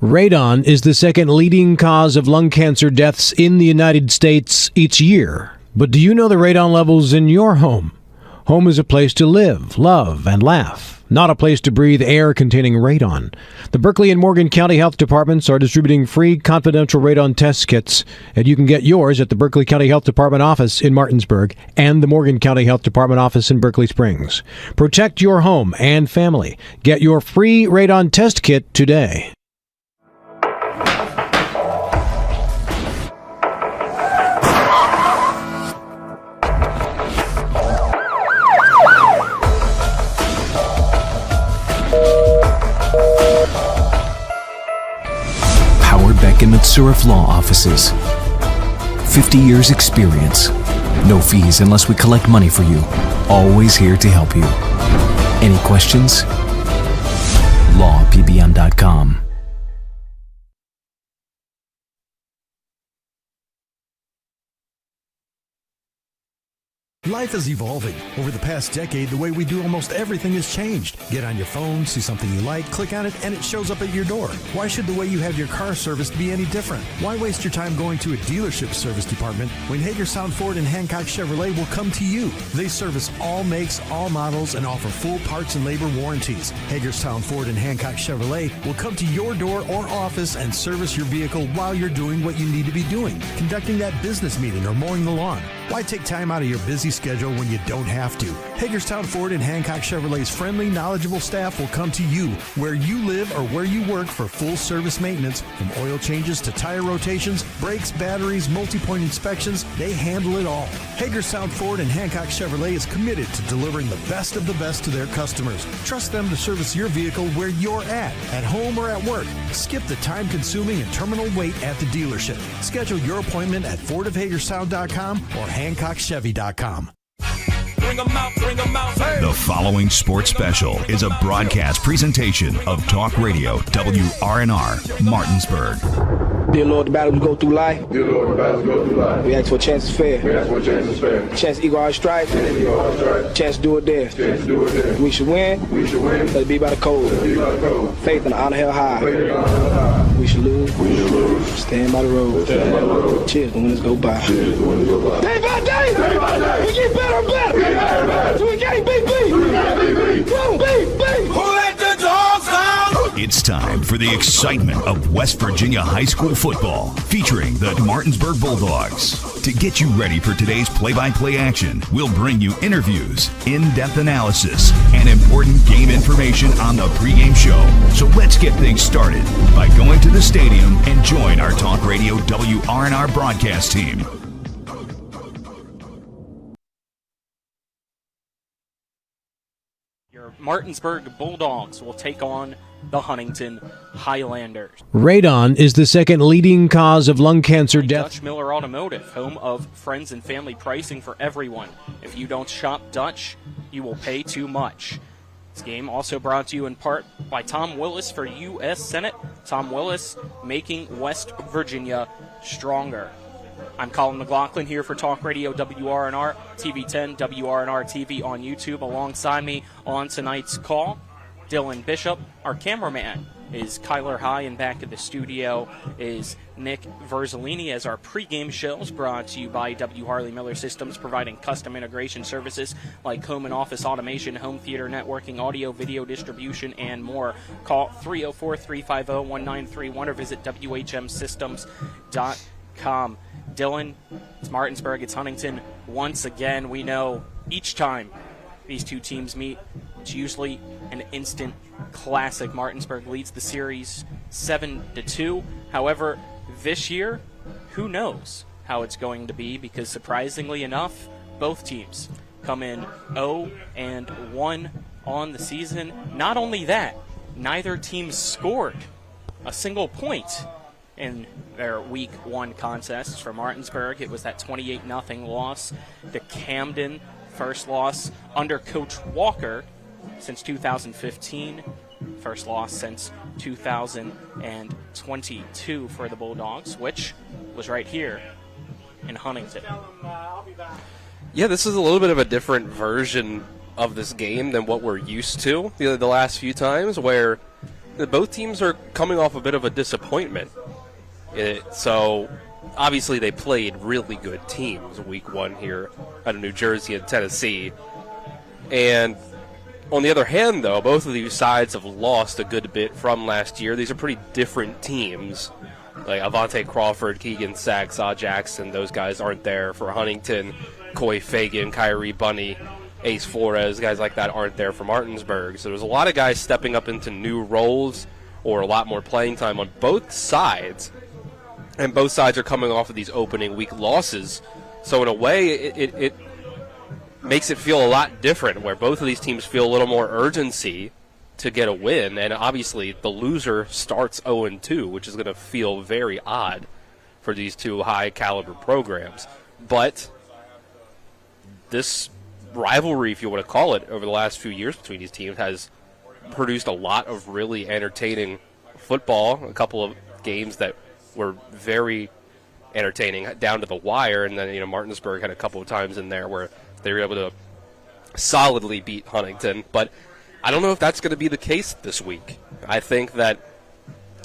Radon is the second leading cause of lung cancer deaths in the United States each year. But do you know the radon levels in your home? Home is a place to live, love, and laugh, not a place to breathe air containing radon. The Berkeley and Morgan County Health Departments are distributing free confidential radon test kits, and you can get yours at the Berkeley County Health Department office in Martinsburg and the Morgan County Health Department office in Berkeley Springs. Protect your home and family. Get your free radon test kit today. Beck & Surf Law Offices. 50 years experience. No fees unless we collect money for you. Always here to help you. Any questions? lawpbm.com. Life is evolving. Over the past decade, the way we do almost everything has changed. Get on your phone, see something you like, click on it, and it shows up at your door. Why should the way you have your car serviced be any different? Why waste your time going to a dealership service department when Hagerstown Ford and Hancock Chevrolet will come to you? They service all makes, all models, and offer full parts and labor warranties. Hagerstown Ford and Hancock Chevrolet will come to your door or office and service your vehicle while you're doing what you need to be doing, conducting that business meeting or mowing the lawn. Why take time out of your busy schedule when you don't have to? Hagerstown Ford and Hancock Chevrolet's friendly, knowledgeable staff will come to you where you live or where you work for full service maintenance, from oil changes to tire rotations, brakes, batteries, multi-point inspections. They handle it all. Hagerstown Ford and Hancock Chevrolet is committed to delivering the best of the best to their customers. Trust them to service your vehicle where you're at home or at work. Skip the time-consuming and terminal wait at the dealership. Schedule your appointment at fordofhagerstown.com or hancockchevy.com. The following sports special is a broadcast presentation of Talk Radio WRNR Martinsburg. Dear Lord, the battles we go through life. Dear Lord, the battles we go through life. We ask for a chance is fair. We ask for a chance is fair. Chance to equal our strife. Chance to do it there. Chance to do it there. We should win. We should win. Let it be by the code. Let it be by the code. Faith and honor held high. Faith and honor held high. We should lose. We should lose. Stand by the road. Stand by the road. Cheers, the winners go by. Cheers, the winners go by. Day by day. Day by day. We get better and better. We get better and better. So we can't beat. We can't beat. Who let the dogs out? It's time for the excitement of West Virginia high school football, featuring the Martinsburg Bulldogs. To get you ready for today's play-by-play action, we'll bring you interviews, in-depth analysis, and important game information on the pregame show. So let's get things started by going to the stadium and join our Talk Radio WRNR broadcast team. Your Martinsburg Bulldogs will take on the Huntington Highlanders. Radon is the second leading cause of lung cancer deaths. Dutch Miller Automotive, home of friends and family pricing for everyone. If you don't shop Dutch, you will pay too much. This game also brought to you in part by Tom Willis for U.S. Senate. Tom Willis, making West Virginia stronger. I'm Colin McLaughlin here for Talk Radio WRNR, TV10, WRNR TV on YouTube. Alongside me on tonight's call, Dylan Bishop. Our cameraman is Kyler High, and back at the studio is Nick Verzolini, as our pregame show is brought to you by W. Harley Miller Systems, providing custom integration services like home and office automation, home theater networking, audio, video distribution, and more. Call 304-350-1931 or visit WHMsystems.com. Dylan, it's Martinsburg, it's Huntington. Once again, we know each time these two teams meet, it's usually an instant classic. Martinsburg leads the series 7-2. However, this year, who knows how it's going to be, because surprisingly enough, both teams come in 0-1 on the season. Not only that, neither team scored a single point in their Week 1 contests. For Martinsburg, it was that 28-0 loss to Camden, first loss under Coach Walker since 2015, first loss since 2022 for the Bulldogs, which was right here in Huntington. Yeah, this is a little bit of a different version of this game than what we're used to the last few times, where both teams are coming off a bit of a disappointment. So, obviously, they played really good teams week 1 here out of New Jersey and Tennessee. And on the other hand, though, both of these sides have lost a good bit from last year. These are pretty different teams. Like Avante Crawford, Keegan Sachs, Saw Jackson, those guys aren't there for Huntington. Coy Fagan, Kyrie Bunny, Ace Flores, guys like that aren't there for Martinsburg. So there's a lot of guys stepping up into new roles or a lot more playing time on both sides. And both sides are coming off of these opening week losses. So in a way, it makes it feel a lot different, where both of these teams feel a little more urgency to get a win. And obviously the loser starts 0-2, which is going to feel very odd for these two high-caliber programs. But this rivalry, if you want to call it, over the last few years between these teams has produced a lot of really entertaining football, a couple of games that were very entertaining down to the wire, and then Martinsburg had a couple of times in there where they were able to solidly beat Huntington. But I don't know if that's going to be the case this week. I think that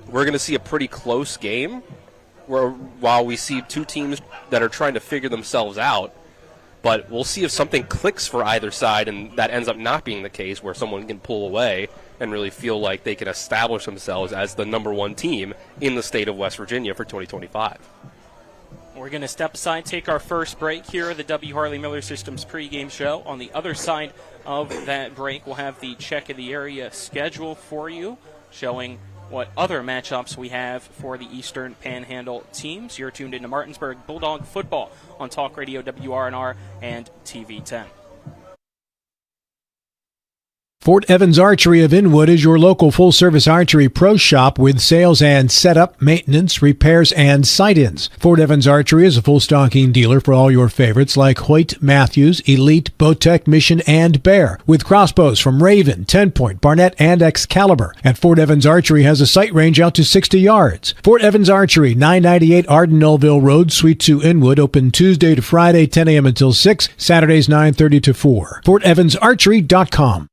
we're going to see a pretty close game while we see two teams that are trying to figure themselves out. But we'll see if something clicks for either side, and that ends up not being the case, where someone can pull away and really feel like they can establish themselves as the number one team in the state of West Virginia for 2025. We're going to step aside, take our first break here at the W. Harley Miller Systems pregame show. On the other side of that break, we'll have the check of the area schedule for you, showing what other matchups we have for the Eastern Panhandle teams. You're tuned into Martinsburg Bulldog football on Talk Radio WRNR and TV 10. Fort Evans Archery of Inwood is your local full-service archery pro shop with sales and setup, maintenance, repairs, and sight-ins. Fort Evans Archery is a full-stocking dealer for all your favorites like Hoyt, Matthews, Elite, Bowtech, Mission, and Bear, with crossbows from Raven, 10-point, Barnett, and Excalibur. And Fort Evans Archery has a sight range out to 60 yards. Fort Evans Archery, 998 Arden-Nullville Road, Suite 2, Inwood, open Tuesday to Friday, 10 a.m. until 6, Saturdays 9:30 to 4. FortEvansArchery.com.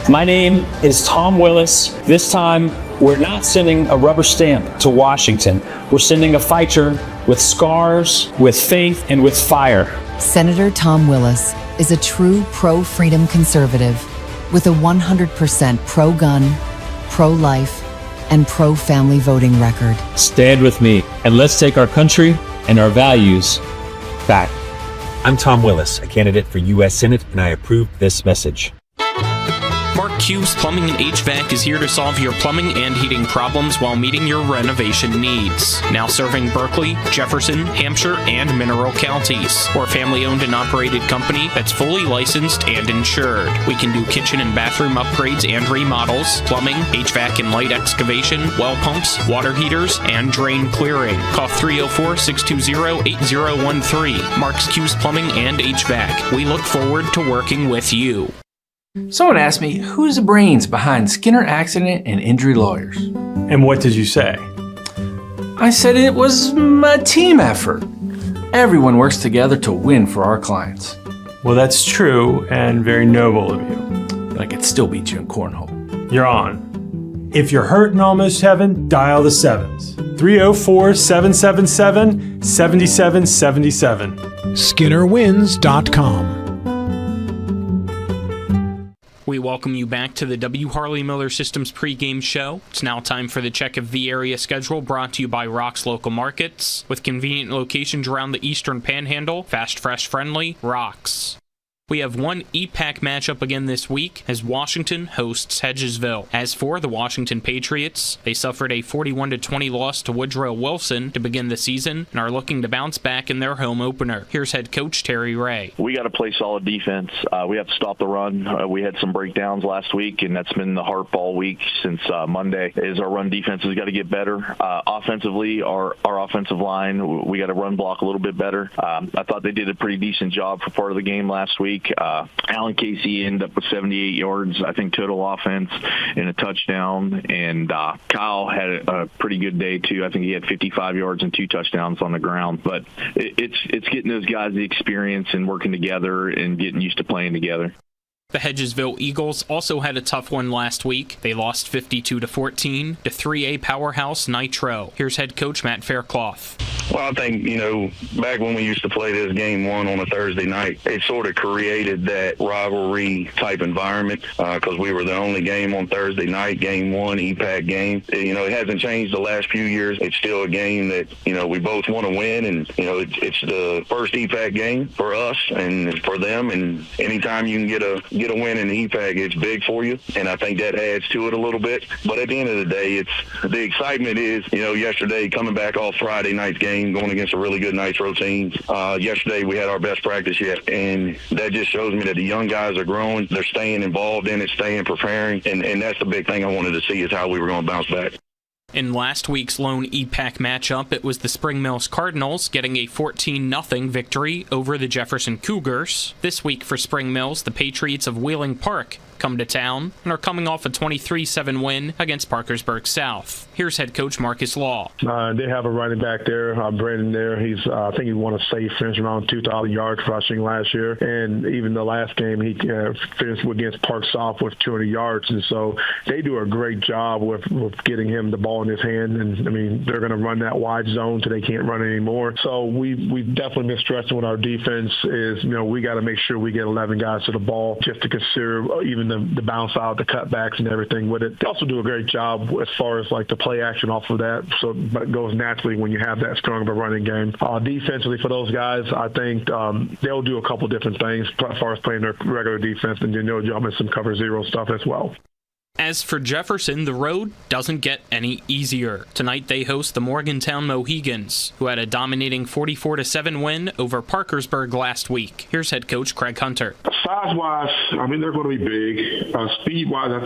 My name is Tom Willis. This time, we're not sending a rubber stamp to Washington. We're sending a fighter with scars, with faith, and with fire. Senator Tom Willis is a true pro-freedom conservative with a 100% pro-gun, pro-life, and pro-family voting record. Stand with me, and let's take our country and our values back. I'm Tom Willis, a candidate for U.S. Senate, and I approve this message. Mark Hughes Plumbing and HVAC is here to solve your plumbing and heating problems while meeting your renovation needs. Now serving Berkeley, Jefferson, Hampshire, and Mineral counties. We're a family-owned and operated company that's fully licensed and insured. We can do kitchen and bathroom upgrades and remodels, plumbing, HVAC and light excavation, well pumps, water heaters, and drain clearing. Call 304-620-8013. Mark's Hughes Plumbing and HVAC. We look forward to working with you. Someone asked me, who's the brains behind Skinner Accident and Injury Lawyers? And what did you say? I said it was a team effort. Everyone works together to win for our clients. Well, that's true and very noble of you. But I could still beat you in cornhole. You're on. If you're hurt in almost heaven, dial the sevens. 304-777-7777. SkinnerWins.com. We welcome you back to the W. Harley Miller Systems pregame show. It's now time for the check of the area schedule, brought to you by Rock's Local Markets. With convenient locations around the Eastern Panhandle, fast, fresh, friendly, Rock's. We have one EPAC matchup again this week as Washington hosts Hedgesville. As for the Washington Patriots, they suffered a 41-20 loss to Woodrow Wilson to begin the season and are looking to bounce back in their home opener. Here's head coach Terry Ray. We got to play solid defense. We have to stop the run. We had some breakdowns last week, and that's been the heart all week since Monday. Is our run defense has got to get better. Offensively, our offensive line, we got to run block a little bit better. I thought they did a pretty decent job for part of the game last week. Alan Casey ended up with 78 yards, I think, total offense and a touchdown. And Kyle had a pretty good day, too. I think he had 55 yards and 2 touchdowns on the ground. But it's getting those guys the experience and working together and getting used to playing together. The Hedgesville Eagles also had a tough one last week. They lost 52-14 to 3A powerhouse Nitro. Here's head coach Matt Faircloth. Well, I think, back when we used to play this game one on a Thursday night, it sort of created that rivalry type environment because we were the only game on Thursday night, game one, EPAC game. It hasn't changed the last few years. It's still a game that, we both want to win, and, it's the first EPAC game for us and for them, and anytime you can get a win in the EPAC, it's big for you, and I think that adds to it a little bit. But at the end of the day, the excitement is, yesterday coming back off Friday night's game, going against a really good Nitro team. Yesterday we had our best practice yet, and that just shows me that the young guys are growing. They're staying involved in it, staying preparing, and that's the big thing I wanted to see is how we were going to bounce back. In last week's lone EPAC matchup, it was the Spring Mills Cardinals getting a 14-0 victory over the Jefferson Cougars. This week for Spring Mills, the Patriots of Wheeling Park come to town and are coming off a 23-7 win against Parkersburg South. Here's head coach Marcus Law. They have a running back there, Brandon there. I think he won a safe finish around 2,000 yards rushing last year. And even the last game, he finished against Park South with 200 yards. And so they do a great job with getting him the ball in his hand. And, they're going to run that wide zone till they can't run anymore. So we've definitely been stressing with our defense is, we got to make sure we get 11 guys to the ball just to consider even the bounce out, the cutbacks and everything with it. They also do a great job as far as like the play action off of that. So it goes naturally when you have that strong of a running game. Defensively for those guys, I think they'll do a couple different things as far as playing their regular defense, and then they'll jump in some cover zero stuff as well. As for Jefferson, the road doesn't get any easier. Tonight they host the Morgantown Mohegans, who had a dominating 44-7 win over Parkersburg last week. Here's head coach Craig Hunter. Size-wise, they're going to be big. Speed-wise, I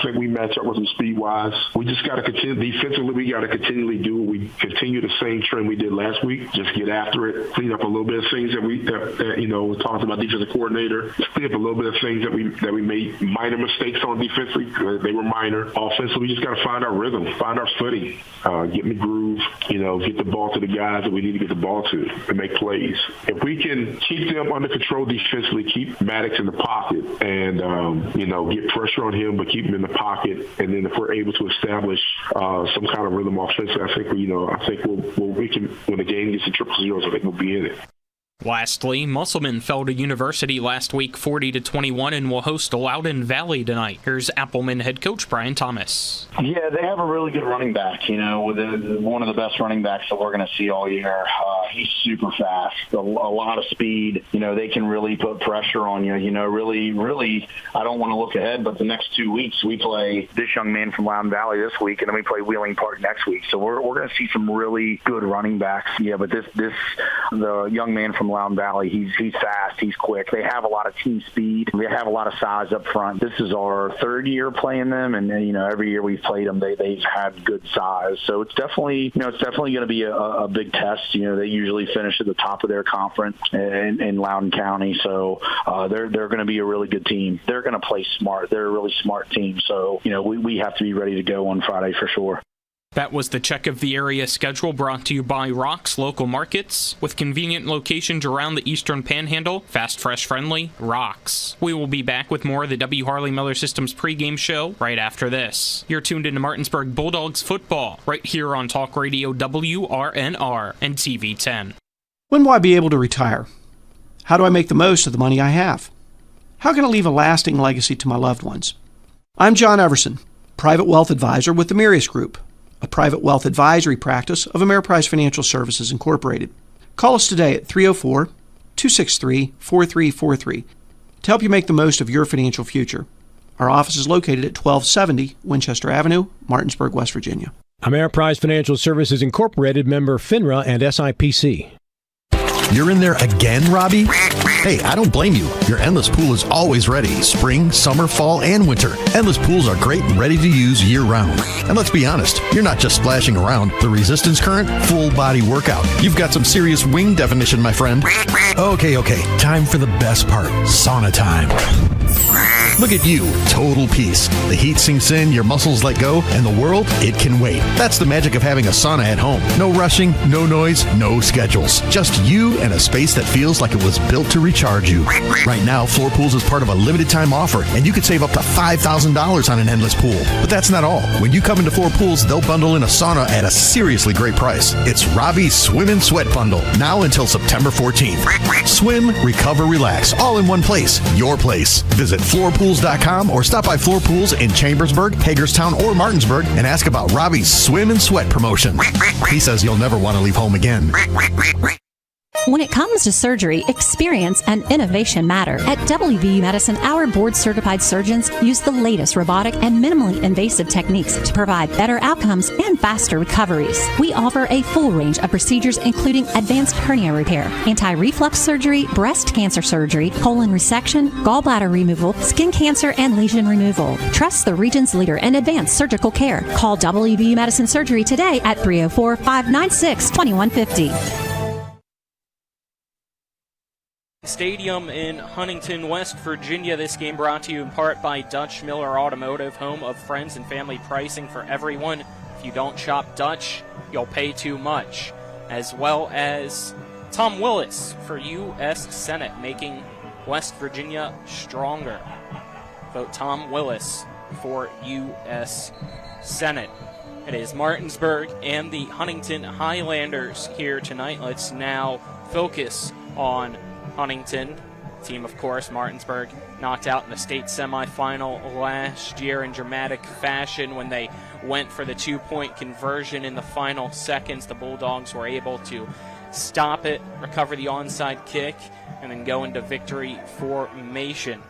think we match up with them speed-wise. We just got to continue defensively. We got to continually do. We continue the same trend we did last week. Just get after it, clean up a little bit of things that we talked about defensive coordinator. Clean up a little bit of things that we made minor mistakes on defensively. They were minor. Offensively, we just got to find our rhythm, find our footing, get in the groove, get the ball to the guys that we need to get the ball to and make plays. If we can keep them under control defensively, keep Maddox in the pocket and, get pressure on him, but keep him in the pocket. And then if we're able to establish some kind of rhythm offensively, I think we can, when the game gets to 0-0, I think we'll be in it. Lastly, Musselman fell to University last week 40-21 and will host Loudoun Valley tonight. Here's Appleman head coach Brian Thomas. Yeah, they have a really good running back, with one of the best running backs that we're going to see all year. He's super fast, a lot of speed. They can really put pressure on you. Really, I don't want to look ahead, but the next 2 weeks we play this young man from Loudoun Valley this week, and then we play Wheeling Park next week. So we're going to see some really good running backs. Yeah, but the young man from Loudoun Valley, he's fast, he's quick. They have a lot of team speed. They have a lot of size up front. This is our third year playing them, and every year we've played them, they've had good size. So it's definitely going to be a big test. They usually finish at the top of their conference in Loudoun County, so they're going to be a really good team. They're going to play smart. They're a really smart team. So we have to be ready to go on Friday for sure. That was the check of the area schedule brought to you by Rock's Local Markets. With convenient locations around the Eastern Panhandle, fast, fresh, friendly, Rock's. We will be back with more of the W. Harley Miller Systems pregame show right after this. You're tuned into Martinsburg Bulldogs football, right here on Talk Radio WRNR and TV 10. When will I be able to retire? How do I make the most of the money I have? How can I leave a lasting legacy to my loved ones? I'm John Everson, private wealth advisor with the Mirius Group, a private wealth advisory practice of Ameriprise Financial Services Incorporated. Call us today at 304-263-4343 to help you make the most of your financial future. Our office is located at 1270 Winchester Avenue, Martinsburg, West Virginia. Ameriprise Financial Services Incorporated, member FINRA and SIPC. You're in there again, Robbie? Hey, I don't blame you. Your Endless Pool is always ready. Spring, summer, fall, and winter. Endless Pools are great and ready to use year-round. And let's be honest, you're not just splashing around. The resistance current, full-body workout. You've got some serious wing definition, my friend. Okay. Time for the best part, sauna time. Look at you, total peace. The heat sinks in, your muscles let go, and the world, it can wait. That's the magic of having a sauna at home. No rushing, no noise, no schedules. Just you and a space that feels like it was built to recharge you. Right now, Floor Pools is part of a limited time offer, and you could save up to $5,000 on an endless pool. But that's not all. When you come into Floor Pools, they'll bundle in a sauna at a seriously great price. It's Robbie's Swim and Sweat Bundle, now until September 14th. Swim, recover, relax, all in one place. Your place. Visit floorpools.com or stop by Floor Pools in Chambersburg, Hagerstown, or Martinsburg and ask about Robbie's Swim and Sweat promotion. He says you'll never want to leave home again. When it comes to surgery, experience and innovation matter. At WVU Medicine, our board-certified surgeons use the latest robotic and minimally invasive techniques to provide better outcomes and faster recoveries. We offer a full range of procedures including advanced hernia repair, anti-reflux surgery, breast cancer surgery, colon resection, gallbladder removal, skin cancer, and lesion removal. Trust the region's leader in advanced surgical care. Call WVU Medicine Surgery today at 304-596-2150. Stadium in Huntington, West Virginia. This game brought to you in part by Dutch Miller Automotive, home of friends and family pricing for everyone. If you don't shop Dutch, you'll pay too much. As well as Tom Willis for U.S. Senate, making West Virginia stronger. Vote Tom Willis for U.S. Senate. It is Martinsburg and the Huntington Highlanders here tonight. Let's now focus on Huntington. Team, of course, Martinsburg, knocked out in the state semifinal last year in dramatic fashion when they went for the two-point conversion in the final seconds. The Bulldogs were able to stop it, recover the onside kick, and then go into victory formation.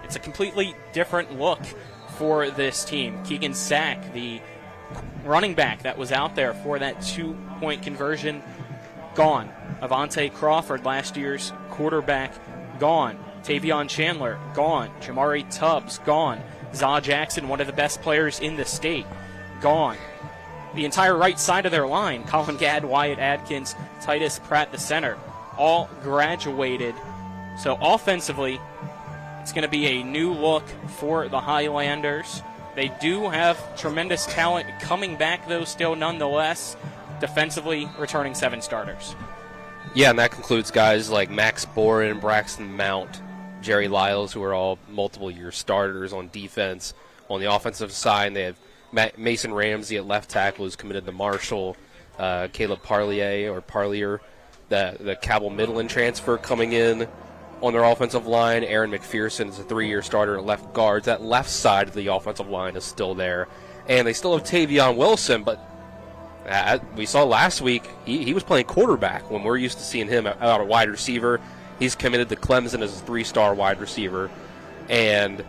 It's a completely different look for this team. Keegan Sack, the running back that was out there for that two-point conversion, gone. Avante Crawford, last year's quarterback, gone. Tavion Chandler, gone. Jamari Tubbs, gone. Zaw Jackson, one of the best players in the state, gone. The entire right side of their line, Colin Gadd, Wyatt Adkins, Titus Pratt, the center, all graduated. So offensively, it's going to be a new look for the Highlanders. They do have tremendous talent coming back, though, still nonetheless. Defensively, returning 7 starters. Yeah, and that concludes guys like Max Boren, Braxton Mount, Jerry Lyles, who are all multiple-year starters on defense. On the offensive side, they have Mason Ramsey at left tackle, who's committed to Marshall, Caleb Parlier, the Cabell Midland transfer coming in on their offensive line. Aaron McPherson is a 3-year starter at left guard. That left side of the offensive line is still there. And they still have Tavion Wilson, but we saw last week he was playing quarterback when we're used to seeing him out at wide receiver. He's committed to Clemson as a 3-star wide receiver, and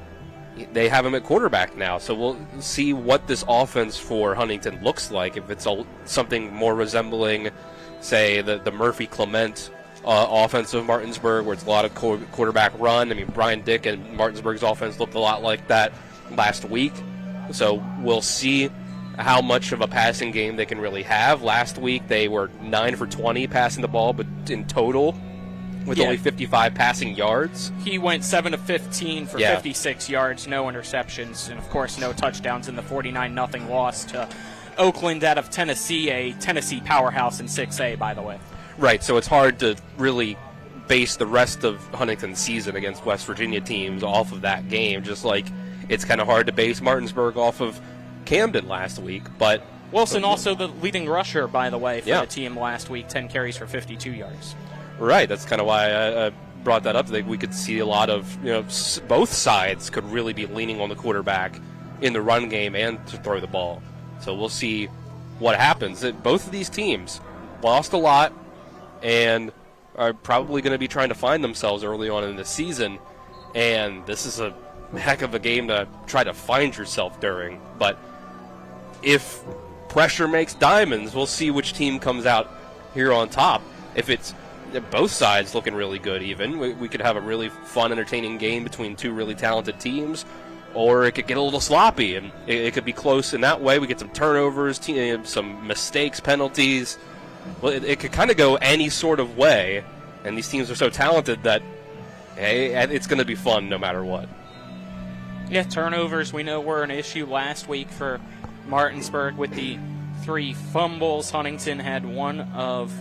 they have him at quarterback now. So we'll see what this offense for Huntington looks like, if it's something more resembling, say, the Murphy Clement offense of Martinsburg, where it's a lot of quarterback run. I mean, Brian Dick and Martinsburg's offense looked a lot like that last week. So we'll see how much of a passing game they can really have. Last week they were 9 for 20 passing the ball, but in total with only 55 passing yards. He went 7 of 15 for 56 yards, no interceptions, and of course no touchdowns in the 49-0 loss to Oakland out of Tennessee, a Tennessee powerhouse in 6A, by the way. Right, so it's hard to really base the rest of Huntington's season against West Virginia teams off of that game, just like it's kind of hard to base Martinsburg off of Camden last week. But Wilson also the leading rusher, by the way, for the team last week, 10 carries for 52 yards. Right, that's kind of why I brought that up. That we could see a lot of, both sides could really be leaning on the quarterback in the run game and to throw the ball. So we'll see what happens. Both of these teams lost a lot and are probably going to be trying to find themselves early on in the season, and this is a heck of a game to try to find yourself during. But if pressure makes diamonds, we'll see which team comes out here on top. If it's both sides looking really good, even, we could have a really fun, entertaining game between two really talented teams, or it could get a little sloppy, and it could be close in that way. We get some turnovers, some mistakes, penalties. Well, it could kind of go any sort of way, and these teams are so talented that Hey, and it's going to be fun no matter what. Yeah, turnovers we know were an issue last week for Martinsburg with the 3 fumbles. Huntington had one of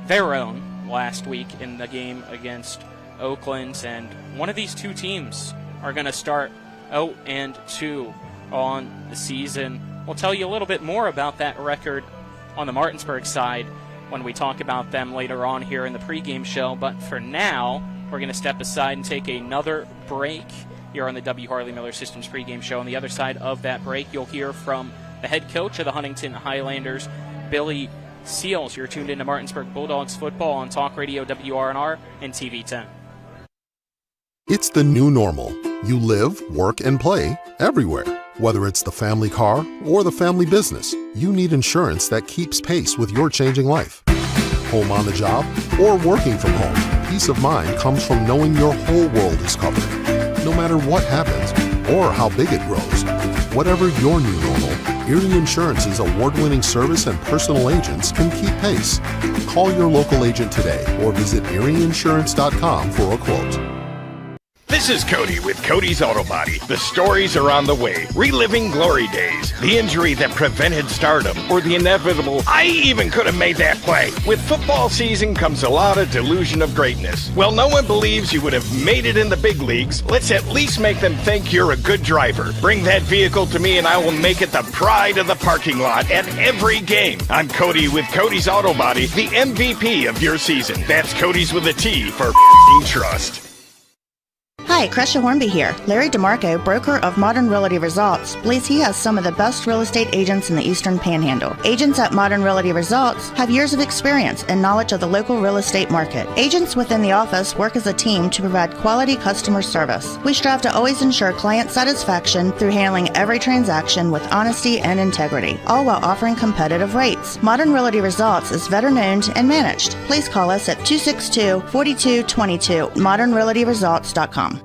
their own last week in the game against Oakland, and one of these two teams are going to start 0-2 on the season. We'll tell you a little bit more about that record on the Martinsburg side when we talk about them later on here in the pregame show, but for now, we're going to step aside and take another break here on the W. Harley Miller Systems pregame show. On the other side of that break, you'll hear from the head coach of the Huntington Highlanders, Billy Seals. You're tuned into Martinsburg Bulldogs football on Talk Radio WRNR and TV 10. It's the new normal. You live, work, and play everywhere. Whether it's the family car or the family business, you need insurance that keeps pace with your changing life. Home on the job or working from home, peace of mind comes from knowing your whole world is covered. No matter what happens or how big it grows, whatever your new normal, Erie Insurance's award-winning service and personal agents can keep pace. Call your local agent today or visit erieinsurance.com for a quote. This is Cody with Cody's Auto Body. The stories are on the way. Reliving glory days, the injury that prevented stardom, or the inevitable, I even could have made that play. With football season comes a lot of delusion of greatness. Well, no one believes you would have made it in the big leagues. Let's at least make them think you're a good driver. Bring that vehicle to me and I will make it the pride of the parking lot at every game. I'm Cody with Cody's Auto Body, the MVP of your season. That's Cody's with a T for f***ing trust. Hi, Crescia Hornby here. Larry DeMarco, broker of Modern Realty Results, believes he has some of the best real estate agents in the Eastern Panhandle. Agents at Modern Realty Results have years of experience and knowledge of the local real estate market. Agents within the office work as a team to provide quality customer service. We strive to always ensure client satisfaction through handling every transaction with honesty and integrity, all while offering competitive rates. Modern Realty Results is veteran-owned and managed. Please call us at 262-4222, modernrealtyresults.com.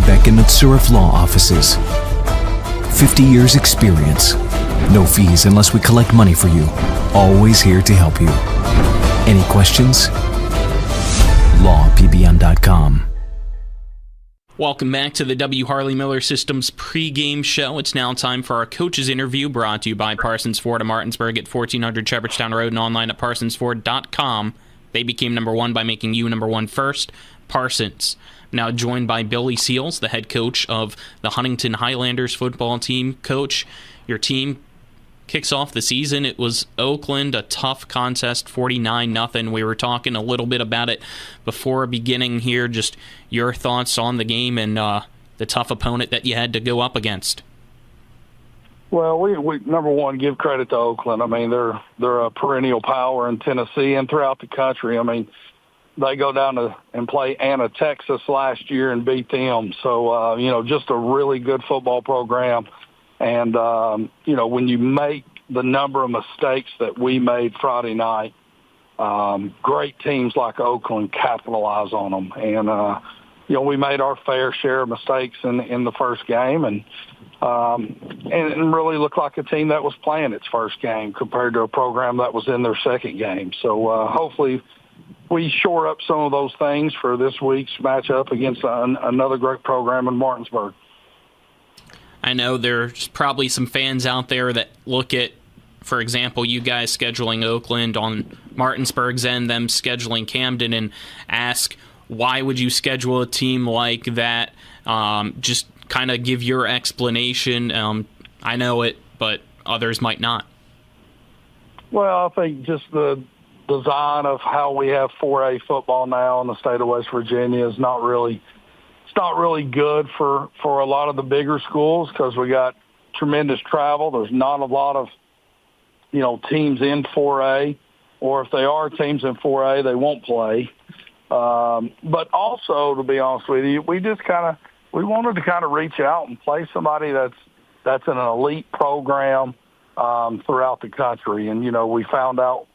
Beckett & Surf Law Offices. 50 years experience. No fees unless we collect money for you. Always here to help you. Any questions? lawpbn.com. Welcome back to the W. Harley Miller Systems pregame show. It's now time for our coaches interview, brought to you by Parsons Ford of Martinsburg at 1400 Shepherdstown Road and online at parsonsford.com. They became number one by making you number one first. Parsons. Now joined by Billy Seals, the head coach of the Huntington Highlanders football team. Coach, your team kicks off the season. It was Oakland, a tough contest, 49-0. We were talking a little bit about it before beginning here. Just your thoughts on the game and the tough opponent that you had to go up against. Well, we number one, give credit to Oakland. I mean, they're a perennial power in Tennessee and throughout the country. I mean, they go down to and play Anna, Texas last year and beat them. So, just a really good football program. And, when you make the number of mistakes that we made Friday night, great teams like Oakland capitalize on them. And, we made our fair share of mistakes in the first game and really looked like a team that was playing its first game compared to a program that was in their second game. So hopefully we shore up some of those things for this week's matchup against another great program in Martinsburg. I know there's probably some fans out there that look at, for example, you guys scheduling Oakland on Martinsburg's end, them scheduling Camden, and ask, why would you schedule a team like that? Just kind of give your explanation. I know it, but others might not. Well, I think just the design of how we have 4A football now in the state of West Virginia is not really good for a lot of the bigger schools because we got tremendous travel. There's not a lot of teams in 4A, or if they are teams in 4A, they won't play. But also, to be honest with you, we wanted to kind of reach out and play somebody that's an elite program throughout the country. And we found out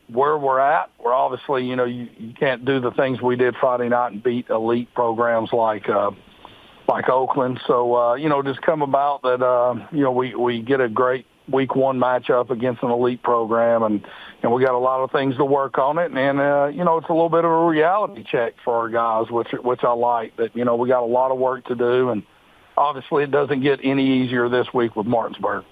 where we're at. We're obviously, you can't do the things we did Friday night and beat elite programs like Oakland. So, just come about that, we get a great week one matchup against an elite program, and we got a lot of things to work on it. And, it's a little bit of a reality check for our guys, which I like, that, we got a lot of work to do. And obviously it doesn't get any easier this week with Martinsburg.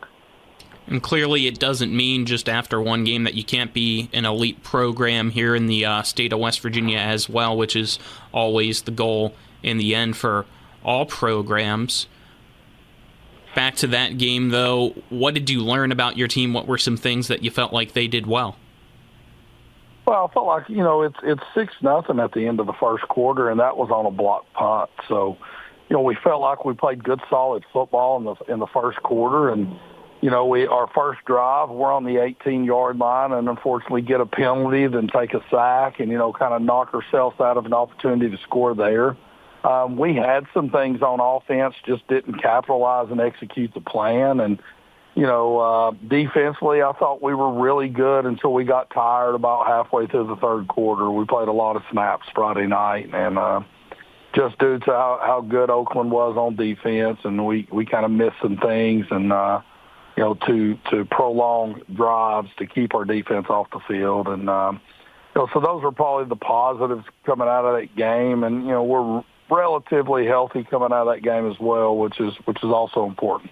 And clearly it doesn't mean just after one game that you can't be an elite program here in the state of West Virginia as well, which is always the goal in the end for all programs. Back to that game, though, what did you learn about your team? What were some things that you felt like they did well? Well, I felt like, it's 6-0 at the end of the first quarter, and that was on a blocked punt. So, we felt like we played good, solid football in the first quarter, and our first drive, we're on the 18-yard line and unfortunately get a penalty, then take a sack and, kind of knock ourselves out of an opportunity to score there. We had some things on offense, just didn't capitalize and execute the plan. And, defensively, I thought we were really good until we got tired about halfway through the third quarter. We played a lot of snaps Friday night, and just due to how good Oakland was on defense, and we kind of missed some things, and, to prolong drives to keep our defense off the field. And, so those are probably the positives coming out of that game. And, we're relatively healthy coming out of that game as well, which is also important.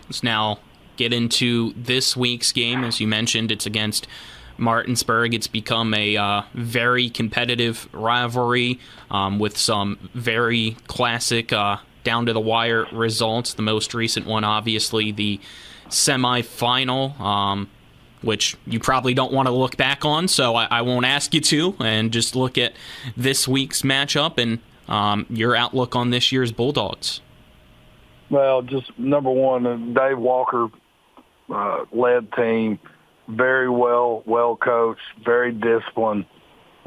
Let's now get into this week's game. As you mentioned, it's against Martinsburg. It's become a very competitive rivalry with some very classic down-to-the-wire results. The most recent one, obviously, the semifinal, which you probably don't want to look back on, so I won't ask you to, and just look at this week's matchup and your outlook on this year's Bulldogs. Well, just number one, Dave Walker led team, very well coached, very disciplined,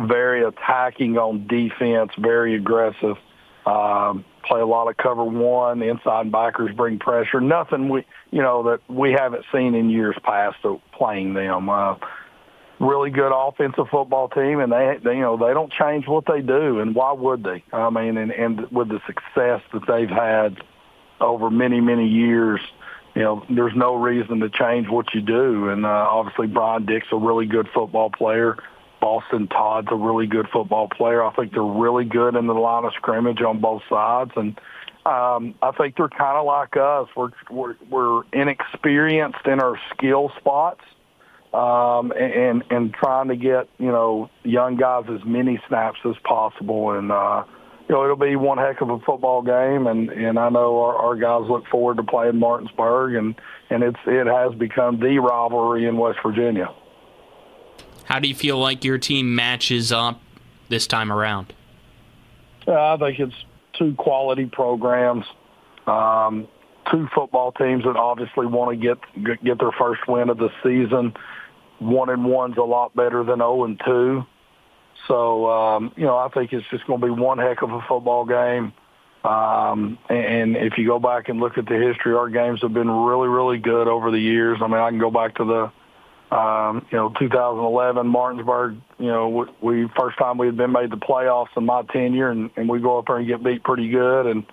very attacking on defense, very aggressive. Play a lot of cover one, inside backers bring pressure. Nothing that we haven't seen in years past playing them. Really good offensive football team, and they don't change what they do, and why would they? I mean, and with the success that they've had over many, many years, there's no reason to change what you do. And obviously Brian Dick's a really good football player. Boston Todd's a really good football player. I think they're really good in the line of scrimmage on both sides. And I think they're kind of like us. We're inexperienced in our skill spots and trying to get, young guys as many snaps as possible. And, it'll be one heck of a football game. And I know our guys look forward to playing Martinsburg, and it has become the rivalry in West Virginia. How do you feel like your team matches up this time around? I think it's two quality programs, two football teams that obviously want to get their first win of the season. 1-1's a lot better than 0-2. So, I think it's just going to be one heck of a football game. And if you go back and look at the history, our games have been really, really good over the years. I mean, I can go back to the 2011 Martinsburg, we first time we had been made the playoffs in my tenure, and we go up there and get beat pretty good. And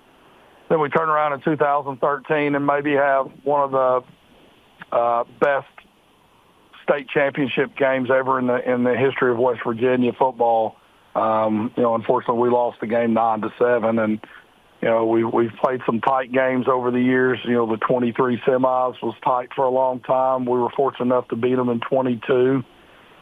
then we turn around in 2013 and maybe have one of the best state championship games ever in the history of West Virginia football. Unfortunately, we lost the game 9-7, and we've played some tight games over the years. The 23 semis was tight for a long time. We were fortunate enough to beat them in 22,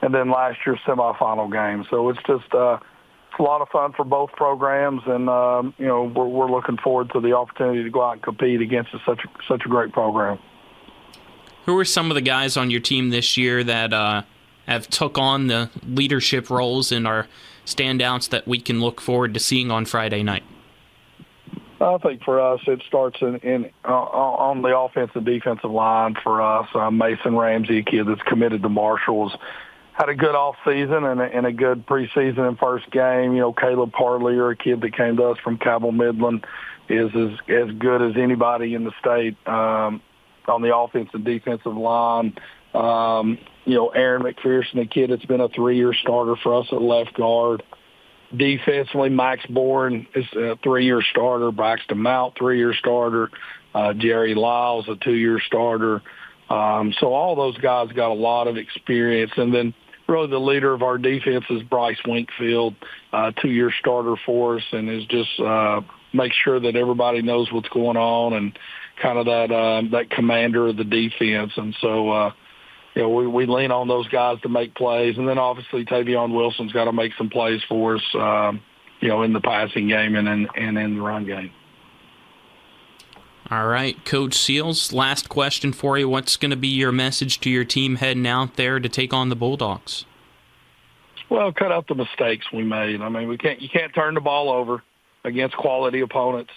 and then last year's semifinal game. So it's just it's a lot of fun for both programs, and we're looking forward to the opportunity to go out and compete against such a great program. Who are some of the guys on your team this year that have took on the leadership roles and are standouts that we can look forward to seeing on Friday night? I think for us, it starts on the offensive and defensive line for us. Mason Ramsey, a kid that's committed to Marshall, had a good offseason and a good preseason and first game. Caleb Hartley, a kid that came to us from Cabell Midland, is as good as anybody in the state on the offensive and defensive line. Aaron McPherson, a kid that's been a 3-year starter for us at left guard. Defensively, Max Bourne is a 3-year starter. Braxton Mount, 3-year starter. Jerry Lyles, a 2-year starter. So all those guys got a lot of experience. And then really the leader of our defense is Bryce Winkfield, 2-year starter for us, and is just make sure that everybody knows what's going on and kind of that commander of the defense. And so, we lean on those guys to make plays. And then obviously Tavion Wilson's got to make some plays for us, in the passing game and in the run game. All right, Coach Seals, last question for you. What's going to be your message to your team heading out there to take on the Bulldogs? Well, cut out the mistakes we made. I mean, you can't turn the ball over against quality opponents.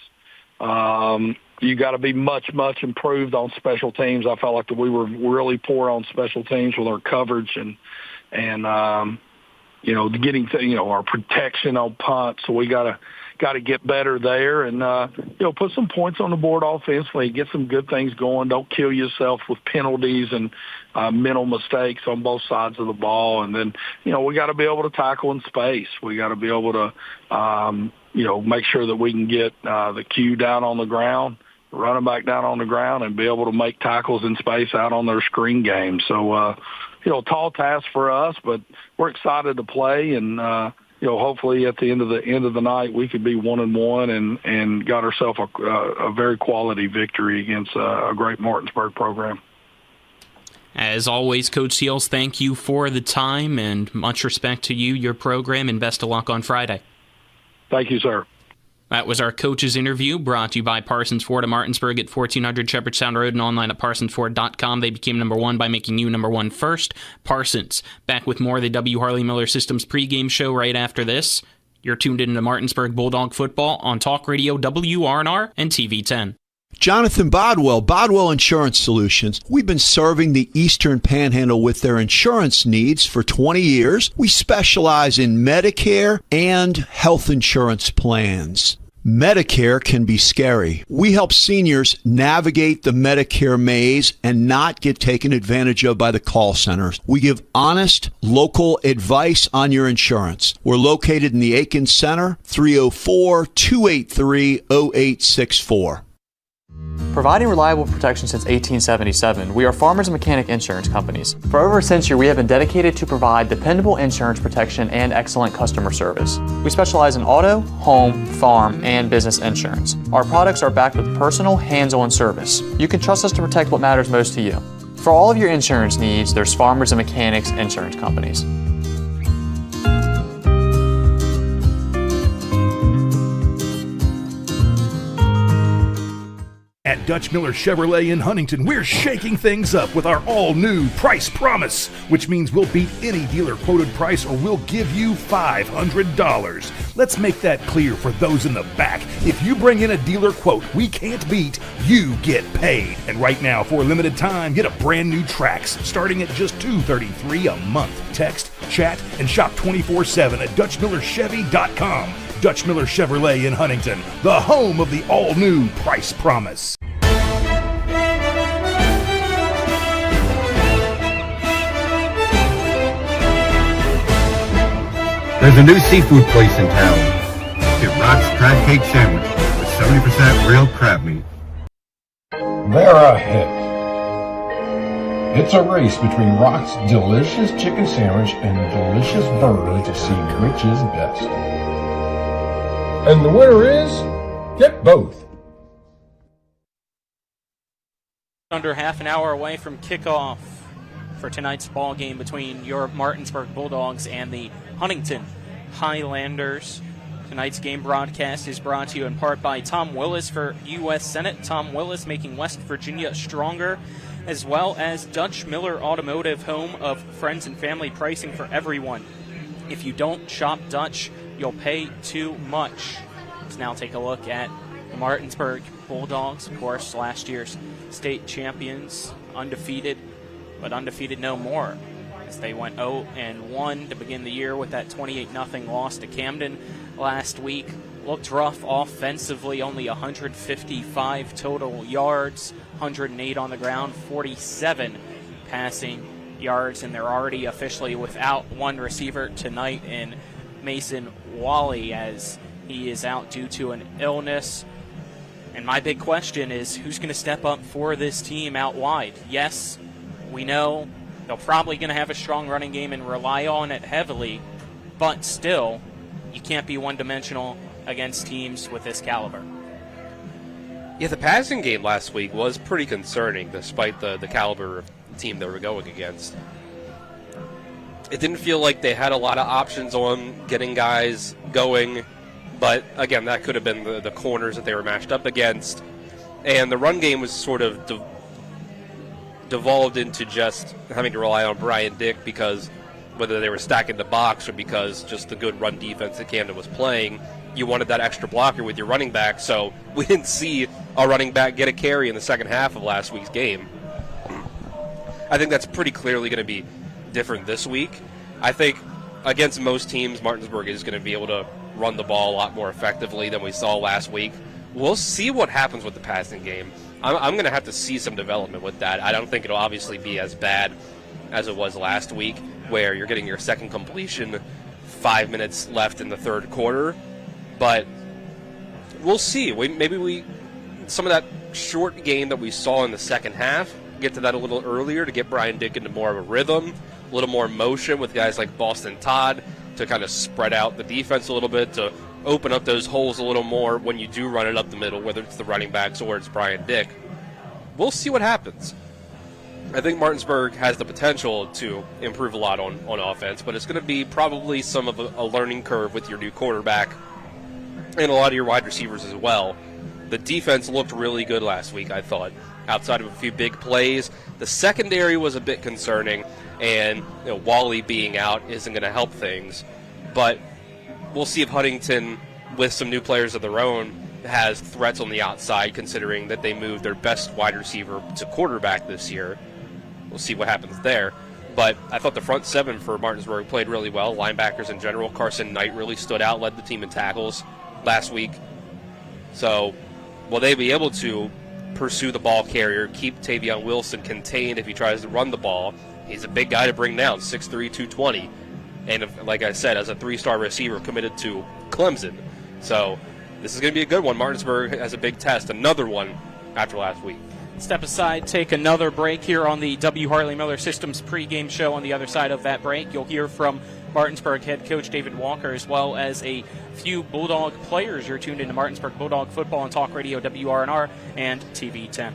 You got to be much, much improved on special teams. I felt like that we were really poor on special teams with our coverage and getting to, our protection on punts. So we got to get better there and, put some points on the board offensively, get some good things going. Don't kill yourself with penalties and mental mistakes on both sides of the ball. And then, we got to be able to tackle in space. We got to be able to, make sure that we can get the Q down on the ground, running back down on the ground, and be able to make tackles in space out on their screen game. So, tall task for us, but we're excited to play and, hopefully at the end of the night, we could be 1-1 and got ourselves a very quality victory against a great Martinsburg program. As always, Coach Seals, thank you for the time and much respect to you, your program, and best of luck on Friday. Thank you, sir. That was our coaches interview, brought to you by Parsons Ford of Martinsburg at 1400 Shepherdstown Road and online at parsonsford.com. They became number one by making you number one first. Parsons, back with more of the W. Harley Miller Systems pregame show right after this. You're tuned in to Martinsburg Bulldog football on Talk Radio WRNR and TV 10. Jonathan Bodwell Insurance Solutions. We've been serving the Eastern Panhandle with their insurance needs for 20 years. We specialize in Medicare and health insurance plans. Medicare can be scary. We help seniors navigate the Medicare maze and not get taken advantage of by the call centers. We give honest, local advice on your insurance. We're located in the Aiken Center, 304-283-0864. Providing reliable protection since 1877, we are Farmers and Mechanic Insurance Companies. For over a century, we have been dedicated to provide dependable insurance protection and excellent customer service. We specialize in auto, home, farm, and business insurance. Our products are backed with personal, hands-on service. You can trust us to protect what matters most to you. For all of your insurance needs, there's Farmers and Mechanics Insurance Companies. At Dutch Miller Chevrolet in Huntington, we're shaking things up with our all-new Price Promise, which means we'll beat any dealer-quoted price or we'll give you $500. Let's make that clear for those in the back. If you bring in a dealer quote we can't beat, you get paid. And right now, for a limited time, get a brand new Trax starting at just $233 a month. Text, chat, and shop 24/7 at DutchMillerChevy.com. Dutch Miller Chevrolet in Huntington, the home of the all-new Price Promise. There's a new seafood place in town. Get Rock's Crab Cake Sandwich with 70% real crab meat. They're ahead. It's a race between Rock's delicious chicken sandwich and delicious burger to see which is best. And the winner is, get both. Under half an hour away from kickoff for tonight's ball game between your Martinsburg Bulldogs and the Huntington Highlanders. Tonight's game broadcast is brought to you in part by Tom Willis for U.S. Senate. Tom Willis, making West Virginia stronger, as well as Dutch Miller Automotive, home of friends and family pricing for everyone. If you don't shop Dutch, you'll pay too much. Let's now take a look at the Martinsburg Bulldogs, of course, last year's state champions, undefeated, but undefeated no more, as they went 0-1 to begin the year with that 28-0 loss to Camden last week. Looked rough offensively, only 155 total yards, 108 on the ground, 47 passing yards, and they're already officially without one receiver tonight in Mason Wally, as he is out due to an illness. And my big question is, who's going to step up for this team out wide? Yes, we know they're probably going to have a strong running game and rely on it heavily, but still, you can't be one-dimensional against teams with this caliber. Yeah, the passing game last week was pretty concerning, despite the caliber of team they were going against. It didn't feel like they had a lot of options on getting guys going, but again, that could have been the corners that they were matched up against. And the run game was sort of devolved into just having to rely on Brian Dick, because whether they were stacking the box or because just the good run defense that Camden was playing, you wanted that extra blocker with your running back, so we didn't see a running back get a carry in the second half of last week's game. I think that's pretty clearly going to be different this week. I think against most teams, Martinsburg is going to be able to run the ball a lot more effectively than we saw last week. We'll see what happens with the passing game. I'm going to have to see some development with that. I don't think it'll obviously be as bad as it was last week, where you're getting your second completion 5 minutes left in the third quarter. But we'll see. Maybe some of that short game that we saw in the second half, get to that a little earlier to get Brian Dick into more of a rhythm, a little more motion with guys like Boston Todd to kind of spread out the defense a little bit, to open up those holes a little more when you do run it up the middle, whether it's the running backs or it's Brian Dick. We'll see what happens. I think Martinsburg has the potential to improve a lot on offense, but it's going to be probably some of a learning curve with your new quarterback and a lot of your wide receivers as well. The defense looked really good last week, I thought. Outside of a few big plays, the secondary was a bit concerning, and Wally being out isn't going to help things. But we'll see if Huntington, with some new players of their own, has threats on the outside, considering that they moved their best wide receiver to quarterback this year. We'll see what happens there. But I thought the front seven for Martinsburg played really well. Linebackers in general. Carson Knight really stood out, led the team in tackles last week. So will they be able to pursue the ball carrier, keep Tavion Wilson contained if he tries to run the ball? He's a big guy to bring down, 6'3", 220. And like I said, as a 3-star receiver committed to Clemson. So this is going to be a good one. Martinsburg has a big test, another one after last week. Step aside, take another break here on the W. Harley Miller Systems pregame show. On the other side of that break, you'll hear from Martinsburg head coach David Walker, as well as a few Bulldog players. You're tuned into Martinsburg Bulldog Football on Talk Radio WRNR and TV 10.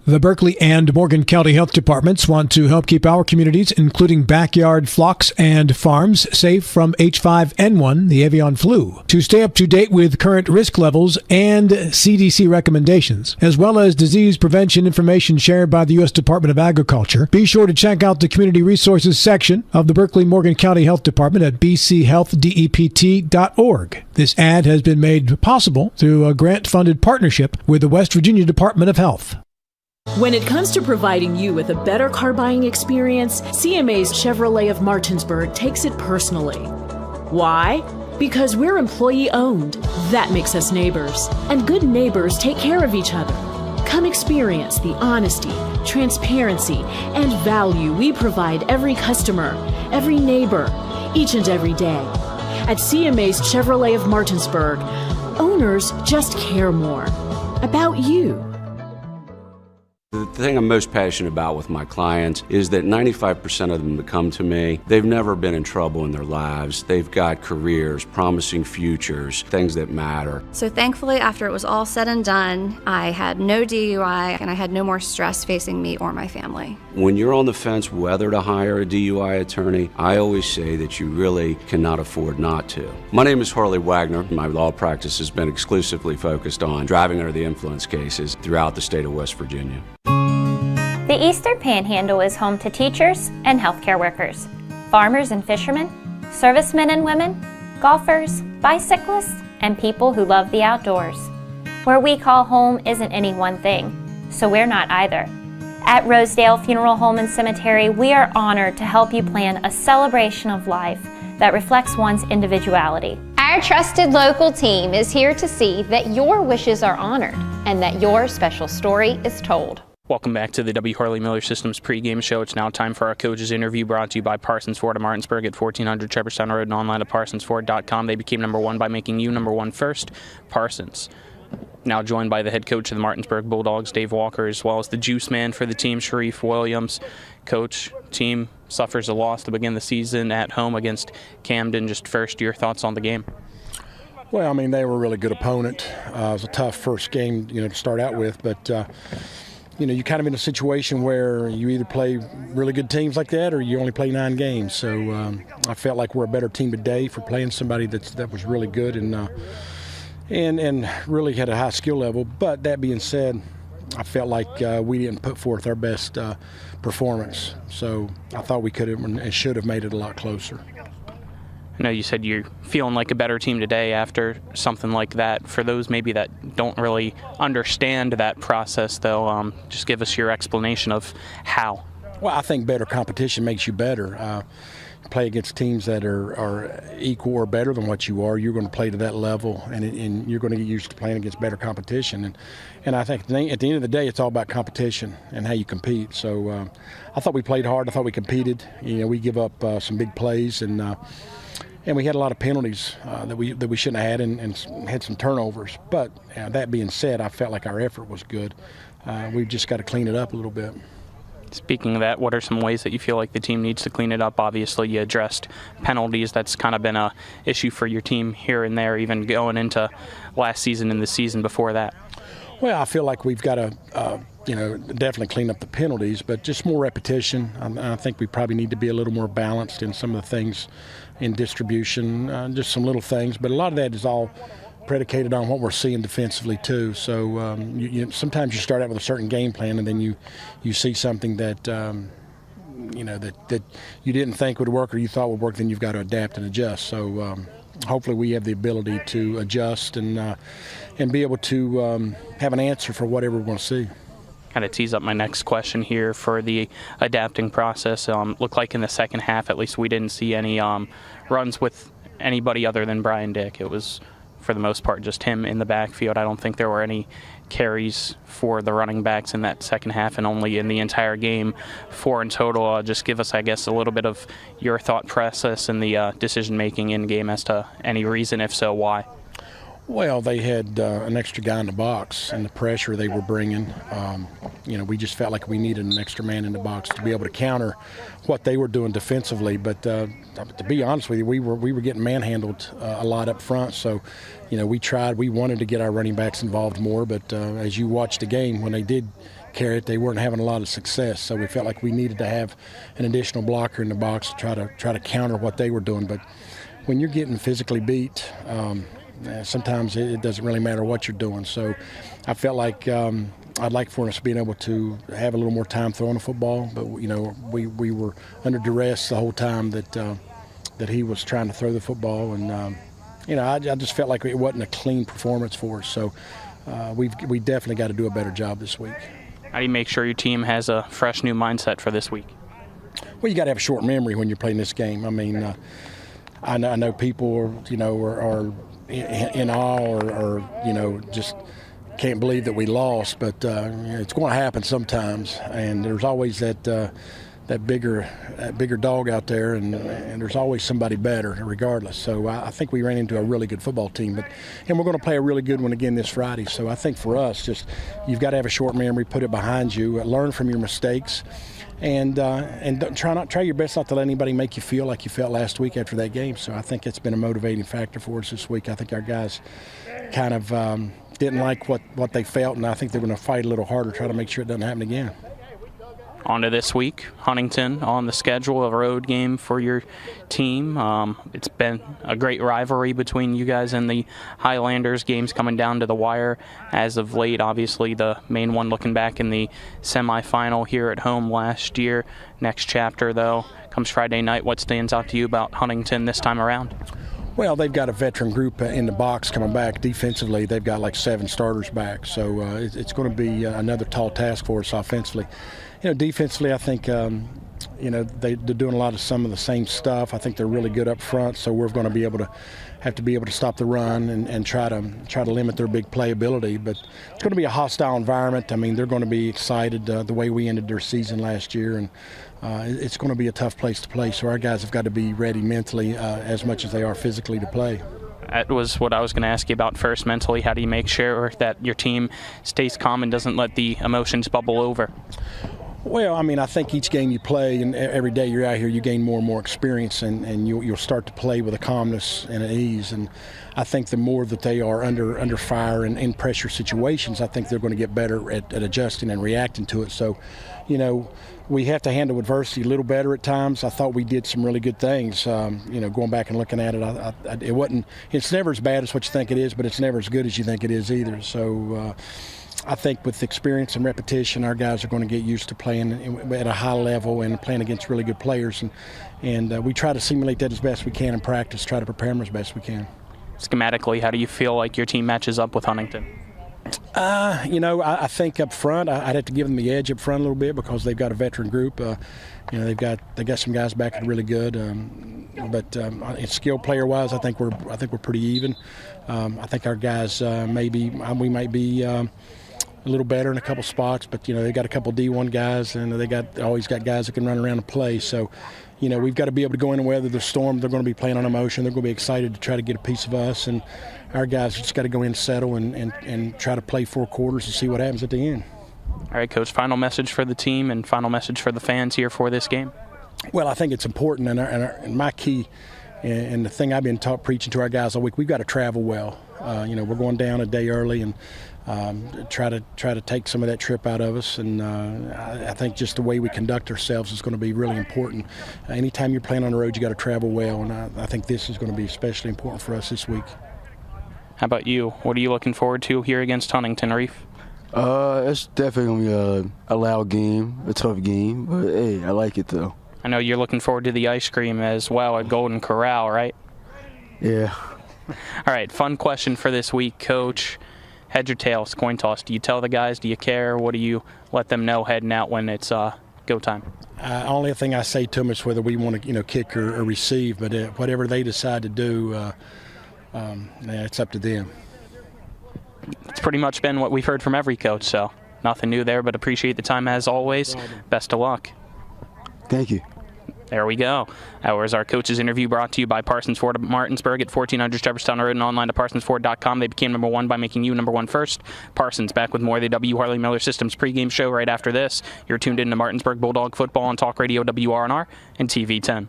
The Berkeley and Morgan County Health Departments want to help keep our communities, including backyard flocks and farms, safe from H5N1, the avian flu. To stay up to date with current risk levels and CDC recommendations, as well as disease prevention information shared by the U.S. Department of Agriculture, be sure to check out the Community Resources section of the Berkeley-Morgan County Health Department at bchealthdept.org. This ad has been made possible through a grant-funded partnership with the West Virginia Department of Health. When it comes to providing you with a better car buying experience, CMA's Chevrolet of Martinsburg takes it personally. Why? Because we're employee-owned. That makes us neighbors. And good neighbors take care of each other. Come experience the honesty, transparency, and value we provide every customer, every neighbor, each and every day. At CMA's Chevrolet of Martinsburg, owners just care more about you. The thing I'm most passionate about with my clients is that 95% of them that come to me, they've never been in trouble in their lives. They've got careers, promising futures, things that matter. So thankfully, after it was all said and done, I had no DUI and I had no more stress facing me or my family. When you're on the fence whether to hire a DUI attorney, I always say that you really cannot afford not to. My name is Harley Wagner. My law practice has been exclusively focused on driving under the influence cases throughout the state of West Virginia. The Eastern Panhandle is home to teachers and healthcare workers, farmers and fishermen, servicemen and women, golfers, bicyclists, and people who love the outdoors. Where we call home isn't any one thing, so we're not either. At Rosedale Funeral Home and Cemetery, we are honored to help you plan a celebration of life that reflects one's individuality. Our trusted local team is here to see that your wishes are honored and that your special story is told. Welcome back to the W. Harley Miller Systems pregame show. It's now time for our coaches interview, brought to you by Parsons Ford of Martinsburg at 1400 Shepherdstown Road and online at parsonsford.com. They became number one by making you number one first. Parsons. Now joined by the head coach of the Martinsburg Bulldogs, Dave Walker, as well as the juice man for the team, Sharif Williams. Coach, team suffers a loss to begin the season at home against Camden. Just first, your thoughts on the game? Well, I mean, they were a really good opponent. It was a tough first game, to start out with, but you're kind of in a situation where you either play really good teams like that or you only play 9 games. So I felt like we're a better team today for playing somebody that was really good and really had a high skill level. But that being said, I felt like we didn't put forth our best performance. So I thought we could have and should have made it a lot closer. I know you said you're feeling like a better team today after something like that. For those maybe that don't really understand that process, though, just give us your explanation of how. Well, I think better competition makes you better. Play against teams that are equal or better than what you are. You're going to play to that level, and you're going to get used to playing against better competition. And I think at the end of the day, it's all about competition and how you compete. So I thought we played hard. I thought we competed. We give up some big plays, and we had a lot of penalties that we shouldn't have had, and had some turnovers. But that being said, I felt like our effort was good. We've just got to clean it up a little bit. Speaking of that, what are some ways that you feel like the team needs to clean it up? Obviously, you addressed penalties. That's kind of been an issue for your team here and there, even going into last season and the season before that. Well, I feel like we've got to, definitely clean up the penalties, but just more repetition. I think we probably need to be a little more balanced in some of the things in distribution, just some little things. But a lot of that is all predicated on what we're seeing defensively too. So sometimes you start out with a certain game plan, and then you see something that that you didn't think would work or you thought would work. Then you've got to adapt and adjust. So hopefully we have the ability to adjust and be able to have an answer for whatever we want to see. Kind of tease up my next question here for the adapting process. Looked like in the second half, at least, we didn't see any runs with anybody other than Brian Dick. It was, for the most part, just him in the backfield. I don't think there were any carries for the running backs in that second half, and only in the entire game 4 in total. Just give us, I guess, a little bit of your thought process and the decision-making in game as to any reason, if so, why. Well, they had an extra guy in the box, and the pressure they were bringing, we just felt like we needed an extra man in the box to be able to counter what they were doing defensively. But to be honest with you, we were getting manhandled a lot up front. So, we wanted to get our running backs involved more. But as you watched the game, when they did carry it, they weren't having a lot of success. So we felt like we needed to have an additional blocker in the box to try to counter what they were doing. But when you're getting physically beat, sometimes it doesn't really matter what you're doing. So I felt like I'd like for us being able to have a little more time throwing the football, but we were under duress the whole time that he was trying to throw the football, and I just felt like it wasn't a clean performance for us. So we definitely got to do a better job this week. How do you make sure your team has a fresh new mindset for this week? Well, you got to have a short memory when you're playing this game. I mean, I know people are in awe or just can't believe that we lost, but it's going to happen sometimes, and there's always that bigger dog out there, and there's always somebody better regardless. So I think we ran into a really good football team, and we're going to play a really good one again this Friday. So I think for us, just you've got to have a short memory, put it behind you, learn from your mistakes, and try your best not to let anybody make you feel like you felt last week after that game. So I think it's been a motivating factor for us this week. I think our guys kind of didn't like what they felt, and I think they're going to fight a little harder, try to make sure it doesn't happen again. On to this week, Huntington on the schedule, a road game for your team. It's been a great rivalry between you guys and the Highlanders, games coming down to the wire as of late. Obviously, the main one looking back in the semifinal here at home last year. Next chapter, though, comes Friday night. What stands out to you about Huntington this time around? Well, they've got a veteran group in the box coming back. Defensively, they've got like 7 starters back. So it's going to be another tall task for us offensively. Defensively, I think, they're doing some of the same stuff. I think they're really good up front, so we're going to have to be able to stop the run and try to limit their big playability. But it's going to be a hostile environment. I mean, they're going to be excited the way we ended their season last year, and it's going to be a tough place to play. So our guys have got to be ready mentally as much as they are physically to play. That was what I was going to ask you about first. Mentally, how do you make sure that your team stays calm and doesn't let the emotions bubble over? Well, I mean, I think each game you play and every day you're out here, you gain more and more experience, and you'll start to play with a calmness and an ease. And I think the more that they are under fire and in pressure situations, I think they're going to get better at adjusting and reacting to it. So, we have to handle adversity a little better at times. I thought we did some really good things. Going back and looking at it, it's never as bad as what you think it is, but it's never as good as you think it is either. So I think with experience and repetition, our guys are going to get used to playing at a high level and playing against really good players. And we try to simulate that as best we can in practice, try to prepare them as best we can. Schematically, how do you feel like your team matches up with Huntington? I think up front, I'd have to give them the edge up front a little bit because they've got a veteran group. They've got some guys back that are really good. But skill player wise, I think we're pretty even. I think our guys we might be a little better in a couple spots, but they got a couple D1 guys, and they always got guys that can run around and play. So, we've got to be able to go in and weather the storm. They're going to be playing on emotion. They're going to be excited to try to get a piece of us, and our guys just got to go in, settle, and try to play 4 quarters and see what happens at the end. All right, Coach, final message for the team and final message for the fans here for this game. Well, I think it's important, and my key and the thing I've been preaching to our guys all week, we've got to travel well. We're going down a day early and try to take some of that trip out of us, and I think just the way we conduct ourselves is going to be really important. Anytime you're playing on the road, you got to travel well, and I think this is going to be especially important for us this week. How about you? What are you looking forward to here against Huntington, Reef? It's definitely going to be a loud game, a tough game, but hey, I like it though. I know you're looking forward to the ice cream as well at Golden Corral, right? Yeah. All right, fun question for this week, Coach. Heads or tails, coin toss. Do you tell the guys? Do you care? What do you let them know heading out when it's go time? Only thing I say to them is whether we want to, kick or receive. But whatever they decide to do, it's up to them. It's pretty much been what we've heard from every coach, so nothing new there. But appreciate the time as always. Best of luck. Thank you. There we go. That was our coaches interview brought to you by Parsons Ford of Martinsburg at 1400 Shepherdstown Road and online to parsonsford.com. They became number 1 by making you number 1 first. Parsons back with more of the W. Harley Miller Systems pregame show right after this. You're tuned in to Martinsburg Bulldog football on Talk Radio WRNR and TV 10.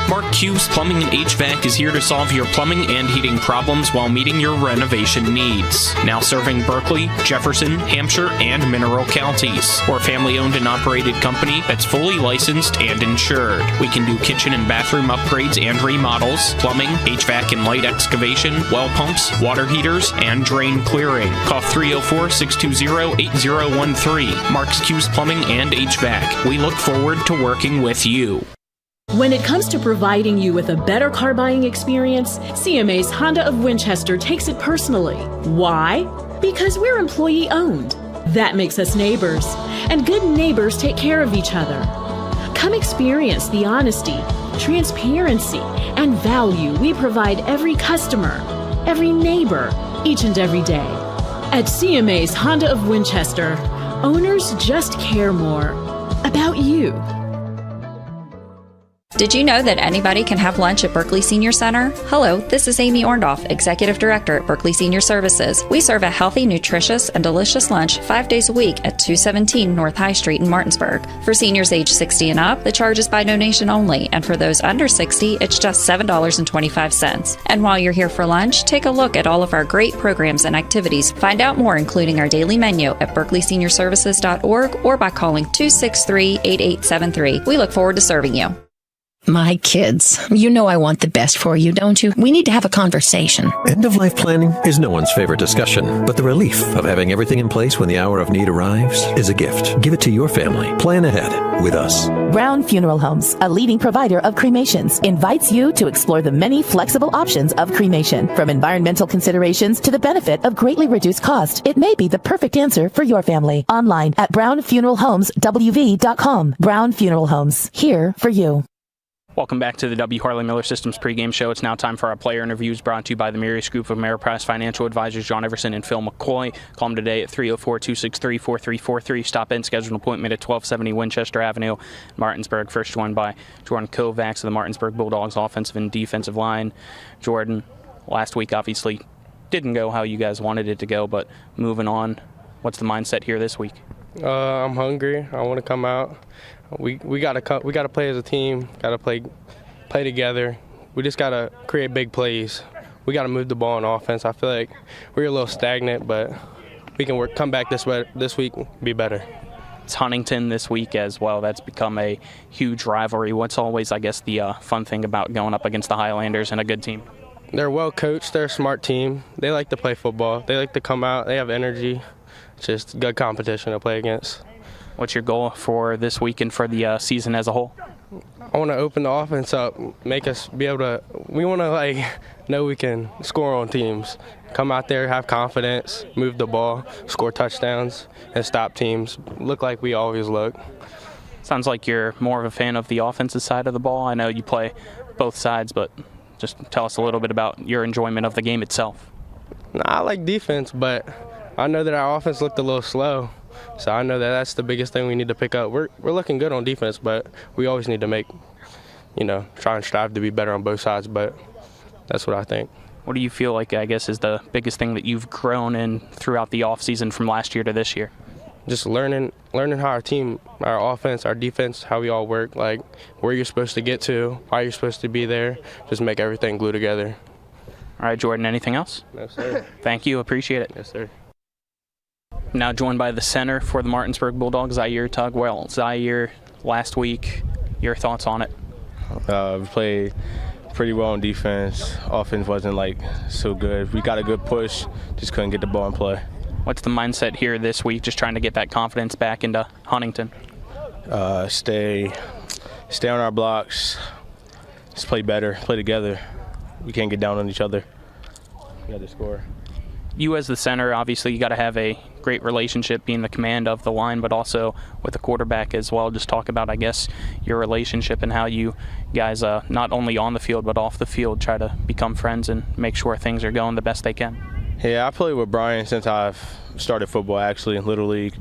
Mark Hughes Plumbing and HVAC is here to solve your plumbing and heating problems while meeting your renovation needs. Now serving Berkeley, Jefferson, Hampshire, and Mineral counties. We're a family-owned and operated company that's fully licensed and insured. We can do kitchen and bathroom upgrades and remodels, plumbing, HVAC and light excavation, well pumps, water heaters, and drain clearing. Call 304-620-8013. Mark's Hughes Plumbing and HVAC. We look forward to working with you. When it comes to providing you with a better car buying experience, CMA's Honda of Winchester takes it personally. Why? Because we're employee owned. That makes us neighbors, and good neighbors take care of each other. Come experience the honesty, transparency, and value we provide every customer, every neighbor, each and every day. At CMA's Honda of Winchester, owners just care more about you. Did you know that anybody can have lunch at Berkeley Senior Center? Hello, this is Amy Orndorff, Executive Director at Berkeley Senior Services. We serve a healthy, nutritious, and delicious lunch 5 days a week at 217 North High Street in Martinsburg. For seniors age 60 and up, the charge is by donation only, and for those under 60, it's just $7.25. And while you're here for lunch, take a look at all of our great programs and activities. Find out more, including our daily menu, at berkeleyseniorservices.org or by calling 263-8873. We look forward to serving you. My kids. You know I want the best for you, don't you? We need to have a conversation. End-of-life planning is no one's favorite discussion, but the relief of having everything in place when the hour of need arrives is a gift. Give it to your family. Plan ahead with us. Brown Funeral Homes, a leading provider of cremations, invites you to explore the many flexible options of cremation. From environmental considerations to the benefit of greatly reduced cost, it may be the perfect answer for your family. Online at brownfuneralhomeswv.com. Brown Funeral Homes, here for you. Welcome back to the W. Harley Miller Systems pregame show. It's now time for our player interviews brought to you by the Mirius Group of Ameriprise Financial Advisors, John Everson and Phil McCoy. Call them today at 304-263-4343. Stop in, schedule an appointment at 1270 Winchester Avenue, Martinsburg. First joined by Jordan Kovacs of the Martinsburg Bulldogs offensive and defensive line. Jordan, last week obviously didn't go how you guys wanted it to go, but moving on, what's the mindset here this week? I'm hungry. I want to come out. We gotta play as a team. Gotta play together. We just gotta create big plays. We gotta move the ball on offense. I feel like we're a little stagnant, but we can come back this week, be better. It's Huntington this week as well. That's become a huge rivalry. What's always, I guess, the fun thing about going up against the Highlanders and a good team? They're well coached. They're a smart team. They like to play football. They like to come out. They have energy. It's just good competition to play against. What's your goal for this week and for the season as a whole? I want to open the offense up, make us be able to. We want to know we can score on teams. Come out there, have confidence, move the ball, score touchdowns, and stop teams. Look like we always look. Sounds like you're more of a fan of the offensive side of the ball. I know you play both sides, but just tell us a little bit about your enjoyment of the game itself. I like defense, but I know that our offense looked a little slow. So I know that that's the biggest thing we need to pick up. We're looking good on defense, but we always need to try and strive to be better on both sides, but that's what I think. What do you feel like, I guess, is the biggest thing that you've grown in throughout the offseason from last year to this year? Just learning how our team, our offense, our defense, how we all work, like where you're supposed to get to, why you're supposed to be there, just make everything glue together. All right, Jordan, anything else? No, sir. Thank you, appreciate it. Yes, sir. Now joined by the center for the Martinsburg Bulldogs, Zaire Tugwell. Zaire, last week, your thoughts on it? We played pretty well on defense. Offense wasn't so good. We got a good push, just couldn't get the ball in play. What's the mindset here this week, just trying to get that confidence back into Huntington? Stay on our blocks, just play better, play together. We can't get down on each other. We got to score. You as the center, obviously you got to have a great relationship being the command of the line, but also with the quarterback as well. Just talk about, I guess, your relationship and how you guys, not only on the field but off the field, try to become friends and make sure things are going the best they can. Yeah, I played with Brian since I've started football, actually, in Little League.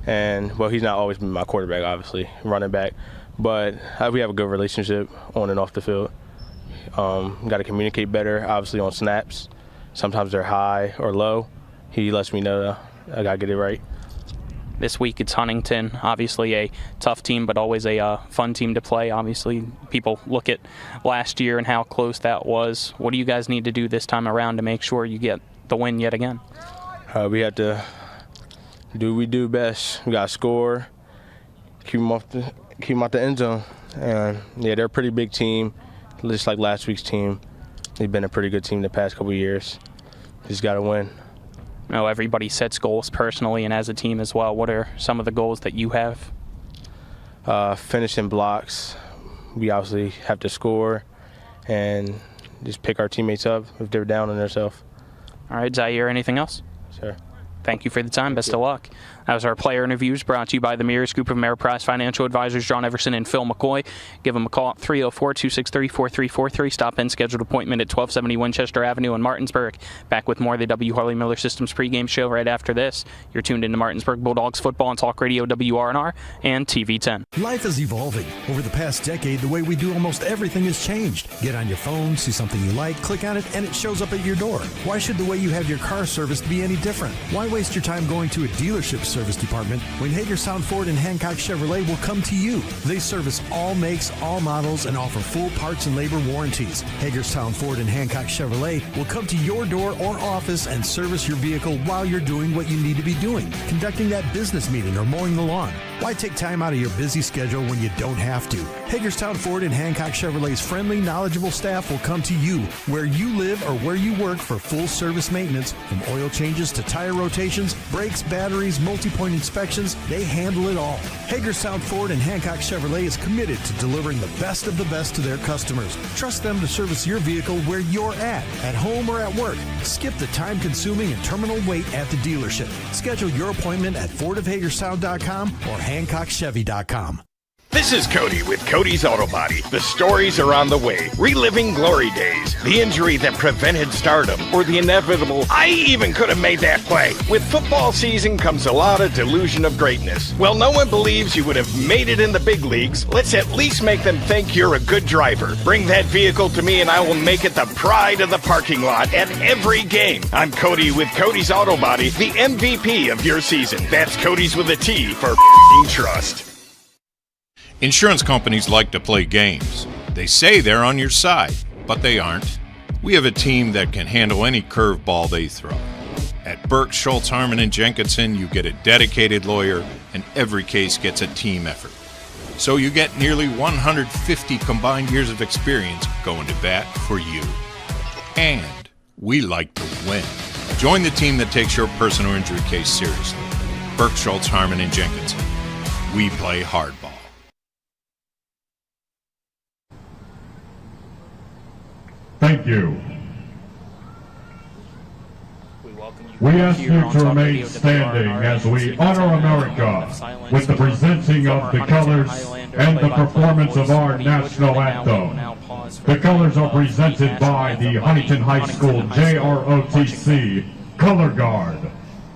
And, he's not always been my quarterback, obviously, running back. But we have a good relationship on and off the field. Got to communicate better, obviously, on snaps. Sometimes they're high or low. He lets me know I got to get it right. This week it's Huntington, obviously a tough team, but always a fun team to play. Obviously, people look at last year and how close that was. What do you guys need to do this time around to make sure you get the win yet again? We have to do what we do best. We got to score, keep them out the end zone. And, yeah, they're a pretty big team, just like last week's team. They've been a pretty good team the past couple of years. Just got to win. Everybody sets goals personally and as a team as well. What are some of the goals that you have? Finishing blocks. We obviously have to score and just pick our teammates up if they're down on themselves. All right, Zaire, anything else? Sure. Thank you for the time. Best of luck. That was our player interviews brought to you by the Mirius Group of Ameriprise Financial Advisors, John Everson and Phil McCoy. Give them a call at 304-263-4343. Stop in, scheduled appointment at 1270 Winchester Avenue in Martinsburg. Back with more of the W. Harley Miller Systems pregame show right after this. You're tuned into Martinsburg Bulldogs football on Talk Radio WRNR and TV 10. Life is evolving. Over the past decade, the way we do almost everything has changed. Get on your phone, see something you like, click on it, and it shows up at your door. Why should the way you have your car serviced be any different? Why waste your time going to a dealership service department when Hagerstown Ford and Hancock Chevrolet will come to you? They service all makes, all models, and offer full parts and labor warranties. Hagerstown Ford and Hancock Chevrolet will come to your door or office and service your vehicle while you're doing what you need to be doing, conducting that business meeting or mowing the lawn. Why take time out of your busy schedule when you don't have to? Hagerstown Ford and Hancock Chevrolet's friendly, knowledgeable staff will come to you where you live or where you work for full service maintenance. From oil changes to tire rotations, brakes, batteries, multi-point inspections, they handle it all. Hagerstown Ford and Hancock Chevrolet is committed to delivering the best of the best to their customers. Trust them to service your vehicle where you're at home or at work. Skip the time-consuming and terminal wait at the dealership. Schedule your appointment at fordofhagerstown.com or hancockchevy.com. This is Cody with Cody's Auto Body. The stories are on the way. Reliving glory days, the injury that prevented stardom, or the inevitable, I even could have made that play. With football season comes a lot of delusion of greatness. Well, no one believes you would have made it in the big leagues. Let's at least make them think you're a good driver. Bring that vehicle to me and I will make it the pride of the parking lot at every game. I'm Cody with Cody's Auto Body, the MVP of your season. That's Cody's with a T for f***ing trust. Insurance companies like to play games. They say they're on your side, but they aren't. We have a team that can handle any curveball they throw. At Burke, Schultz, Harmon, and Jenkinson, you get a dedicated lawyer, and every case gets a team effort. So you get nearly 150 combined years of experience going to bat for you. And we like to win. Join the team that takes your personal injury case seriously. Burke, Schultz, Harmon, and Jenkinson. We play hardball. Thank you. We ask you to remain standing as we honor America with the presenting of the colors and the performance of our national anthem. The colors are presented by the Huntington High School JROTC Color Guard,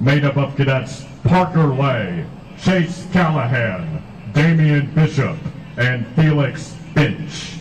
made up of cadets Parker Lay, Chase Callahan, Damian Bishop, and Felix Finch.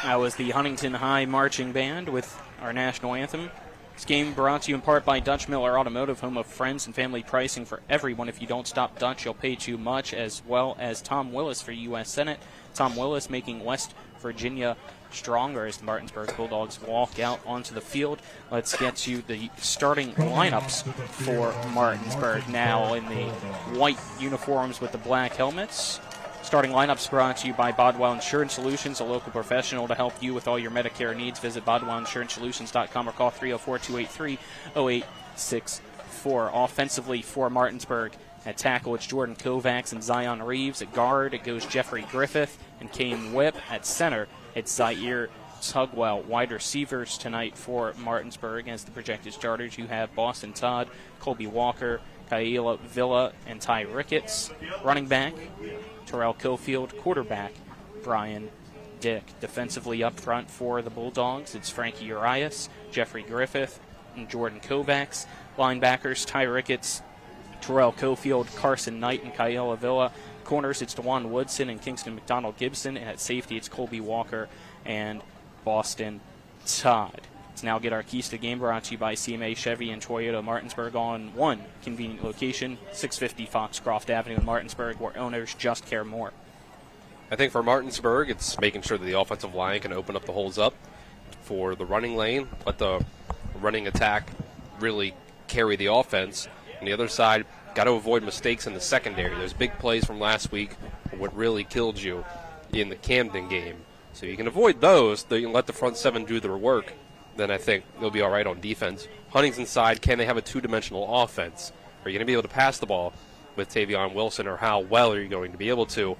That was the Huntington High Marching Band with our national anthem. This game brought to you in part by Dutch Miller Automotive, home of friends and family pricing for everyone. If you don't stop Dutch, you'll pay too much, as well as Tom Willis for U.S. Senate. Tom Willis making West Virginia stronger as the Martinsburg Bulldogs walk out onto the field. Let's get to the starting lineups for Martinsburg now in the white uniforms with the black helmets. Starting lineups brought to you by Bodwell Insurance Solutions, a local professional to help you with all your Medicare needs. Visit BodwellInsuranceSolutions.com or call 304-283-0864. Offensively for Martinsburg, at tackle, it's Jordan Kovacs and Zion Reeves. At guard, it goes Jeffrey Griffith and Kane Whipp. At center, it's Zaire Tugwell. Wide receivers tonight for Martinsburg as the projected starters. You have Boston Todd, Colby Walker, Kaila Villa, and Ty Ricketts. Running back, Terrell Cofield. Quarterback, Brian Dick. Defensively up front for the Bulldogs, it's Frankie Urias, Jeffrey Griffith, and Jordan Kovacs. Linebackers, Ty Ricketts, Terrell Cofield, Carson Knight, and Kaila Villa. Corners, it's DeJuan Woodson and Kingston McDonald Gibson. And at safety, it's Colby Walker and Boston Todd. Let's now get our keys to the game, brought to you by CMA Chevy and Toyota Martinsburg, on one convenient location, 650 Foxcroft Avenue in Martinsburg, where owners just care more. I think for Martinsburg, it's making sure that the offensive line can open up the holes up for the running lane, let the running attack really carry the offense. On the other side, got to avoid mistakes in the secondary. Those big plays from last week are what really killed you in the Camden game. So you can avoid those. You can let the front seven do their work. Then I think they'll be all right on defense. Huntington's side, can they have a two-dimensional offense? Are you going to be able to pass the ball with Tavion Wilson, or how well are you going to be able to,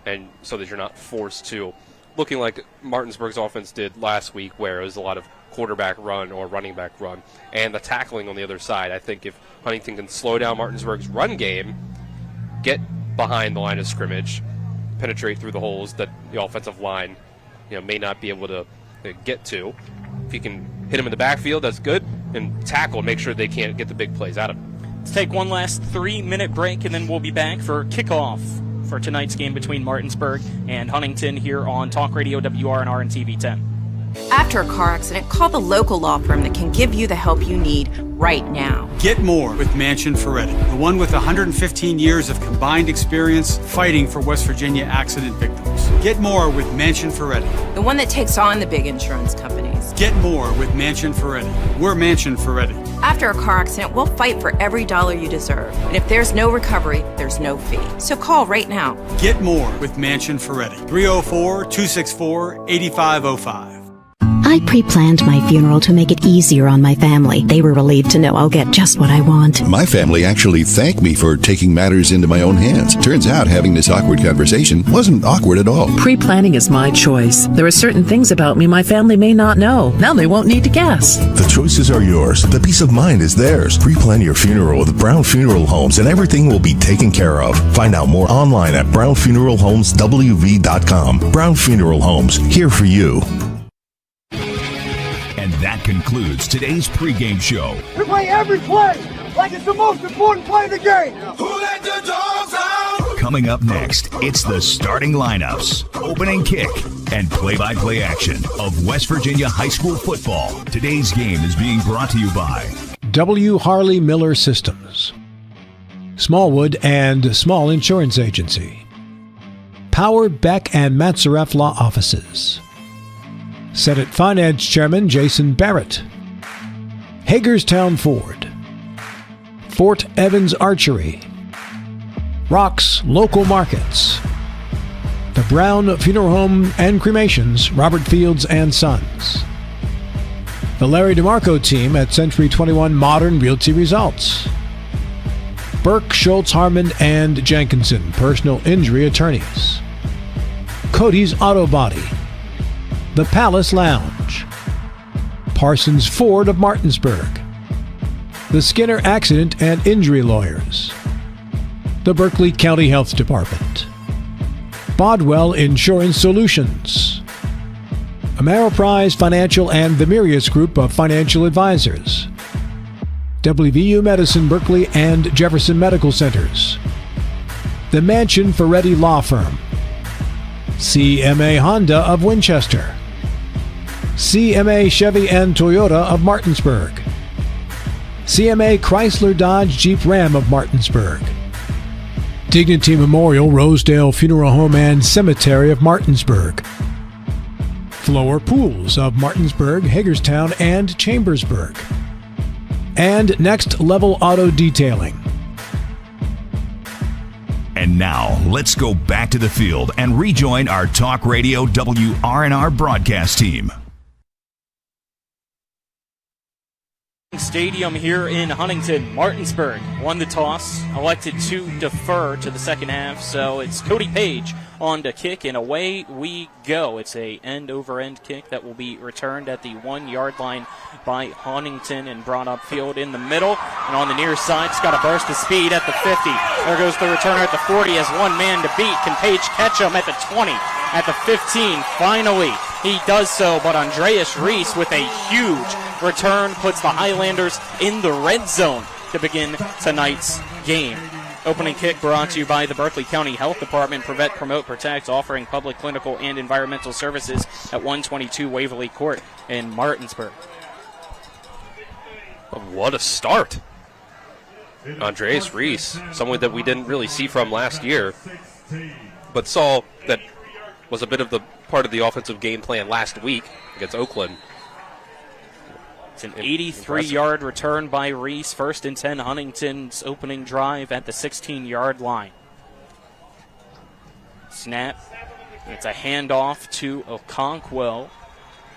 and so that you're not forced to, looking like Martinsburg's offense did last week, where it was a lot of quarterback run or running back run, and the tackling on the other side. I think if Huntington can slow down Martinsburg's run game, get behind the line of scrimmage, penetrate through the holes that the offensive line may not be able to get to. If you can hit them in the backfield, that's good, and tackle, make sure they can't get the big plays out of them. Let's take one last 3-minute break, and then we'll be back for kickoff for tonight's game between Martinsburg and Huntington here on Talk Radio WRNR and TV 10. After a car accident, call the local law firm that can give you the help you need right now. Get more with Manchin Ferretti, the one with 115 years of combined experience fighting for West Virginia accident victims. Get more with Manchin Ferretti. The one that takes on the big insurance companies. Get more with Manchin Ferretti. We're Manchin Ferretti. After a car accident, we'll fight for every dollar you deserve. And if there's no recovery, there's no fee. So call right now. Get more with Manchin Ferretti. 304-264-8505. I pre-planned my funeral to make it easier on my family. They were relieved to know I'll get just what I want. My family actually thanked me for taking matters into my own hands. Turns out having this awkward conversation wasn't awkward at all. Pre-planning is my choice. There are certain things about me my family may not know. Now they won't need to guess. The choices are yours. The peace of mind is theirs. Pre-plan your funeral with Brown Funeral Homes and everything will be taken care of. Find out more online at brownfuneralhomeswv.com. Brown Funeral Homes, here for you. And that concludes today's pregame show. We play every play like it's the most important play in the game. Who let the dogs out? Coming up next, it's the starting lineups, opening kick, and play-by-play action of West Virginia high school football. Today's game is being brought to you by W. Harley Miller Systems, Smallwood and Small Insurance Agency, Power, Beck, and Matzaref Law Offices, Senate Finance Chairman Jason Barrett, Hagerstown Ford, Fort Evans Archery, Rocks Local Markets, the Brown Funeral Home and Cremations, Robert Fields and Sons, the Larry DeMarco team at Century 21 Modern Realty Results, Burke, Schultz, Harmon, and Jenkinson, personal injury attorneys, Cody's Auto Body, the Palace Lounge, Parsons Ford of Martinsburg, the Skinner Accident and Injury Lawyers, the Berkeley County Health Department, Bodwell Insurance Solutions, Ameriprise Financial and the Mirius Group of Financial Advisors, WVU Medicine Berkeley and Jefferson Medical Centers, the Manchin Ferretti Law Firm, CMA Honda of Winchester, CMA Chevy and Toyota of Martinsburg, CMA Chrysler Dodge Jeep Ram of Martinsburg, Dignity Memorial Rosedale Funeral Home and Cemetery of Martinsburg, Flower Pools of Martinsburg, Hagerstown, and Chambersburg, and Next Level Auto Detailing. And now, let's go back to the field and rejoin our Talk Radio WRNR broadcast team. Stadium here in Huntington. Martinsburg won the toss, elected to defer to the second half, so it's Cody Page on to kick, and away we go. It's a end-over-end kick that will be returned at the 1-yard line by Huntington and brought upfield in the middle, and on the near side, it's got a burst of speed at the 50. There goes the returner at the 40 as one man to beat. Can Page catch him at the 20, at the 15? Finally, he does so, but Andreas Reese with a huge return puts the Highlanders in the red zone to begin tonight's game. Opening kick brought to you by the Berkeley County Health Department. Prevent, Promote, Protect, offering public, clinical, and environmental services at 122 Waverly Court in Martinsburg. What a start. Andreas Reese, someone that we didn't really see from last year, but saw that was a bit of the part of the offensive game plan last week against Oakland. It's an 83-yard return by Reese. 1st and 10, Huntington's opening drive at the 16-yard line. Snap, It's a handoff to Okonkwo,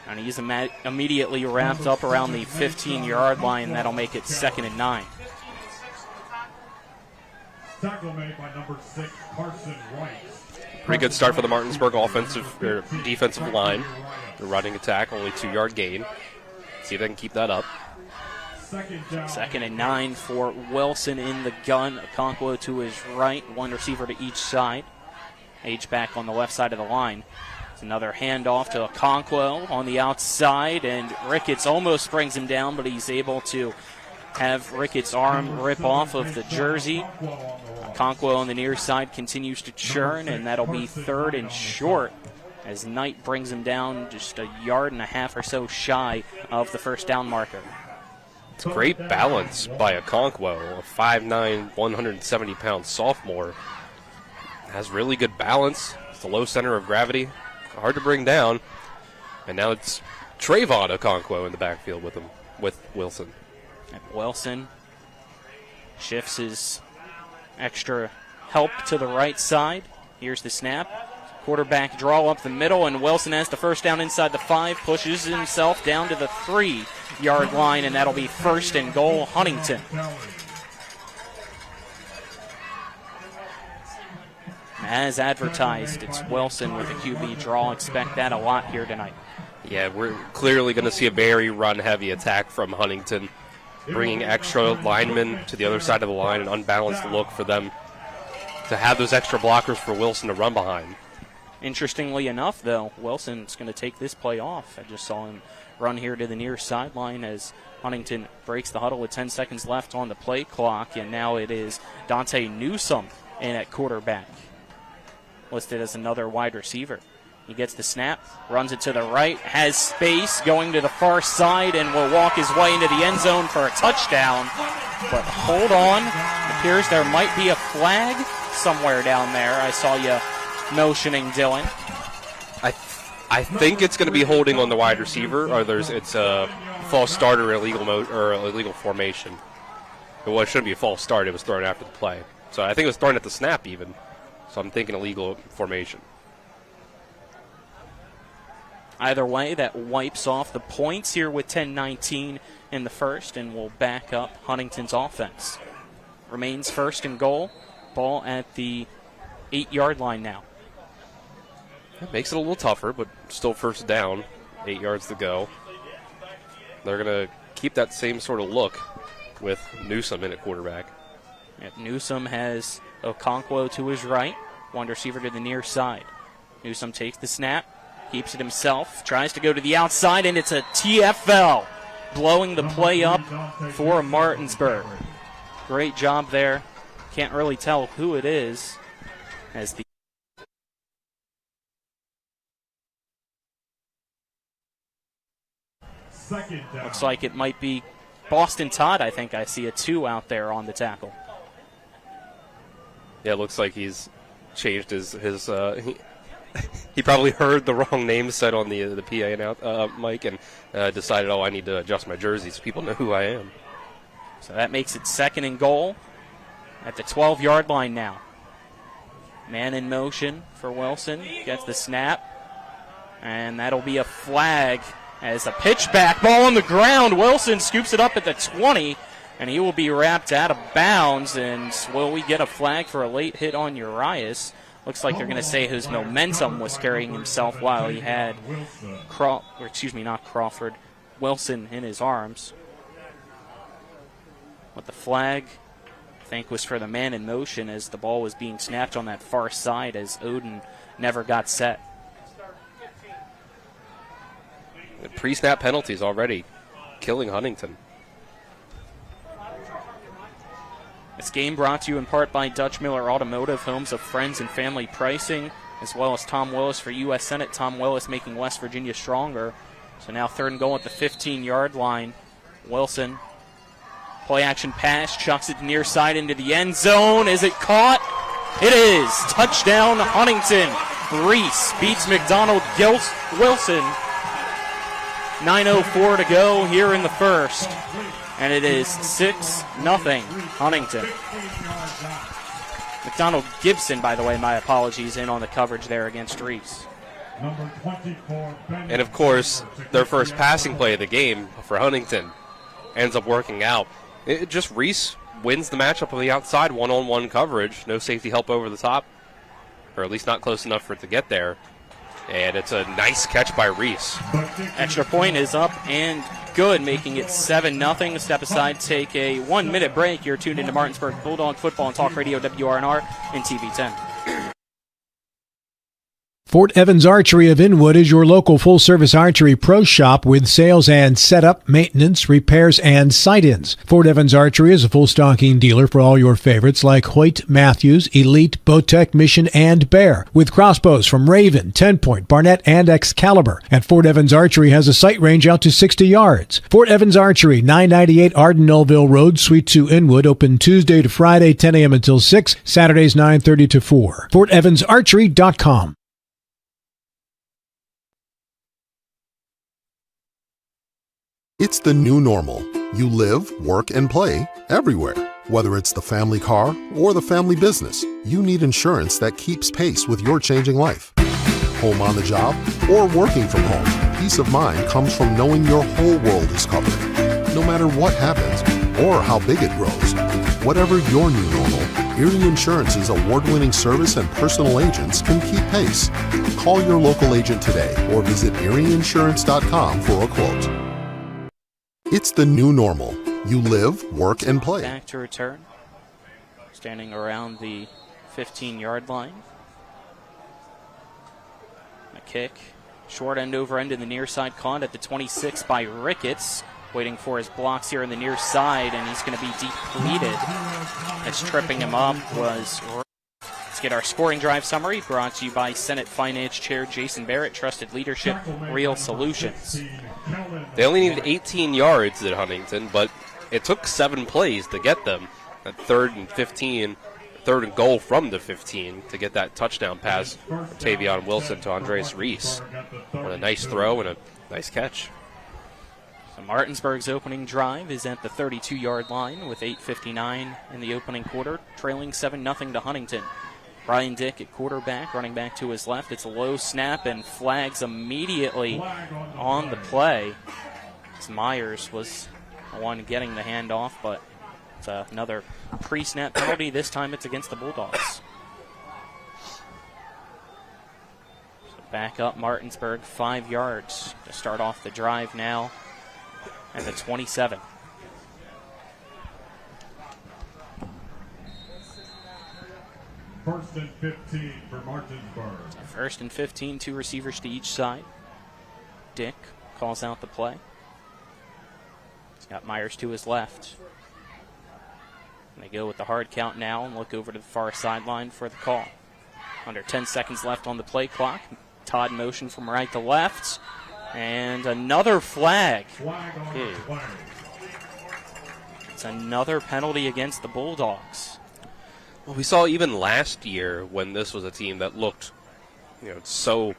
and he's immediately wrapped up around the 15-yard line. That'll make it 2nd and 9. Tackle made by number 6, Carson Wright. Pretty good start for the Martinsburg defensive line. The running attack, only 2-yard gain. See if they can keep that up. 2nd and 9 for Wilson in the gun. Okonkwo to his right, one receiver to each side. H-back on the left side of the line. It's another handoff to Okonkwo on the outside, and Ricketts almost brings him down, but he's able to have Ricketts' arm rip off of the jersey. Okonkwo on the near side continues to churn, and that'll be 3rd and short as Knight brings him down just 1.5 yards or so shy of the first down marker. It's great balance by Okonkwo, a 5'9", 170-pound sophomore. Has really good balance. It's a low center of gravity. Hard to bring down. And now it's Trayvon Okonkwo in the backfield with him, with Wilson. And Wilson shifts his extra help to the right side. Here's the snap. Quarterback draw up the middle, and Wilson has the first down inside the 5, pushes himself down to the 3-yard line, and that'll be 1st and goal, Huntington. As advertised, it's Wilson with a QB draw. Expect that a lot here tonight. Yeah, we're clearly going to see a very run-heavy attack from Huntington, bringing extra linemen to the other side of the line, an unbalanced look for them to have those extra blockers for Wilson to run behind. Interestingly enough, though, Wilson's going to take this play off. I just saw him run here to the near sideline as Huntington breaks the huddle with 10 seconds left on the play clock, and now it is Dante Newsome in at quarterback, listed as another wide receiver. He gets the snap, runs it to the right, has space going to the far side, and will walk his way into the end zone for a touchdown. But hold on, it appears there might be a flag somewhere down there. I saw you motioning, Dylan. I think it's going to be holding on the wide receiver, or it's a false start or illegal formation. Well, it shouldn't be a false start. It was thrown after the play. So I think it was thrown at the snap even. So I'm thinking illegal formation. Either way, that wipes off the points here with 10:19 in the first, and will back up Huntington's offense. Remains 1st and goal. Ball at the 8-yard line now. It makes it a little tougher, but still first down. 8 yards to go. They're going to keep that same sort of look with Newsome in at quarterback. Yep, Newsome has Okonkwo to his right, one receiver to the near side. Newsome takes the snap, keeps it himself, tries to go to the outside, and it's a TFL, blowing the play up for Martinsburg. Great job there. Can't really tell who it is, as the looks like it might be Boston Todd. I think I see a 2 out there on the tackle. Yeah, it looks like he's changed his he probably heard the wrong name said on the PA mic and decided, I need to adjust my jersey so people know who I am. So that makes it 2nd and goal at the 12-yard line now. Man in motion for Wilson, gets the snap, and that'll be a flag as a pitchback ball on the ground. Wilson scoops it up at the 20, and he will be wrapped out of bounds. And will we get a flag for a late hit on Urias? Looks like they're going to say his momentum was carrying himself while he had Wilson in his arms. But the flag, I think, was for the man in motion as the ball was being snapped on that far side as Oden never got set. The pre-snap penalties already killing Huntington. This game brought to you in part by Dutch Miller Automotive, homes of friends and family pricing, as well as Tom Willis for U.S. Senate. Tom Willis making West Virginia stronger. So now 3rd and goal at the 15-yard line. Wilson, play action pass, chucks it near side into the end zone. Is it caught? It is. Touchdown Huntington. Reese beats McDonald Wilson. 9:04 to go here in the first. And it is 6-0 Huntington. McDonald Gibson, by the way, my apologies, in on the coverage there against Reese. Number 24, And of course, their first passing play of the game for Huntington ends up working out. Reese wins the matchup on the outside, one-on-one coverage. No safety help over the top, or at least not close enough for it to get there. And it's a nice catch by Reese. Extra point is up and good, making it 7-0. Step aside, take a 1-minute break. You're tuned into Martinsburg Bulldog Football and Talk Radio WRNR and TV 10. Fort Evans Archery of Inwood is your local full-service archery pro shop with sales and setup, maintenance, repairs, and sight-ins. Fort Evans Archery is a full stocking dealer for all your favorites like Hoyt, Matthews, Elite, Bowtech, Mission, and Bear, with crossbows from Raven, 10-point, Barnett, and Excalibur. And Fort Evans Archery has a sight range out to 60 yards. Fort Evans Archery, 998 Arden Nullville Road, Suite 2, Inwood, open Tuesday to Friday, 10 a.m. until 6, Saturdays 9:30 to 4. FortEvansArchery.com. It's the new normal. You live, work, and play everywhere. Whether it's the family car or the family business, you need insurance that keeps pace with your changing life. Home on the job or working from home, peace of mind comes from knowing your whole world is covered. No matter what happens or how big it grows, whatever your new normal, Erie Insurance's award-winning service and personal agents can keep pace. Call your local agent today or visit erieinsurance.com for a quote. It's the new normal. You live, work, and play. Back to return. Standing around the 15-yard line. A kick. Short end over end in the near side, caught at the 26 by Ricketts. Waiting for his blocks here in the near side, and he's going to be depleted. As tripping him up was... Let's get our scoring drive summary, brought to you by Senate Finance Chair Jason Barrett, Trusted Leadership, Real Solutions. They only needed 18 yards at Huntington, but it took 7 plays to get them. At 3rd and 15, 3rd and goal from the 15 to get that touchdown pass from Tavion Wilson to Andreas Reese. What a nice throw and a nice catch. So Martinsburg's opening drive is at the 32-yard line with 8:59 in the opening quarter, trailing 7-0 to Huntington. Brian Dick at quarterback, running back to his left. It's a low snap and flags immediately on the play. As Myers was the one getting the handoff, but it's another pre-snap penalty. This time it's against the Bulldogs. So back up Martinsburg, 5 yards to start off the drive now at the 27. First and 15 for Martinsburg. First and 15, 2 receivers to each side. Dick calls out the play. He's got Myers to his left. And they go with the hard count now and look over to the far sideline for the call. Under 10 seconds left on the play clock. Todd motion from right to left. And another flag. It's another penalty against the Bulldogs. Well, we saw even last year when this was a team that looked, so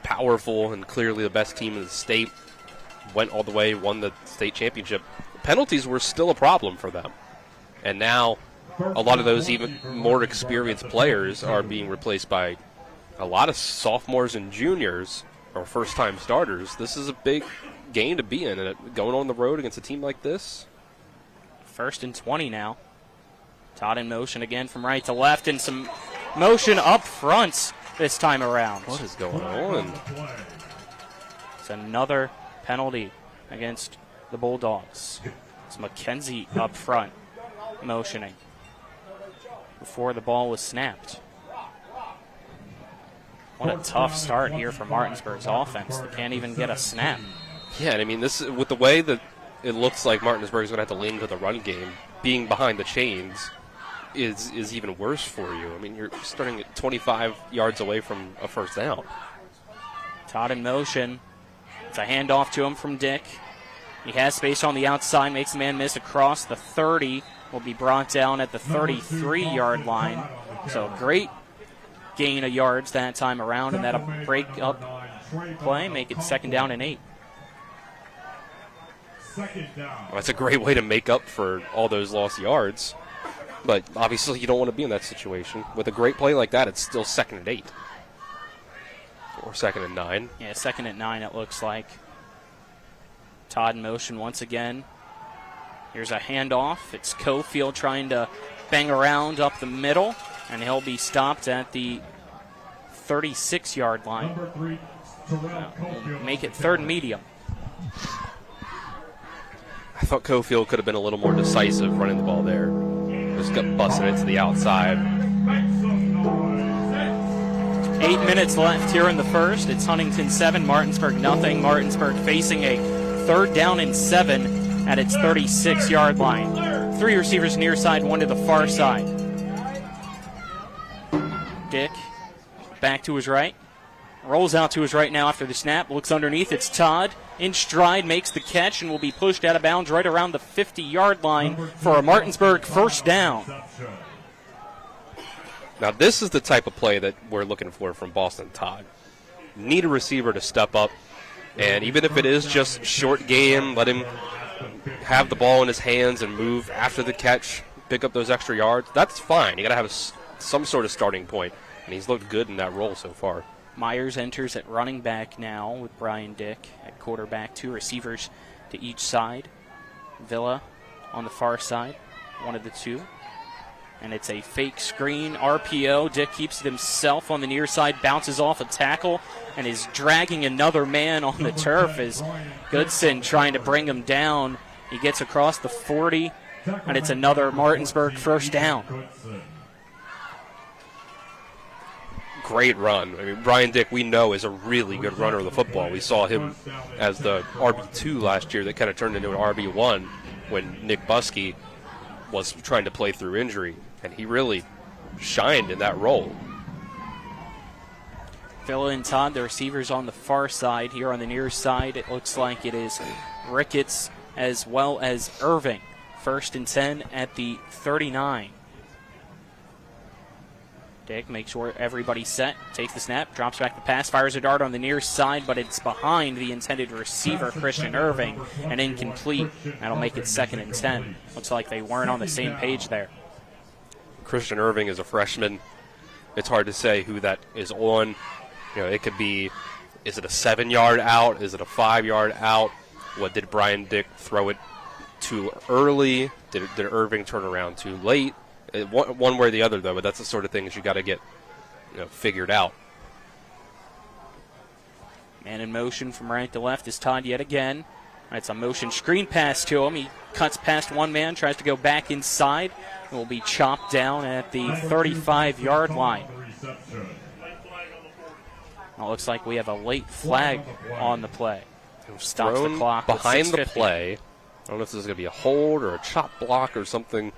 powerful and clearly the best team in the state, went all the way, won the state championship. Penalties were still a problem for them. And now a lot of those even more experienced players are being replaced by a lot of sophomores and juniors or first-time starters. This is a big game to be in, and going on the road against a team like this. First and 20 now. Todd in motion again from right to left, and some motion up front this time around. What is going on? It's another penalty against the Bulldogs. It's McKenzie up front motioning before the ball was snapped. What a tough start here for Martinsburg's offense. They can't even get a snap. Yeah, and I mean, this with the way that it looks like Martinsburg's going to have to lean to the run game, being behind the chains is even worse for you. I mean, you're starting at 25 yards away from a first down. Todd in motion. It's a handoff to him from Dick. He has space on the outside, makes the man miss across the 30. Will be brought down at the 33-yard line. So great gain of yards that time around, and that'll break up play, make it 2nd down and 8. Well, that's a great way to make up for all those lost yards. But obviously you don't want to be in that situation. With a great play like that, it's still 2nd and 8. Or 2nd and 9. Yeah, 2nd and 9 it looks like. Todd in motion once again. Here's a handoff. It's Cofield trying to bang around up the middle, and he'll be stopped at the 36-yard line. Make it 3rd and medium. I thought Cofield could have been a little more decisive running the ball there. Just got busted it to the outside. 8 minutes left here in the first. It's Huntington 7, Martinsburg nothing. Martinsburg facing a 3rd down and 7 at its 36-yard line. 3 receivers near side, 1 to the far side. Dick back to his right. Rolls out to his right now after the snap. Looks underneath. It's Todd. In stride, makes the catch, and will be pushed out of bounds right around the 50-yard line for a Martinsburg first down. Now, this is the type of play that we're looking for from Boston Todd. Need a receiver to step up, and even if it is just short game, let him have the ball in his hands and move after the catch, pick up those extra yards. That's fine. You got to have some sort of starting point, and he's looked good in that role so far. Myers enters at running back now with Brian Dick at quarterback. 2 receivers to each side. Villa on the far side, 1 of the 2. And it's a fake screen, RPO. Dick keeps it himself on the near side, bounces off a tackle, and is dragging another man on the turf as Goodson trying to bring him down. He gets across the 40, and it's another Martinsburg first down. Great run. I mean, Brian Dick, we know, is a really good runner of the football. We saw him as the RB2 last year that kind of turned into an RB1 when Nick Buskey was trying to play through injury, and he really shined in that role. Villa and Todd, the receivers on the far side. Here on the near side, it looks like it is Ricketts as well as Irving. 1st and 10 at the 39. Dick makes sure everybody's set, takes the snap, drops back the pass, fires a dart on the near side, but it's behind the intended receiver, Christian Irving, and incomplete. That'll make it 2nd and 10. Looks like they weren't on the same page there. Christian Irving is a freshman. It's hard to say who that is on. You know, it could be, is it a 7-yard out? Is it a 5-yard out? What, did Brian Dick throw it too early? Did Irving turn around too late? One way or the other, though, but that's the sort of things you got to get figured out. Man in motion from right to left is Todd yet again. It's a motion screen pass to him. He cuts past one man, tries to go back inside, and will be chopped down at the 35-yard line. It looks like we have a late flag on the play. Stops the clock behind the play. I don't know if this is going to be a hold or a chop block or something.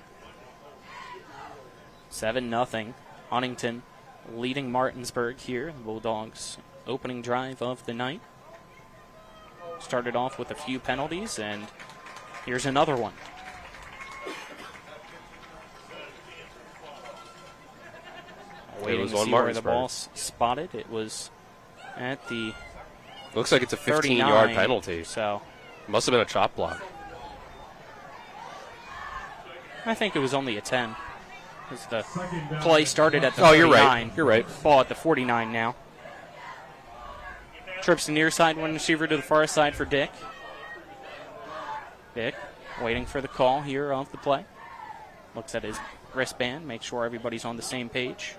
7-0. Huntington leading Martinsburg here. The Bulldogs' opening drive of the night. Started off with a few penalties, and here's another one. Waiting to see where the ball's spotted. It was at the looks like it's a 15-yard penalty. So must have been a chop block. I think it was only a 10. As the play started at the 39. You're right. You're right. Ball at the 49 now. Trips to near side, one receiver to the far side for Dick. Dick waiting for the call here of the play. Looks at his wristband, make sure everybody's on the same page.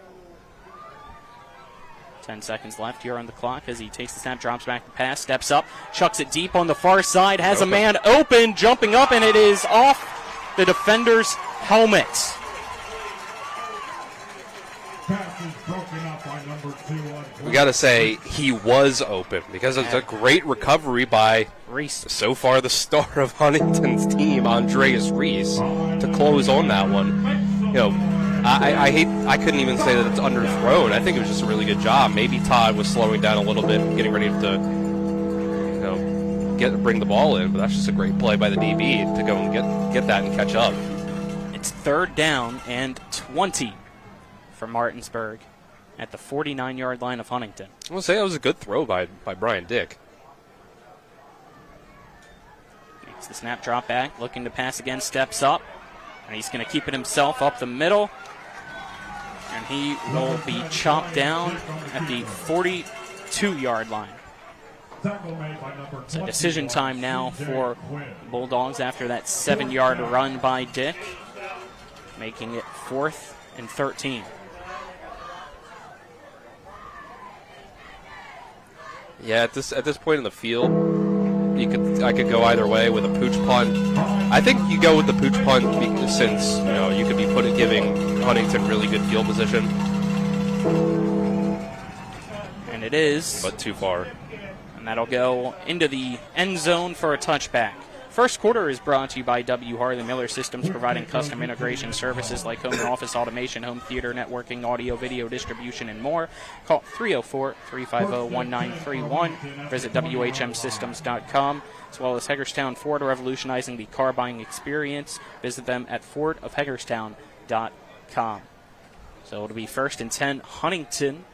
10 seconds left here on the clock as he takes the snap, drops back the pass, steps up, chucks it deep on the far side, has a man open, jumping up, and it is off the defender's helmet. We got to say he was open because it's a great recovery by Reese. So far the star of Huntington's team, Andreas Reese, to close on that one. I couldn't even say that it's underthrown. I think it was just a really good job. Maybe Todd was slowing down a little bit, getting ready to bring the ball in, but that's just a great play by the DB to go and get that and catch up. It's 3rd down and 20 for Martinsburg at the 49-yard line of Huntington. I will say that was a good throw by Brian Dick. Makes the snap, drop back, looking to pass again, steps up, And he's going to keep it himself up the middle. And he will be chopped down at the 42-yard line. It's a decision time now for Bulldogs after that 7-yard run by Dick, making it 4th and 13. Yeah, at this point in the field, I could go either way with a pooch punt. I think you go with the pooch punt since you could be giving Huntington really good field position. And it is, but too far. And that'll go into the end zone for a touchback. First quarter is brought to you by W. Harley Miller Systems, providing custom integration services like home and office automation, home theater, networking, audio, video distribution, and more. Call 304-350-1931. Visit WHMsystems.com, as well as Hagerstown Ford, revolutionizing the car buying experience. Visit them at fordofhagerstown.com. So it'll be 1st and 10, Huntington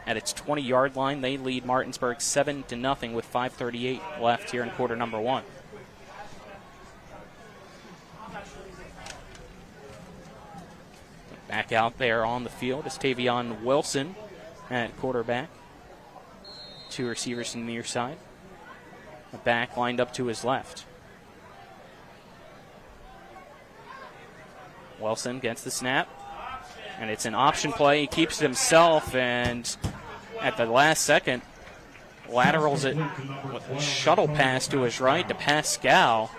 at its 20-yard line. They lead Martinsburg 7-0 with 5:38 left here in quarter number 1. Back out there on the field is Tavion Wilson at quarterback. 2 receivers to the near side. The back lined up to his left. Wilson gets the snap, and it's an option play. He keeps it himself, and at the last second, laterals it with a shuttle pass to his right to Pascal.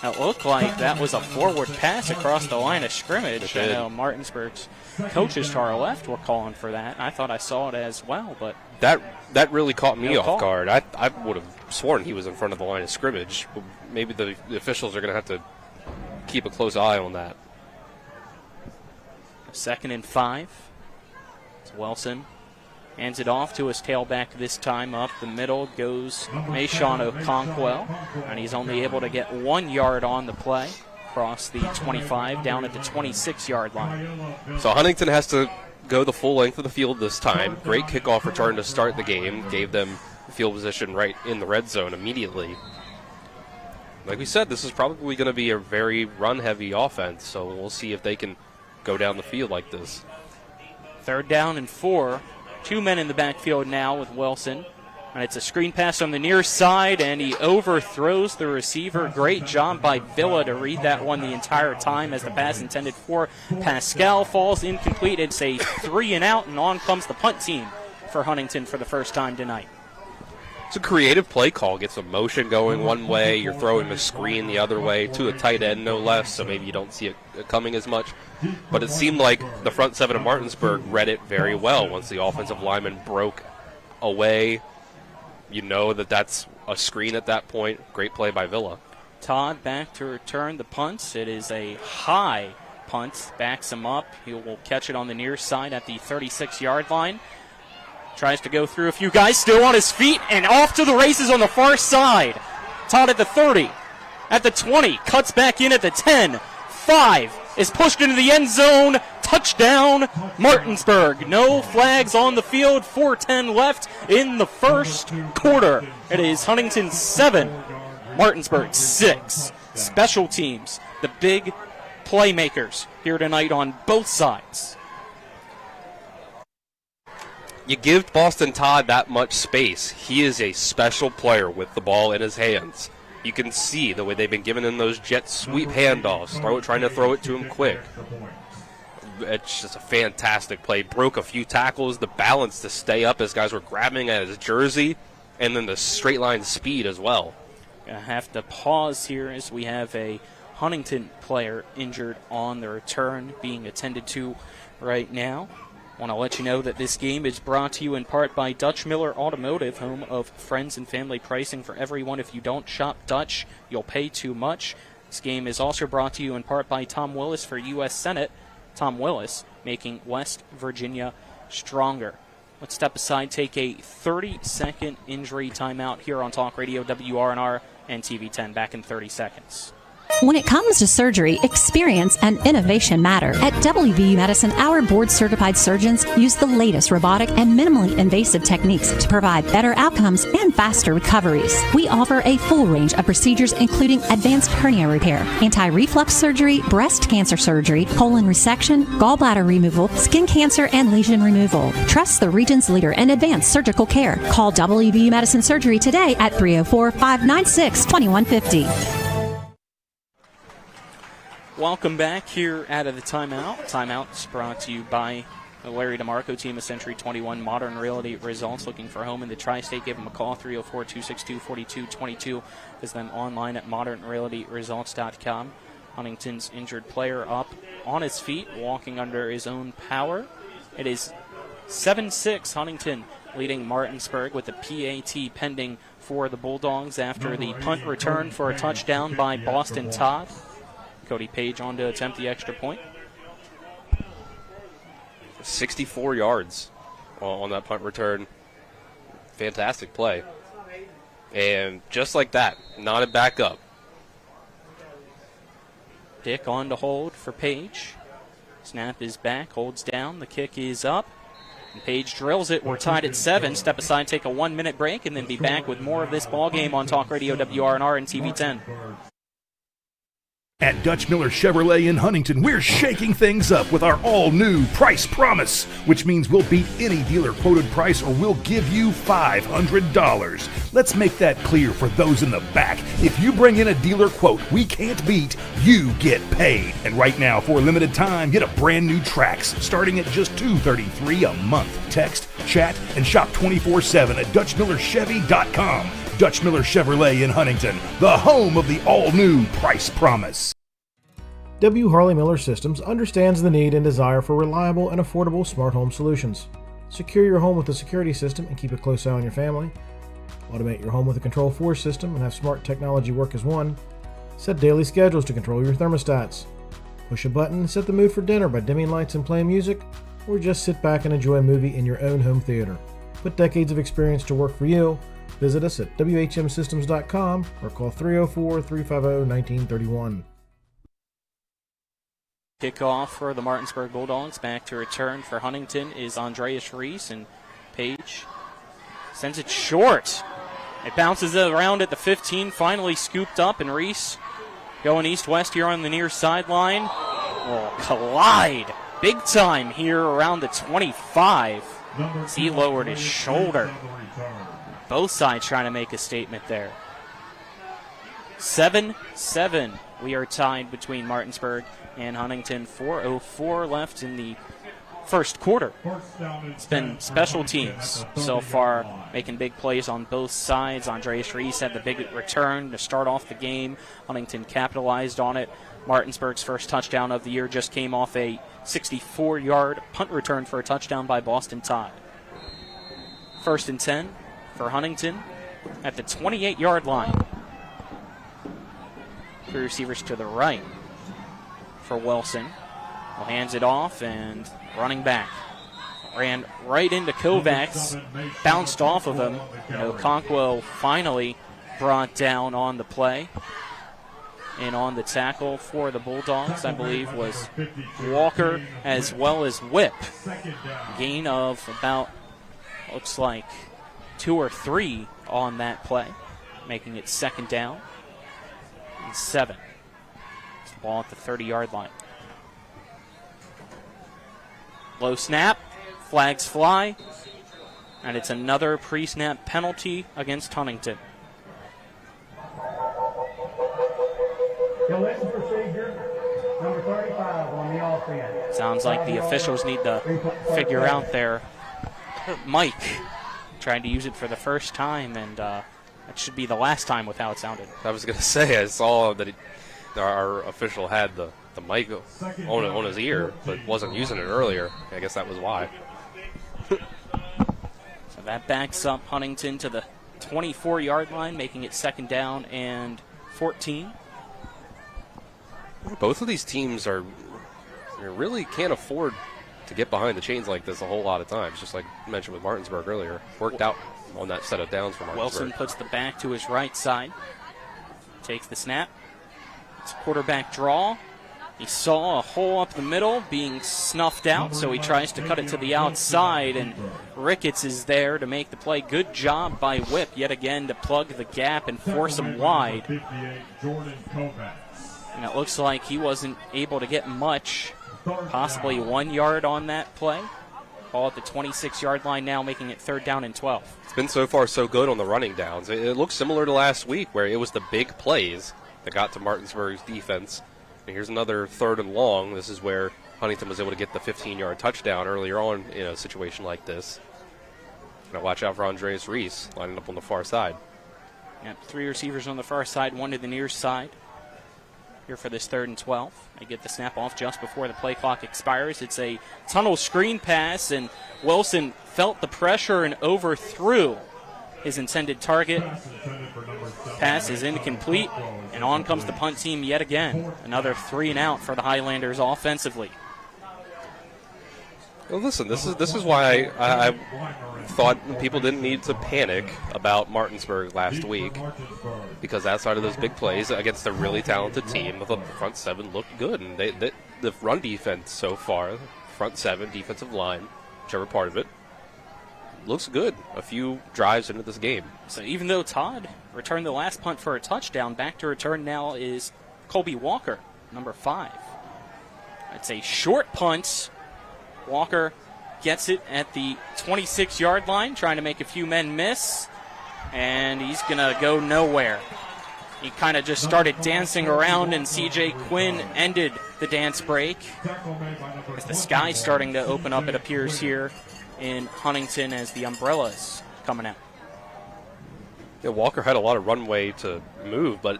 It looked like that was a forward pass across the line of scrimmage. I know Martinsburg's coaches to our left were calling for that. I thought I saw it as well, but that really caught me off guard. I would have sworn he was in front of the line of scrimmage. Maybe the officials are going to have to keep a close eye on that. 2nd and 5. It's Wilson. Hands it off to his tailback this time. Up the middle goes Mayshawn Okonkwo, and he's only able to get 1 yard on the play. Across the 25, down at the 26-yard line. So Huntington has to go the full length of the field this time. Great kickoff return to start the game. Gave them field position right in the red zone immediately. Like we said, this is probably going to be a very run-heavy offense, so we'll see if they can go down the field like this. 3rd down and 4. 2 men in the backfield now with Wilson. And it's a screen pass on the near side, and he overthrows the receiver. Great job by Villa to read that one the entire time as the pass intended for Pascal falls incomplete. It's a 3-and-out, and on comes the punt team for Huntington for the first time tonight. It's a creative play call. Gets a motion going one way. You're throwing the screen the other way to a tight end, no less, so maybe you don't see it coming as much. But it seemed like the front 7 of Martinsburg read it very well once the offensive lineman broke away. You know that's a screen at that point. Great play by Villa. Todd back to return the punt. It is a high punt. Backs him up. He will catch it on the near side at the 36-yard line. Tries to go through a few guys, still on his feet, and off to the races on the far side. Todd at the 30, at the 20, cuts back in at the 10. 5 is pushed into the end zone. Touchdown, Martinsburg. No flags on the field. 4:10 left in the first quarter. It is Huntington 7, Martinsburg 6. Special teams, the big playmakers here tonight on both sides. You give Boston Todd that much space. He is a special player with the ball in his hands. You can see the way they've been giving him those jet sweep handoffs, trying to throw it to him quick. It's just a fantastic play. Broke a few tackles, the balance to stay up as guys were grabbing at his jersey, and then the straight line speed as well. Gonna have to pause here as we have a Huntington player injured on the return being attended to right now. Want to let you know that this game is brought to you in part by Dutch Miller Automotive, home of friends and family pricing for everyone. If you don't shop Dutch, you'll pay too much. This game is also brought to you in part by Tom Willis for U.S. Senate. Tom Willis making West Virginia stronger. Let's step aside, take a 30-second injury timeout here on Talk Radio WRNR and TV 10. Back in 30 seconds. When it comes to surgery, experience and innovation matter. At WVU Medicine, our board-certified surgeons use the latest robotic and minimally invasive techniques to provide better outcomes and faster recoveries. We offer a full range of procedures including advanced hernia repair, anti-reflux surgery, breast cancer surgery, colon resection, gallbladder removal, skin cancer, and lesion removal. Trust the region's leader in advanced surgical care. Call WVU Medicine Surgery today at 304-596-2150. Welcome back here out of the timeout. Timeout's brought to you by the Larry DeMarco team of Century 21 Modern Realty Results. Looking for a home in the Tri-State? Give them a call, 304-262-4222. Visit them online at modernrealtyresults.com. Huntington's injured player up on his feet, walking under his own power. It is 7-6 Huntington leading Martinsburg with the PAT pending for the Bulldogs after the punt return for a touchdown by Boston Todd. Cody Page on to attempt the extra point. 64 yards on that punt return. Fantastic play. And just like that, nodded back up. Dick on to hold for Page. Snap is back, holds down, the kick is up. And Page drills it. We're tied at 7. Step aside, take a 1-minute break, and then be back with more of this ball game on Talk Radio WRNR and TV 10. At Dutch Miller Chevrolet in Huntington, we're shaking things up with our all-new Price Promise, which means we'll beat any dealer-quoted price or we'll give you $500. Let's make that clear for those in the back. If you bring in a dealer quote we can't beat, you get paid. And right now, for a limited time, get a brand new Trax starting at just $233 a month. Text, chat, and shop 24/7 at DutchMillerChevy.com. Dutch Miller Chevrolet in Huntington, the home of the all-new Price Promise. W. Harley Miller Systems understands the need and desire for reliable and affordable smart home solutions. Secure your home with a security system and keep a close eye on your family. Automate your home with a Control4 system and have smart technology work as one. Set daily schedules to control your thermostats. Push a button and set the mood for dinner by dimming lights and playing music, or just sit back and enjoy a movie in your own home theater. Put decades of experience to work for you. Visit us at WHMsystems.com or call 304-350-1931. Kickoff for the Martinsburg Bulldogs. Back to return for Huntington is Andreas Reese, and Page sends it short. It bounces around at the 15, finally scooped up, and Reese going east-west here on the near sideline. Will collide big time here around the 25. He lowered his shoulder. Both sides trying to make a statement there. 7-7. We are tied between Martinsburg and Huntington. 4:04 left in the first quarter. It's been special teams so far, making big plays on both sides. Andreas Reese had the big return to start off the game. Huntington capitalized on it. Martinsburg's first touchdown of the year just came off a 64-yard punt return for a touchdown by Boston Todd. 1st and 10 for Huntington at the 28-yard line. Three receivers to the right for Wilson. Well, hands it off and running back. Ran right into Kovacs, bounced off of him. Okonkwo finally brought down on the play. And on the tackle for the Bulldogs, I believe, was Walker as well as Whip. Gain of about, looks like, 2 or 3 on that play, making it 2nd down and 7. It's the ball at the 30-yard line. Low snap, flags fly, and it's another pre-snap penalty against Huntington. Collision procedure, number 35 on the offense. Sounds like the officials need to figure out their mic. Trying to use it for the first time, and that should be the last time with how it sounded. I was going to say, I saw that our official had the mic on his ear, but wasn't using it earlier. I guess that was why. So that backs up Huntington to the 24-yard line, making it 2nd down and 14. Both of these teams really can't afford to get behind the chains like this a whole lot of times, just like I mentioned with Martinsburg earlier. Worked out on that set of downs for Martinsburg. Wilson puts the back to his right side, takes the snap, It's a quarterback draw. He saw a hole up the middle being snuffed out, so he tries to cut it to the outside, and Ricketts is there to make the play. Good job by Whip yet again to plug the gap and force him wide. And it looks like he wasn't able to get much, possibly 1 yard on that play. Ball at the 26-yard line now, making it 3rd down and 12. It's been so far so good on the running downs. It looks similar to last week where it was the big plays that got to Martinsburg's defense. And here's another 3rd and long. This is where Huntington was able to get the 15-yard touchdown earlier on in a situation like this. Now watch out for Andreas Reese lining up on the far side. Yep, 3 receivers on the far side, 1 to the near side. Here for this 3rd and 12. They get the snap off just before the play clock expires. It's a tunnel screen pass, and Wilson felt the pressure and overthrew his intended target. Pass is incomplete, and on comes the punt team yet again. Another 3 and out for the Highlanders offensively. Well, listen, this is why I thought people didn't need to panic about Martinsburg last week, because outside of those big plays against a really talented team, the front 7 looked good, and the run defense so far, front 7, defensive line, whichever part of it, looks good a few drives into this game. So even though Todd returned the last punt for a touchdown, back to return now is Colby Walker, number 5. It's a short punt. Walker gets it at the 26-yard line, trying to make a few men miss, and he's going to go nowhere. He kind of just started dancing around, and C.J. Quinn ended the dance break. As the sky's starting to open up, it appears here in Huntington as the umbrellas coming out. Yeah, Walker had a lot of runway to move, but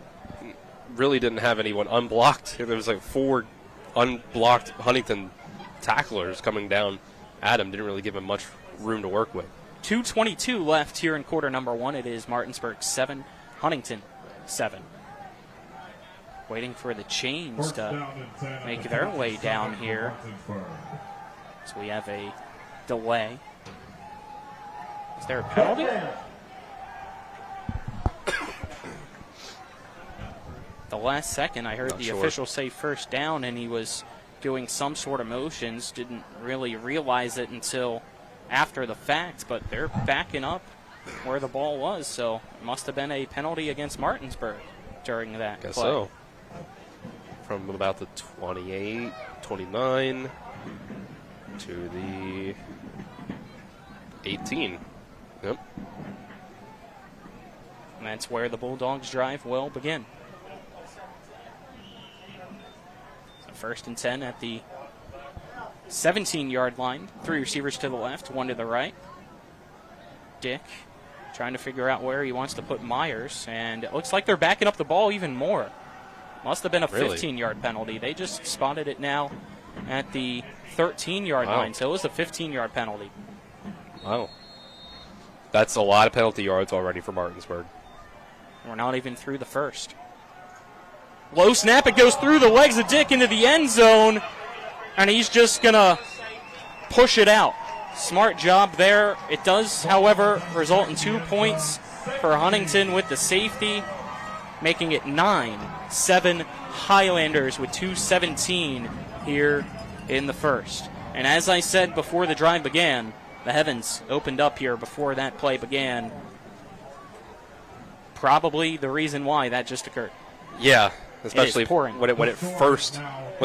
really didn't have anyone unblocked. There was like 4 unblocked Huntington tacklers coming down at him. Didn't really give him much room to work with. 2:22 left here in quarter number 1. It is Martinsburg 7, Huntington 7. Waiting for the chains to make their way down here. So we have a delay. Is there a penalty? The last second I heard the official say first down, and he was doing some sort of motions, didn't really realize it until after the fact, but they're backing up where the ball was, so it must have been a penalty against Martinsburg during that Guess play. so. From about the 28, 29 to the 18. Yep. And that's where the Bulldogs' drive will begin. 1st and 10 at the 17-yard line. 3 receivers to the left, 1 to the right. Dick trying to figure out where he wants to put Myers, and it looks like they're backing up the ball even more. Must have been a 15-yard penalty. They just spotted it now at the 13-yard line, so it was a 15-yard penalty. Wow. That's a lot of penalty yards already for Martinsburg. We're not even through the first. Low snap, it goes through the legs of Dick into the end zone, and he's just going to push it out. Smart job there. It does, however, result in 2 points for Huntington with the safety, making it 9-7 Highlanders with 2:17 here in the first. And as I said before the drive began, the heavens opened up here before that play began. Probably the reason why that just occurred. Yeah. Especially when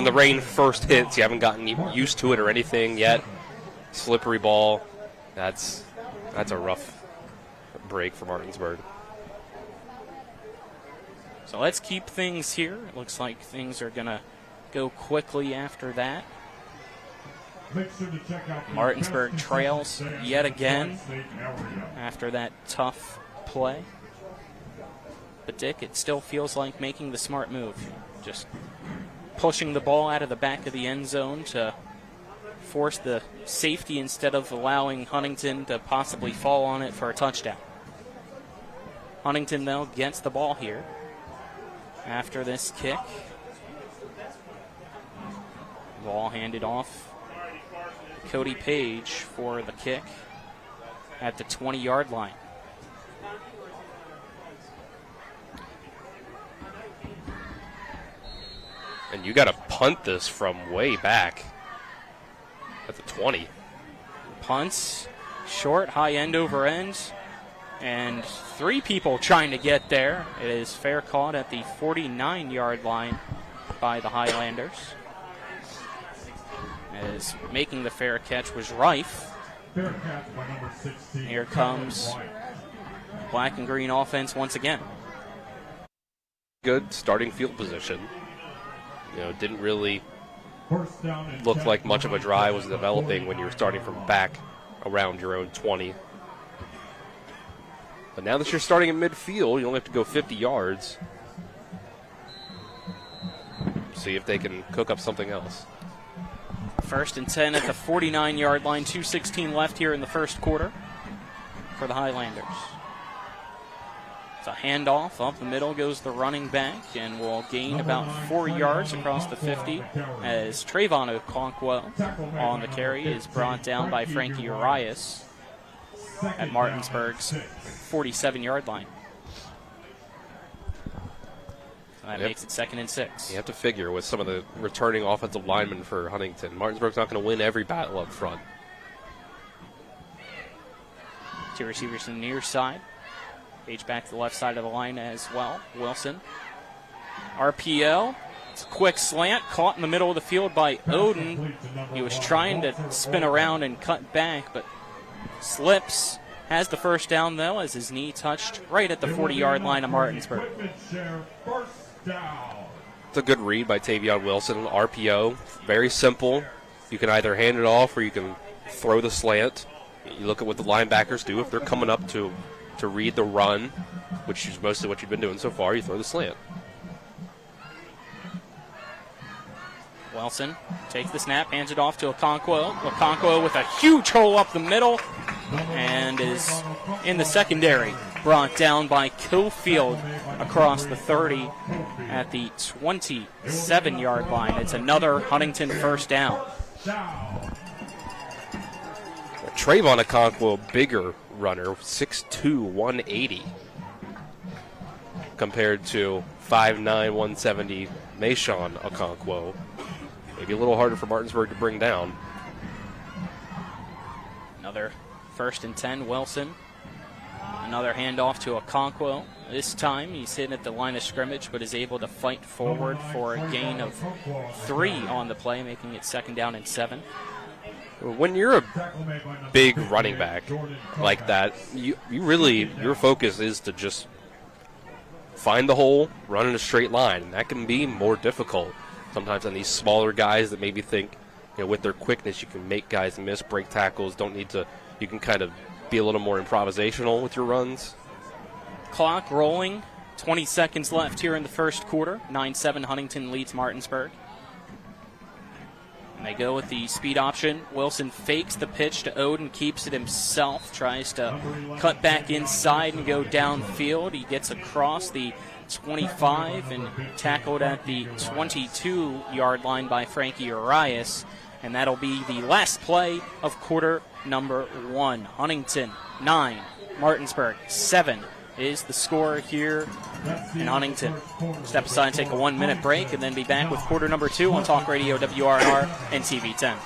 the rain first hits, you haven't gotten used to it or anything yet. Slippery ball. That's a rough break for Martinsburg. So let's keep things here. It looks like things are going to go quickly after that. Martinsburg trails yet again after that tough play. But Dick, it still feels like making the smart move. Just pushing the ball out of the back of the end zone to force the safety instead of allowing Huntington to possibly fall on it for a touchdown. Huntington, though, gets the ball here after this kick. Ball handed off. Cody Page for the kick at the 20-yard line. And you got to punt this from way back at the 20. Punts, short, high end over end, and 3 people trying to get there. It is fair caught at the 49-yard line by the Highlanders. As making the fair catch was Rife. Fair catch by number 16. Here comes black and green offense once again. Good starting field position. Didn't really look like much of a drive was developing when you were starting from back around your own 20. But now that you're starting in midfield, you only have to go 50 yards. See if they can cook up something else. 1st and 10 at the 49-yard line. 2:16 left here in the first quarter for the Highlanders. It's a handoff. Up the middle goes the running back, and will gain about 4 yards across the 50 as Trayvon Okonkwo on the carry is brought down by Frankie Arias at Martinsburg's 47-yard line. So that makes it 2nd and 6. You have to figure with some of the returning offensive linemen for Huntington, Martinsburg's not going to win every battle up front. 2 receivers on the near side. H-back to the left side of the line as well. Wilson. RPO. It's a quick slant. Caught in the middle of the field by Oden. He was trying to spin around and cut back, but slips. Has the first down, though, as his knee touched right at the 40-yard line of Martinsburg. It's a good read by Tavion Wilson. RPO. Very simple. You can either hand it off or you can throw the slant. You look at what the linebackers do. If they're coming up to read the run, which is mostly what you've been doing so far, you throw the slant. Wilson takes the snap, hands it off to Okonkwo. Okonkwo with a huge hole up the middle and is in the secondary. Brought down by Cofield across the 30 at the 27-yard line. It's another Huntington first down. Trayvon Okonkwo, bigger runner, 6'2", 180, compared to 5'9", 170 Mayshawn Okonkwo. Maybe a little harder for Martinsburg to bring down. Another 1st and 10, Wilson. Another handoff to Okonkwo. This time he's hit at the line of scrimmage, but is able to fight forward for a gain of 3 on the play, making it 2nd down and 7. When you're a big running back like that, you really, your focus is to just find the hole, run in a straight line, and that can be more difficult sometimes on these smaller guys that maybe think, with their quickness, you can make guys miss, break tackles, you can kind of be a little more improvisational with your runs. Clock rolling, 20 seconds left here in the first quarter. 9-7 Huntington leads Martinsburg. And they go with the speed option. Wilson fakes the pitch to Oden, keeps it himself, tries to cut back inside and go downfield. He gets across the 25 and tackled at the 22-yard line by Frankie Arias. And that'll be the last play of quarter number 1. Huntington 9, Martinsburg 7 is the score here in Huntington. Step aside and take a 1-minute break and then be back with quarter number 2 on Talk Radio WRNR and TV 10.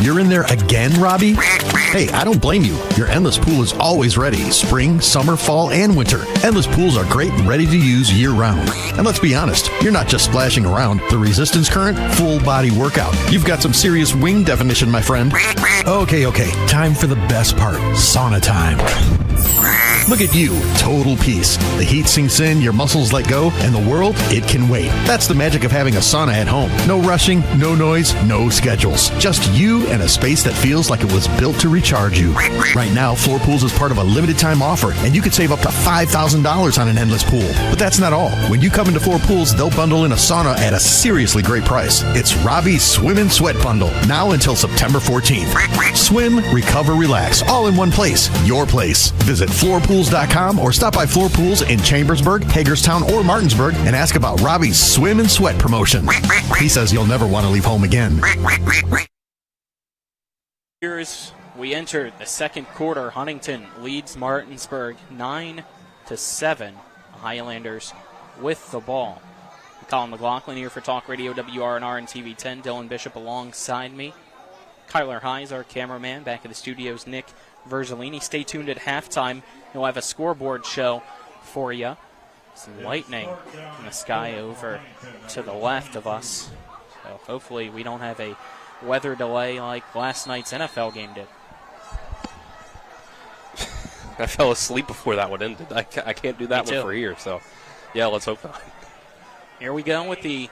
You're in there again, Robbie? Hey, I don't blame you. Your Endless Pool is always ready. Spring, summer, fall, and winter. Endless Pools are great and ready to use year-round. And let's be honest, you're not just splashing around. The resistance current, full-body workout. You've got some serious wing definition, my friend. Okay. Time for the best part. Sauna time. Look at you, total peace. The heat sinks in, your muscles let go, and the world, it can wait. That's the magic of having a sauna at home. No rushing, no noise, no schedules. Just you and a space that feels like it was built to recharge you. Right now, Floor Pools is part of a limited time offer, and you could save up to $5,000 on an Endless Pool. But that's not all. When you come into Floor Pools, they'll bundle in a sauna at a seriously great price. It's Robbie's Swim and Sweat Bundle, now until September 14th. Swim, recover, relax, all in one place. Your place. Visit floorpools.com or stop by Floor Pools in Chambersburg, Hagerstown, or Martinsburg and ask about Robbie's Swim and Sweat promotion. He says you'll never want to leave home again. Here as we enter the second quarter, Huntington leads Martinsburg 9-7. The Highlanders with the ball. Colin McLaughlin here for Talk Radio WRNR and TV10. Dylan Bishop alongside me. Kyler Hines, our cameraman. Back in the studios, Nick Verzolini. Stay tuned at halftime. We'll have a scoreboard show for you. Some lightning in the sky over to the left of us. So hopefully we don't have a weather delay like last night's NFL game did. I fell asleep before that one ended. I can't do that one for here, so yeah, let's hope not. Here we go with the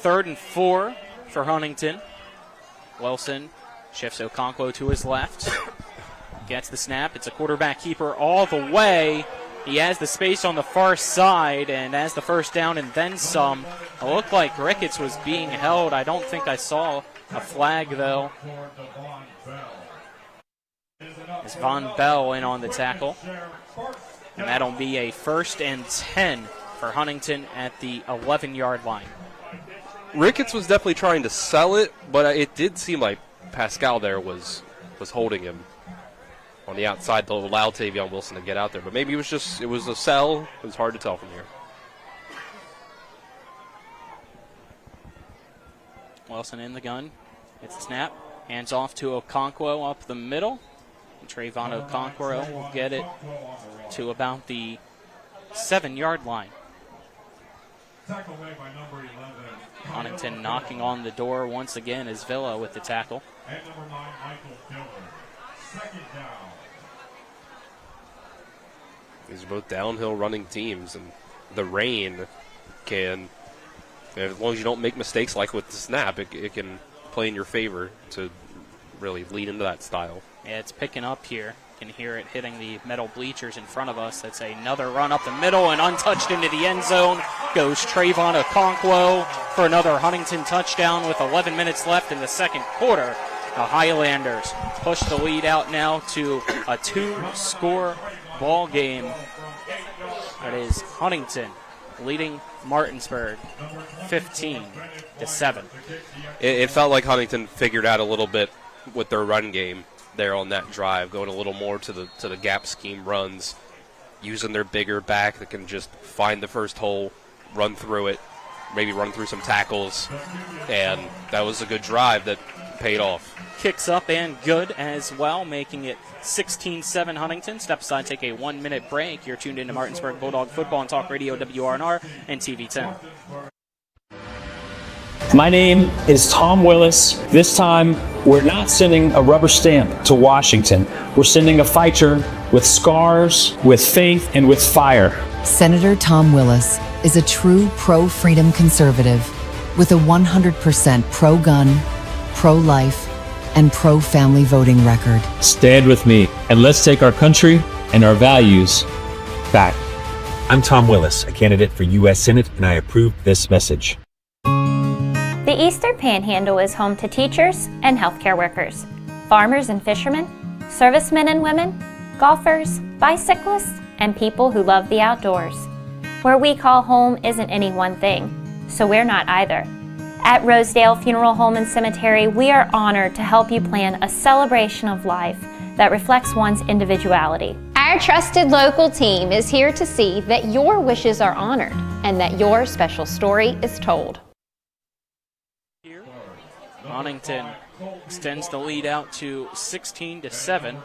3rd and 4 for Huntington. Wilson shifts Okonkwo to his left. Gets the snap. It's a quarterback keeper all the way. He has the space on the far side and has the first down and then some. It looked like Ricketts was being held. I don't think I saw a flag, though. It's Von Bell in on the tackle. And that'll be a 1st and 10 for Huntington at the 11-yard line. Ricketts was definitely trying to sell it, but it did seem like Pascal there was holding him on the outside to allow Tavion Wilson to get out there. But maybe it was a sell. It was hard to tell from here. Wilson in the gun. It's the snap. Hands off to Okonkwo up the middle. And Trayvon Okonkwo will get it to about the 7-yard line. Huntington knocking on the door once again is Villa with the tackle. And number 9, Michael Dillon. 2nd down. These are both downhill running teams, and the rain can, as long as you don't make mistakes like with the snap, it can play in your favor to really lead into that style. Yeah, it's picking up here. You can hear it hitting the metal bleachers in front of us. That's another run up the middle and untouched into the end zone. Goes Trayvon Okonkwo for another Huntington touchdown with 11 minutes left in the second quarter. The Highlanders push the lead out now to a 2-score ball game. That is Huntington leading Martinsburg 15-7. It felt like Huntington figured out a little bit with their run game there on that drive, going a little more to the gap scheme runs, using their bigger back that can just find the first hole, run through it, maybe run through some tackles, and that was a good drive that paid off. Kicks up and good as well, making it 16-7 Huntington. Step aside, take a 1-minute break. You're tuned into Martinsburg Bulldog Football on Talk Radio WRNR and TV10. My name is Tom Willis. This time, we're not sending a rubber stamp to Washington. We're sending a fighter with scars, with faith, and with fire. Senator Tom Willis is a true pro-freedom conservative with a 100% pro-gun, pro-life, and pro-family voting record. Stand with me, and let's take our country and our values back. I'm Tom Willis, a candidate for U.S. Senate, and I approve this message. The Eastern Panhandle is home to teachers and healthcare workers, farmers and fishermen, servicemen and women, golfers, bicyclists, and people who love the outdoors. Where we call home isn't any one thing, so we're not either. At Rosedale Funeral Home and Cemetery, we are honored to help you plan a celebration of life that reflects one's individuality. Our trusted local team is here to see that your wishes are honored and that your special story is told. Huntington extends the lead out to 16-7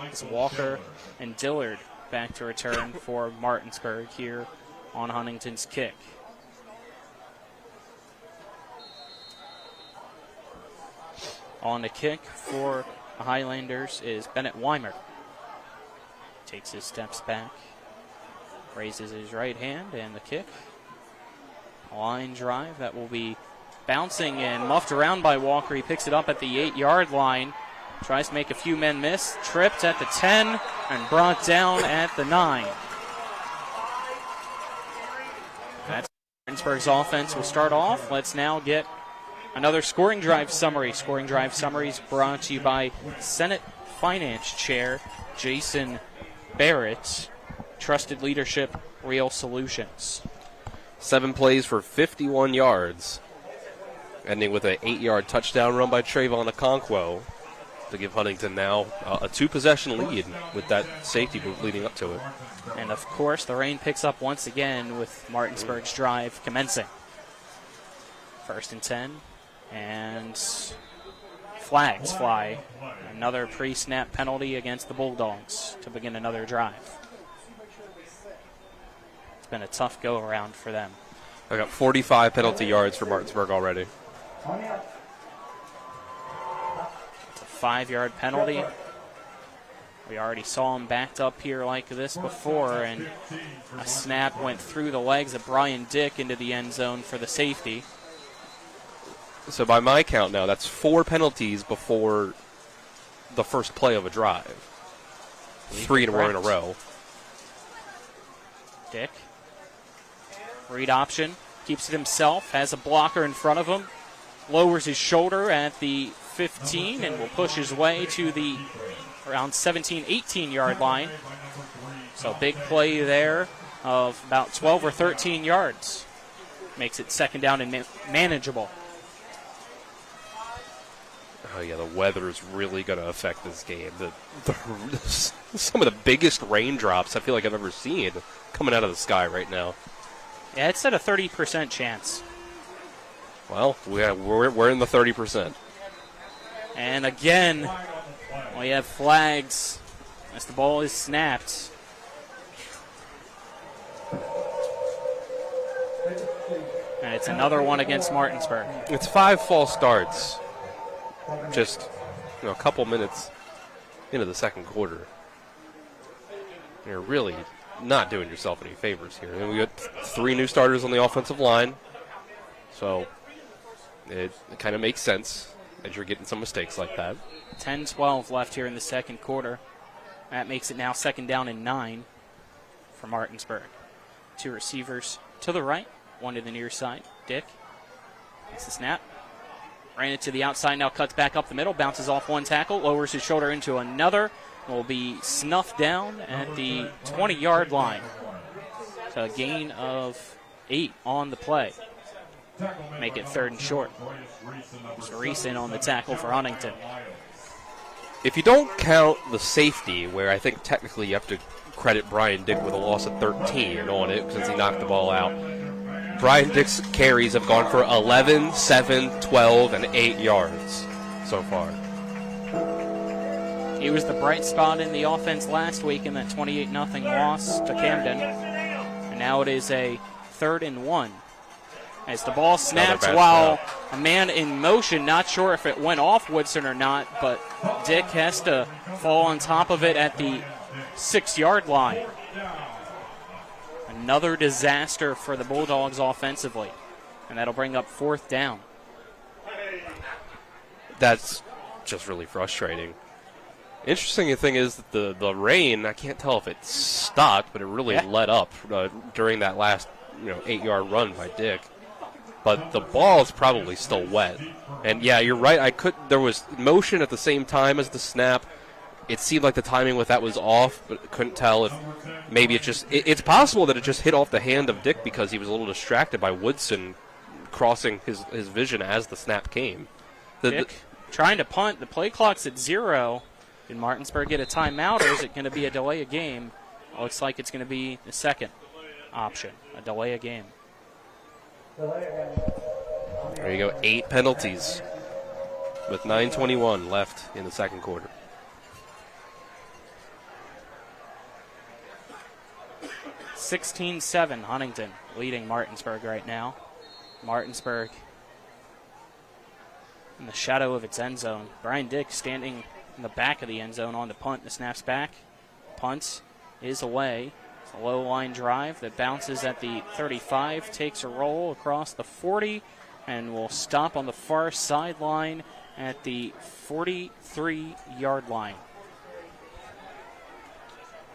as Walker and Dillard back to return for Martinsburg here on Huntington's kick. On the kick for the Highlanders is Bennett Weimer. Takes his steps back, raises his right hand, and the kick. Line drive that will be bouncing and muffed around by Walker. He picks it up at the 8-yard line. Tries to make a few men miss. Tripped at the 10 and brought down at the 9. That's Martinsburg's offense will start off. Let's now get another scoring drive summary. Scoring drive summaries brought to you by Senate Finance Chair Jason Barrett. Trusted leadership, real solutions. 7 plays for 51 yards. Ending with an 8-yard touchdown run by Trayvon Okonkwo to give Huntington now a 2-possession lead with that safety move leading up to it. And, of course, the rain picks up once again with Martinsburg's drive commencing. First and 10. And flags fly. Another pre-snap penalty against the Bulldogs to begin another drive. It's been a tough go-around for them. I got 45 penalty yards for Martinsburg already. It's a 5-yard penalty. We already saw him backed up here like this before, and a snap went through the legs of Brian Dick into the end zone for the safety. So by my count now, that's 4 penalties before the first play of a drive. 3 in a row. Dick. Read option. Keeps it himself. Has a blocker in front of him. Lowers his shoulder at the 15 and will push his way to the around 17, 18-yard line. So big play there of about 12 or 13 yards. Makes it second down and manageable. Oh, yeah, the weather is really going to affect this game. Some of the biggest raindrops I feel like I've ever seen coming out of the sky right now. Yeah, it's at a 30% chance. Well, we're in the 30%. And again, we have flags as the ball is snapped. And it's another one against Martinsburg. It's 5 false starts. Just a couple minutes into the second quarter. You're really not doing yourself any favors here. And we got 3 new starters on the offensive line. So it kind of makes sense that you're getting some mistakes like that. 10-12 left here in the second quarter. That makes it now second down and 9 for Martinsburg. 2 receivers to the right, 1 to the near side. Dick makes the snap. Ran it to the outside, now cuts back up the middle, bounces off 1 tackle, lowers his shoulder into another, will be snuffed down at the 20-yard line. So a gain of 8 on the play. Make it 3rd and short. It's Reeson on the tackle for Huntington. If you don't count the safety, where I think technically you have to credit Brian Dick with a loss of 13 on it since he knocked the ball out, Brian Dick's carries have gone for 11, 7, 12, and 8 yards so far. He was the bright spot in the offense last week in that 28-0 loss to Camden. And now it is a 3rd and 1. As the ball snaps while a man in motion, not sure if it went off Woodson or not, but Dick has to fall on top of it at the 6-yard line. Another disaster for the Bulldogs offensively, and that'll bring up 4th down. That's just really frustrating. Interesting thing is that the rain, I can't tell if it stopped, but it really let up during that last 8-yard run by Dick. But the ball is probably still wet. And yeah, you're right. There was motion at the same time as the snap. It seemed like the timing with that was off, but couldn't tell if maybe it's possible that it just hit off the hand of Dick because he was a little distracted by Woodson crossing his vision as the snap came. Dick trying to punt. The play clock's at 0. Did Martinsburg get a timeout, or is it going to be a delay of game? It looks like it's going to be the second option, a delay of game. There you go, 8 penalties with 9:21 left in the second quarter. (16-7) Huntington leading Martinsburg right now. Martinsburg in the shadow of its end zone. Brian Dick standing in the back of the end zone on the punt. The snaps back. Punt is away. It's a low line drive that bounces at the 35, takes a roll across the 40, and will stop on the far sideline at the 43-yard line.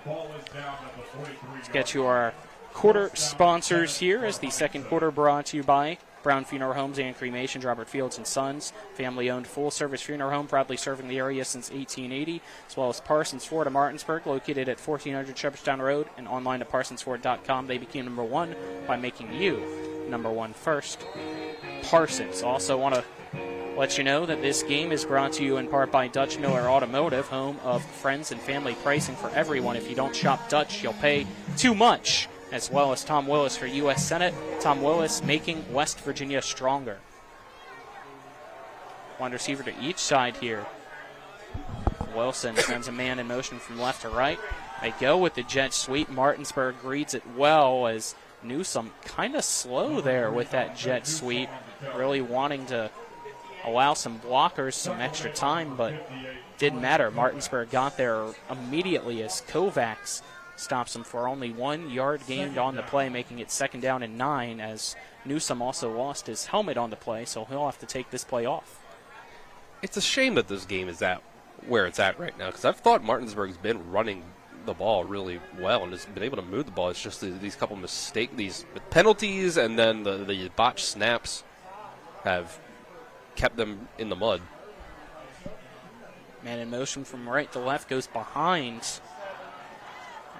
Let's get to our quarter sponsors here as the second quarter brought to you by Brown Funeral Homes and Cremations, Robert Fields & Sons, family-owned full-service funeral home, proudly serving the area since 1880, as well as Parsons Ford of Martinsburg, located at 1400 Shepherdstown Road and online at parsonsford.com. They became number 1 by making you number 1 first. Parsons. Also want to let you know that this game is brought to you in part by Dutch Miller Automotive, home of friends and family pricing for everyone. If you don't shop Dutch, you'll pay too much. As well as Tom Willis for U.S. Senate. Tom Willis, making West Virginia stronger. One receiver to each side here. Wilson sends a man in motion from left to right. They go with the jet sweep. Martinsburg reads it well as Newsome kind of slow there with that jet sweep, really wanting to allow some blockers some extra time, but didn't matter. Martinsburg got there immediately as Kovacs stops him for only 1 yard gained on the play, making it 2nd down and 9, as Newsome also lost his helmet on the play, so he'll have to take this play off. It's a shame that this game is at where it's at right now, because I've thought Martinsburg's been running the ball really well and has been able to move the ball. It's just these couple these penalties and then the botched snaps have kept them in the mud. Man in motion from right to left, goes behind,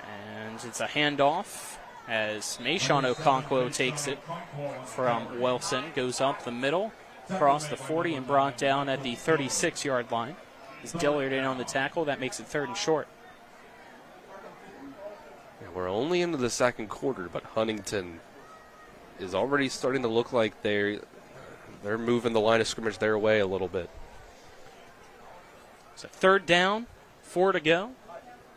and it's a handoff as Mayshawn Okonkwo takes it from Wilson, goes up the middle, across the 40, and brought down at the 36-yard line. Is Dillard in on the tackle? That makes it 3rd and short. Yeah, we're only into the second quarter, but Huntington is already starting to look like they're moving the line of scrimmage their way a little bit. So 3rd down, 4 to go.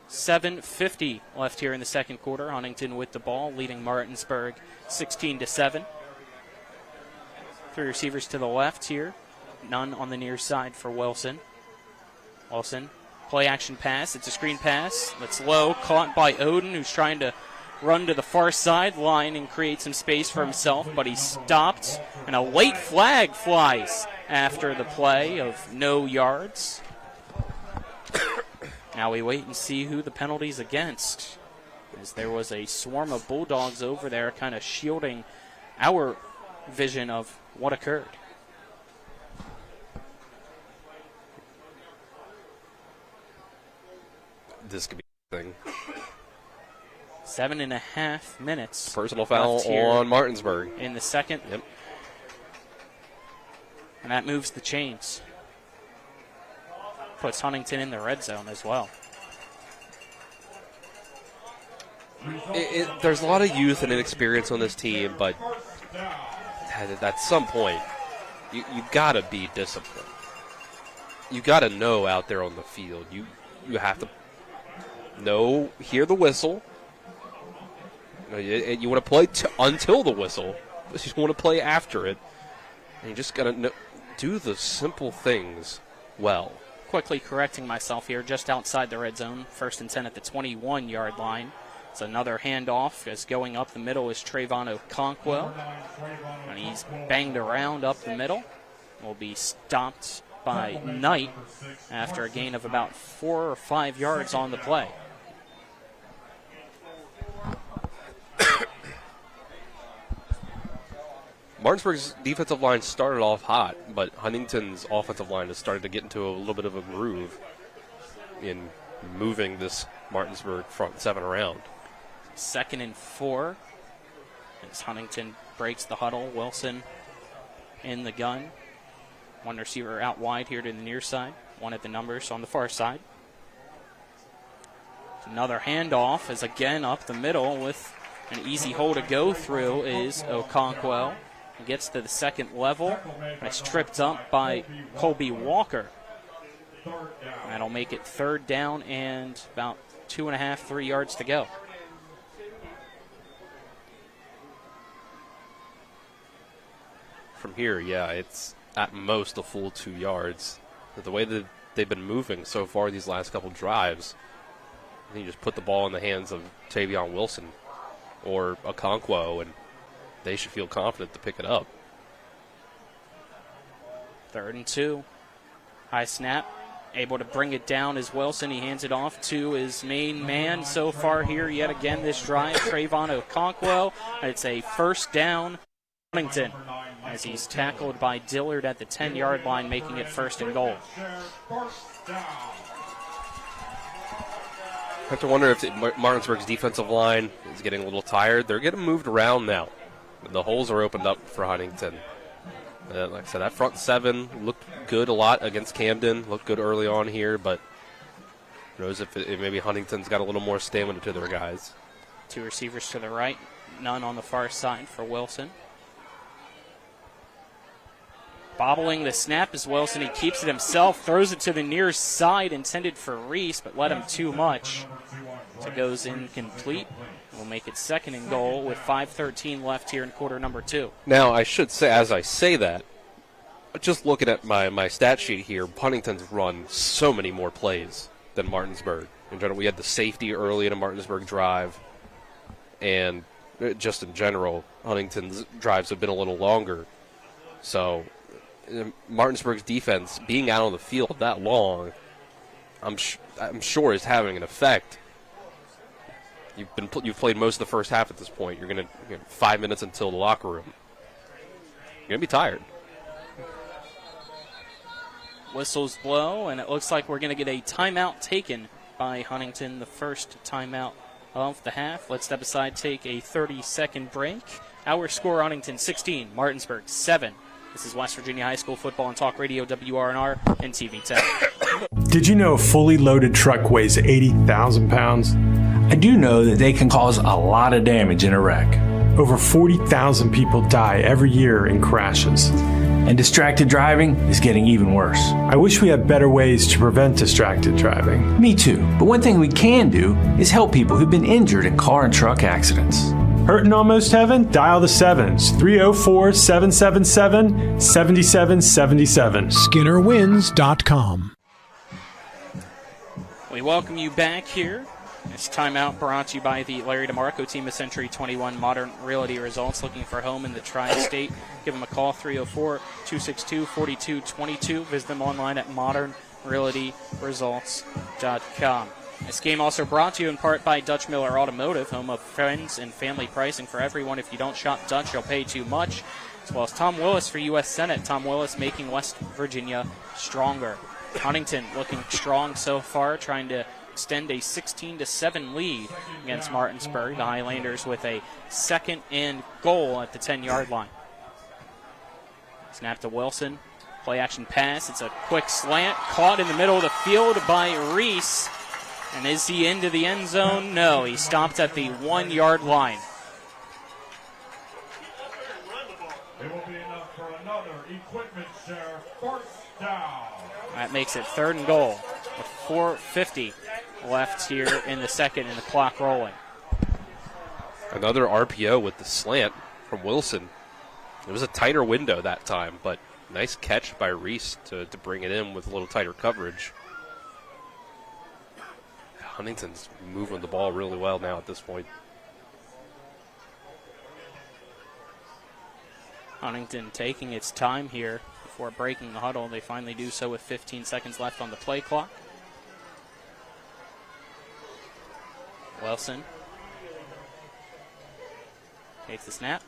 7:50 left here in the second quarter. Huntington with the ball, leading Martinsburg 16-7. 3 receivers to the left here. None on the near side for Wilson. Wilson, play action pass. It's a screen pass. That's low, caught by Oden, who's trying to run to the far sideline and create some space for himself, but he's stopped, and a late flag flies after the play of no yards. Now we wait and see who the penalty's against, as there was a swarm of Bulldogs over there kind of shielding our vision of what occurred. This could be a thing. 7.5 minutes. Personal foul on Martinsburg in the second. Yep. And that moves the chains. Puts Huntington in the red zone as well. There's a lot of youth and inexperience on this team, but at some point, you got to be disciplined. You got to know out there on the field. You have to hear the whistle. You want to play until the whistle, but you want to play after it. And you just got to do the simple things well. Quickly correcting myself here, just outside the red zone. 1st and 10 at the 21-yard line. It's another handoff, as going up the middle is Trayvon Okonkwo. And he's banged around up the middle. Will be stopped by Knight after a gain of about 4 or 5 yards on the play. Martinsburg's defensive line started off hot, but Huntington's offensive line has started to get into a little bit of a groove in moving this Martinsburg front 7 around. 2nd and 4 as Huntington breaks the huddle. Wilson in the gun. 1 receiver out wide here to the near side. 1 at the numbers on the far side. Another handoff is again up the middle with an easy hole to go through is Okonkwo. He gets to the second level. It's tripped up by Colby Walker. That'll make it 3rd down and about 2.5, 3 yards to go. From here, yeah, it's at most a full 2 yards. But the way that they've been moving so far these last couple drives, I think you just put the ball in the hands of Tavion Wilson or Okonkwo, and they should feel confident to pick it up. 3rd and 2. High snap. Able to bring it down is Wilson. He hands it off to his main man so far here yet again this drive, Trayvon Okonkwo. It's a 1st down, Huntington, as he's tackled by Dillard at the 10-yard line, making it 1st and goal. I have to wonder if Martinsburg's defensive line is getting a little tired. They're getting moved around now. The holes are opened up for Huntington. Like I said, that front 7 looked good a lot against Camden. Looked good early on here, but who knows if maybe Huntington's got a little more stamina to their guys. 2 receivers to the right, none on the far side for Wilson. Bobbling the snap as Wilson. He keeps it himself, throws it to the near side, intended for Reese, but led him too much. So it goes incomplete. We'll make it 2nd and goal with 5:13 left here in quarter number 2. Now, I should say, as I say that, just looking at my stat sheet here, Huntington's run so many more plays than Martinsburg. In general, we had the safety early in a Martinsburg drive, and just in general, Huntington's drives have been a little longer. So Martinsburg's defense being out on the field that long, I'm sure is having an effect. You've played most of the first half at this point. You're going to 5 minutes until the locker room. You're going to be tired. Whistles blow, and it looks like we're going to get a timeout taken by Huntington, the first timeout of the half. Let's step aside, take a 30-second break. Our score, Huntington 16, Martinsburg 7. This is West Virginia High School Football and Talk Radio, WRNR and TV 10. Did you know a fully loaded truck weighs 80,000 pounds? I do know that they can cause a lot of damage in a wreck. Over 40,000 people die every year in crashes. And distracted driving is getting even worse. I wish we had better ways to prevent distracted driving. Me too. But one thing we can do is help people who've been injured in car and truck accidents. Hurting almost heaven? Dial the 7s. 304-777-7777. SkinnerWins.com. We welcome you back here. This timeout brought to you by the Larry DeMarco team of Century 21 Modern Realty Results. Looking for a home in the Tri-State? Give them a call, 304-262-4222. Visit them online at modernrealtyresults.com. This game also brought to you in part by Dutch Miller Automotive, home of friends and family pricing for everyone. If you don't shop Dutch, you'll pay too much. As well as Tom Willis for U.S. Senate. Tom Willis making West Virginia stronger. Huntington looking strong so far, trying to extend a 16-7 lead against Martinsburg. The Highlanders with a 2nd and goal at the 10-yard line. Snap to Wilson. Play action pass. It's a quick slant. Caught in the middle of the field by Reese. And is he into the end zone? No, he stopped at the 1-yard line. It will be enough for another equipment share first down. That makes it 3rd and goal with 4:50 left here in the second and the clock rolling. Another RPO with the slant from Wilson. It was a tighter window that time, but nice catch by Reese to bring it in with a little tighter coverage. Huntington's moving the ball really well now at this point. Huntington taking its time here before breaking the huddle. They finally do so with 15 seconds left on the play clock. Wilson takes the snap,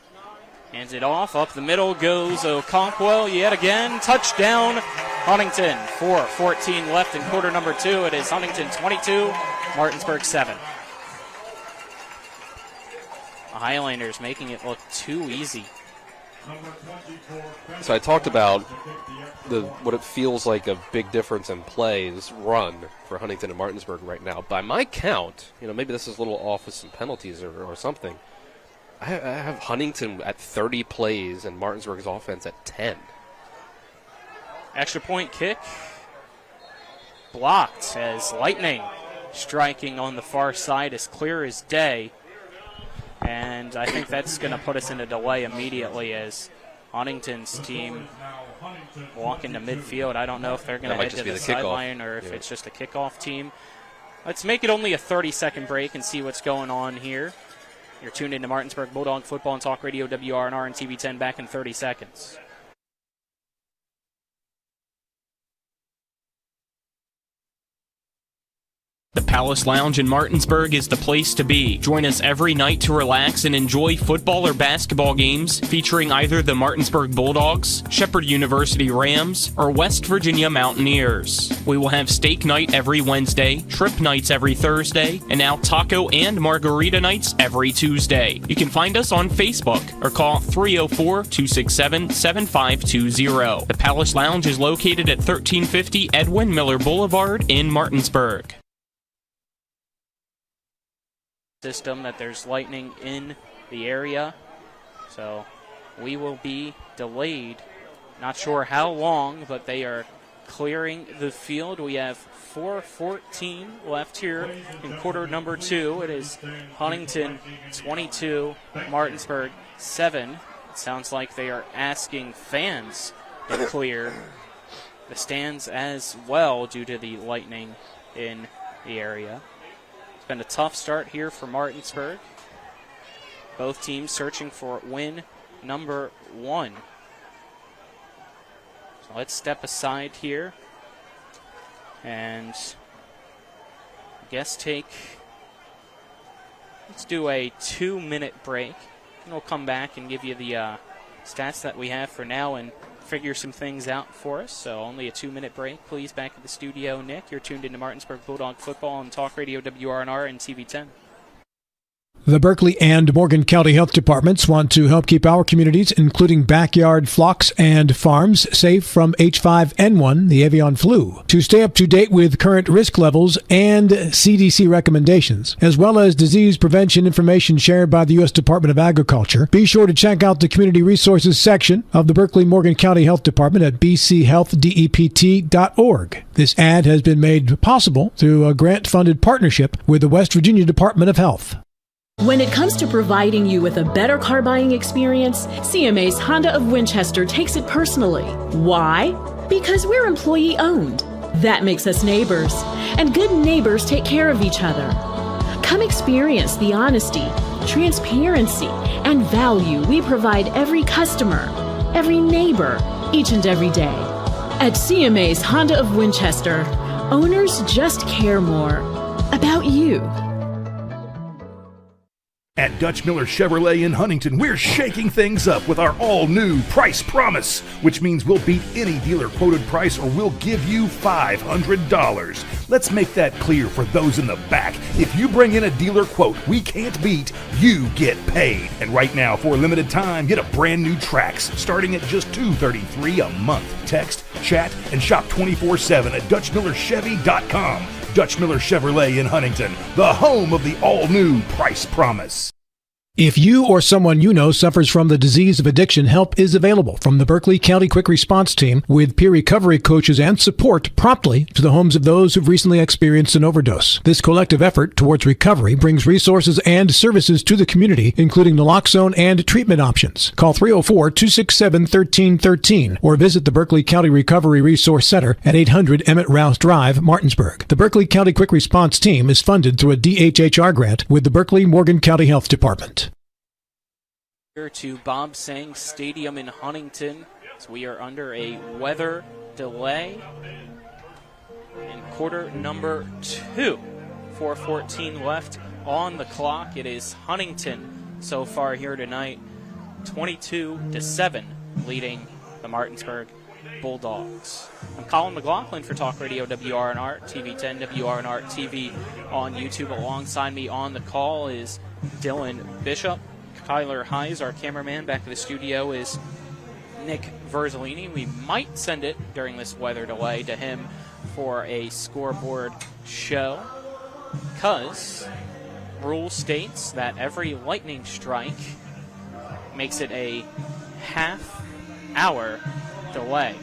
hands it off. Up the middle goes Okonkwo yet again. Touchdown, Huntington. 4:14 left in quarter number 2. It is Huntington 22, Martinsburg 7. The Highlanders making it look too easy. So I talked about what it feels like a big difference in plays run for Huntington and Martinsburg right now. By my count, maybe this is a little off with some penalties or something. I have Huntington at 30 plays and Martinsburg's offense at 10. Extra point kick blocked as lightning striking on the far side as clear as day. And I think that's going to put us in a delay immediately as Huntington's team walk into midfield. I don't know if they're going to head to the sideline or if it's just a kickoff team. Let's make it only a 30-second break and see what's going on here. You're tuned into Martinsburg Bulldog Football and Talk Radio, WRNR and TV 10, back in 30 seconds. The Palace Lounge in Martinsburg is the place to be. Join us every night to relax and enjoy football or basketball games featuring either the Martinsburg Bulldogs, Shepherd University Rams, or West Virginia Mountaineers. We will have steak night every Wednesday, trip nights every Thursday, and now taco and margarita nights every Tuesday. You can find us on Facebook or call 304-267-7520. The Palace Lounge is located at 1350 Edwin Miller Boulevard in Martinsburg. System that there's lightning in the area, so we will be delayed Not sure how long, but they are clearing the field. We have 4:14 left here in quarter number 2. It is Huntington 22, Martinsburg 7. It sounds like they are asking fans to clear the stands as well due to the lightning in the area. It's been a tough start here for Martinsburg. Both teams searching for win number 1. So let's step aside here and I guess let's do a 2-minute break, and we'll come back and give you the stats that we have for now and figure some things out for us. So only a 2-minute break. Please, back at the studio, Nick. You're tuned into Martinsburg Bulldog football on Talk Radio WRNR and TV 10. The Berkeley and Morgan County Health Departments want to help keep our communities, including backyard flocks and farms, safe from H5N1, the avian flu. To stay up to date with current risk levels and CDC recommendations, as well as disease prevention information shared by the U.S. Department of Agriculture, be sure to check out the Community Resources section of the Berkeley Morgan County Health Department at bchealthdept.org. This ad has been made possible through a grant-funded partnership with the West Virginia Department of Health. When it comes to providing you with a better car buying experience, CMA's Honda of Winchester takes it personally. Why? Because we're employee owned. That makes us neighbors, and good neighbors take care of each other. Come experience the honesty, transparency, and value we provide every customer, every neighbor, each and every day. At CMA's Honda of Winchester, owners just care more about you. At Dutch Miller Chevrolet in Huntington, we're shaking things up with our all-new Price Promise, which means we'll beat any dealer quoted price or we'll give you $500. Let's make that clear for those in the back. If you bring in a dealer quote we can't beat, you get paid. And right now, for a limited time, get a brand new Trax starting at just $233 a month. Text, chat, and shop 24/7 at DutchMillerChevy.com. Dutch Miller Chevrolet in Huntington, the home of the all-new Price Promise. If you or someone you know suffers from the disease of addiction, help is available from the Berkeley County Quick Response Team with peer recovery coaches and support promptly to the homes of those who've recently experienced an overdose. This collective effort towards recovery brings resources and services to the community, including naloxone and treatment options. Call 304-267-1313 or visit the Berkeley County Recovery Resource Center at 800 Emmett Rouse Drive, Martinsburg. The Berkeley County Quick Response Team is funded through a DHHR grant with the Berkeley Morgan County Health Department. To Bob Sang Stadium in Huntington, as we are under a weather delay in quarter number 2. 4:14 left on the clock. It is Huntington so far here tonight, 22-7, leading the Martinsburg Bulldogs. I'm Colin McLaughlin for Talk Radio WRNR, TV 10, WRNR TV on YouTube. Alongside me on the call is Dylan Bishop. Tyler Heise, our cameraman, back to the studio is Nick Verzolini. We might send it during this weather delay to him for a scoreboard show, because rule states that every lightning strike makes it a half-hour delay.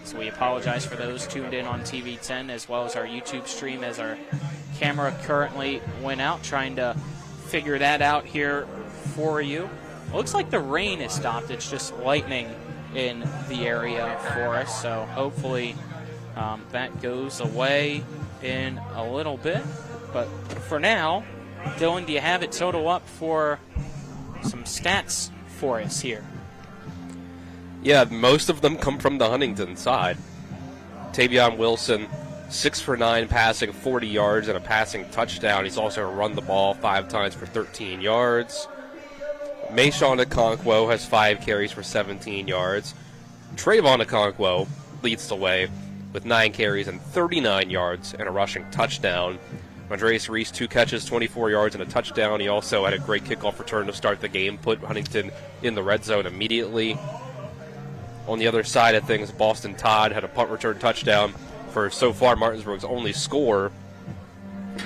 So we apologize for those tuned in on TV 10 as well as our YouTube stream, as our camera currently went out, trying to figure that out here for you. It looks like the rain has stopped. It's just lightning in the area for us, so hopefully that goes away in a little bit. But for now, Dylan, do you have it total up for some stats for us here? Yeah, most of them come from the Huntington side. Tavion Wilson, 6 for 9 passing, 40 yards and a passing touchdown. He's also run the ball 5 times for 13 yards. Mayshawn Okonkwo has 5 carries for 17 yards. Trayvon Okonkwo leads the way with 9 carries and 39 yards and a rushing touchdown. Andreas Reese, 2 catches, 24 yards and a touchdown. He also had a great kickoff return to start the game, put Huntington in the red zone immediately. On the other side of things, Boston Todd had a punt return touchdown for so far Martinsburg's only score.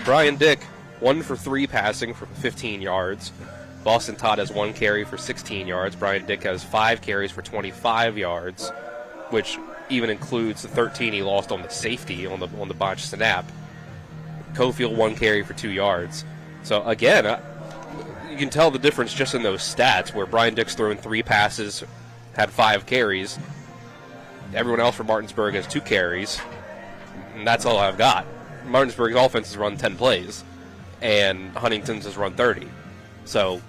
Brian Dick, 1 for 3 passing for 15 yards. Boston Todd has 1 carry for 16 yards. Brian Dick has 5 carries for 25 yards. which even includes the 13 he lost on the safety on the botched snap. Cofield 1 carry for 2 yards. So again, you can tell the difference just in those stats, where Brian Dick's thrown 3 passes, had 5 carries. Everyone else for Martinsburg has 2 carries, and that's all I've got. Martinsburg's offense has run 10 plays, and Huntington's has run 30. So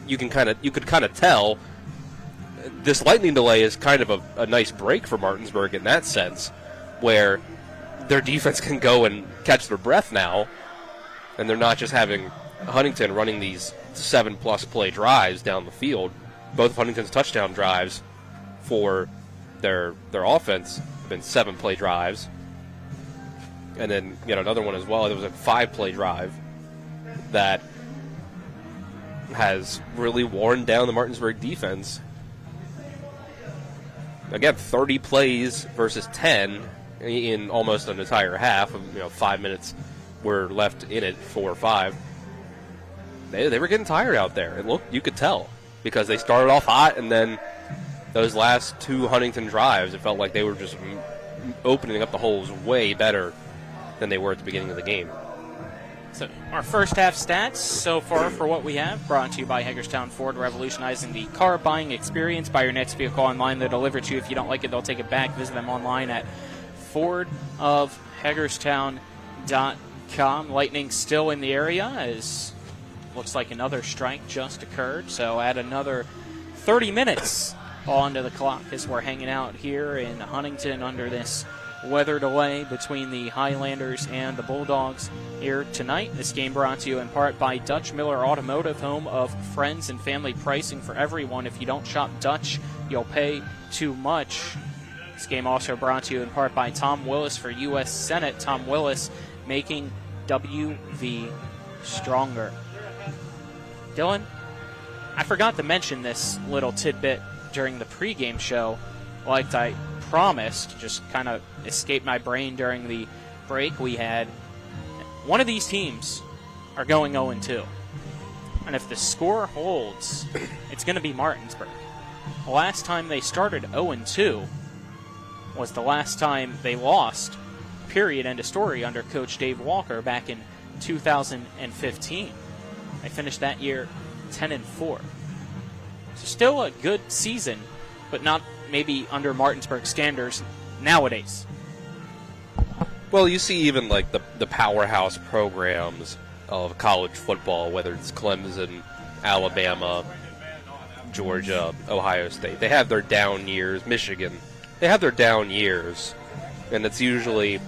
you could kind of tell this lightning delay is kind of a nice break for Martinsburg in that sense, where their defense can go and catch their breath now, and they're not just having Huntington running these 7+ play drives down the field. Both of Huntington's touchdown drives for their offense have been 7-play drives. And then another one as well. There was a 5-play drive that has really worn down the Martinsburg defense. Again, 30 plays versus 10 in almost an entire half. 5 minutes were left in it, 4 or 5. They were getting tired out there. And look, you could tell, because they started off hot, and then those last 2 Huntington drives, it felt like they were just opening up the holes way better than they were at the beginning of the game. So our first half stats so far for what we have, brought to you by Hagerstown Ford, revolutionizing the car buying experience. Buy your next vehicle online. They'll deliver it to you. If you don't like it, they'll take it back. Visit them online at fordofhagerstown.com. Lightning still in the area, as looks like another strike just occurred. So add another 30 minutes onto the clock as we're hanging out here in Huntington under this weather delay between the Highlanders and the Bulldogs here tonight. This game brought to you in part by Dutch Miller Automotive, home of friends and family pricing for everyone. If you don't shop Dutch, you'll pay too much. This game also brought to you in part by Tom Willis for U.S. Senate. Tom Willis, making WV stronger. Dylan, I forgot to mention this little tidbit during the pregame show, like I promised, just kind of escaped my brain during the break we had. One of these teams are going 0-2. And if the score holds, it's going to be Martinsburg. The last time they started 0-2 was the last time they lost, period, end of story, under Coach Dave Walker back in 2015. They finished that year 10-4. So still a good season, but not maybe under Martinsburg standards nowadays. Well, you see even like the powerhouse programs of college football, whether it's Clemson, Alabama, Georgia, Ohio State. They have their down years. Michigan, they have their down years. And it's usually,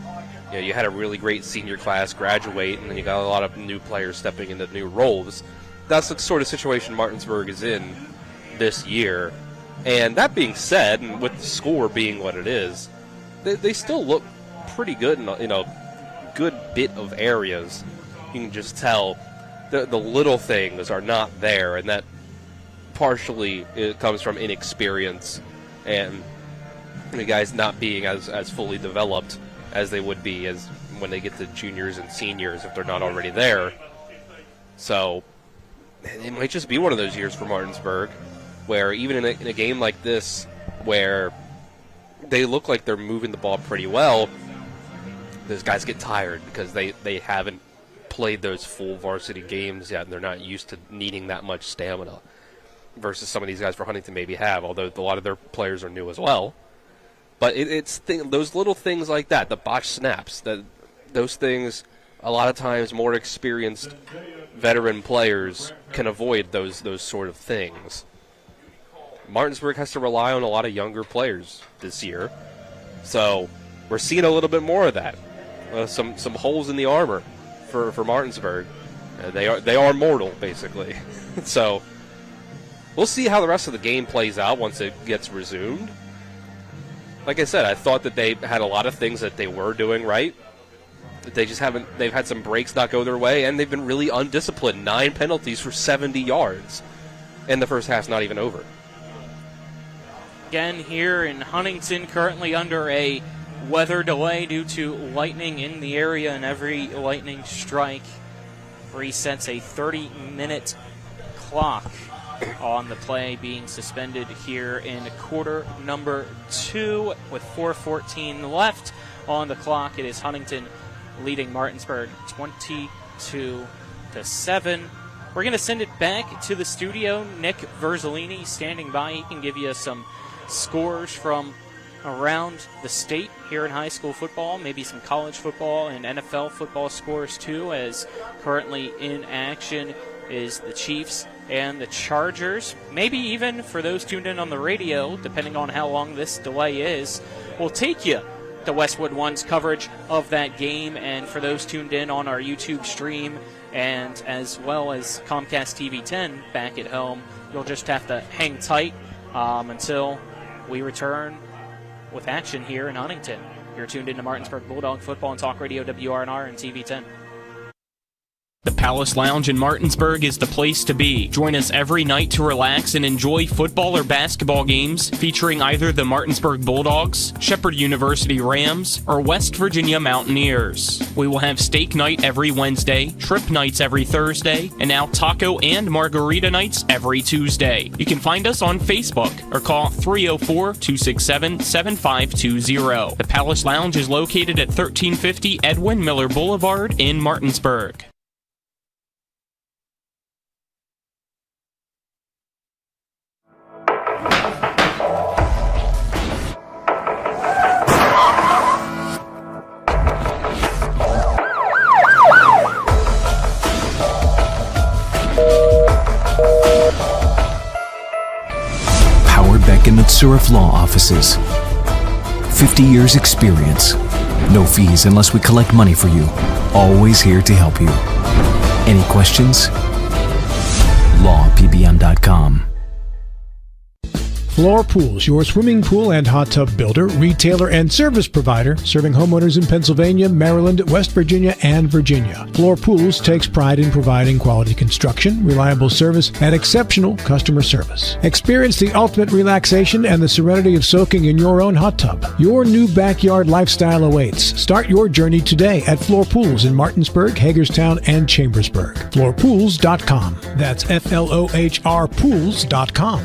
you had a really great senior class graduate, and then you got a lot of new players stepping into new roles. That's the sort of situation Martinsburg is in this year. And that being said, and with the score being what it is, they still look pretty good in a good bit of areas. You can just tell the little things are not there, and that partially it comes from inexperience and the guys not being as fully developed as they would be as when they get to juniors and seniors if they're not already there. So it might just be one of those years for Martinsburg where even in a game like this, where they look like they're moving the ball pretty well, those guys get tired because they haven't played those full varsity games yet, and they're not used to needing that much stamina versus some of these guys for Huntington maybe have, although a lot of their players are new as well. But it's those little things like that, the botched snaps, those things, a lot of times more experienced veteran players can avoid those sort of things. Martinsburg has to rely on a lot of younger players this year, so we're seeing a little bit more of that. Some holes in the armor for Martinsburg. They are mortal, basically. So we'll see how the rest of the game plays out once it gets resumed. Like I said, I thought that they had a lot of things that they were doing right. They just haven't. They've had some breaks not go their way, and they've been really undisciplined. 9 penalties for 70 yards, and the first half's not even over. Again, here in Huntington, currently under a weather delay due to lightning in the area, and every lightning strike resets a 30-minute clock on the play being suspended here in quarter number 2 with 4:14 left on the clock. It is Huntington leading Martinsburg 22-7. We're going to send it back to the studio. Nick Verzolini standing by. He can give you some scores from around the state here in high school football, maybe some college football and NFL football scores too, as currently in action is the Chiefs and the Chargers. Maybe even for those tuned in on the radio, depending on how long this delay is, we'll take you to Westwood One's coverage of that game, and for those tuned in on our YouTube stream and as well as Comcast TV 10 back at home, you'll just have to hang tight until we return with action here in Huntington. You're tuned into Martinsburg Bulldog Football and Talk Radio WRNR and TV 10. The Palace Lounge in Martinsburg is the place to be. Join us every night to relax and enjoy football or basketball games featuring either the Martinsburg Bulldogs, Shepherd University Rams, or West Virginia Mountaineers. We will have steak night every Wednesday, shrimp nights every Thursday, and now taco and margarita nights every Tuesday. You can find us on Facebook or call 304-267-7520. The Palace Lounge is located at 1350 Edwin Miller Boulevard in Martinsburg. And Matsurif Law Offices. 50 years experience. No fees unless we collect money for you. Always here to help you. Any questions? lawpbm.com. Floor Pools, your swimming pool and hot tub builder, retailer, and service provider, serving homeowners in Pennsylvania, Maryland, West Virginia, and Virginia. Floor Pools takes pride in providing quality construction, reliable service, and exceptional customer service. Experience the ultimate relaxation and the serenity of soaking in your own hot tub. Your new backyard lifestyle awaits. Start your journey today at Floor Pools in Martinsburg, Hagerstown, and Chambersburg. Floorpools.com. That's FLOHR Pools.com.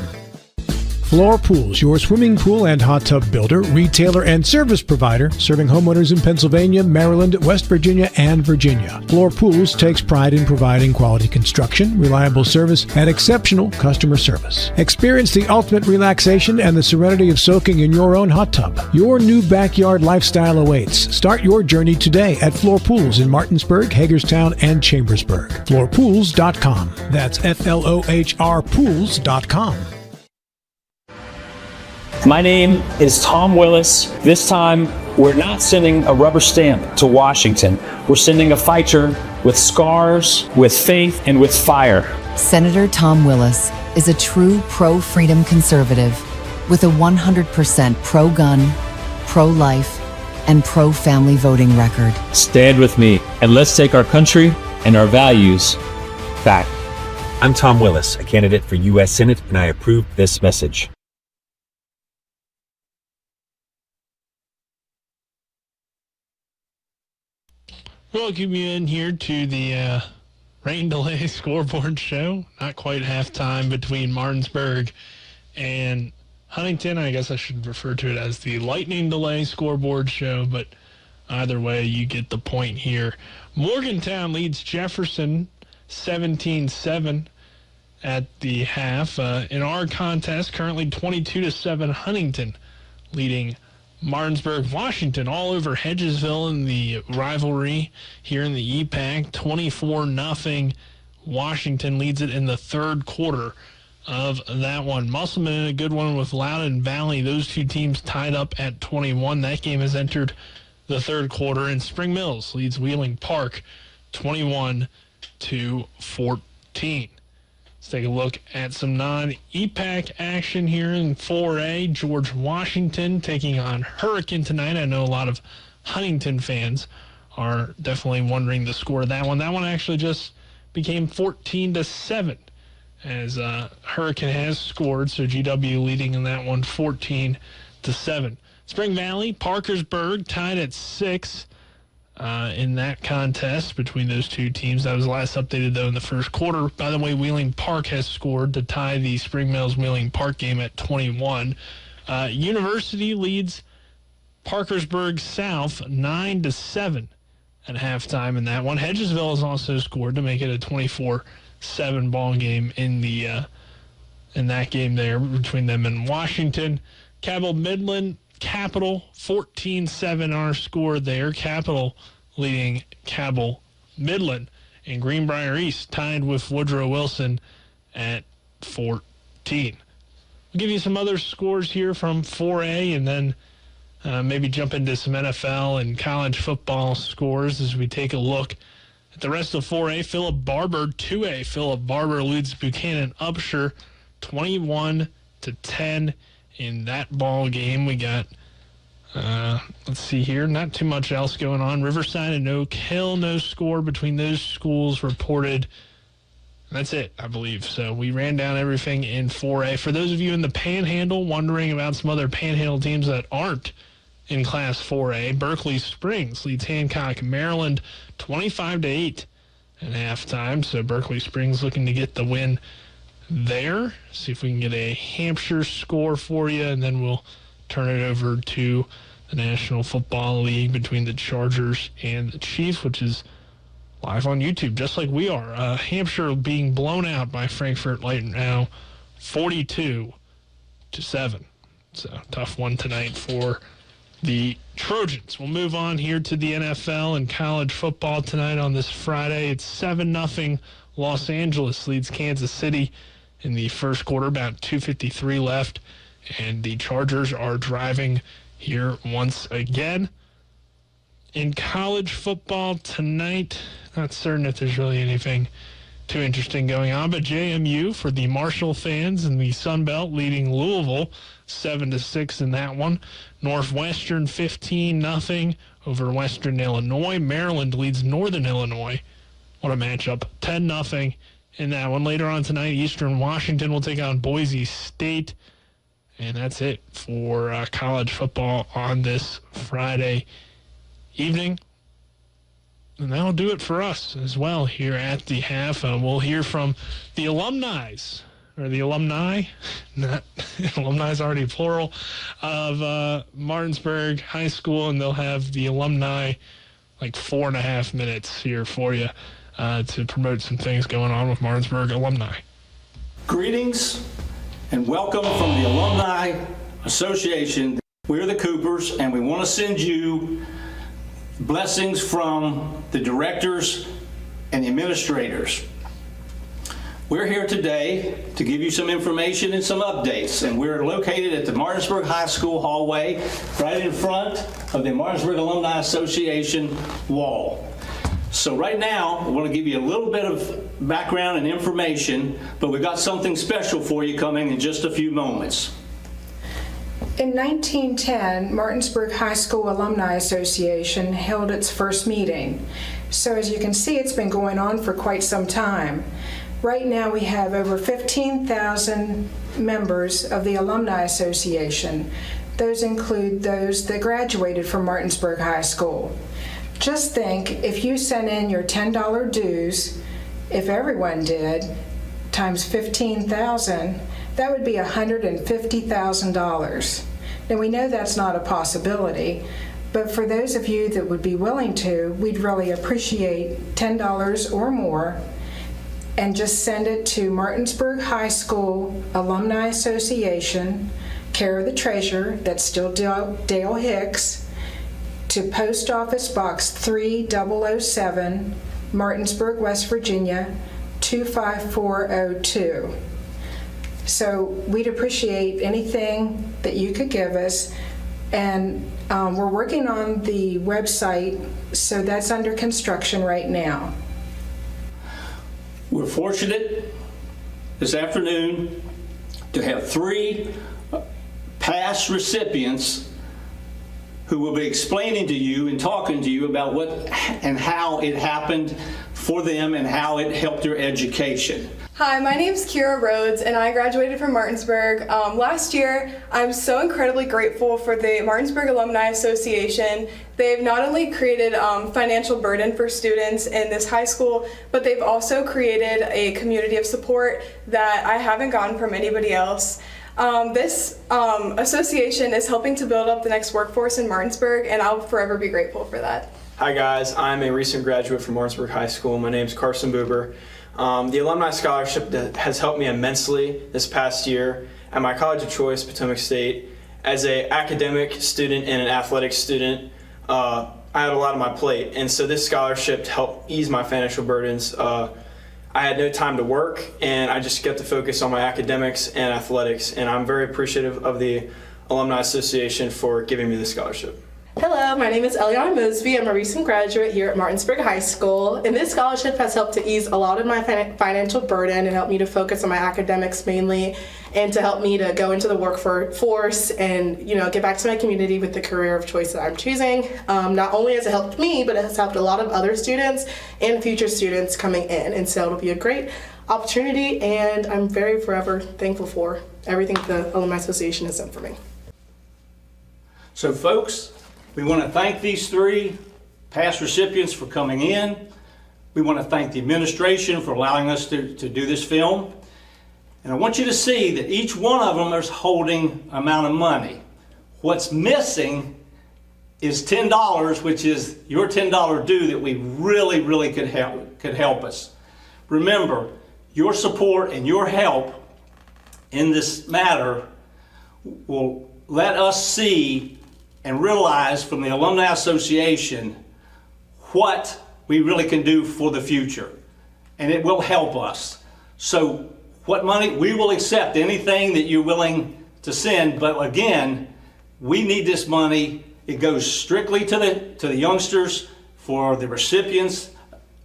Floor Pools, your swimming pool and hot tub builder, retailer, and service provider, serving homeowners in Pennsylvania, Maryland, West Virginia, and Virginia. Floor Pools takes pride in providing quality construction, reliable service, and exceptional customer service. Experience the ultimate relaxation and the serenity of soaking in your own hot tub. Your new backyard lifestyle awaits. Start your journey today at Floor Pools in Martinsburg, Hagerstown, and Chambersburg. Floorpools.com. That's FLOHR Pools.com. My name is Tom Willis. This time, we're not sending a rubber stamp to Washington. We're sending a fighter with scars, with faith, and with fire. Senator Tom Willis is a true pro-freedom conservative with a 100% pro-gun, pro-life, and pro-family voting record. Stand with me, and let's take our country and our values back. I'm Tom Willis, a candidate for U.S. Senate, and I approve this message. Welcome you in here to the rain delay scoreboard show. Not quite halftime between Martinsburg and Huntington. I guess I should refer to it as the lightning delay scoreboard show, but either way, you get the point here. Morgantown leads Jefferson 17-7 at the half. In our contest, currently 22-7, Huntington leading Martinsburg. Washington all over Hedgesville in the rivalry here in the EPAC. 24-0. Washington leads it in the third quarter of that one. Musselman in a good one with Loudon Valley. Those two teams tied up at 21. That game has entered the third quarter, and Spring Mills leads Wheeling Park 21-14. Let's take a look at some non-EPAC action here in 4A. George Washington taking on Hurricane tonight. I know a lot of Huntington fans are definitely wondering the score of that one. That one actually just became 14-7 as Hurricane has scored, so GW leading in that one 14-7. Spring Valley, Parkersburg tied at 6. in that contest between those two teams. That was last updated, though, in the first quarter. By the way, Wheeling Park has scored to tie the Spring Mills Wheeling Park game at 21. University leads Parkersburg South 9-7 at halftime in that one. Hedgesville has also scored to make it a 24-7 ball game in that game there between them and Washington. Cabell Midland Capital 14-7 our score there. Capital leading Cabell Midland, and Greenbrier East tied with Woodrow Wilson at 14. We'll give you some other scores here from 4A, and then maybe jump into some NFL and college football scores as we take a look at the rest of 4A. Philip Barber, 2A. Philip Barber leads Buchanan Upshur 21-10 in that ball game. We got, let's see here, not too much else going on. Riverside and Oak Hill, no score between those schools reported. That's it, I believe. So we ran down everything in 4A. For those of you in the Panhandle wondering about some other Panhandle teams that aren't in Class 4A, Berkeley Springs leads Hancock, Maryland 25-8 at halftime. So Berkeley Springs looking to get the win there. See if we can get a Hampshire score for you, and then we'll turn it over to the National Football League between the Chargers and the Chiefs, which is live on YouTube, just like we are. Hampshire being blown out by Frankfurt right now, 42-7. So tough one tonight for the Trojans. We'll move on here to the NFL and college football tonight on this Friday. It's 7-0. Los Angeles leads Kansas City in the first quarter, about 2:53 left, and the Chargers are driving here once again. In college football tonight, not certain if there's really anything too interesting going on, but JMU for the Marshall fans in the Sun Belt leading Louisville 7-6 in that one. Northwestern 15-0 over Western Illinois. Maryland leads Northern Illinois. What a matchup. 10-0 in that one. Later on tonight, Eastern Washington will take on Boise State. And that's it for college football on this Friday evening. And that'll do it for us as well here at the half. We'll hear from the alumni, not alumni is already plural, of Martinsburg High School, and they'll have the alumni like 4.5 minutes here for you to promote some things going on with Martinsburg alumni. Greetings and welcome from the Alumni Association. We're the Coopers, and we want to send you blessings from the directors and the administrators. We're here today to give you some information and some updates, and we're located at the Martinsburg High School hallway, right in front of the Martinsburg Alumni Association wall. So right now, I want to give you a little bit of background and information, but we've got something special for you coming in just a few moments. In 1910, Martinsburg High School Alumni Association held its first meeting. So as you can see, it's been going on for quite some time. Right now we have over 15,000 members of the Alumni Association. Those include those that graduated from Martinsburg High School. Just think, if you sent in your $10 dues, if everyone did, times 15,000, that would be $150,000. Now we know that's not a possibility, but for those of you that would be willing to, we'd really appreciate $10 or more, and just send it to Martinsburg High School Alumni Association, care of the treasurer, that's still Dale Hicks, to Post Office Box 3007, Martinsburg, West Virginia, 25402. So we'd appreciate anything that you could give us, and we're working on the website, so that's under construction right now. We're fortunate this afternoon to have 3 past recipients who will be explaining to you and talking to you about what and how it happened for them and how it helped their education. Hi, my name's Kira Rhodes, and I graduated from Martinsburg last year. I'm so incredibly grateful for the Martinsburg Alumni Association. They've not only created financial burden for students in this high school, but they've also created a community of support that I haven't gotten from anybody else. This association is helping to build up the next workforce in Martinsburg, and I'll forever be grateful for that. Hi guys, I'm a recent graduate from Martinsburg High School. My name's Carson Buber. The Alumni Scholarship has helped me immensely this past year at my college of choice, Potomac State. As an academic student and an athletic student, I had a lot on my plate, and so this scholarship helped ease my financial burdens. I had no time to work, and I just got to focus on my academics and athletics, and I'm very appreciative of the Alumni Association for giving me the scholarship. Hello, my name is Eliana Mosby. I'm a recent graduate here at Martinsburg High School, and this scholarship has helped to ease a lot of my financial burden and help me to focus on my academics mainly, and to help me to go into the workforce and get back to my community with the career of choice that I'm choosing. Not only has it helped me, but it has helped a lot of other students and future students coming in, and so it'll be a great opportunity, and I'm very forever thankful for everything the Alumni Association has done for me. So folks, we want to thank these three past recipients for coming in. We want to thank the administration for allowing us to do this film. And I want you to see that each one of them is holding an amount of money. What's missing is $10, which is your $10 due that we really could help us. Remember, your support and your help in this matter will let us see and realize from the Alumni Association what we really can do for the future. And it will help us. So what money, we will accept anything that you're willing to send, but again, we need this money. It goes strictly to the youngsters, for the recipients.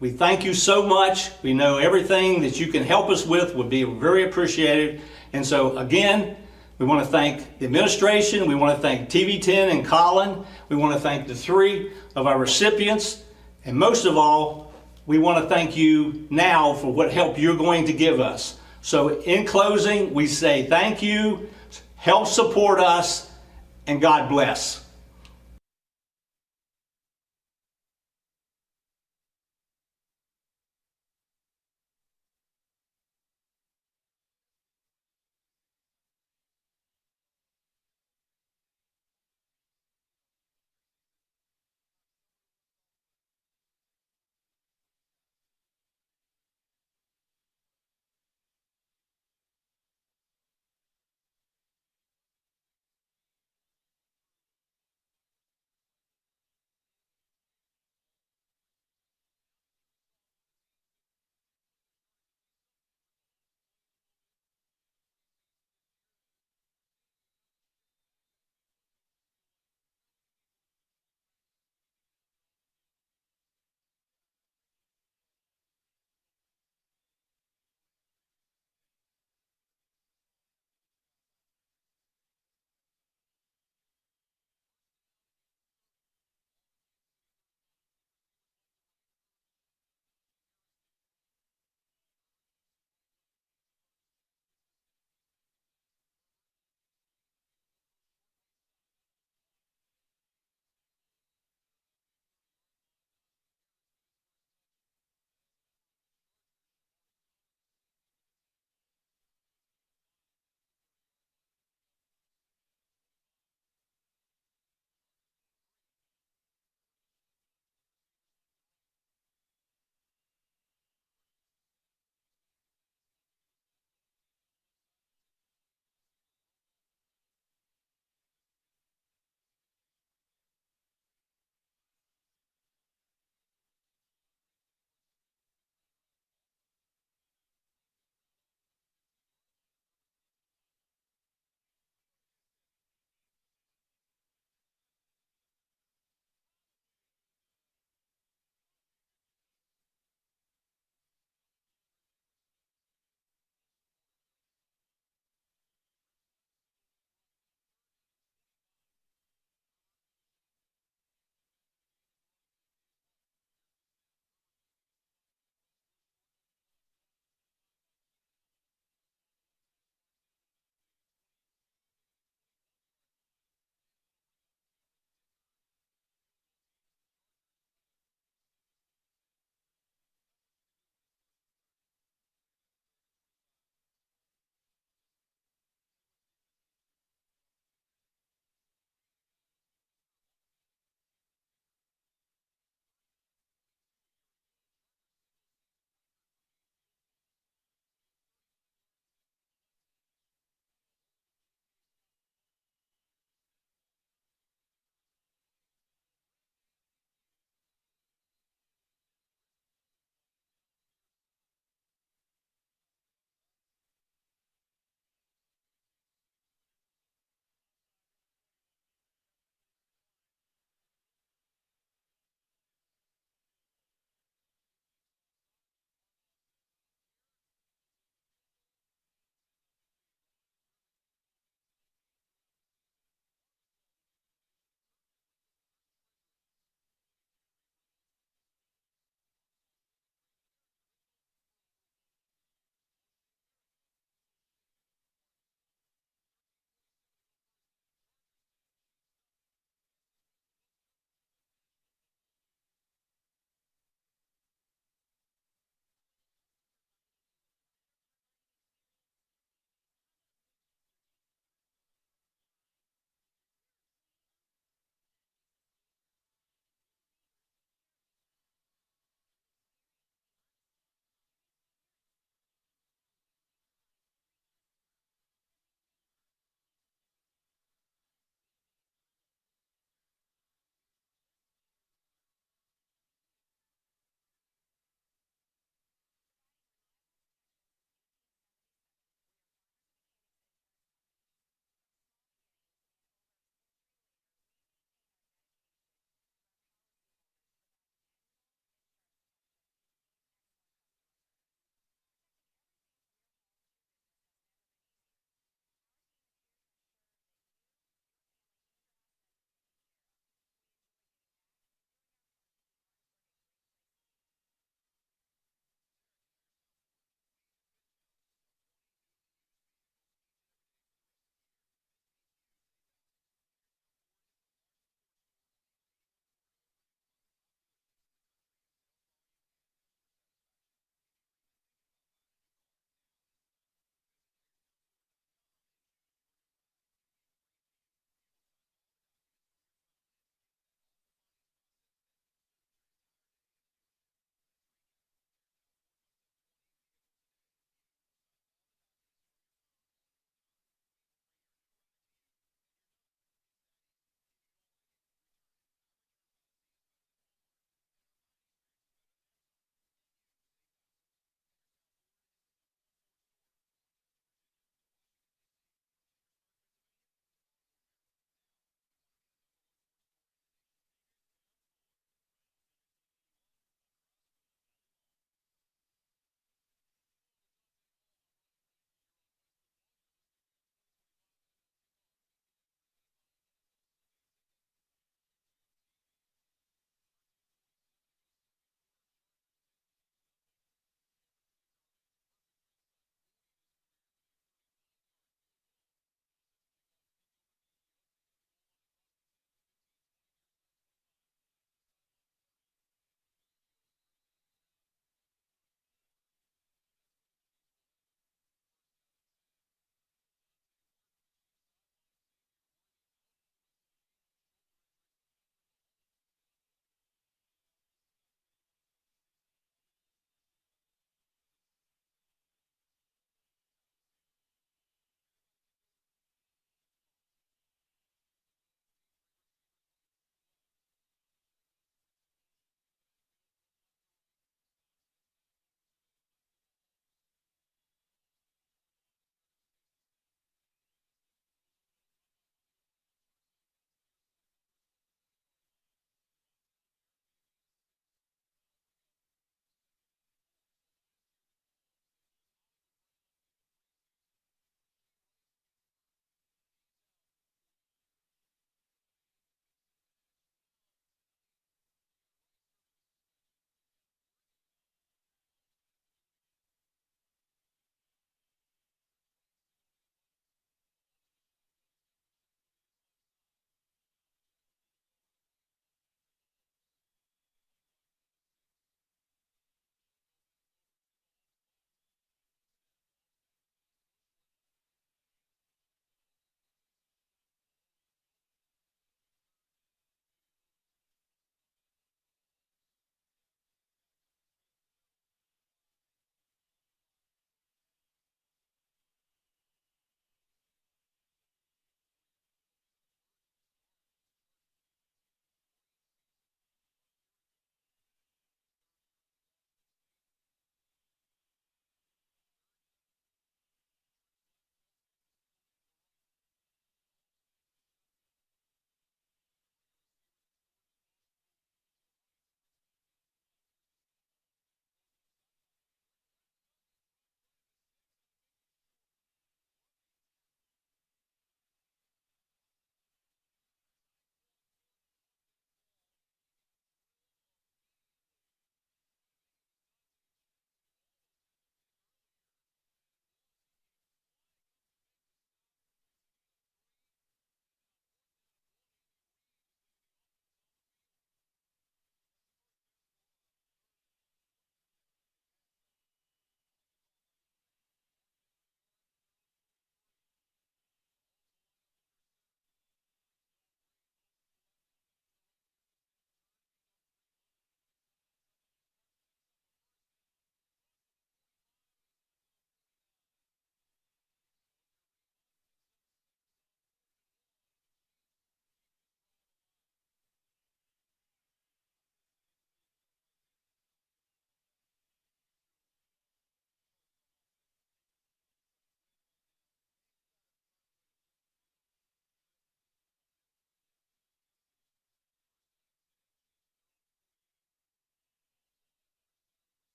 We thank you so much. We know everything that you can help us with would be very appreciated. And so again, we want to thank the administration. We want to thank TV10 and Colin. We want to thank the three of our recipients. And most of all, we want to thank you now for what help you're going to give us. So in closing, we say thank you, help support us, and God bless.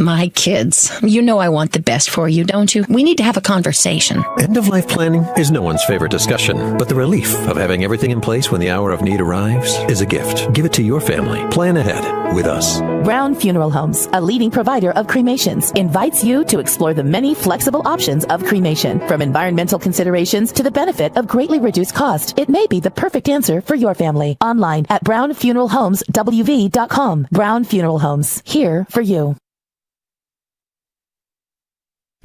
My kids. You know I want the best for you, don't you? We need to have a conversation. End-of-life planning is no one's favorite discussion, but the relief of having everything in place when the hour of need arrives is a gift. Give it to your family. Plan ahead with us. Brown Funeral Homes, a leading provider of cremations, invites you to explore the many flexible options of cremation. From environmental considerations to the benefit of greatly reduced cost, it may be the perfect answer for your family. Online at brownfuneralhomeswv.com. Brown Funeral Homes, here for you.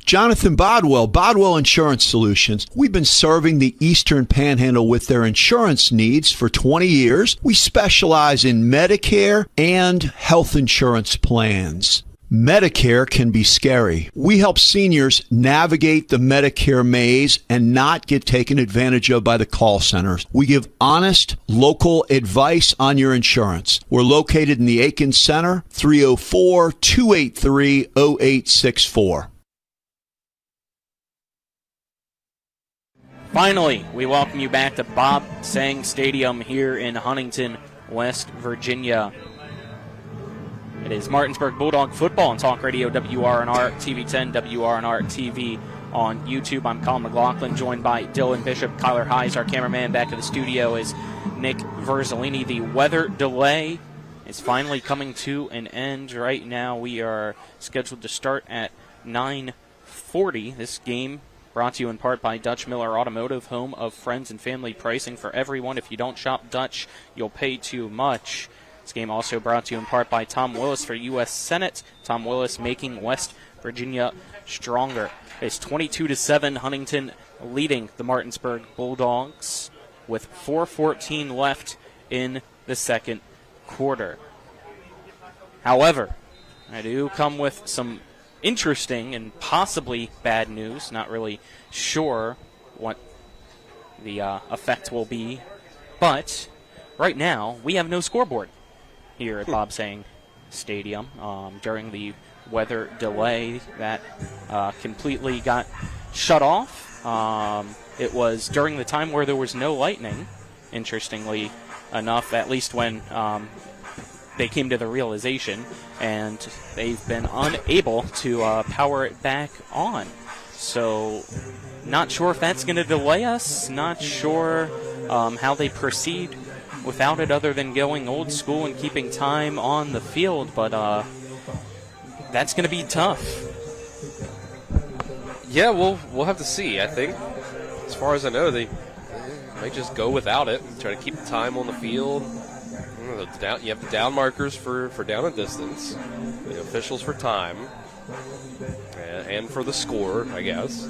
Jonathan Bodwell Insurance Solutions. We've been serving the Eastern Panhandle with their insurance needs for 20 years. We specialize in Medicare and health insurance plans. Medicare can be scary. We help seniors navigate the Medicare maze and not get taken advantage of by the call centers. We give honest, local advice on your insurance. We're located in the Aiken Center, 304-283-0864. Finally, we welcome you back to Bob Sang Stadium here in Huntington, West Virginia. It is Martinsburg Bulldog football on Talk Radio WRNR TV 10, WRNR TV on YouTube. I'm Colin McLaughlin, joined by Dylan Bishop, Kyler Hayes, our cameraman. Back in the studio is Nick Verzolini. The weather delay is finally coming to an end. Right now, we are scheduled to start at 9:40. This game brought to you in part by Dutch Miller Automotive, home of friends and family pricing for everyone. If you don't shop Dutch, you'll pay too much. This game also brought to you in part by Tom Willis for U.S. Senate. Tom Willis making West Virginia stronger. It's 22-7, Huntington leading the Martinsburg Bulldogs with 4:14 left in the second quarter. However, I do come with some interesting and possibly bad news. Not really sure what the effect will be, but right now we have no scoreboard here at Bob Sang Stadium. During the weather delay, that completely got shut off. It was during the time where there was no lightning, interestingly enough, at least when they came to the realization, and they've been unable to power it back on. So not sure if that's going to delay us, not sure how they proceed without it other than going old school and keeping time on the field, but that's going to be tough. Yeah, we'll have to see, I think. As far as I know, they might just go without it and try to keep the time on the field. You have the down markers for down and distance, the officials for time, and for the score, I guess.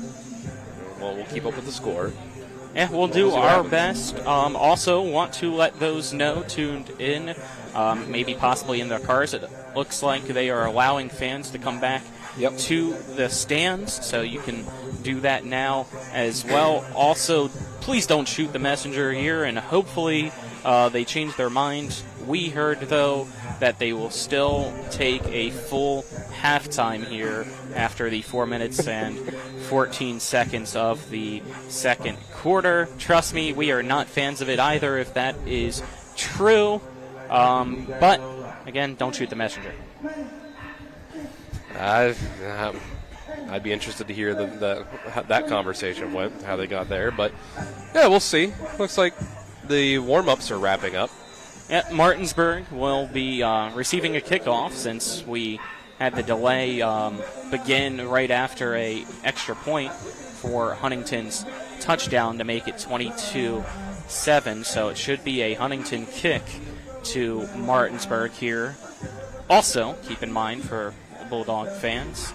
Well, we'll keep up with the score. Yeah, we'll do our best. Also want to let those know tuned in, maybe possibly in their cars. It looks like they are allowing fans to come back to the stands, so you can do that now as well. Also, please don't shoot the messenger here, and hopefully they change their mind. We heard, though, that they will still take a full halftime here after the 4 minutes and 14 seconds of the second quarter. Trust me, we are not fans of it either, if that is true. But, again, don't shoot the messenger. I'd be interested to hear how that conversation went, how they got there. But, yeah, we'll see. Looks like the warm-ups are wrapping up. Yeah, Martinsburg will be receiving a kickoff since we had the delay begin right after a extra point for Huntington's touchdown to make it 22-7. So it should be a Huntington kick to Martinsburg here. Also, keep in mind for Bulldog fans,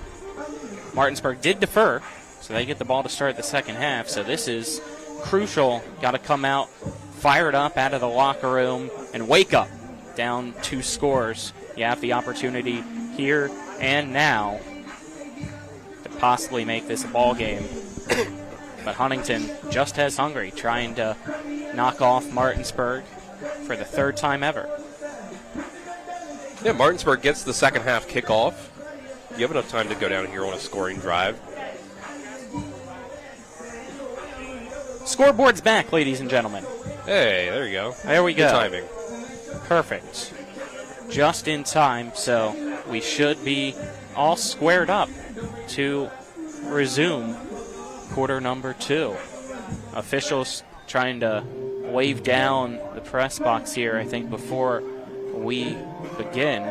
Martinsburg did defer, so they get the ball to start the second half. So this is crucial. Got to come out fired up out of the locker room and wake up. Down 2 scores. You have the opportunity here and now to possibly make this a ball game. But Huntington just as hungry, trying to knock off Martinsburg for the 3rd time ever. Yeah, Martinsburg gets the second half kickoff. You have enough time to go down here on a scoring drive. Scoreboard's back, ladies and gentlemen. Hey, there you go. There we go. Good timing. Perfect. Just in time, so we should be all squared up to resume quarter number 2. Officials trying to wave down the press box here, I think, before we begin.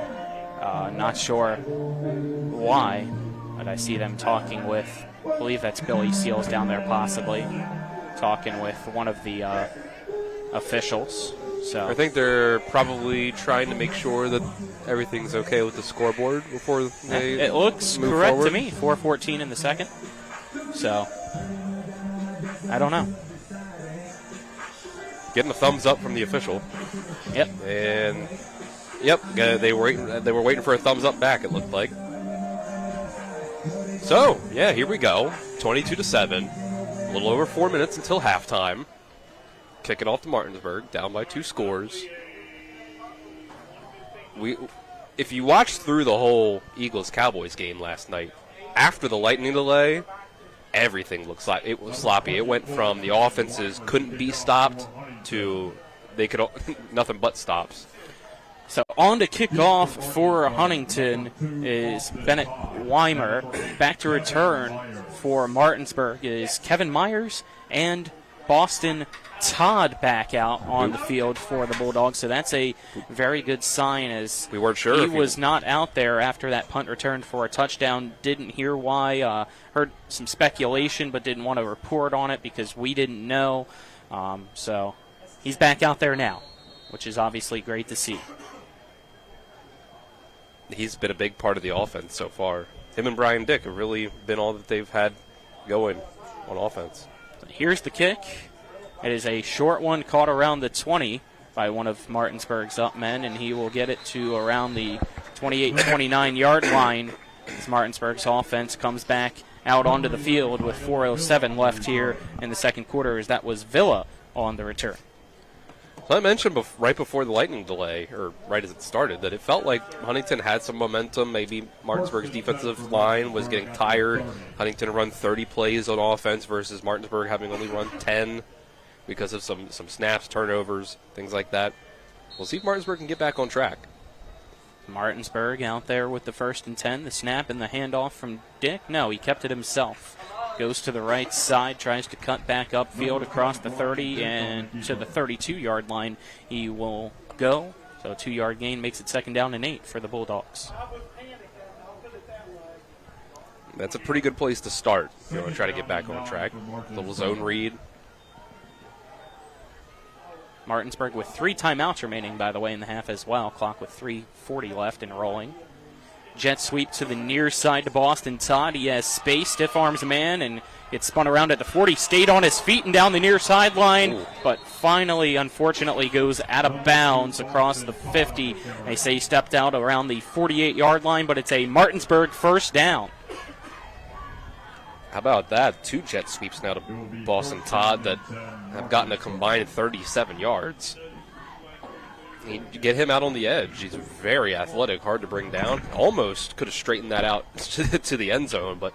Not sure why, but I see them talking with, I believe that's Billy Seals down there possibly, talking with one of the officials. So I think they're probably trying to make sure that everything's okay with the scoreboard before they it looks move correct forward. to me. 4:14 in the second. So I don't know. Getting a thumbs up from the official. Yep. And yep, they were waiting for a thumbs up back, it looked like. So, yeah, here we go. 22-7. A little over 4 minutes until halftime. Kick it off to Martinsburg, down by 2 scores. If you watched through the whole Eagles-Cowboys game last night, after the lightning delay, everything looked sloppy. It was sloppy. It went from the offenses couldn't be stopped to they could nothing but stops. So on to kick off for Huntington is Bennett Weimer. Back to return for Martinsburg is Kevin Myers and Boston Todd back out on the field for the Bulldogs. So that's a very good sign, as we weren't sure he was not out there after that punt return for a touchdown. Didn't hear why. Heard some speculation, but didn't want to report on it because we didn't know. So he's back out there now, which is obviously great to see. He's been a big part of the offense so far. Him and Brian Dick have really been all that they've had going on offense. Here's the kick. It is a short one caught around the 20 by one of Martinsburg's up men, and he will get it to around the 28-29 yard line as Martinsburg's offense comes back out onto the field with 4:07 left here in the second quarter, as that was Villa on the return. I mentioned right before the lightning delay, or right as it started, that it felt like Huntington had some momentum. Maybe Martinsburg's defensive line was getting tired. Huntington run 30 plays on offense versus Martinsburg having only run 10 because of some snaps, turnovers, things like that. We'll see if Martinsburg can get back on track. Martinsburg out there with the 1st and 10. The snap and the handoff from Dick. No, he kept it himself. Goes to the right side, tries to cut back upfield across the 30 and to the 32-yard line he will go. So a 2-yard gain makes it 2nd down and 8 for the Bulldogs. That's a pretty good place to start. You want to try to get back on track. Little zone read. Martinsburg with 3 timeouts remaining, by the way, in the half as well. Clock with 3:40 left and rolling. Jet sweep to the near side to Boston Todd. He has space, stiff arms a man, and gets spun around at the 40. Stayed on his feet and down the near sideline, but finally, unfortunately, goes out of bounds across the 50. They say he stepped out around the 48-yard line, but it's a Martinsburg 1st down. How about that? 2 jet sweeps now to Boston Todd that have gotten a combined 37 yards. You get him out on the edge. He's very athletic, hard to bring down. Almost could have straightened that out to the end zone, but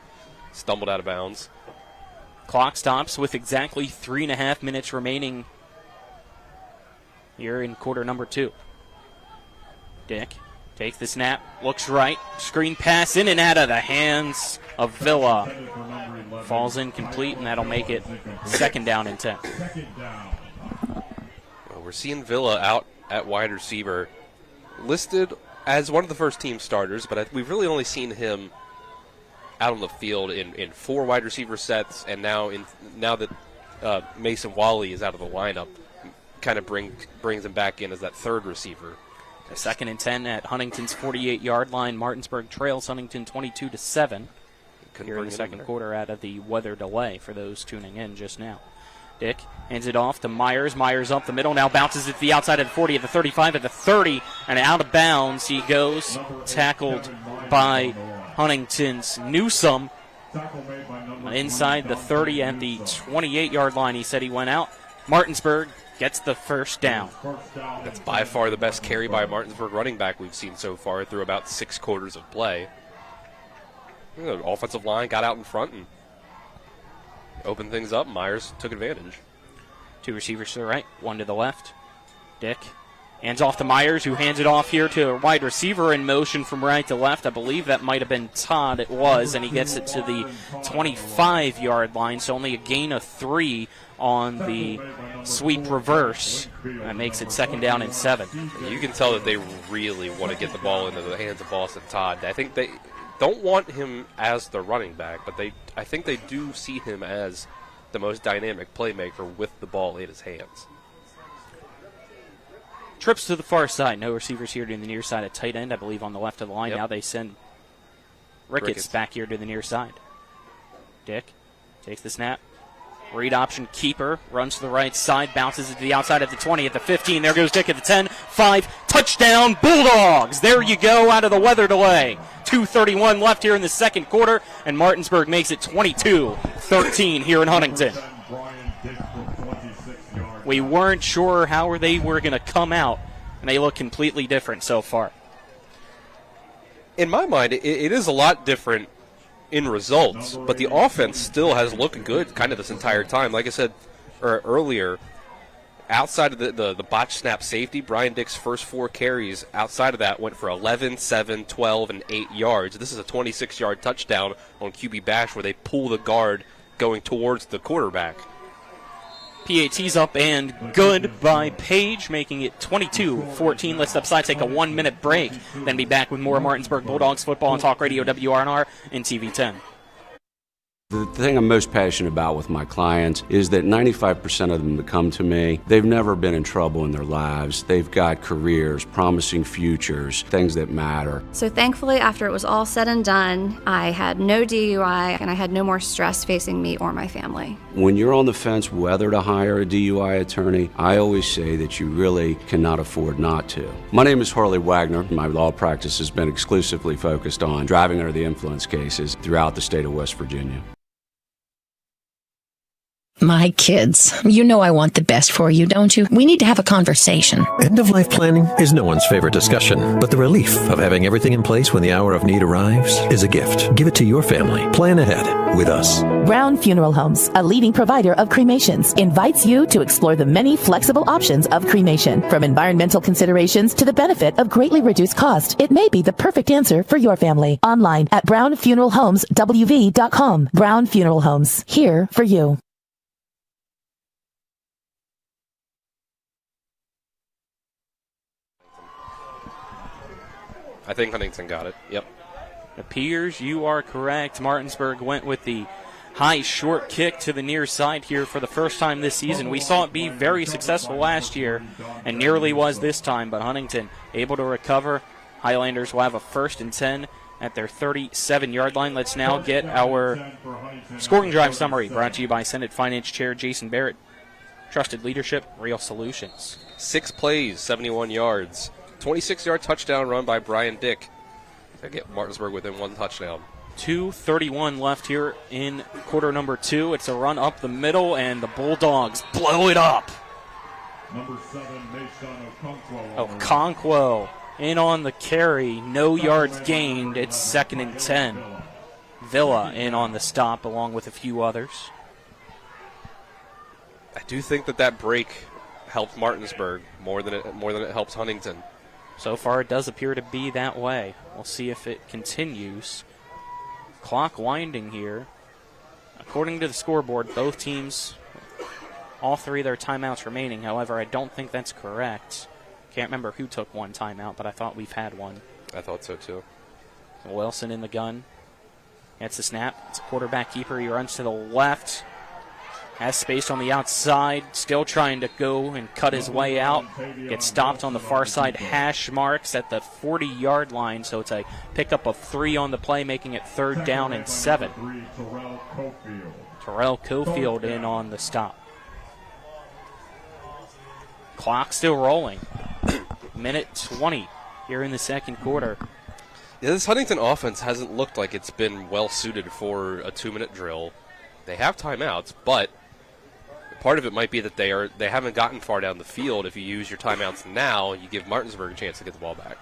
stumbled out of bounds. Clock stops with exactly 3.5 minutes remaining here in quarter number 2. Dick takes the snap, looks right, screen pass in and out of the hands of Villa. Falls incomplete, and that'll make it 2nd down and 10. Well, we're seeing Villa out at wide receiver, listed as one of the first-team starters, but we've really only seen him out on the field in 4 wide receiver sets, and now that Mason Wally is out of the lineup, kind of brings him back in as that 3rd receiver. A 2nd and 10 at Huntington's 48-yard line. Martinsburg trails Huntington 22-7. Here in the second quarter out of the weather delay for those tuning in just now. Dick hands it off to Myers. Myers up the middle, now bounces it to the outside of the 40, at the 35, at the 30, and out of bounds he goes, tackled by Huntington's Newsome. Inside the 30 and the 28-yard line, he said he went out. Martinsburg gets the 1st down. That's by far the best carry by a Martinsburg running back we've seen so far through about 6 quarters of play. The offensive line got out in front and opened things up. Myers took advantage. 2 receivers to the right, 1 to the left. Dick Hands off to Myers, who hands it off here to a wide receiver in motion from right to left. I believe that might have been Todd. It was, and he gets it to the 25-yard line, so only a gain of 3 on the sweep reverse. That makes it 2nd down and 7. You can tell that they really want to get the ball into the hands of Boston Todd. I think they don't want him as the running back, but I think they do see him as the most dynamic playmaker with the ball in his hands. Trips to the far side. No receivers here to the near side at tight end, I believe, on the left of the line. Yep. Now they send Ricketts back here to the near side. Dick takes the snap. Read option keeper. Runs to the right side. Bounces it to the outside at the 20, at the 15. There goes Dick at the 10. 5. Touchdown, Bulldogs. There you go, out of the weather delay. 2:31 left here in the second quarter, and Martinsburg makes it 22-13 here in Huntington. We weren't sure how they were going to come out, and they look completely different so far. In my mind, it is a lot different in results, but the offense still has looked good kind of this entire time. Like I said earlier, outside of the botch snap safety, Brian Dick's first 4 carries outside of that went for 11, 7, 12, and 8 yards. This is a 26-yard touchdown on QB Bash where they pull the guard going towards the quarterback. PAT's up and good by Page, making it 22-14. Let's step aside, take a 1-minute break, then be back with more Martinsburg Bulldogs football on Talk Radio WRNR and TV 10. The thing I'm most passionate about with my clients is that 95% of them that come to me, they've never been in trouble in their lives. They've got careers, promising futures, things that matter. So thankfully, after it was all said and done, I had no DUI and I had no more stress facing me or my family. When you're on the fence whether to hire a DUI attorney, I always say that you really cannot afford not to. My name is Harley Wagner. My law practice has been exclusively focused on driving under the influence cases throughout the state of West Virginia. My kids, you know I want the best for you, don't you? We need to have a conversation. End-of-life planning is no one's favorite discussion, but the relief of having everything in place when the hour of need arrives is a gift. Give it to your family. Plan ahead with us. Brown Funeral Homes, a leading provider of cremations, invites you to explore the many flexible options of cremation. From environmental considerations to the benefit of greatly reduced cost, it may be the perfect answer for your family. Online at brownfuneralhomeswv.com. Brown Funeral Homes, here for you. I think Huntington got it. Yep. Appears you are correct. Martinsburg went with the high short kick to the near side here for the first time this season. We saw it be very successful last year and nearly was this time, but Huntington able to recover. Highlanders will have a 1st and 10 at their 37-yard line. Let's now get our scoring drive summary brought to you by Senate Finance Chair Jason Barrett. Trusted leadership, real solutions. 6 plays, 71 yards. 26-yard touchdown run by Brian Dick to get Martinsburg within 1 touchdown. 2:31 left here in quarter number 2. It's a run up the middle, and the Bulldogs blow it up. Number 7, Mason Okonkwo in on the carry. No yards gained. It's 2nd and 10. Villa in on the stop along with a few others. I do think that break helped Martinsburg more than it helps Huntington. So far, it does appear to be that way. We'll see if it continues. Clock winding here. According to the scoreboard, both teams, all 3 of their timeouts remaining. However, I don't think that's correct. Can't remember who took 1 timeout, but I thought we've had 1. I thought so, too. Wilson in the gun. Gets the snap. It's a quarterback keeper. He runs to the left. Has space on the outside, still trying to go and cut his way out. Gets stopped on the far side, hash marks at the 40-yard line, so it's a pickup of 3 on the play, making it 3rd down and 7. Terrell Cofield in on the stop. Clock still rolling. Minute 20 here in the second quarter. Yeah, this Huntington offense hasn't looked like it's been well suited for a 2-minute drill. They have timeouts, but part of it might be that they haven't gotten far down the field. If you use your timeouts now, you give Martinsburg a chance to get the ball back.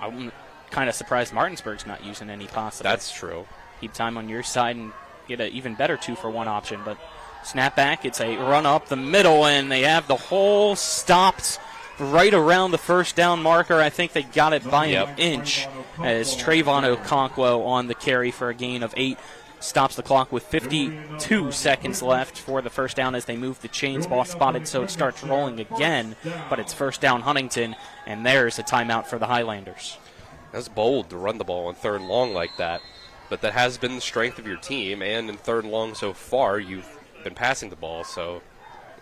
I'm kind of surprised Martinsburg's not using any possible. That's true. Keep time on your side and get an even better 2-for-1 option. But snap back, it's a run up the middle, and they have the hole stopped right around the first down marker. I think they got it by an inch as Trayvon Okonkwo on the carry for a gain of 8. Stops the clock with 52 seconds left for the first down as they move the chains. Ball spotted, so it starts rolling again, but it's first down Huntington, and there's a timeout for the Highlanders. That's bold to run the ball on 3rd and long like that, but that has been the strength of your team, and in 3rd and long so far, you've been passing the ball, so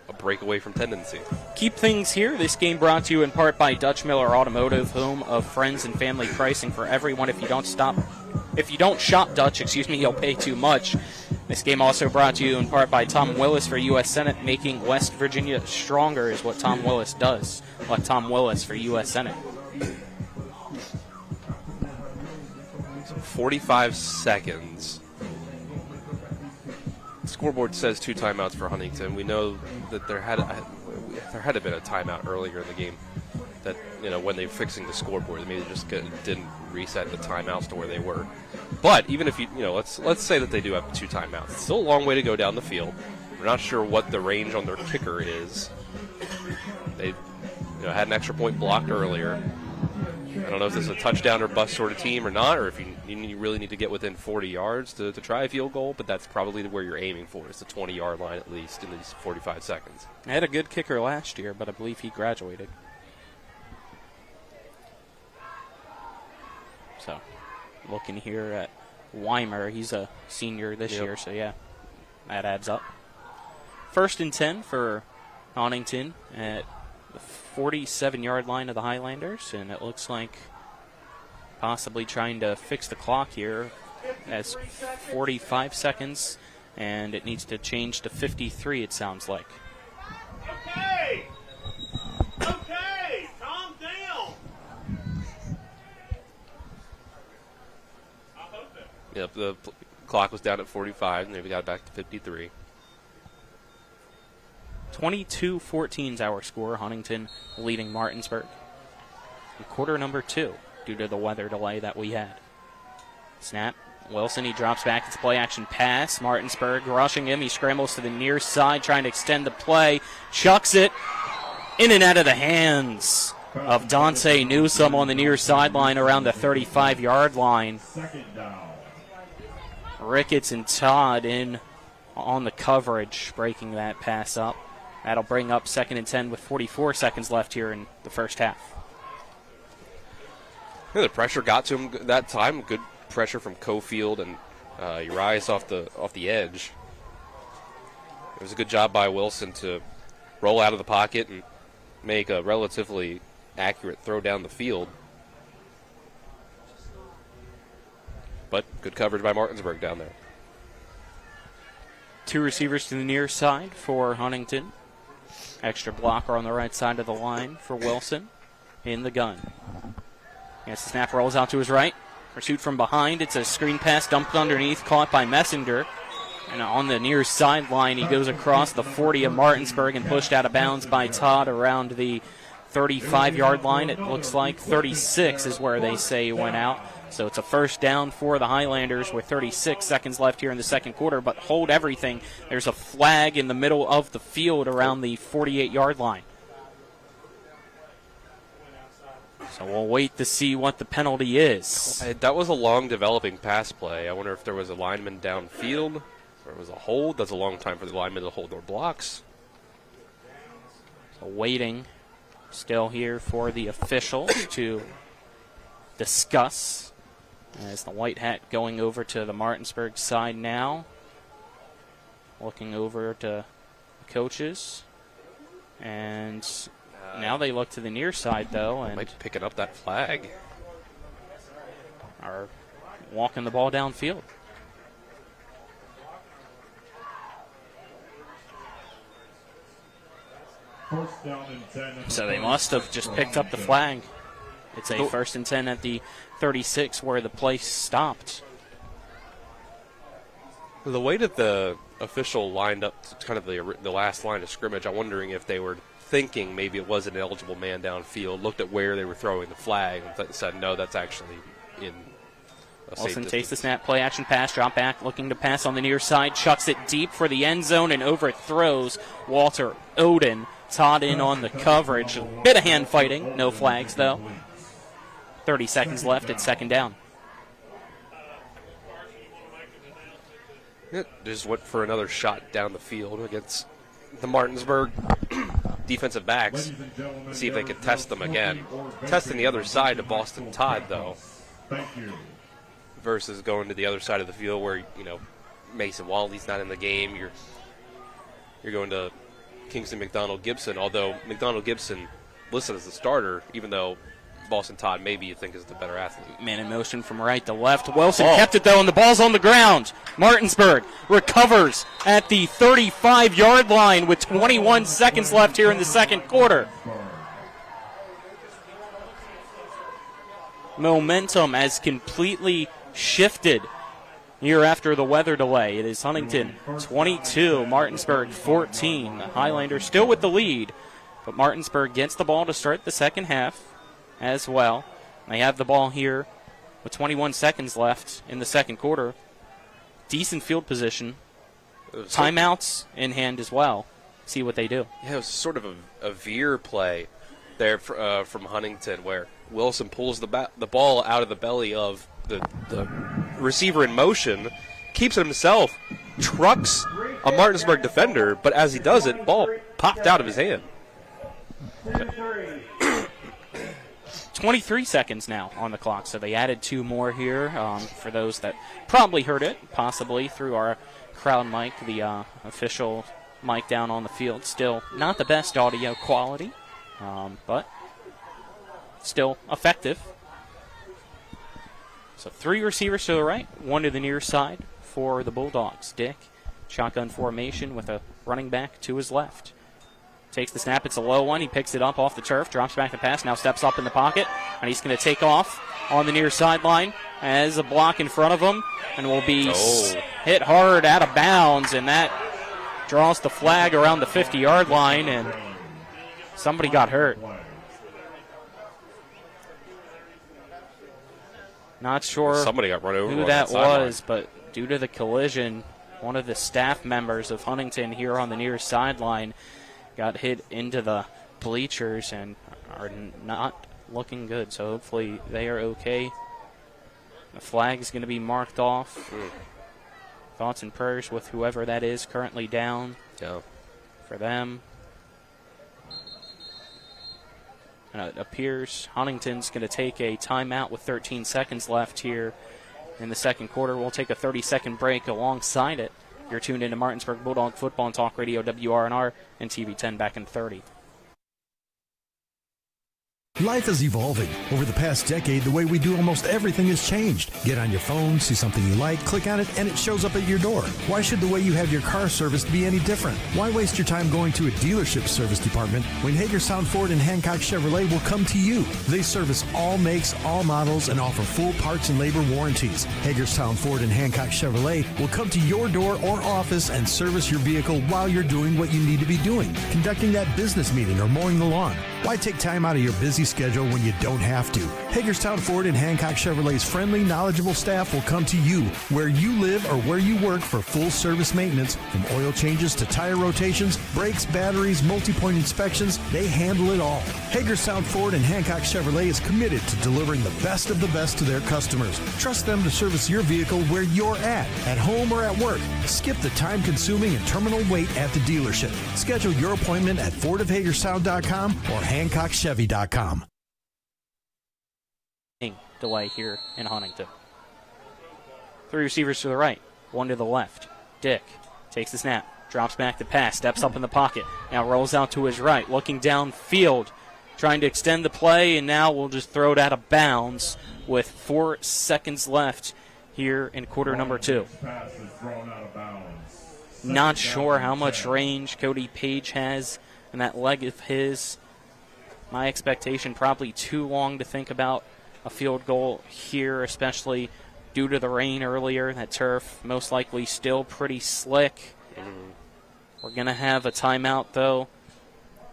a breakaway from tendency. Keep things here. This game brought to you in part by Dutch Miller Automotive, home of friends and family pricing for everyone. If you don't shop Dutch, you'll pay too much. This game also brought to you in part by Tom Willis for U.S. Senate. Making West Virginia stronger is what Tom Willis does. Let Tom Willis for U.S. Senate. 45 seconds. The scoreboard says 2 timeouts for Huntington. We know that there had been a timeout earlier in the game. That, when they were fixing the scoreboard, maybe they just didn't reset the timeouts to where they were. But even if let's say that they do have 2 timeouts, it's still a long way to go down the field. We're not sure what the range on their kicker is. They had an extra point blocked earlier. I don't know if this is a touchdown or bust sort of team or not, or if you really need to get within 40 yards to try a field goal, but that's probably where you're aiming for. It's the 20-yard line at least in these 45 seconds. I had a good kicker last year, but I believe he graduated. So, looking here at Weimer, he's a senior this year, so yeah, that adds up. 1st and 10 for Huntington at the 47-yard line of the Highlanders, and it looks like possibly trying to fix the clock here as 45 seconds, and it needs to change to 53, it sounds like. Okay, calm down. Yep, the clock was down at 45, and then we got back to 53. 22-14 is our score. Huntington leading Martinsburg. In quarter number 2, due to the weather delay that we had. Snap. Wilson, he drops back. It's play action pass. Martinsburg rushing him. He scrambles to the near side, trying to extend the play. Chucks it in and out of the hands of Dante Newsome on the near sideline around the 35-yard line. Ricketts and Todd in on the coverage, breaking that pass up. That'll bring up 2nd and 10 with 44 seconds left here in the first half. Yeah, the pressure got to him that time. Good pressure from Cofield and Urias off the edge. It was a good job by Wilson to roll out of the pocket and make a relatively accurate throw down the field. But good coverage by Martinsburg down there. 2 receivers to the near side for Huntington. Extra blocker on the right side of the line for Wilson in the gun. Yes, the snap rolls out to his right. Pursuit from behind. It's a screen pass dumped underneath, caught by Messenger. And on the near sideline, he goes across the 40 of Martinsburg and pushed out of bounds by Todd around the 35-yard line. It looks like 36 is where they say he went out. So it's a first down for the Highlanders with 36 seconds left here in the second quarter. But hold everything. There's a flag in the middle of the field around the 48-yard line. So we'll wait to see what the penalty is. That was a long developing pass play. I wonder if there was a lineman downfield or it was a hold. That's a long time for the lineman to hold their blocks. So waiting still here for the officials to discuss. As the white hat going over to the Martinsburg side now. Looking over to the coaches. And now they look to the near side, though. And might be picking up that flag. Are walking the ball downfield. First down and 10. So they must have just picked up the flag. It's a 1st and 10 at the 36 where the play stopped. The way that the official lined up to kind of the last line of scrimmage, I'm wondering if they were thinking maybe it was an eligible man downfield, looked at where they were throwing the flag, and said, no, that's actually in a safe Wilson distance. takes the snap, play action pass, drop back, looking to pass on the near side, chucks it deep for the end zone and overthrows Walter Oden. Todd in on the coverage. A bit of hand fighting, no flags though. 30 seconds left at second down. Just went for another shot down the field against the Martinsburg defensive backs. See if they could test them again. Testing the other side to Boston Todd, though. Versus going to the other side of the field where, Mason Waldy's not in the game. You're going to Kingston McDonald Gibson, although McDonald Gibson listed as the starter, even though Boston Todd maybe you think is the better athlete. Man in motion from right to left. Wilson kept it though, and the ball's on the ground. Martinsburg recovers at the 35-yard line with 21 seconds left here in the second quarter. Momentum has completely shifted here after the weather delay. It is Huntington 22, Martinsburg 14. The Highlanders still with the lead, but Martinsburg gets the ball to start the second half as well. They have the ball here with 21 seconds left in the second quarter. Decent field position. Timeouts in hand as well. See what they do. Yeah, it was sort of a veer play there from Huntington where Wilson pulls the ball out of the belly of the receiver in motion, keeps it himself, trucks a Martinsburg defender, but as he does it, ball popped out of his hand. 23 seconds now on the clock, so they added 2 more here for those that probably heard it, possibly through our crowd mic, the official mic down on the field. Still not the best audio quality, but still effective. So 3 receivers to the right, 1 to the near side for the Bulldogs. Dick, shotgun formation with a running back to his left. Takes the snap, it's a low one, he picks it up off the turf, drops back the pass, now steps up in the pocket, and he's going to take off on the near sideline as a block in front of him, and will be hit hard out of bounds, and that draws the flag around the 50-yard line, and somebody got hurt. Not sure somebody got run over who that was, but due to the collision, one of the staff members of Huntington here on the near sideline got hit into the bleachers and are not looking good, so hopefully they are okay. The flag is going to be marked off. Thoughts and prayers with whoever that is currently down for them. And it appears Huntington's going to take a timeout with 13 seconds left here in the second quarter. We'll take a 30-second break alongside it. You're tuned into Martinsburg Bulldog Football and Talk Radio, WRNR, and TV 10 back in 30. Life is evolving. Over the past decade, the way we do almost everything has changed. Get on your phone, see something you like, click on it, and it shows up at your door. Why should the way you have your car serviced be any different? Why waste your time going to a dealership service department when Hagerstown Ford and Hancock Chevrolet will come to you? They service all makes, all models, and offer full parts and labor warranties. Hagerstown Ford and Hancock Chevrolet will come to your door or office and service your vehicle while you're doing what you need to be doing, conducting that business meeting or mowing the lawn. Why take time out of your busy schedule when you don't have to? Hagerstown Ford and Hancock Chevrolet's friendly, knowledgeable staff will come to you where you live or where you work for full service maintenance, from oil changes to tire rotations, brakes, batteries, multi-point inspections. They handle it all. Hagerstown Ford and Hancock Chevrolet is committed to delivering the best of the best to their customers. Trust them to service your vehicle where you're at home or at work. Skip the time-consuming and terminal wait at the dealership. Schedule your appointment at fordofhagerstown.com or hancockchevy.com. Delay here in Huntington. 3 receivers to the right, 1 to the left. Dick takes the snap, drops back to pass, steps up in the pocket, now rolls out to his right, looking downfield, trying to extend the play, and now we'll just throw it out of bounds with 4 seconds left here in quarter number 2. Not sure how much range Cody Page has in that leg of his. My expectation, probably too long to think about a field goal here, especially due to the rain earlier. That turf most likely still pretty slick. We're going to have a timeout, though,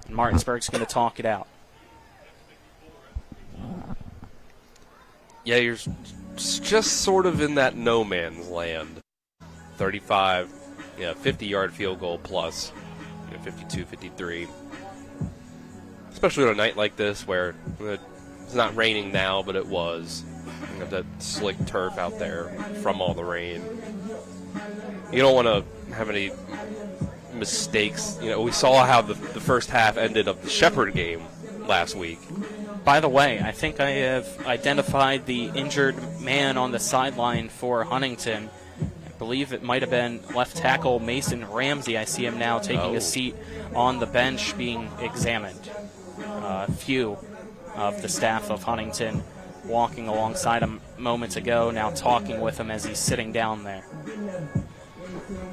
and Martinsburg's going to talk it out. Yeah, you're just sort of in that no man's land. 35, 50-yard field goal plus, 52, 53. especially on a night like this where it's not raining now, but it was. You have that slick turf out there from all the rain. You don't want to have any mistakes. We saw how the first half ended of the Shepherd game last week. By the way, I think I have identified the injured man on the sideline for Huntington. I believe it might have been left tackle Mason Ramsey. I see him now taking a seat on the bench being examined. A few of the staff of Huntington walking alongside him moments ago, now talking with him as he's sitting down there.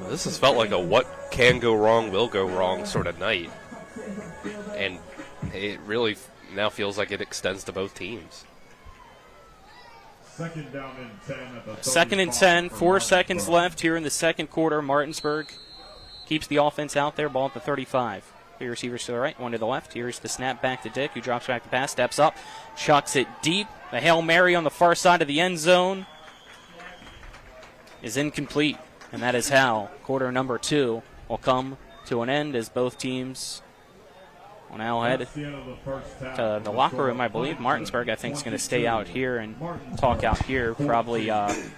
This has felt like a what can go wrong will go wrong sort of night. And it really now feels like it extends to both teams. Second down and 10 at the 2nd and 10, 4 seconds left here in the second quarter. Martinsburg keeps the offense out there, ball at the 35. Three receivers to the right, one to the left. Here's the snap back to Dick, who drops back the pass, steps up, chucks it deep. The Hail Mary on the far side of the end zone is incomplete. And that is how quarter number 2 will come to an end as both teams will now head to the locker room, I believe. Martinsburg, I think, is going to stay out here and talk out here. Probably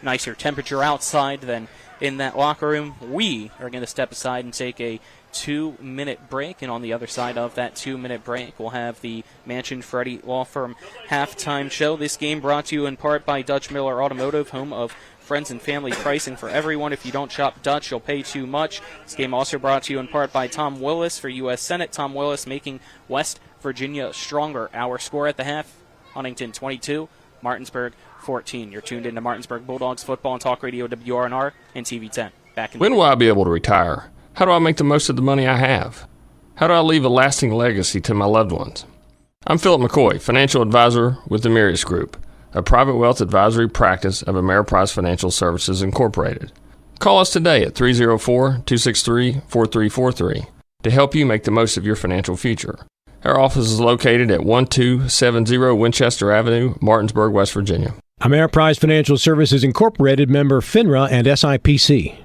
nicer temperature outside than in that locker room. We are going to step aside and take a 2-minute break, and on the other side of that 2-minute break, we'll have the Mansion Freddie Law Firm halftime show. This game brought to you in part by Dutch Miller Automotive, home of friends and family pricing for everyone. If you don't shop Dutch, you'll pay too much. This game also brought to you in part by Tom Willis for U.S. Senate. Tom Willis making West Virginia stronger. Our score at the half, Huntington 22, Martinsburg 14. You're tuned into Martinsburg Bulldogs football and talk radio WRNR and TV 10. Back in When will I be able to retire? How do I make the most of the money I have? How do I leave a lasting legacy to my loved ones? I'm Philip McCoy, financial advisor with the Mirius Group, a private wealth advisory practice of Ameriprise Financial Services Incorporated. Call us today at 304-263-4343 to help you make the most of your financial future. Our office is located at 1270 Winchester Avenue, Martinsburg, West Virginia. Ameriprise Financial Services Incorporated, member FINRA and SIPC.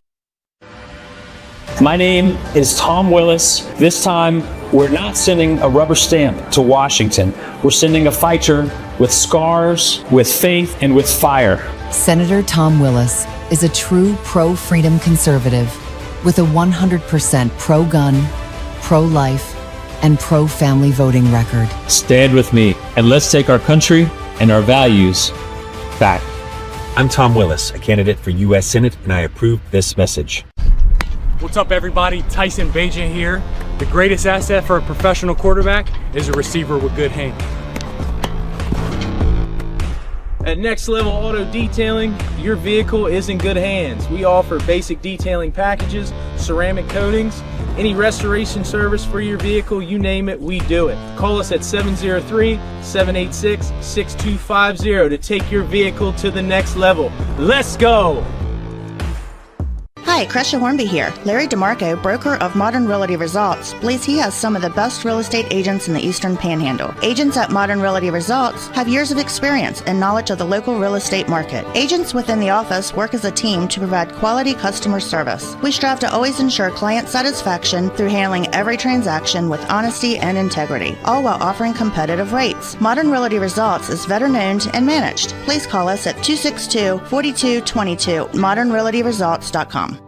My name is Tom Willis. This time, we're not sending a rubber stamp to Washington. We're sending a fighter with scars, with faith, and with fire. Senator Tom Willis is a true pro-freedom conservative with a 100% pro-gun, pro-life, and pro-family voting record. Stand with me, and let's take our country and our values back. I'm Tom Willis, a candidate for U.S. Senate, and I approve this message. What's up, everybody? Tyson Bagent here. The greatest asset for a professional quarterback is a receiver with good hands. At Next Level Auto Detailing, your vehicle is in good hands. We offer basic detailing packages, ceramic coatings, any restoration service for your vehicle, you name it, we do it. Call us at 703-786-6250 to take your vehicle to the next level. Let's go! Hi, Crescia Hornby here. Larry DeMarco, broker of Modern Realty Results, believes he has some of the best real estate agents in the Eastern Panhandle. Agents at Modern Realty Results have years of experience and knowledge of the local real estate market. Agents within the office work as a team to provide quality customer service. We strive to always ensure client satisfaction through handling every transaction with honesty and integrity, all while offering competitive rates. Modern Realty Results is veteran-owned and managed. Please call us at 262-4222, modernrealtyresults.com.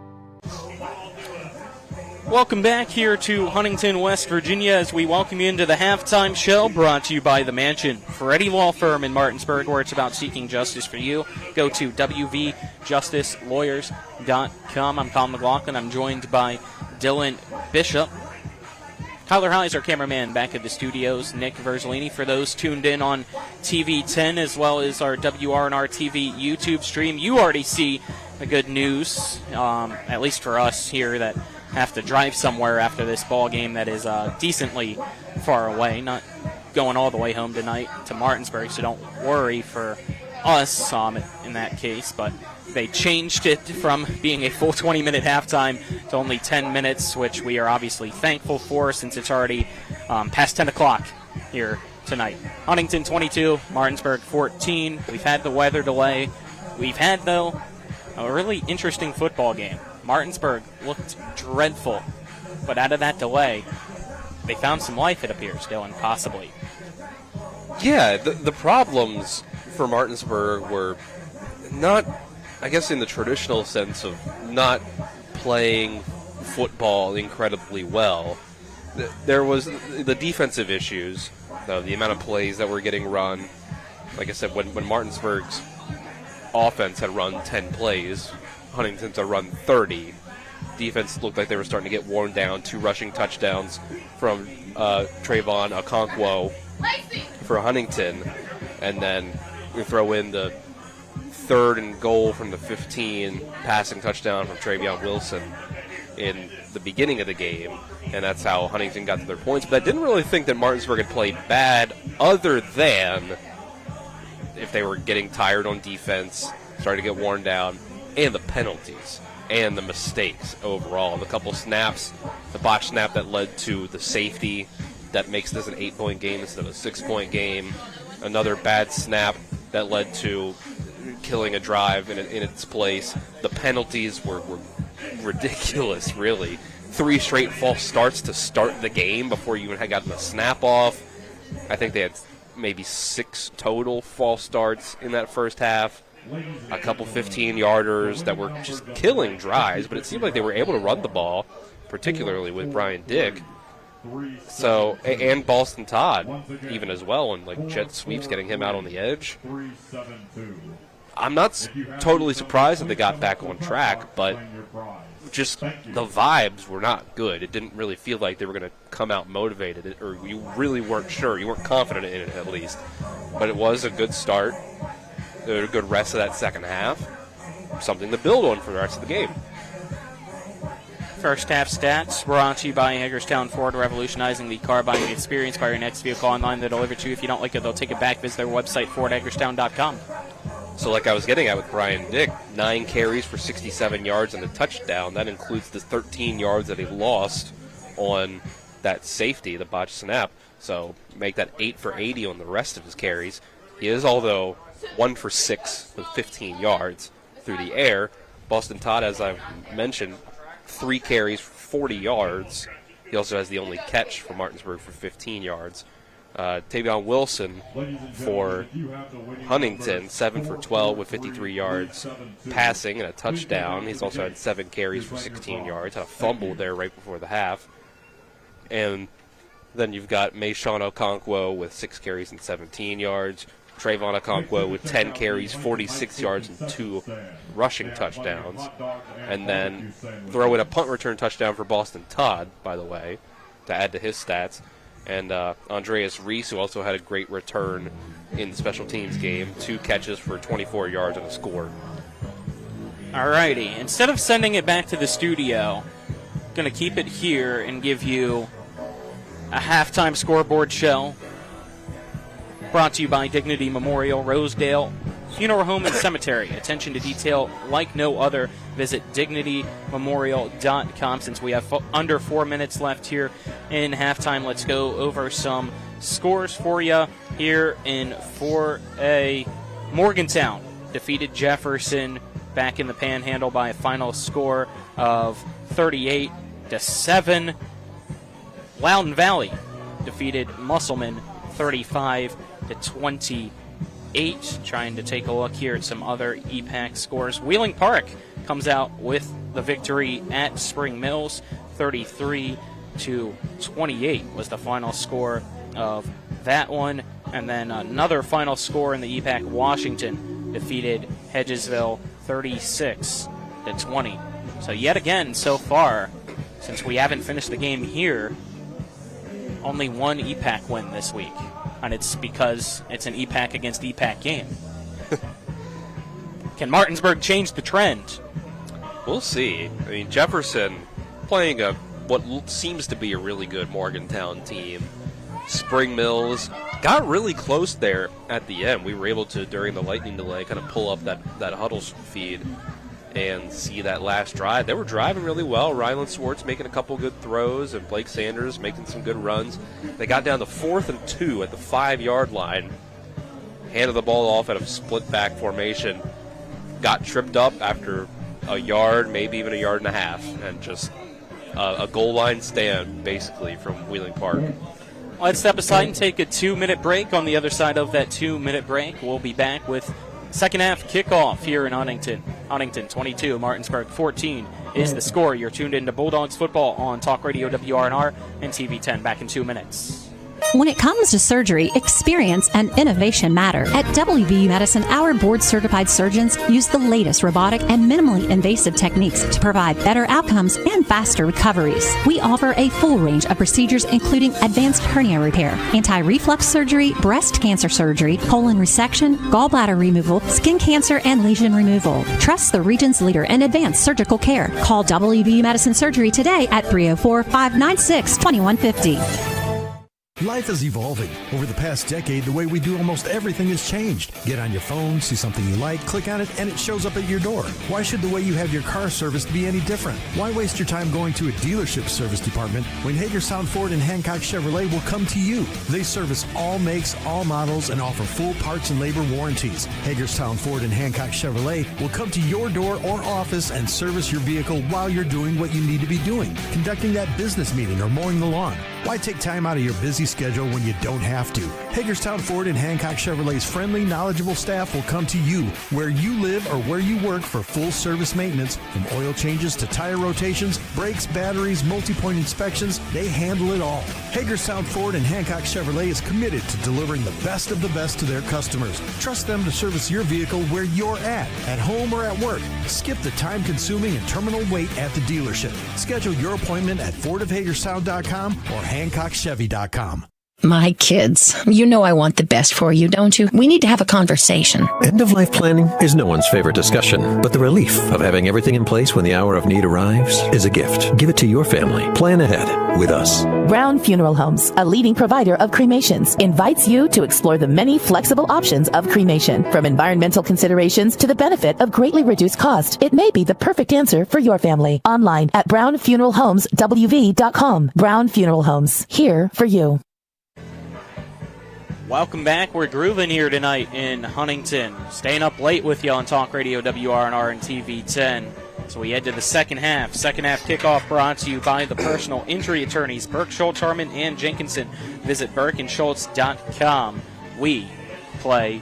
Welcome back here to Huntington, West Virginia, as we welcome you into the halftime show brought to you by the Mansion Freddie Law Firm in Martinsburg, where it's about seeking justice for you. Go to wvjusticelawyers.com. I'm Colin McLaughlin. I'm joined by Dylan Bishop. Tyler High is our cameraman back at the studios. Nick Verzolini for those tuned in on TV 10, as well as our WRNR TV YouTube stream. You already see the good news, at least for us here that have to drive somewhere after this ball game that is decently far away. Not going all the way home tonight to Martinsburg, so don't worry for us in that case. But they changed it from being a full 20-minute halftime to only 10 minutes, which we are obviously thankful for since it's already past 10 o'clock here tonight. Huntington 22, Martinsburg 14. We've had the weather delay. We've had, though, a really interesting football game. Martinsburg looked dreadful, but out of that delay, they found some life, it appears, Dylan, possibly. Yeah, the problems for Martinsburg were not, I guess, in the traditional sense of not playing football incredibly well. There was the defensive issues, the amount of plays that were getting run. Like I said, when Martinsburg's offense had run 10 plays, Huntington's had run 30. Defense looked like they were starting to get worn down. 2 rushing touchdowns from Trayvon Okonkwo for Huntington, and then we throw in the 3rd and goal from the 15 passing touchdown from Travion Wilson in the beginning of the game, and that's how Huntington got to their points. But I didn't really think that Martinsburg had played bad, other than if they were getting tired on defense, starting to get worn down, and the penalties and the mistakes overall. The couple snaps, the botch snap that led to the safety that makes this an 8-point game instead of a 6-point game. Another bad snap that led to killing a drive in its place. The penalties were ridiculous, really. 3 straight false starts to start the game before you even had gotten the snap off. I think they had maybe 6 total false starts in that first half. A couple 15-yarders that were just killing drives, but it seemed like they were able to run the ball, particularly with Brian Dick. So, and Boston Todd, even as well, and like jet sweeps, getting him out on the edge. I'm not totally surprised that they got back on track, but just the vibes were not good. It didn't really feel like they were going to come out motivated, or you really weren't sure. You weren't confident in it, at least. But it was a good start. A good rest of that second half. Something to build on for the rest of the game. First half stats brought to you by Hagerstown Ford, revolutionizing the car buying experience. Buy your next vehicle online. They'll deliver to you. If you don't like it, they'll take it back. Visit their website, FordHagerstown.com. So like I was getting at with Brian Dick, 9 carries for 67 yards and a touchdown. That includes the 13 yards that he lost on that safety, the botched snap. So make that 8 for 80 on the rest of his carries. He is, although, 1 for 6 with 15 yards through the air. Boston Todd, as I mentioned, 3 carries for 40 yards. He also has the only catch for Martinsburg for 15 yards. Tavion Wilson for Huntington, 7 for 12 with 53 yards passing and a touchdown. He's also had 7 carries for 16 yards. Had a fumble there right before the half. And then you've got Mayshawn Okonkwo with 6 carries and 17 yards. Trayvon Okonkwo with 10 carries, 46 yards, and 2 rushing touchdowns. And then throw in a punt return touchdown for Boston Todd, by the way, to add to his stats. And Andreas Reese, who also had a great return in the special teams game, 2 catches for 24 yards and a score. Alrighty, instead of sending it back to the studio, I'm going to keep it here and give you a halftime scoreboard show. Brought to you by Dignity Memorial, Rosedale Funeral Home and Cemetery. Attention to detail like no other. Visit dignitymemorial.com. Since we have under 4 minutes left here in halftime, let's go over some scores for you here in 4A. Morgantown defeated Jefferson back in the Panhandle by a final score of 38-7. Loudon Valley defeated Musselman 35-28. Trying to take a look here at some other EPAC scores. Wheeling Park comes out with the victory at Spring Mills. 33-28 was the final score of that one. And then another final score in the EPAC. Washington defeated Hedgesville 36-20. So yet again, so far, since we haven't finished the game here, only one EPAC win this week. And it's because it's an EPAC against EPAC game. Can Martinsburg change the trend? We'll see. I mean, Jefferson playing what seems to be a really good Morgantown team. Spring Mills got really close there at the end. We were able to, during the lightning delay, kind of pull up that huddle feed and see that last drive. They were driving really well. Ryland Swartz making a couple good throws, and Blake Sanders making some good runs. They got down to 4th and 2 at the 5-yard line, handed the ball off at a split-back formation, got tripped up after a yard, maybe even a yard and a half, and just a goal line stand, basically, from Wheeling Park. Let's step aside and take a 2-minute break. On the other side of that 2-minute break, we'll be back with second half kickoff here in Huntington. Huntington 22, Martinsburg 14 is the score. You're tuned into Bulldogs football on Talk Radio WRNR and TV 10. Back in 2 minutes. When it comes to surgery, experience and innovation matter. At WVU Medicine, our board-certified surgeons use the latest robotic and minimally invasive techniques to provide better outcomes and faster recoveries. We offer a full range of procedures, including advanced hernia repair, anti-reflux surgery, breast cancer surgery, colon resection, gallbladder removal, skin cancer, and lesion removal. Trust the region's leader in advanced surgical care. Call WVU Medicine Surgery today at 304-596-2150. Life is evolving. Over the past decade, the way we do almost everything has changed. Get on your phone, see something you like, click on it, and it shows up at your door. Why should the way you have your car serviced be any different? Why waste your time going to a dealership service department when Hagerstown Ford and Hancock Chevrolet will come to you? They service all makes, all models, and offer full parts and labor warranties. Hagerstown Ford and Hancock Chevrolet will come to your door or office and service your vehicle while you're doing what you need to be doing, conducting that business meeting or mowing the lawn. Why take time out of your busy schedule when you don't have to? Hagerstown Ford and Hancock Chevrolet's friendly, knowledgeable staff will come to you where you live or where you work for full service maintenance, from oil changes to tire rotations, brakes, batteries, multi-point inspections. They handle it all. Hagerstown Ford and Hancock Chevrolet is committed to delivering the best of the best to their customers. Trust them to service your vehicle where you're at home or at work. Skip the time-consuming and terminal wait at the dealership. Schedule your appointment at fordofhagerstown.com or hancockchevy.com. My kids, you know I want the best for you, don't you? We need to have a conversation. End-of-life planning is no one's favorite discussion, but the relief of having everything in place when the hour of need arrives is a gift. Give it to your family. Plan ahead with us. Brown Funeral Homes, a leading provider of cremations, invites you to explore the many flexible options of cremation. From environmental considerations to the benefit of greatly reduced cost, it may be the perfect answer for your family. Online at brownfuneralhomeswv.com. Brown Funeral Homes, here for you. Welcome back. We're grooving here tonight in Huntington. Staying up late with you on Talk Radio WRNR and TV 10. So we head to the second half. Second half kickoff brought to you by the personal injury attorneys Burke, Schultz, Harmon, and Jenkinson. Visit burkeandschultz.com. We play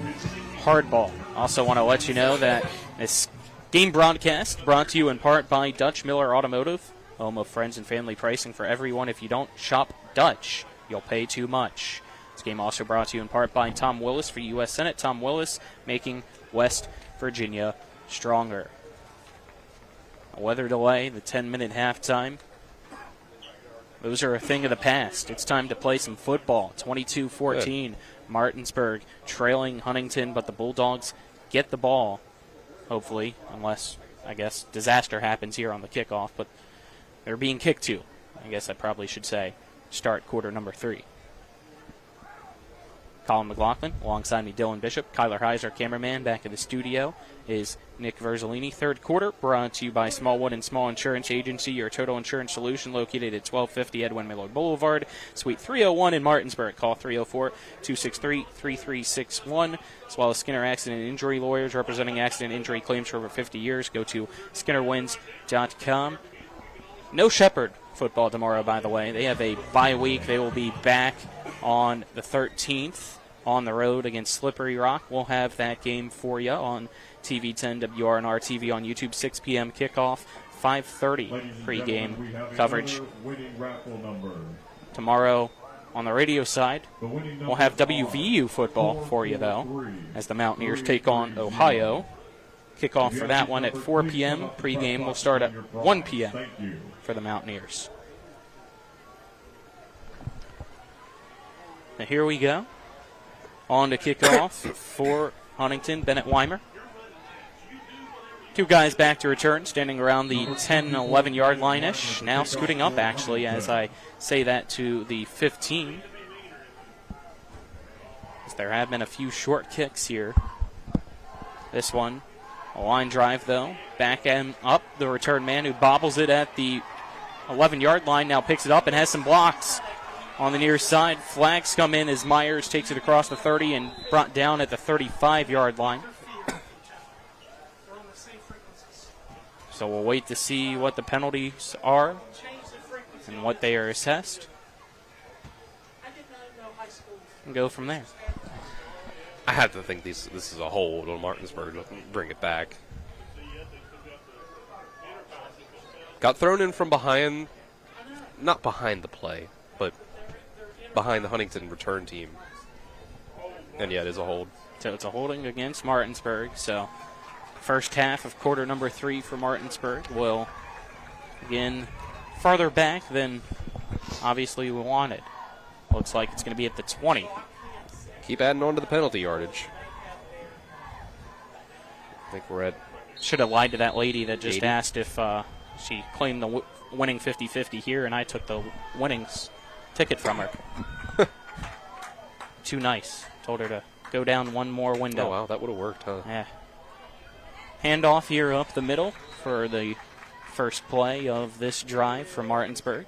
hardball. Also want to let you know that this game broadcast brought to you in part by Dutch Miller Automotive, home of friends and family pricing for everyone. If you don't shop Dutch, you'll pay too much. This game also brought to you in part by Tom Willis for U.S. Senate. Tom Willis making West Virginia stronger. A weather delay, the 10-minute halftime. Those are a thing of the past. It's time to play some football. 22-14, Martinsburg trailing Huntington, but the Bulldogs get the ball, hopefully, unless, I guess, disaster happens here on the kickoff. But they're being kicked to, I guess I probably should say, start quarter number 3. Colin McLaughlin, alongside me, Dylan Bishop. Kyler Heiser, cameraman, back in the studio is Nick Verzolini. Third quarter brought to you by Smallwood and Small Insurance Agency, your total insurance solution, located at 1250 Edwin Miller Boulevard, Suite 301 in Martinsburg. Call 304-263-3361, as well as Skinner Accident and Injury Lawyers, representing accident injury claims for over 50 years. Go to skinnerwins.com. No Shepherd football tomorrow, by the way. They have a bye week. They will be back on the 13th. On the road against Slippery Rock. We'll have that game for you on TV 10, WRNR TV on YouTube, 6 p.m. kickoff, 5:30 pregame coverage. Tomorrow on the radio side, we'll have WVU football for you, though, as the Mountaineers take on Ohio. Kickoff for that one at 4 p.m. Pregame will start at 1 p.m. for the Mountaineers. Now here we go. On to kickoff for Huntington, Bennett Weimer. Two guys back to return, standing around the 10, 11-yard line-ish. Now scooting up, actually, as I say that, to the 15. As there have been a few short kicks here. This one, a line drive, though. Back end up, the return man who bobbles it at the 11-yard line now picks it up and has some blocks. On the near side, flags come in as Myers takes it across the 30 and brought down at the 35-yard line. So we'll wait to see what the penalties are. and what they are assessed, and go from there. I have to think this is a hold on Martinsburg. Bring it back. Got thrown in from behind, not behind the play, but behind the Huntington return team. And yeah, it is a hold. So it's a holding against Martinsburg. So first half of quarter number 3 for Martinsburg will begin farther back than obviously we wanted. Looks like it's going to be at the 20. Keep adding on to the penalty yardage. I think we're at... Should have lied to that lady that just 80. asked if she claimed the winning 50-50 here, and I took the winnings ticket from her. Too nice. Told her to go down one more window. Oh, wow, that would have worked, huh? Yeah. Handoff here up the middle for the first play of this drive for Martinsburg.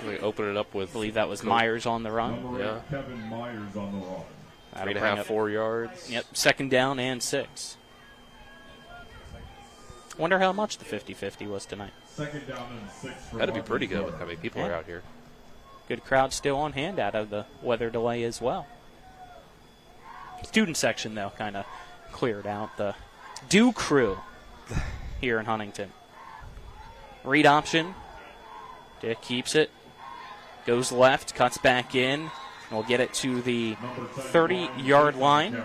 We open it up with... I believe that was Myers on the run. Yeah. Kevin Myers on the run. 3.5, 4 yards. Yep, second down and 6. Wonder how much the 50-50 was tonight. Second down and 6 for That'd be pretty good with how many people are out here. Good crowd still on hand out of the weather delay as well. Student section, though, kind of cleared out. The Dew crew here in Huntington. Read option. Dick keeps it. Goes left, cuts back in. And we'll get it to the 30-yard line.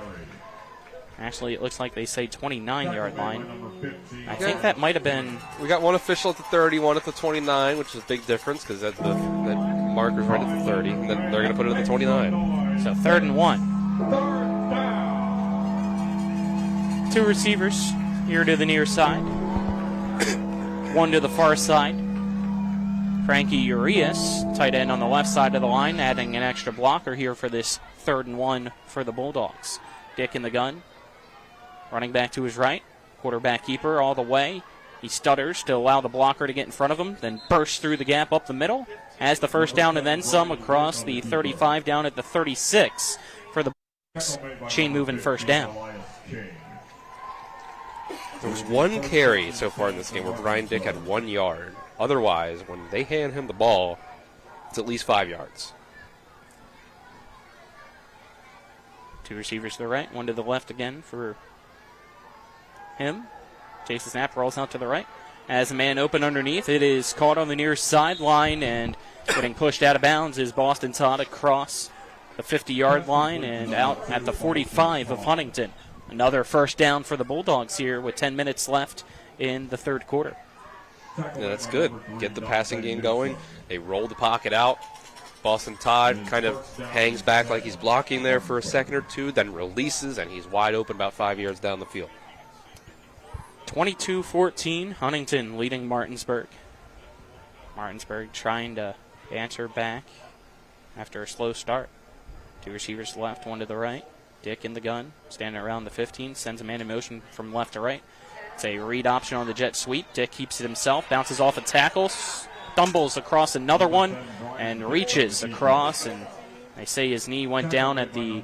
Actually, it looks like they say 29-yard line. I think that might have been... We got one official at the 30, one at the 29, which is a big difference because that marker's right at the 30, and then they're going to put it at the 29. So 3rd and 1. 2 receivers here to the near side. 1 to the far side. Frankie Urias, tight end on the left side of the line, adding an extra blocker here for this 3rd and 1 for the Bulldogs. Dick in the gun. Running back to his right. Quarterback keeper all the way. He stutters to allow the blocker to get in front of him, then bursts through the gap up the middle. Has the first down and then some across the 35 down at the 36 for the Bulldogs. Chain moving first down. There was one carry so far in this game where Brian Dick had 1 yard. Otherwise, when they hand him the ball, it's at least 5 yards. 2 receivers to the right, 1 to the left again for him. Takes the snap, rolls out to the right. As a man open underneath, it is caught on the near sideline, and getting pushed out of bounds is Boston Todd across the 50-yard line and out at the 45 of Huntington. Another first down for the Bulldogs here with 10 minutes left in the 3rd quarter. Yeah, that's good. Get the passing game going. They roll the pocket out. Boston Todd kind of hangs back like he's blocking there for a second or two, then releases, and he's wide open about 5 yards down the field. 22-14, Huntington leading Martinsburg. Martinsburg trying to answer back after a slow start. 2 receivers left, 1 to the right. Dick in the gun, standing around the 15, sends a man in motion from left to right. It's a read option on the jet sweep. Dick keeps it himself, bounces off a tackle, stumbles across another one, and reaches across, and they say his knee went down at the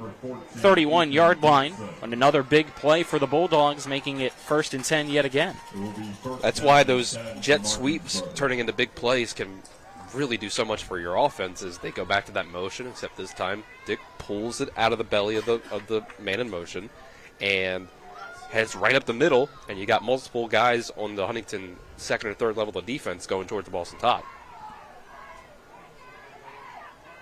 31-yard line on another big play for the Bulldogs, making it 1st and 10 yet again. That's why those jet sweeps turning into big plays can really do so much for your offense is they go back to that motion, except this time Dick pulls it out of the belly of the man in motion and heads right up the middle, and you got multiple guys on the Huntington 2nd or 3rd level of defense going towards the Boston Todd.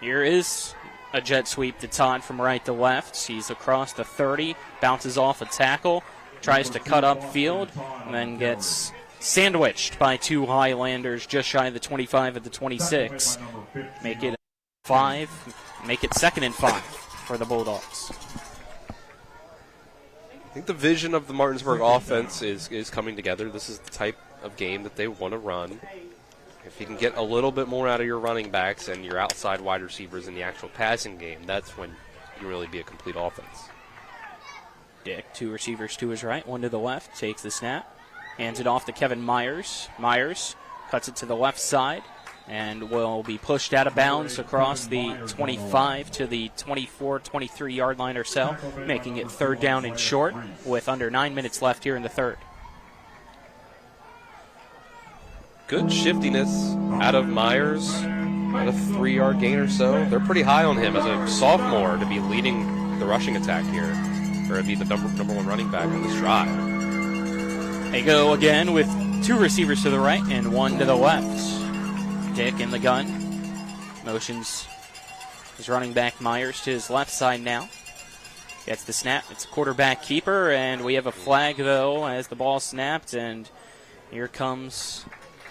Here is a jet sweep to Todd from right to left. He's across the 30, bounces off a tackle, tries to cut upfield, and then gets sandwiched by 2 Highlanders just shy of the 25 at the 26. Make it 5, make it 2nd and 5 for the Bulldogs. I think the vision of the Martinsburg offense is coming together. This is the type of game that they want to run. If you can get a little bit more out of your running backs and your outside wide receivers in the actual passing game, that's when you can really be a complete offense. Dick, 2 receivers to his right, 1 to the left, takes the snap, hands it off to Kevin Myers. Myers cuts it to the left side and will be pushed out of bounds across the 25 to the 24, 23-yard line or so, making it 3rd down and short with under 9 minutes left here in the 3rd. good shiftiness out of Myers, about a 3-yard gain or so. They're pretty high on him as a sophomore to be leading the rushing attack here, or to be the number one running back on this drive. They go again with 2 receivers to the right and 1 to the left. Dick in the gun. Motions his running back Myers to his left side now. Gets the snap. It's a quarterback keeper, and we have a flag, though, as the ball snapped, and here comes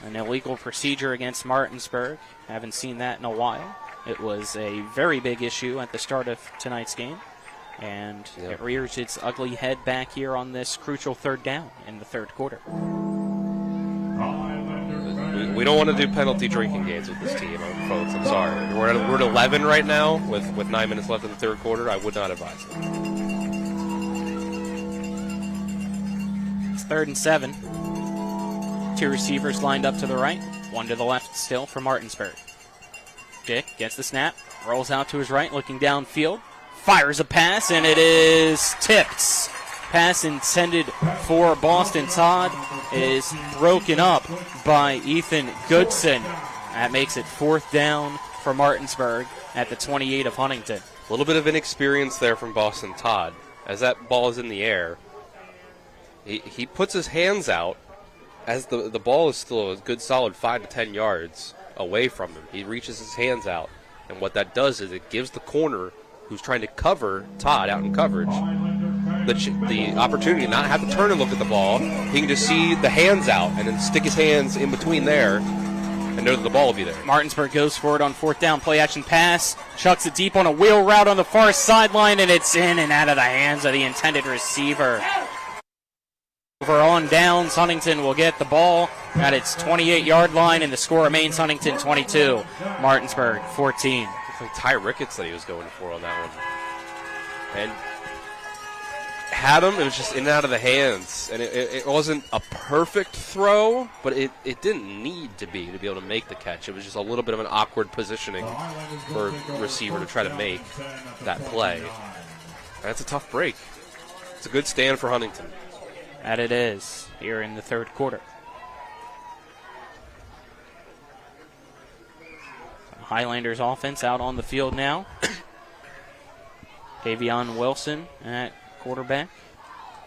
an illegal procedure against Martinsburg. Haven't seen that in a while. It was a very big issue at the start of tonight's game, and it rears its ugly head back here on this crucial 3rd down in the 3rd quarter. We don't want to do penalty drinking games with this team, folks. I'm sorry. We're at 11 right now with 9 minutes left in the 3rd quarter. I would not advise it. It's 3rd and 7. 2 receivers lined up to the right, 1 to the left still for Martinsburg. Dick gets the snap, rolls out to his right, looking downfield, fires a pass, and it is tipped. Pass intended for Boston Todd is broken up by Ethan Goodson. That makes it 4th down for Martinsburg at the 28 of Huntington. A little bit of inexperience there from Boston Todd. As that ball is in the air, he puts his hands out as the ball is still a good solid 5 to 10 yards away from him. He reaches his hands out, and what that does is it gives the corner who's trying to cover Todd out in coverage the opportunity to not have to turn and look at the ball. He can just see the hands out and then stick his hands in between there and know that the ball will be there. Martinsburg goes for it on 4th down, play action pass, chucks it deep on a wheel route on the far sideline, and it's in and out of the hands of the intended receiver. Over on downs, Huntington will get the ball at its 28-yard line, and the score remains Huntington 22, Martinsburg 14. It's like Ty Ricketts that he was going for on that one. And had him, it was just in and out of the hands. And it wasn't a perfect throw, but it didn't need to be able to make the catch. It was just a little bit of an awkward positioning for a receiver to try to make that play. And that's a tough break. It's a good stand for Huntington. That it is here in the 3rd quarter. Highlanders offense out on the field now. Davion Wilson at quarterback.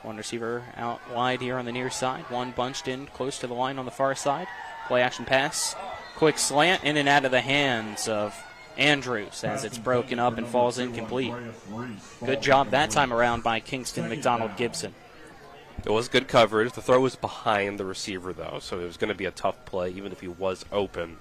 1 receiver out wide here on the near side. 1 bunched in close to the line on the far side. Play action pass. Quick slant in and out of the hands of Andrews as it's broken up and falls incomplete. Good job that time around by Kingston McDonald Gibson. It was good coverage. The throw was behind the receiver, though, so it was going to be a tough play, even if he was open,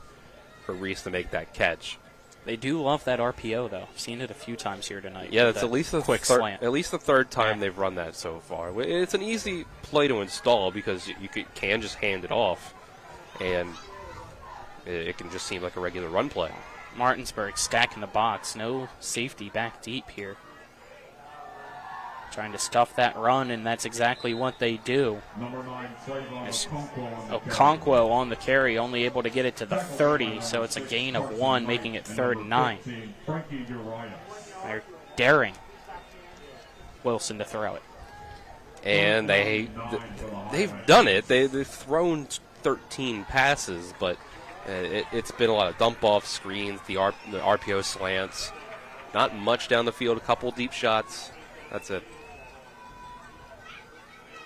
for Reese to make that catch. They do love that RPO, though. I've seen it a few times here tonight. Yeah, that's at least the quick slant. At least the 3rd time they've run that so far. It's an easy play to install because you can just hand it off, and it can just seem like a regular run play. Martinsburg stacking the box. No safety back deep here. Trying to stuff that run, and that's exactly what they do. Okonkwo on the carry, only able to get it to the 30, so it's a gain of 1, making it 3rd and 9. They're daring Wilson to throw it. And they've done it. They've thrown 13 passes, but it's been a lot of dump-off screens, the RPO slants, not much down the field, a couple deep shots. That's it.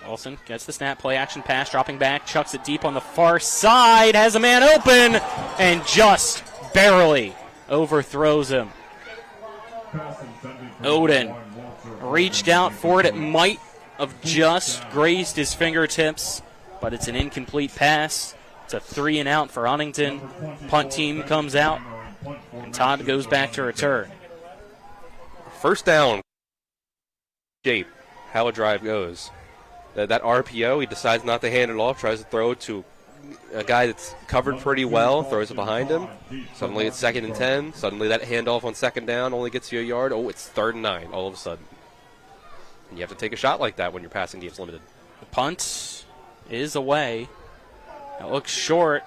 Wilson gets the snap, play action pass, dropping back, chucks it deep on the far side, has a man open, and just barely overthrows him. Odin reached out for it. It might have just grazed his fingertips, but it's an incomplete pass. It's a 3 and out for Huntington. Punt team comes out, and Todd goes back to return. 1st down. Shape how a drive goes. That RPO, he decides not to hand it off, tries to throw it to a guy that's covered pretty well, throws it behind him. Suddenly it's 2nd and 10. Suddenly that handoff on 2nd down only gets you a yard. Oh, it's 3rd and 9 all of a sudden. And you have to take a shot like that when your passing game's limited. The punt is away. It looks short.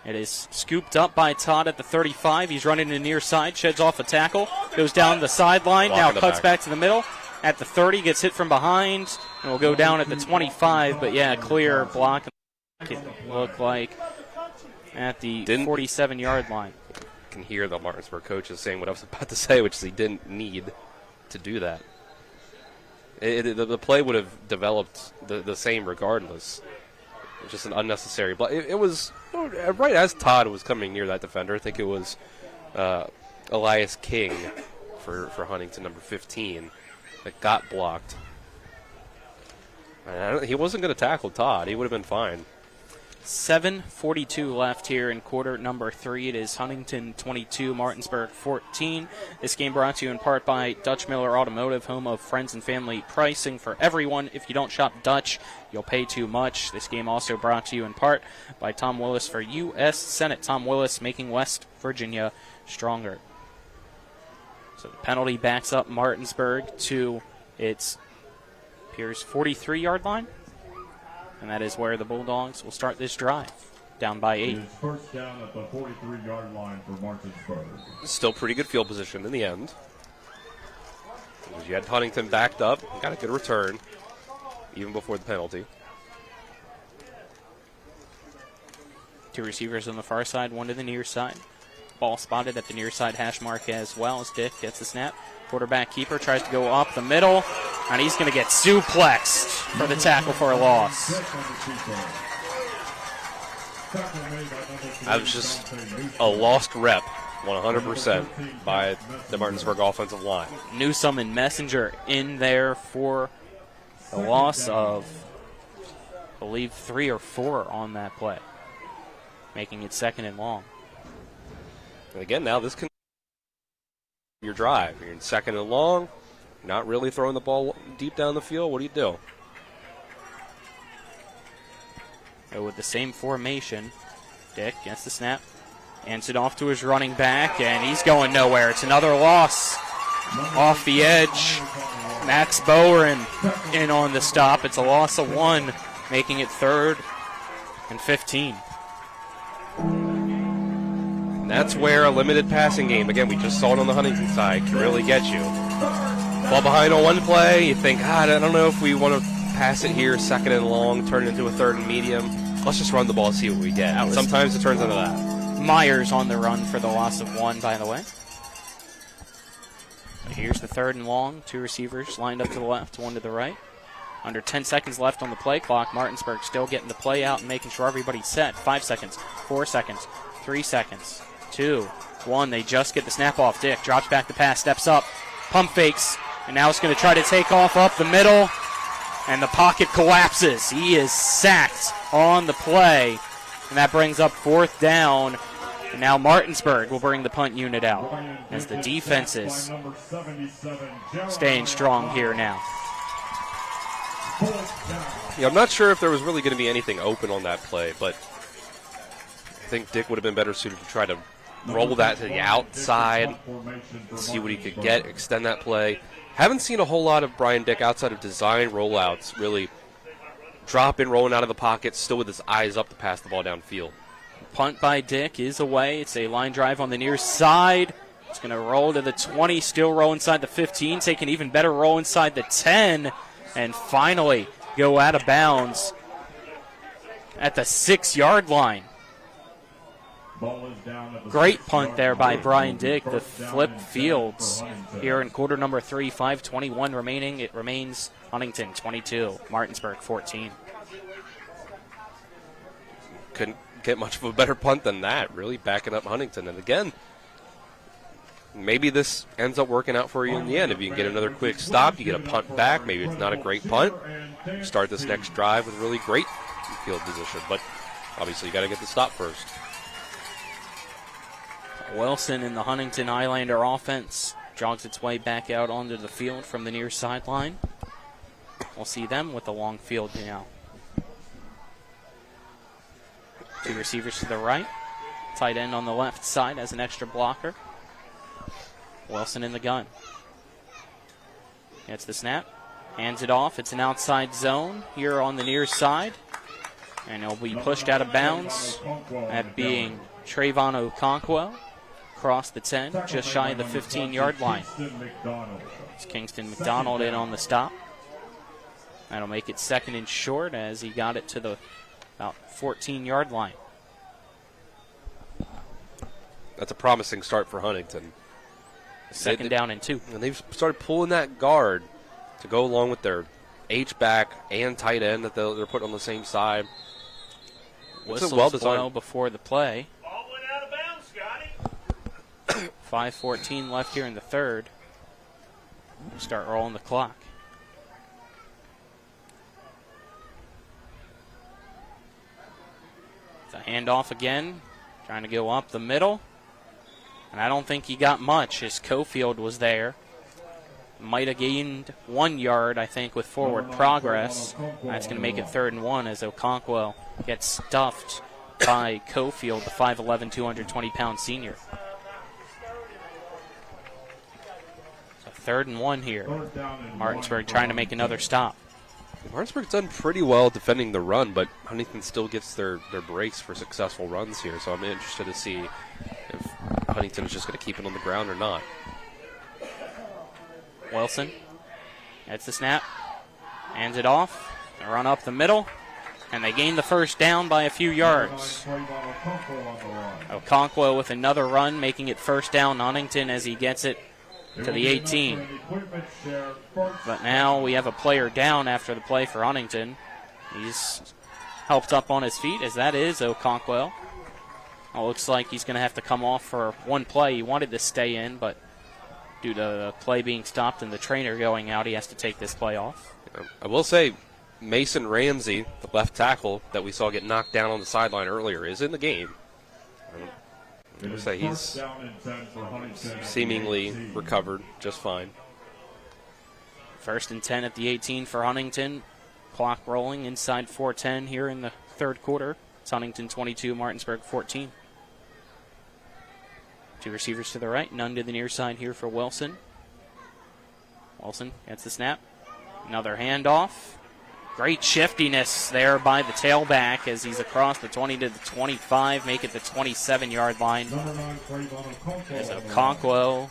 It is scooped up by Todd at the 35. He's running to the near side, sheds off a tackle, goes down the sideline, now cuts back to the middle. At the 30, gets hit from behind, and will go down at the 25. But, yeah, clear block. It looked like at the 47-yard line. I can hear the Martinsburg coaches saying what I was about to say, which is he didn't need to do that. The play would have developed the same regardless. It was just an unnecessary block. It was right as Todd was coming near that defender. I think it was Elias King for Huntington, number 15, that got blocked. And he wasn't going to tackle Todd. He would have been fine. 7:42 left here in quarter number 3. It is Huntington 22, Martinsburg 14. This game brought to you in part by Dutch Miller Automotive, home of friends and family pricing for everyone. If you don't shop Dutch, you'll pay too much. This game also brought to you in part by Tom Willis for U.S. Senate. Tom Willis, making West Virginia stronger. So the penalty backs up Martinsburg to its Pierce 43-yard line. And that is where the Bulldogs will start this drive, down by 8. First down at the 43-yard line for Martinsburg. Still pretty good field position in the end. You had Huntington backed up, got a good return, even before the penalty. 2 receivers on the far side, 1 to the near side. Ball spotted at the near side hash mark as well as Dick gets the snap. Quarterback keeper tries to go up the middle, and he's going to get suplexed for the tackle for a loss. That was just a lost rep, 100% by the Martinsburg offensive line. Newsome and Messenger in there for a loss of, I believe, 3 or 4 on that play, making it 2nd and long. And again, now this can your drive. You're in 2nd and long, not really throwing the ball deep down the field. What do you do? So with the same formation, Dick gets the snap, hands it off to his running back, and he's going nowhere. It's another loss off the edge. Max Bowen in on the stop. It's a loss of 1, making it 3rd and 15. And that's where a limited passing game, again, we just saw it on the Huntington side, can really get you. Fall behind on one play, you think, I don't know if we want to pass it here, 2nd and long, turn it into a 3rd and medium. Let's just run the ball and see what we get. Sometimes it turns into that. Myers on the run for the loss of 1, by the way. So here's the 3rd and long. 2 receivers lined up to the left, 1 to the right. Under 10 seconds left on the play clock. Martinsburg still getting the play out and making sure everybody's set. 5 seconds, 4 seconds, 3 seconds, 2, 1. They just get the snap off. Dick drops back the pass, steps up, pump fakes, and now it's going to try to take off up the middle, and the pocket collapses. He is sacked on the play, and that brings up 4th down. And now Martinsburg will bring the punt unit out as the defense is staying strong here now. Yeah, I'm not sure if there was really going to be anything open on that play, but I think Dick would have been better suited to try to roll that to the outside, see what he could get, extend that play. Haven't seen a whole lot of Brian Dick outside of design rollouts, really dropping, rolling out of the pocket, still with his eyes up to pass the ball downfield. Punt by Dick is away. It's a line drive on the near side. It's going to roll to the 20, still roll inside the 15, take an even better roll inside the 10, and finally go out of bounds at the 6-yard line. Great punt there by Brian Dick. The flip fields here in quarter number 3, 5:21 remaining. It remains Huntington 22, Martinsburg 14. Couldn't get much of a better punt than that, really backing up Huntington. And again, maybe this ends up working out for you in the end. If you can get another quick stop, you get a punt back. Maybe it's not a great punt. Start this next drive with really great field position. But obviously you got to get the stop first. Wilson in the Huntington Highlander offense jogs its way back out onto the field from the near sideline. We'll see them with the long field now. 2 receivers to the right. Tight end on the left side as an extra blocker. Wilson in the gun. Gets the snap. Hands it off. It's an outside zone here on the near side. And it'll be pushed out of bounds. That being Trayvon Okonkwo. Across the 10, just shy of the 15-yard line. It's Kingston McDonald in on the stop. That'll make it 2nd and short as he got it to the about 14-yard line. that's a promising start for Huntington. Second down and 2. And they've started pulling that guard to go along with their H-back and tight end that they're putting on the same side. Whistle well before the play. 5:14 left here in the third. Start rolling the clock. It's a handoff again, trying to go up the middle. And I don't think he got much as Cofield was there. Might have gained 1 yard, I think, with forward progress. That's going to make it 3rd and 1 as Okonkwo gets stuffed by Cofield, the 5'11", 220-pound senior. So 3rd and 1 here. Martinsburg trying to make another stop. Martinsburg's done pretty well defending the run, but Huntington still gets their breaks for successful runs here. So I'm interested to see if Huntington is just going to keep it on the ground or not. Wilson, that's the snap, hands it off, they run up the middle, and they gain the first down by a few yards. Okonkwo with another run, making it first down Huntington as he gets it to the 18. But now we have a player down after the play for Huntington. He's helped up on his feet, as that is Okonkwo. It looks like he's going to have to come off for one play. He wanted to stay in, but due to the play being stopped and the trainer going out, he has to take this play off. I will say, Mason Ramsey, the left tackle that we saw get knocked down on the sideline earlier, is in the game. I'm going to say he's seemingly recovered just fine. 1st and 10 at the 18 for Huntington. Clock rolling inside 4:10 here in the third quarter. It's Huntington 22, Martinsburg 14. 2 receivers to the right, none to the near side here for Wilson. Wilson gets the snap. Another handoff. Great shiftiness there by the tailback as he's across the 20 to the 25, make it the 27-yard line. There's Okonkwo.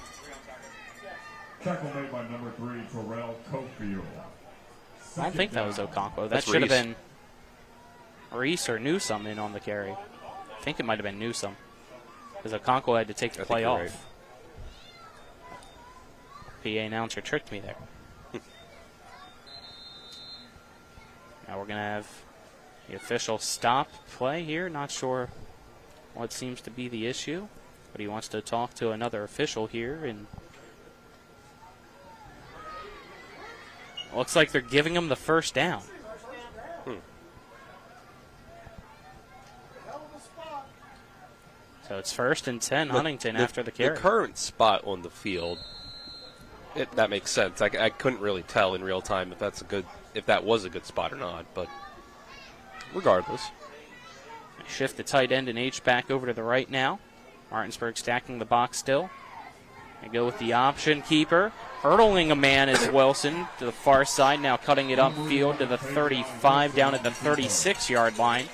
Tackle made by number 3, Terrell Cofield. I don't think that was Okonkwo. That should have been Reese or Newsome in on the carry. I think it might have been Newsome, because Okonkwo had to take the play off. Right. PA announcer tricked me there. Now we're going to have the official stop play here. Not sure what seems to be the issue, but he wants to talk to another official here. And looks like they're giving him the first down. So it's 1st and 10, Huntington after the carry. The current spot on the field, that makes sense. I couldn't really tell in real time if that was a good spot or not, but regardless. Shift the tight end and H back over to the right now. Martinsburg stacking the box still. They go with the option keeper. Hurdling a man is Wilson to the far side, now cutting it upfield to the 35, down at the 36-yard line.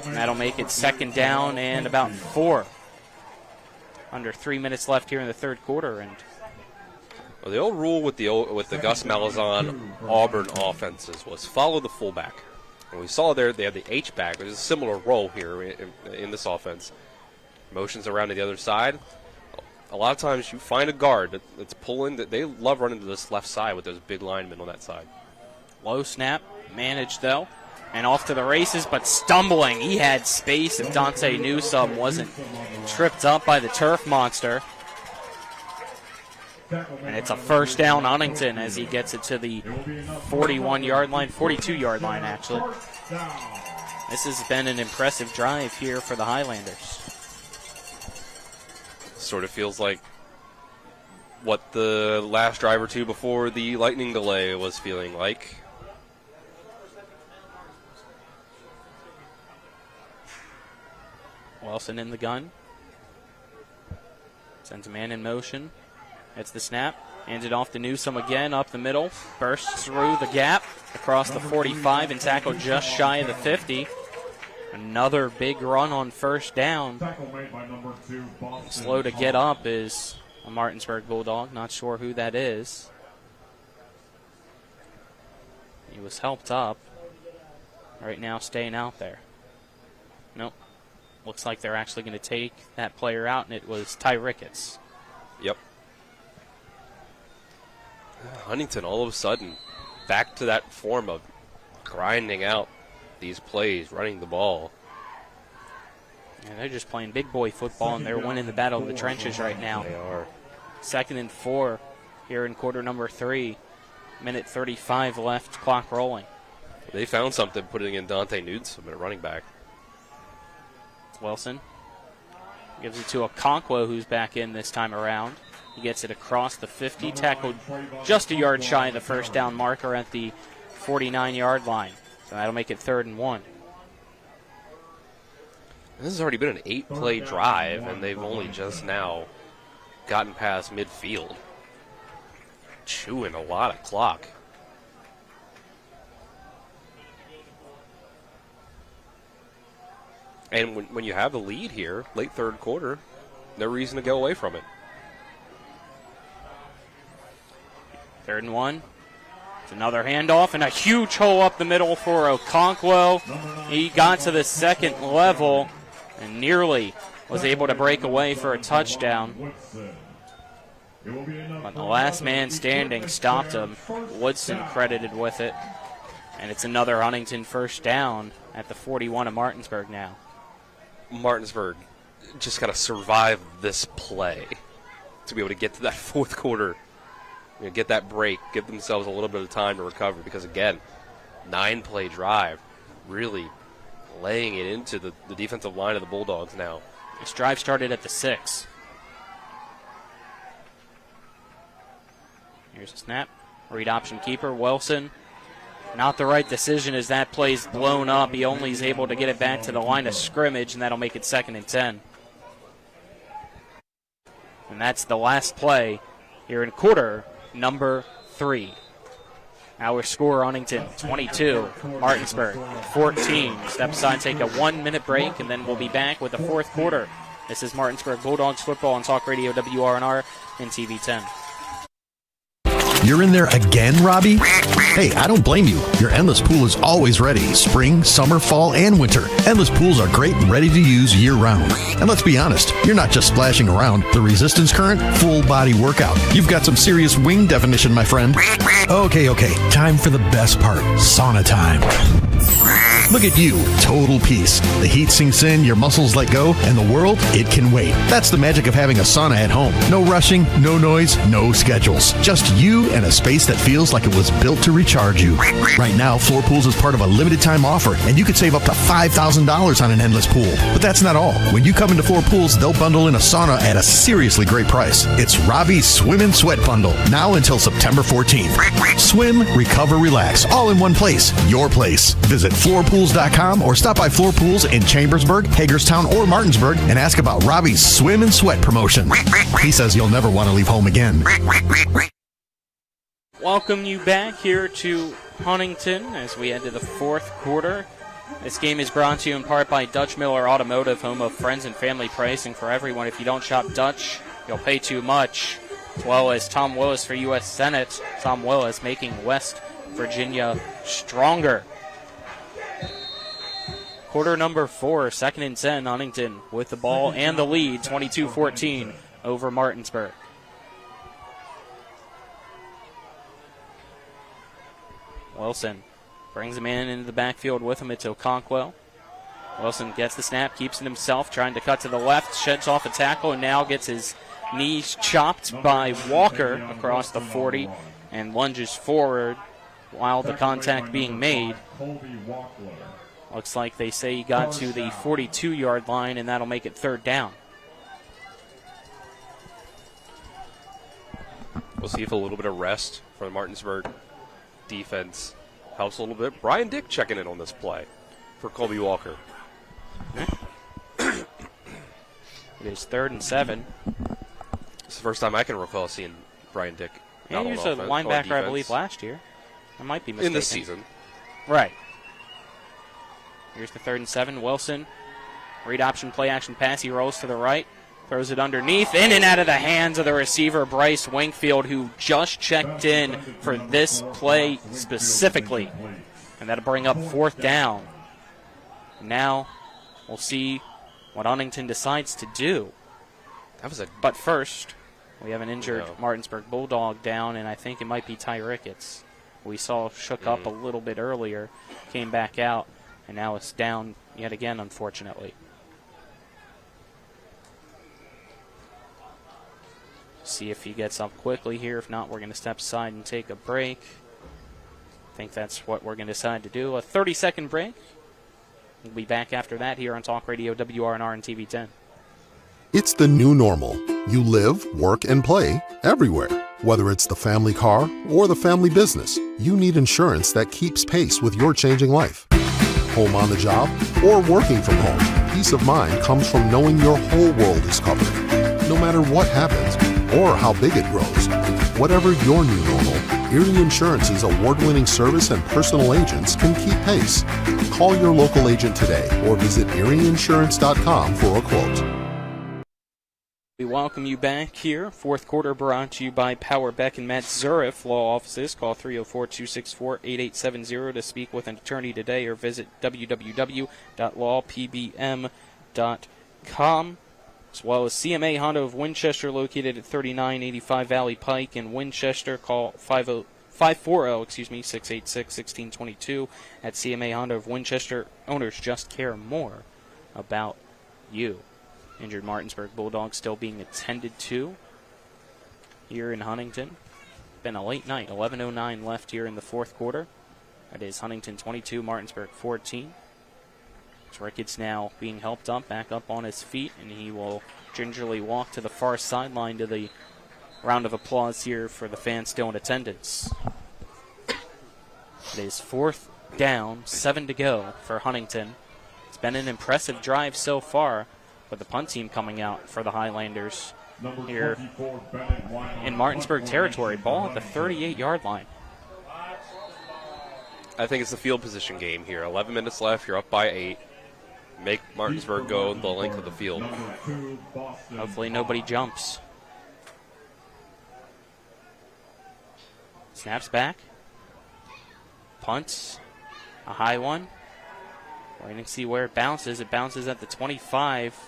And that'll make it 2nd down and about 4. Under 3 minutes left here in the third quarter. And well, the old rule with the Gus Malazan Auburn offenses was follow the fullback. And we saw there they had the H-back, which is a similar role here in this offense. Motions around to the other side. A lot of times you find a guard that's pulling. They love running to this left side with those big linemen on that side. Low snap, managed though. And off to the races, but stumbling. He had space if Dante Newsome wasn't tripped up by the turf monster. And it's a first down Huntington as he gets it to the 41-yard line, 42-yard line actually. This has been an impressive drive here for the Highlanders. Sort of feels like what the last drive or two before the lightning delay was feeling like. Wilson in the gun. Sends a man in motion. It's the snap. Hands it off to Newsome again, up the middle. Bursts through the gap, across the 45, and tackled just shy of the 50. Another big run on first down. Slow to get up is a Martinsburg Bulldog. Not sure who that is. He was helped up. Right now staying out there. Nope. looks like they're actually going to take that player out, and it was Ty Ricketts. Yep. Huntington all of a sudden back to that form of grinding out these plays, running the ball. And they're just playing big boy football, and they're winning the battle of the trenches right now. They are. 2nd and 4 here in quarter number 3. Minute 35 left, clock rolling. They found something putting in Dante Newsom at running back. Wilson gives it to Okonkwo, who's back in this time around. He gets it across the 50, tackled just a yard shy of the first down marker at the 49-yard line. So that'll make it 3rd and 1. This has already been an 8-play drive, and they've only just now gotten past midfield. Chewing a lot of clock. And when you have the lead here, late 3rd quarter, no reason to go away from it. 3rd and 1. It's another handoff and a huge hole up the middle for Okonkwo. He got to the 2nd level and nearly was able to break away for a touchdown. But the last man standing stopped him. Woodson credited with it. And it's another Huntington first down at the 41 of Martinsburg now. Martinsburg just got to survive this play to be able to get to that 4th quarter. Get that break, give themselves a little bit of time to recover, because again, 9-play drive, really laying it into the defensive line of the Bulldogs now. This drive started at the 6. Here's a snap. Read option keeper, Wilson. Not the right decision as that play's blown up. He only is able to get it back to the line of scrimmage, and that'll make it 2nd and 10. And that's the last play here in quarter number 3. Our score, Huntington 22, Martinsburg 14. Step aside, take a 1-minute break, and then we'll be back with the 4th quarter. This is Martinsburg Bulldogs football on Talk Radio WRNR and TV 10. You're in there again, Robbie? Hey, I don't blame you. Your Endless Pool is always ready. Spring, summer, fall, and winter. Endless Pools are great and ready to use year-round. And let's be honest, you're not just splashing around. The resistance current, full-body workout. You've got some serious wing definition, my friend. Okay. Time for the best part. Sauna time. Look at you, total peace. The heat sinks in, your muscles let go, and the world, it can wait. That's the magic of having a sauna at home. No rushing, no noise, no schedules. Just you and a space that feels like it was built to recharge you. Right now, Floor Pools is part of a limited time offer, and you could save up to $5,000 on an Endless Pool. But that's not all. When you come into Floor Pools, they'll bundle in a sauna at a seriously great price. It's Robbie's Swim and Sweat Bundle, now until September 14th. Swim, recover, relax, all in one place. Your place. Visit floorpools.com or stop by Floor Pools in Chambersburg, Hagerstown, or Martinsburg and ask about Robbie's Swim and Sweat promotion. He says you'll never want to leave home again. Welcome you back here to Huntington as we enter the 4th quarter. This game is brought to you in part by Dutch Miller Automotive, home of friends and family pricing for everyone. If you don't shop Dutch, you'll pay too much. As well as Tom Willis for U.S. Senate. Tom Willis making West Virginia stronger. Quarter number 4, 2nd and 10, Huntington with the ball and the lead, 22-14 over Martinsburg. Wilson brings him into the backfield with him. It's Okonkwo. Wilson gets the snap, keeps it himself, trying to cut to the left, sheds off a tackle, and now gets his knees chopped by Walker across the 40 and lunges forward while the contact being made. Looks like they say he got to the 42-yard line, and that'll make it 3rd down. We'll see if a little bit of rest for the Martinsburg defense helps a little bit. Brian Dick checking in on this play for Colby Walker. It is 3rd and 7. It's the first time I can recall seeing Brian Dick. Yeah, he was a linebacker, I believe, last year. I might be mistaken. In this season. Right. Here's the 3rd and 7. Wilson, read option, play action pass. He rolls to the right, throws it underneath, in and out of the hands of the receiver, Bryce Wingfield, who just checked in for this play specifically. And that'll bring up 4th down. Now we'll see what Huntington decides to do. But first, we have an injured Martinsburg Bulldog down, and I think it might be Ty Ricketts. We saw shook up a little bit earlier, came back out, and now it's down yet again, unfortunately. See if he gets up quickly here. If not, we're going to step aside and take a break. I think that's what we're going to decide to do. A 30-second break. We'll be back after that here on Talk Radio WRNR and TV 10. It's the new normal. You live, work, and play everywhere. Whether it's the family car or the family business, you need insurance that keeps pace with your changing life. Home on the job or working from home, peace of mind comes from knowing your whole world is covered. No matter what happens or how big it grows, whatever your new normal, Erie Insurance's award-winning service and personal agents can keep pace. Call your local agent today or visit erieinsurance.com for a quote. We welcome you back here. Fourth quarter brought to you by Power Beck and Matt Zurif Law Offices. Call 304-264-8870 to speak with an attorney today or visit www.lawpbm.com. As well as CMA Honda of Winchester, located at 3985 Valley Pike in Winchester. Call 540-686-1622 at CMA Honda of Winchester. Owners just care more about you. Injured Martinsburg Bulldogs still being attended to here in Huntington. Been a late night. 11:09 left here in the fourth quarter. That is Huntington 22, Martinsburg 14. Ricketts now being helped up, back up on his feet, and he will gingerly walk to the far sideline to the round of applause here for the fans still in attendance. It is fourth down, 7 to go for Huntington. It's been an impressive drive so far, with the punt team coming out for the Highlanders here in Martinsburg territory. Ball at the 38-yard line. I think it's the field position game here. 11 minutes left. You're up by 8. Make Martinsburg go the length of the field. Hopefully nobody jumps. Snaps back. Punts. A high one. We're going to see where it bounces. It bounces at the 25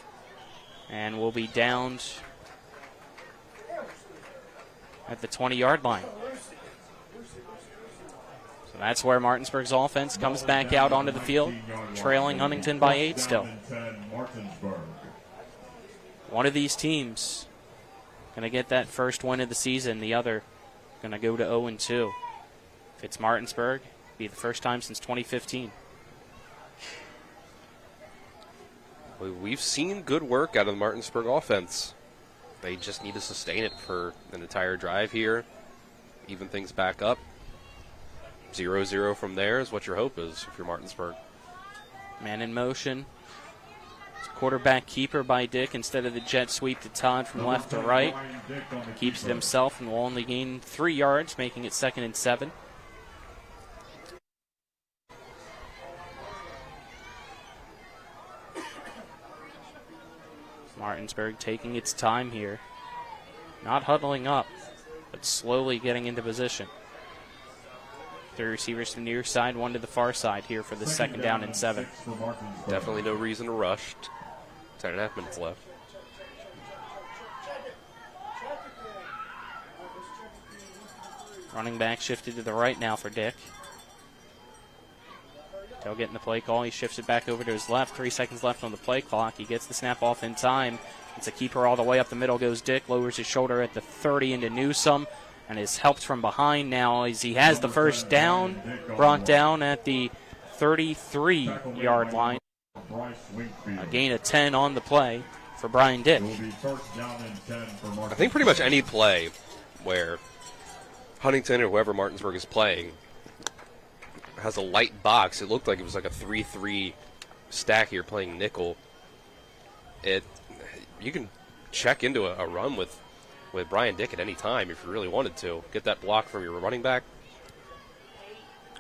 and will be downed at the 20-yard line. So that's where Martinsburg's offense comes back out onto the field, trailing Huntington by 8 still. One of these teams going to get that first win of the season. The other going to go to 0-2. If it's Martinsburg, it'll be the first time since 2015. We've seen good work out of the Martinsburg offense. They just need to sustain it for an entire drive here, even things back up. 0-0 from there is what your hope is if you're Martinsburg. Man in motion. It's quarterback keeper by Dick instead of the jet sweep to Todd from left to right. Keeps it himself and will only gain 3 yards, making it 2nd and 7. Martinsburg taking its time here. Not huddling up, but slowly getting into position. 3 receivers to the near side, 1 to the far side here for the 2nd down and 7. Definitely no reason to rush. 10.5 minutes left. Running back shifted to the right now for Dick. They'll get in the play call. He shifts it back over to his left. 3 seconds left on the play clock. He gets the snap off in time. It's a keeper all the way up the middle goes Dick. Lowers his shoulder at the 30 into Newsome. And is helped from behind now as he has the first down. Brought down at the 33-yard line. A gain of 10 on the play for Brian Dick. I think pretty much any play where Huntington or whoever Martinsburg is playing has a light box. It looked like it was like a 3-3 stack here playing nickel. You can check into a run with Brian Dick at any time if you really wanted to. Get that block from your running back.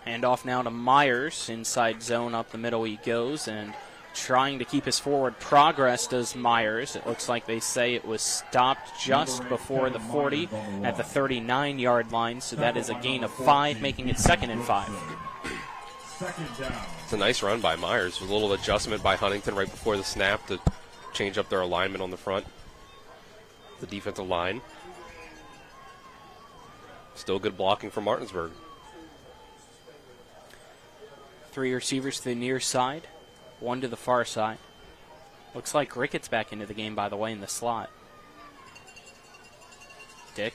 Hand off now to Myers. Inside zone up the middle he goes, and trying to keep his forward progress does Myers. It looks like they say it was stopped just before the 40 at the 39-yard line, so that is a gain of 5, making it 2nd and 5. It's a nice run by Myers with a little adjustment by Huntington right before the snap to change up their alignment on the front. The defensive line. Still good blocking from Martinsburg. 3 receivers to the near side, 1 to the far side. Looks like Ricketts back into the game, by the way, in the slot. Dick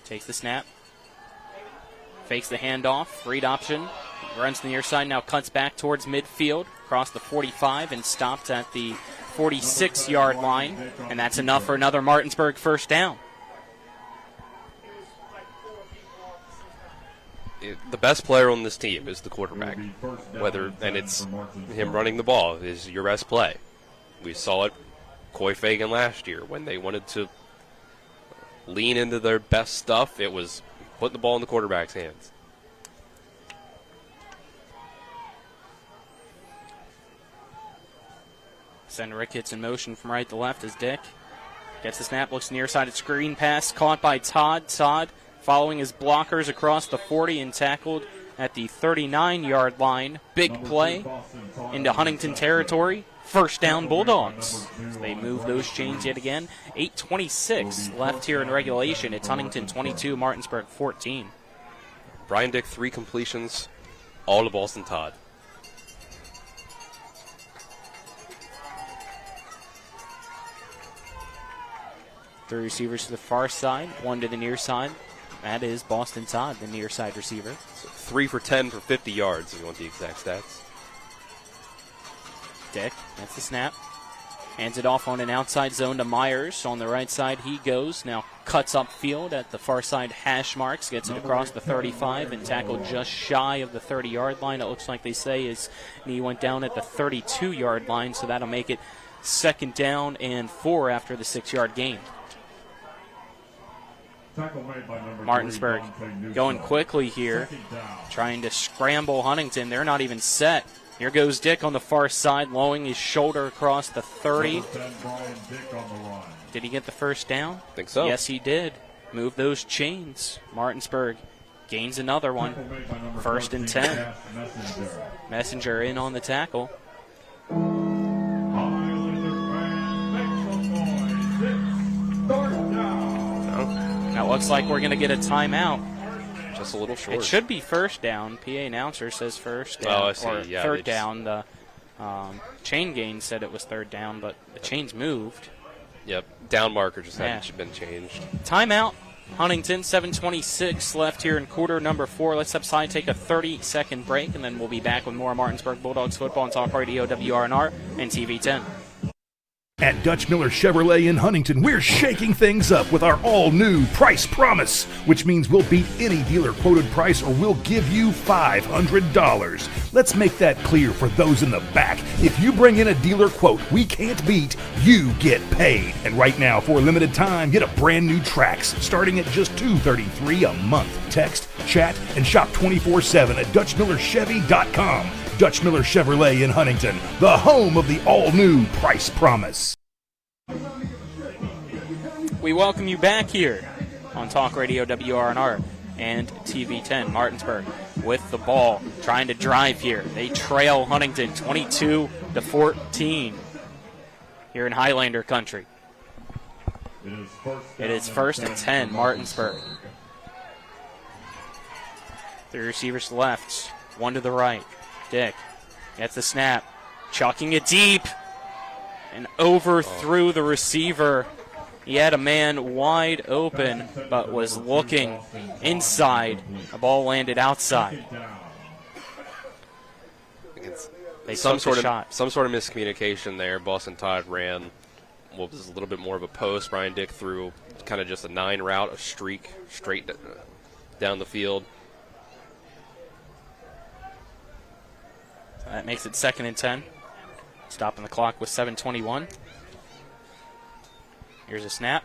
takes the snap, fakes the handoff, read option, runs to the near side, now cuts back towards midfield, across the 45, and stopped at the 46-yard line, and that's enough for another Martinsburg first down. The best player on this team is the quarterback. And it's him running the ball is your best play. We saw it Coy Fagan last year when they wanted to lean into their best stuff. It was putting the ball in the quarterback's hands. Send Ricketts in motion from right to left as Dick gets the snap, looks near-sided screen pass, caught by Todd. Todd following his blockers across the 40 and tackled at the 39-yard line. Big play into Huntington territory. First down, Bulldogs. So they move those chains yet again. 8:26 left here in regulation. It's Huntington 22, Martinsburg 14. Brian Dick, 3 completions, all to Boston Todd. Three receivers to the far side, 1 to the near side. That is Boston Todd, the near side receiver. So 3 for 10 for 50 yards, if you want the exact stats. Dick, that's the snap. Hands it off on an outside zone to Myers. On the right side he goes. Now cuts upfield at the far side hash marks. Gets it across the 35 and tackled just shy of the 30-yard line. It looks like they say his knee went down at the 32-yard line, so that'll make it 2nd down and 4 after the 6-yard gain. Martinsburg going quickly here, trying to scramble Huntington. They're not even set. Here goes Dick on the far side, lowering his shoulder across the 30. Did he get the first down? I think so. Yes, he did. Move those chains. Martinsburg gains another one. 1st and 10. Messenger in on the tackle. Now it looks like we're going to get a timeout. Just a little short. It should be first down. PA announcer says first down. Oh, I see. Or Yeah, third down. The chain gain said it was 3rd down, but the chains moved. Yep. Down marker just hadn't been changed. Timeout. Huntington, 7:26 left here in quarter number 4. Let's upside take a 30-second break, and then we'll be back with more Martinsburg Bulldogs football on Talk Radio, WRNR, and TV 10. At Dutch Miller Chevrolet in Huntington, we're shaking things up with our all-new Price Promise, which means we'll beat any dealer quoted price or we'll give you $500. Let's make that clear for those in the back. If you bring in a dealer quote we can't beat, you get paid. And right now, for a limited time, get a brand new Trax starting at just $233 a month. Text, chat, and shop 24/7 at DutchMillerChevy.com. Dutch Miller Chevrolet in Huntington, the home of the all-new Price Promise. We welcome you back here on Talk Radio WRNR and TV 10. Martinsburg with the ball, trying to drive here. They trail Huntington 22-14 here in Highlander country. It is 1st and 10, Martinsburg. 3 receivers left, 1 to the right. Dick gets the snap, chucking it deep, and overthrew the receiver. He had a man wide open, but was looking inside. The ball landed outside. They some took sort the of shot. some sort of miscommunication there. Boston Todd ran what was a little bit more of a post. Brian Dick threw kind of just a 9 route, a streak straight down the field. That makes it 2nd and 10. Stopping the clock with 7:21. Here's a snap.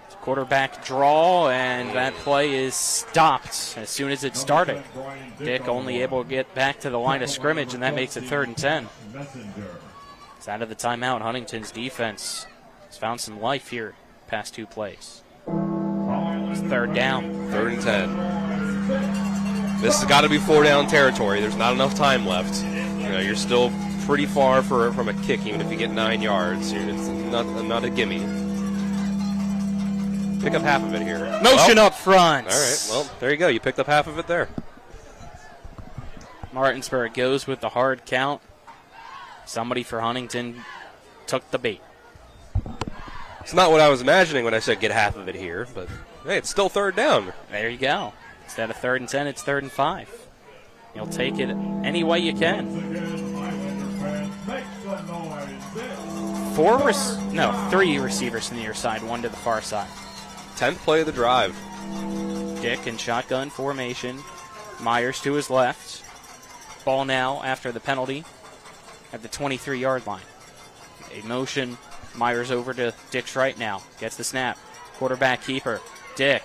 It's a quarterback draw, and that play is stopped as soon as it started. Dick only able to get back to the line of scrimmage, and that makes it 3rd and 10. It's out of the timeout. Huntington's defense has found some life here past 2 plays. It's 3rd down. 3rd and 10. This has got to be 4-down territory. There's not enough time left. You're still pretty far from a kick, even if you get 9 yards. It's not a gimme. Pick up half of it here. Motion up front. All right, well, there you go. You picked up half of it there. Martinsburg goes with the hard count. Somebody for Huntington took the bait. It's not what I was imagining when I said get half of it here, but hey, it's still third down. There you go. Instead of 3rd and 10, it's 3rd and 5. You'll take it any way you can. 3 receivers to the near side, 1 to the far side. 10th play of the drive. Dick in shotgun formation. Myers to his left. Ball now after the penalty at the 23-yard line. A motion. Myers over to Dick's right now. Gets the snap. Quarterback keeper. Dick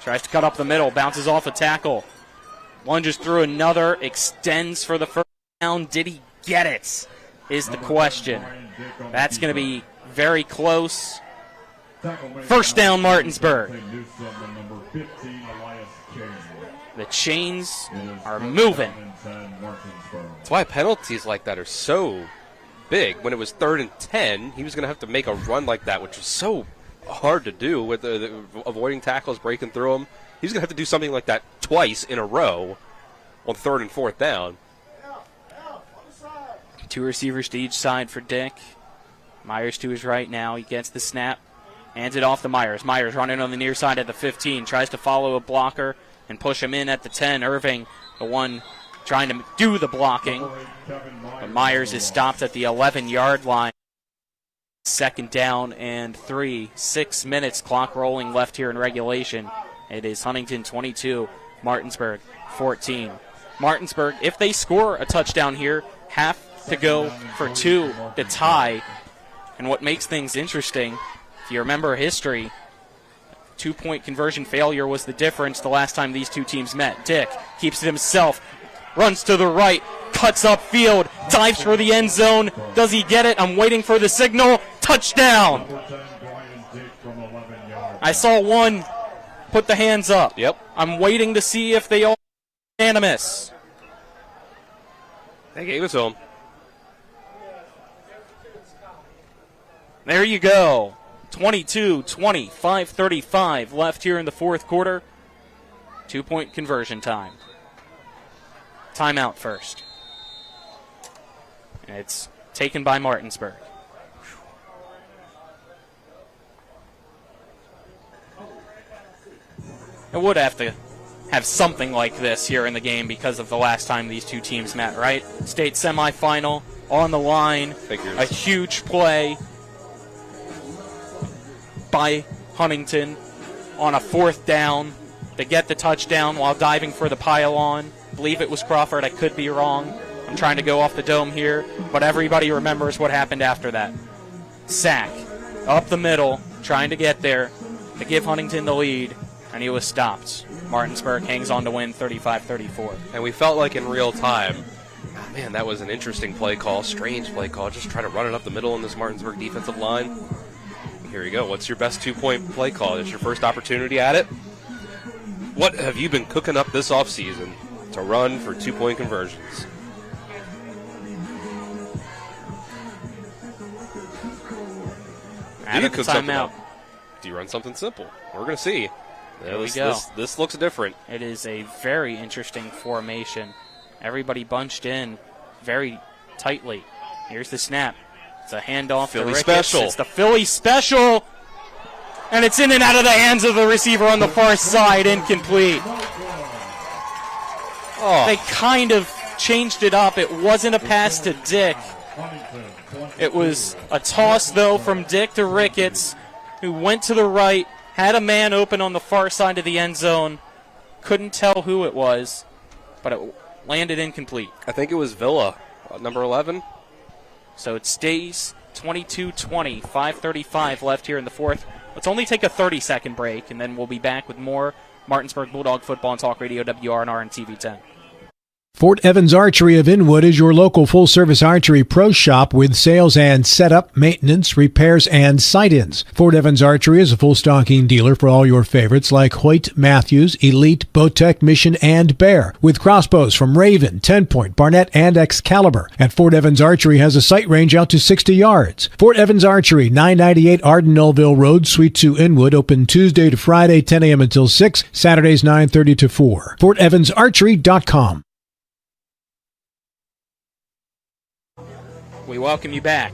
tries to cut up the middle. Bounces off a tackle. Lunges through another. Extends for the first down. Did he get it? Is the question. That's going to be very close. First down, Martinsburg. The chains are moving. That's why penalties like that are so big. When it was 3rd and 10, he was going to have to make a run like that, which was so hard to do with avoiding tackles, breaking through them. He was going to have to do something like that twice in a row on 3rd and 4th down. 2 receivers to each side for Dick. Myers to his right now. He gets the snap. Hands it off to Myers. Myers running on the near side at the 15. Tries to follow a blocker and push him in at the 10. Irving, the one trying to do the blocking. But Myers is stopped at the 11-yard line. 2nd down and 3. 6 minutes clock rolling left here in regulation. It is Huntington 22, Martinsburg 14. Martinsburg, if they score a touchdown here, have to go for 2 to tie. And what makes things interesting, if you remember history, 2-point conversion failure was the difference the last time these two teams met. Dick keeps it himself, runs to the right, cuts upfield, dives for the end zone. Does he get it? I'm waiting for the signal. Touchdown! I saw one put the hands up. Yep. I'm waiting to see if they all unanimous. They gave it to him. There you go. 22-20, 5:35 left here in the 4th quarter. 2-point conversion time. Timeout first. And it's taken by Martinsburg. It would have to have something like this here in the game because of the last time these two teams met, right? State semifinal, on the line, Figures. A huge play by Huntington on a 4th down to get the touchdown while diving for the pylon. I believe it was Crawford. I could be wrong. I'm trying to go off the dome here, but everybody remembers what happened after that. Sack up the middle, trying to get there to give Huntington the lead, and he was stopped. Martinsburg hangs on to win 35-34. And we felt like in real time, oh man, that was an interesting play call, strange play call, just trying to run it up the middle in this Martinsburg defensive line. Here you go. What's your best 2-point play call? It's your first opportunity at it. What have you been cooking up this offseason to run for 2-point conversions? Do you cook something up? Do you run something simple? We're going to see. There we go. This looks different. It is a very interesting formation. Everybody bunched in very tightly. Here's the snap. It's a handoff to Ricketts. Special. It's the Philly special. And it's in and out of the hands of the receiver on the far side. Incomplete. Oh. They kind of changed it up. It wasn't a pass to Dick. It was a toss, though, from Dick to Ricketts, who went to the right, had a man open on the far side of the end zone. Couldn't tell who it was, but it landed incomplete. I think it was Villa, number 11. So it stays 22-20, 5:35 left here in the 4th. Let's only take a 30-second break, and then we'll be back with more Martinsburg Bulldog football on Talk Radio WRNR and TV 10. Fort Evans Archery of Inwood is your local full-service archery pro shop with sales and setup, maintenance, repairs, and sight-ins. Fort Evans Archery is a full stocking dealer for all your favorites like Hoyt, Matthews, Elite, Bowtech, Mission, and Bear, with crossbows from Raven, 10-point, Barnett, and Excalibur. And Fort Evans Archery has a sight range out to 60 yards. Fort Evans Archery, 998 Arden-Melville Road, Suite 2, Inwood, open Tuesday to Friday, 10 a.m. until 6, Saturdays 9:30 to 4. FortEvansArchery.com. We welcome you back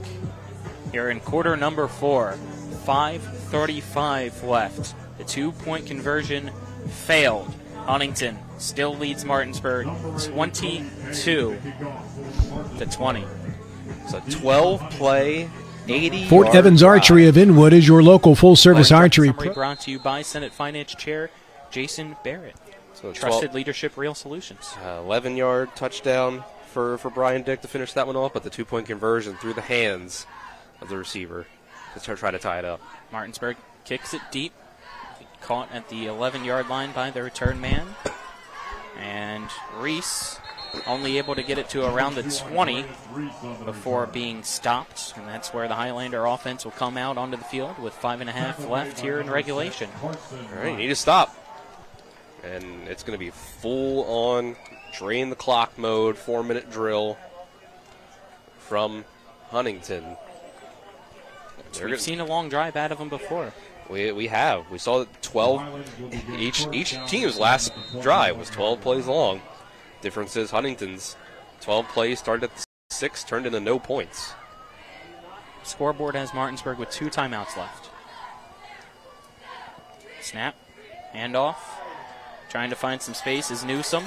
here in quarter number 4. 5:35 left. The 2-point conversion failed. Huntington still leads Martinsburg 22-20. So 12-play, 80 Fort Evans Archery of Inwood is your local full-service archery Summary brought to you by Senate Finance Chair Jason Barrett. So Trusted Leadership Real Solutions. 11-yard touchdown for Brian Dick to finish that one off, but the 2-point conversion through the hands of the receiver to try to tie it up. Martinsburg kicks it deep. Caught at the 11-yard line by the return man. And Reese only able to get it to around the 20 before being stopped. And that's where the Highlander offense will come out onto the field with 5.5 left here in regulation. All right, you need to stop. And it's going to be full-on drain the clock mode, 4-minute drill from Huntington. We've seen a long drive out of them before. We have. We saw 12. Each team's last drive was 12 plays long. Difference is Huntington's 12 plays started at 6, turned into no points. Scoreboard has Martinsburg with 2 timeouts left. Snap, handoff. Trying to find some space is Newsom.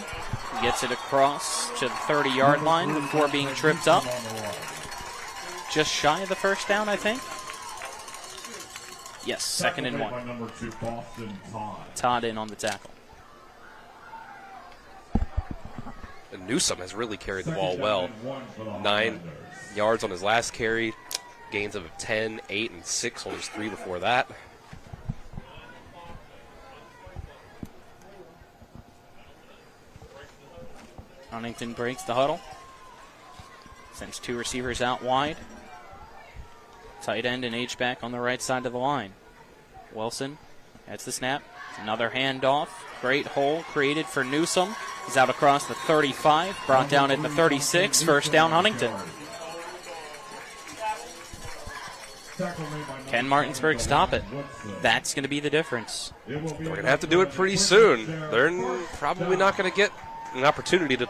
He gets it across to the 30-yard line before being tripped up. Just shy of the first down, I think. Yes, 2nd and 1. Todd in on the tackle. And Newsom has really carried the ball well. 9 yards on his last carry. Gains of 10, 8, and 6 on his 3 before that. Huntington breaks the huddle. Sends 2 receivers out wide. Tight end and H-back on the right side of the line. Wilson gets the snap. Another handoff. Great hole created for Newsom. He's out across the 35. Brought down at the 36. First down, Huntington. Can Martinsburg stop it? That's going to be the difference. They're going to have to do it pretty soon. They're probably not going to get an opportunity to,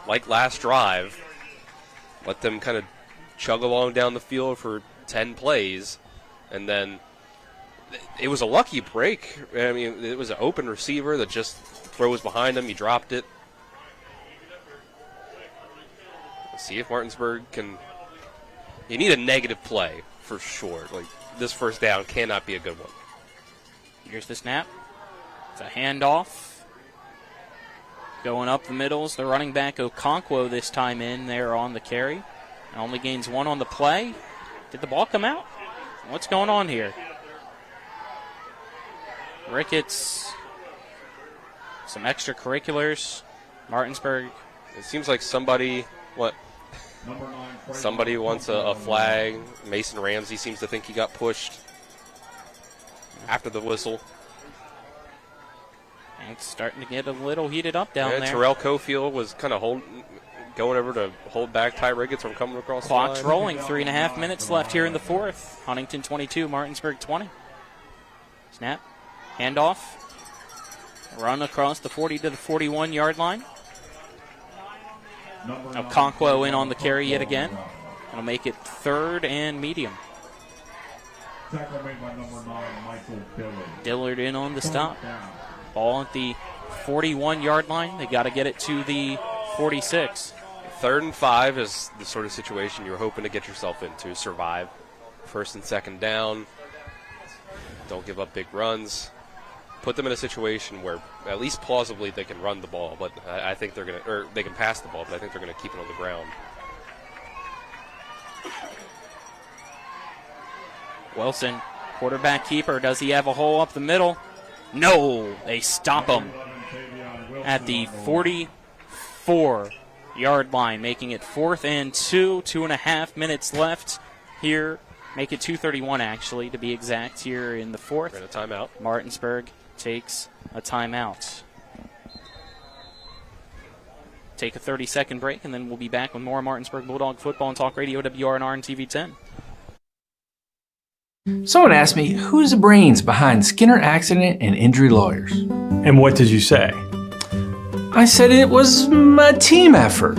like last drive, let them kind of chug along down the field for 10 plays, and then it was a lucky break. I mean, it was an open receiver that just throws behind him. He dropped it. Let's see if Martinsburg can. You need a negative play for sure. Like, this first down cannot be a good one. Here's the snap. It's a handoff. Going up the middles, the running back Okonkwo this time in there on the carry. And only gains 1 on the play. Did the ball come out? What's going on here? Ricketts. Some extracurriculars. Martinsburg. It seems like somebody wants a flag. Mason Ramsey seems to think he got pushed after the whistle. And it's starting to get a little heated up down there. Terrell Cofield was kind of going over to hold back Ty Ricketts from coming across Clock's the line. rolling. 3.5 minutes left here in the 4th. Huntington 22, Martinsburg 20. Snap. Handoff. Run across the 40 to the 41-yard line. Okonkwo in on the carry yet again. It'll make it 3rd and medium. Dillard in on the stop. Ball at the 41-yard line. They got to get it to the 46. 3rd and 5 is the sort of situation you're hoping to get yourself into. Survive. 1st and 2nd down. Don't give up big runs. Put them in a situation where at least plausibly they can run the ball, but I think they're going to, or they can pass the ball, but I think they're going to keep it on the ground. Wilson, quarterback keeper. Does he have a hole up the middle? No, they stop him at the 44-yard line, making it 4th and 2, 2.5 minutes left here. Make it 2:31 actually, to be exact, here in the 4th. We're in a timeout. Martinsburg takes a timeout. Take a 30-second break, and then we'll be back with more Martinsburg Bulldog football and talk radio, WRNR and TV 10. Someone asked me, who's the brains behind Skinner Accident and Injury Lawyers? And what did you say? I said it was a team effort.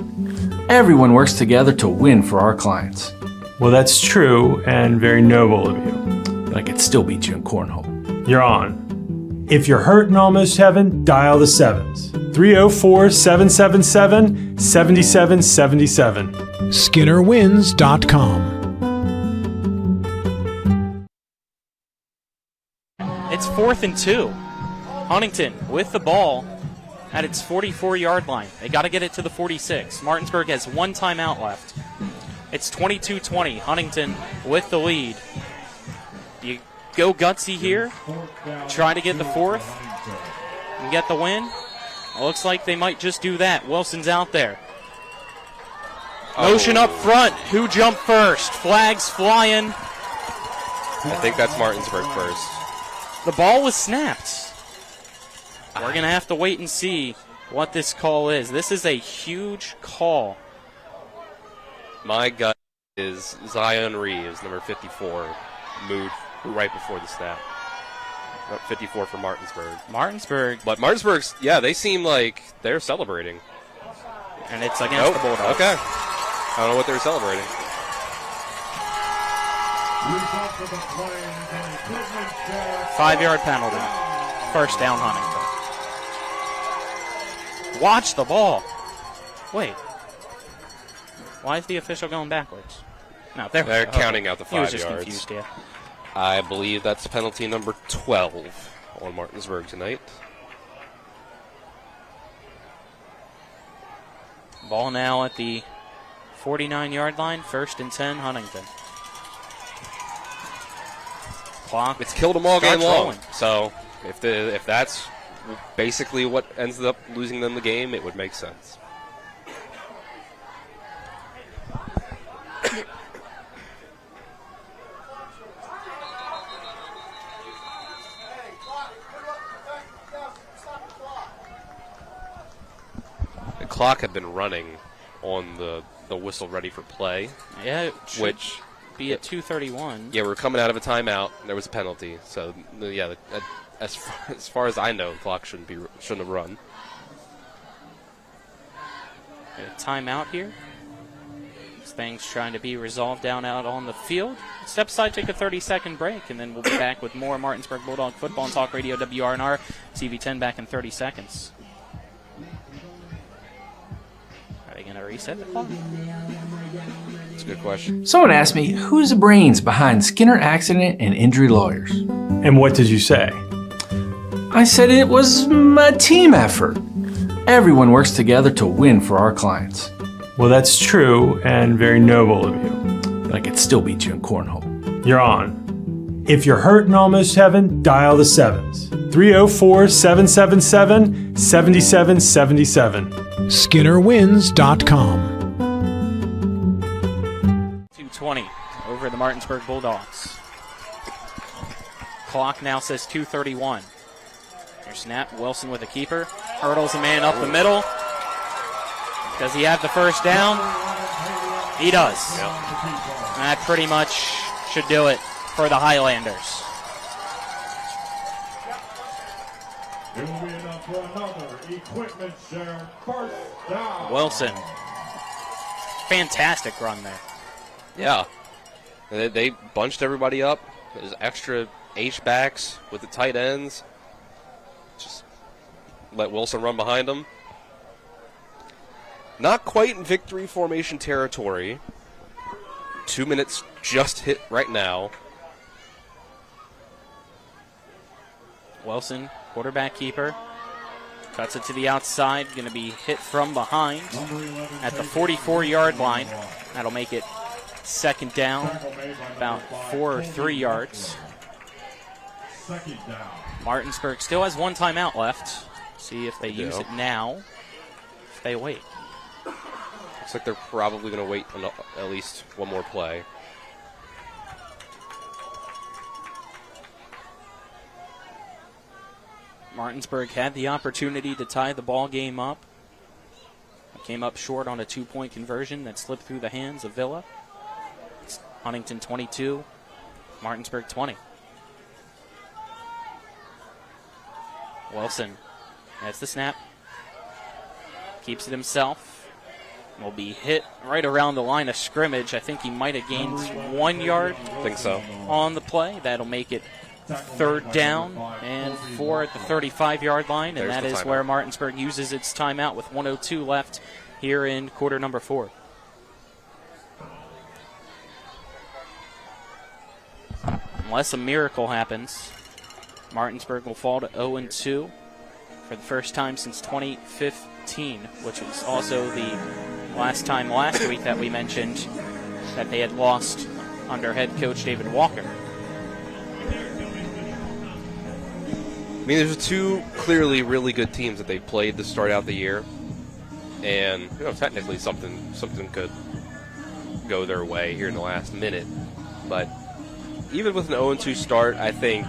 Everyone works together to win for our clients. Well, that's true and very noble of you. But I could still beat you in cornhole. You're on. If you're hurt and almost heaven, dial the 7s. 304-777-7777. SkinnerWins.com. It's 4th and 2. Huntington with the ball at its 44-yard line. They got to get it to the 46. Martinsburg has 1 timeout left. It's 22-20. Huntington with the lead. Do you go gutsy here? Try to get the 4th and get the win? It looks like they might just do that. Wilson's out there. Motion up front. Who jumped first? Flags flying. I think that's Martinsburg first. The ball was snapped. We're going to have to wait and see what this call is. This is a huge call. My gut is Zion Reeves, number 54, moved right before the snap. 54 for Martinsburg. But Martinsburg's, they seem like they're celebrating. And it's against the Bulldogs. Okay. I don't know what they're celebrating. 5-yard penalty. First down, Huntington. Watch the ball. Wait. Why is the official going backwards? No, they're counting out the 5 yards. He was just confused, yeah. I believe that's penalty number 12 on Martinsburg tonight. Ball now at the 49-yard line. 1st and 10, Huntington. Clock. It's killed them all game long. Rolling. So if that's basically what ends up losing them the game, it would make sense. The clock had been running on the whistle ready for play. Yeah, it should be at 2:31. Yeah, we're coming out of a timeout. There was a penalty. So, as far as I know, the clock shouldn't have run. A timeout here. This thing's trying to be resolved down out on the field. Step aside, take a 30-second break, and then we'll be back with more Martinsburg Bulldog football and talk radio, WRNR, TV 10 back in 30 seconds. Are they going to reset the clock? That's a good question. Someone asked me, who's the brains behind Skinner Accident and Injury Lawyers? And what did you say? I said it was a team effort. Everyone works together to win for our clients. Well, that's true and very noble of you. But I could still beat you in cornhole. You're on. If you're hurt and almost heaven, dial the 7s. 304-777-7777. SkinnerWins.com. 2:20 over the Martinsburg Bulldogs. Clock now says 2:31. There's snap. Wilson with a keeper. Hurdles a man up the middle. Does he have the first down? He does. Yep. That pretty much should do it for the Highlanders. It will be enough for another equipment share first down. Wilson. Fantastic run there. Yeah. They bunched everybody up. There's extra H-backs with the tight ends. Just let Wilson run behind them. Not quite in victory formation territory. 2 minutes just hit right now. Wilson, quarterback keeper, cuts it to the outside. Going to be hit from behind at the 44-yard line. That'll make it second down, about 4 or 3 yards. Second down. Martinsburg still has 1 timeout left. See if they use it now. they wait. Looks like they're probably going to wait at least one more play. Martinsburg had the opportunity to tie the ball game up. Came up short on a 2-point conversion that slipped through the hands of Villa. It's Huntington 22, Martinsburg 20. Wilson has the snap. Keeps it himself. Will be hit right around the line of scrimmage. I think he might have gained 1 yard. I think so. On the play. That'll make it 3rd down and 4 at the 35-yard line, and that is where Martinsburg uses its timeout with 1:02 left here in quarter number 4. Unless a miracle happens, Martinsburg will fall to 0-2 for the first time since 2015, which was also the last time last week that we mentioned that they had lost under head coach David Walker. I mean, there's two clearly really good teams that they've played to start out the year, and technically something could go their way here in the last minute. But even with an 0-2 start, I think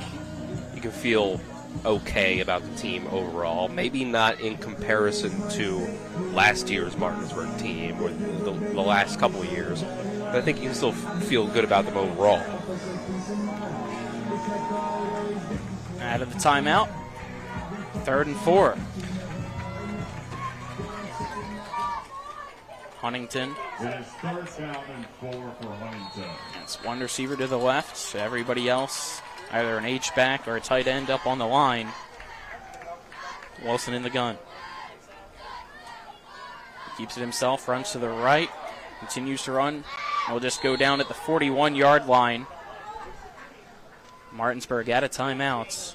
you can feel okay about the team overall. Maybe not in comparison to last year's Martinsburg team or the last couple of years, but I think you can still feel good about them overall. Out of the timeout, 3rd and 4. Huntington. It is 3rd down and 4 for Huntington. It's one receiver to the left. Everybody else, either an H-back or a tight end up on the line. Wilson in the gun. He keeps it himself, runs to the right, continues to run. Will just go down at the 41-yard line. Martinsburg out of timeouts,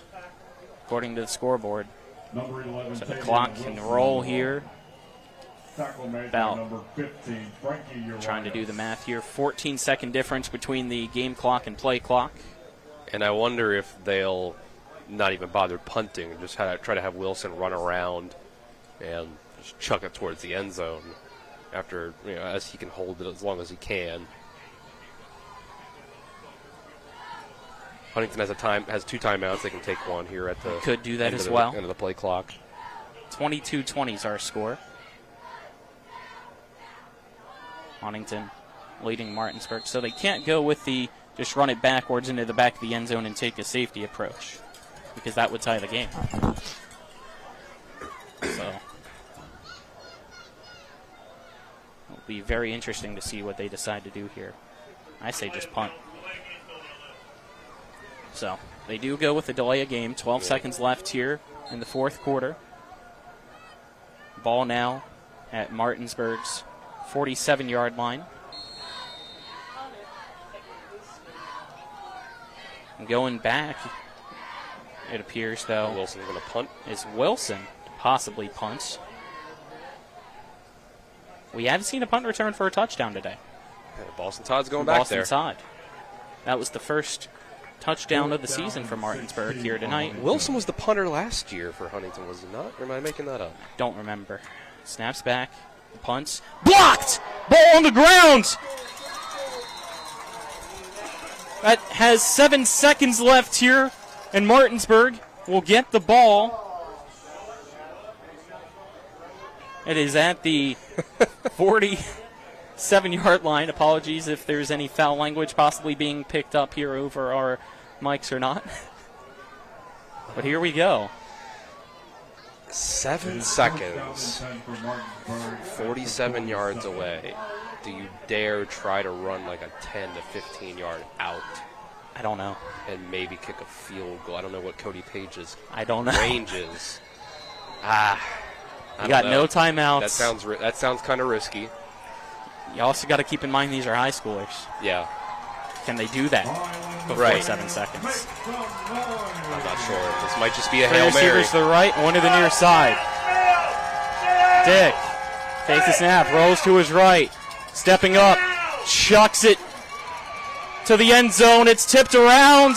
according to the scoreboard. So the clock can roll here. About trying to do the math here. 14-second difference between the game clock and play clock. And I wonder if they'll not even bother punting and just try to have Wilson run around and just chuck it towards the end zone after, as he can hold it as long as he can. Huntington has 2 timeouts. They can take one here at the could do that as well. End of the play clock. 22-20 is our score. Huntington leading Martinsburg, so they can't go with the just run it backwards into the back of the end zone and take a safety approach, because that would tie the game. So it'll be very interesting to see what they decide to do here. I say just punt. So they do go with the delay of game. 12 seconds left here in the 4th quarter. Ball now at Martinsburg's 47-yard line. Going back, it appears, though. Wilson's going to punt. Is Wilson possibly punts? We haven't seen a punt return for a touchdown today. Boston Todd's going back there. Boston Todd. That was the first touchdown of the season for Martinsburg here tonight. Wilson was the punter last year for Huntington, was he not? Or am I making that up? Don't remember. Snaps back, punts, blocked! Ball on the ground! That has 7 seconds left here, and Martinsburg will get the ball. It is at the 47-yard line. Apologies if there's any foul language possibly being picked up here over our mics or not. But here we go. 7 seconds. 47 yards away. Do you dare try to run like a 10 to 15-yard out? I don't know. And maybe kick a field goal. I don't know what Cody Page's range is. You got no timeouts. That sounds kind of risky. You also got to keep in mind these are high schoolers. Yeah. Can they do that before 7 seconds? I'm not sure. This might just be a Hail Mary. Receivers to the right, one to the near side. Dick takes the snap, rolls to his right, stepping up, chucks it to the end zone. It's tipped around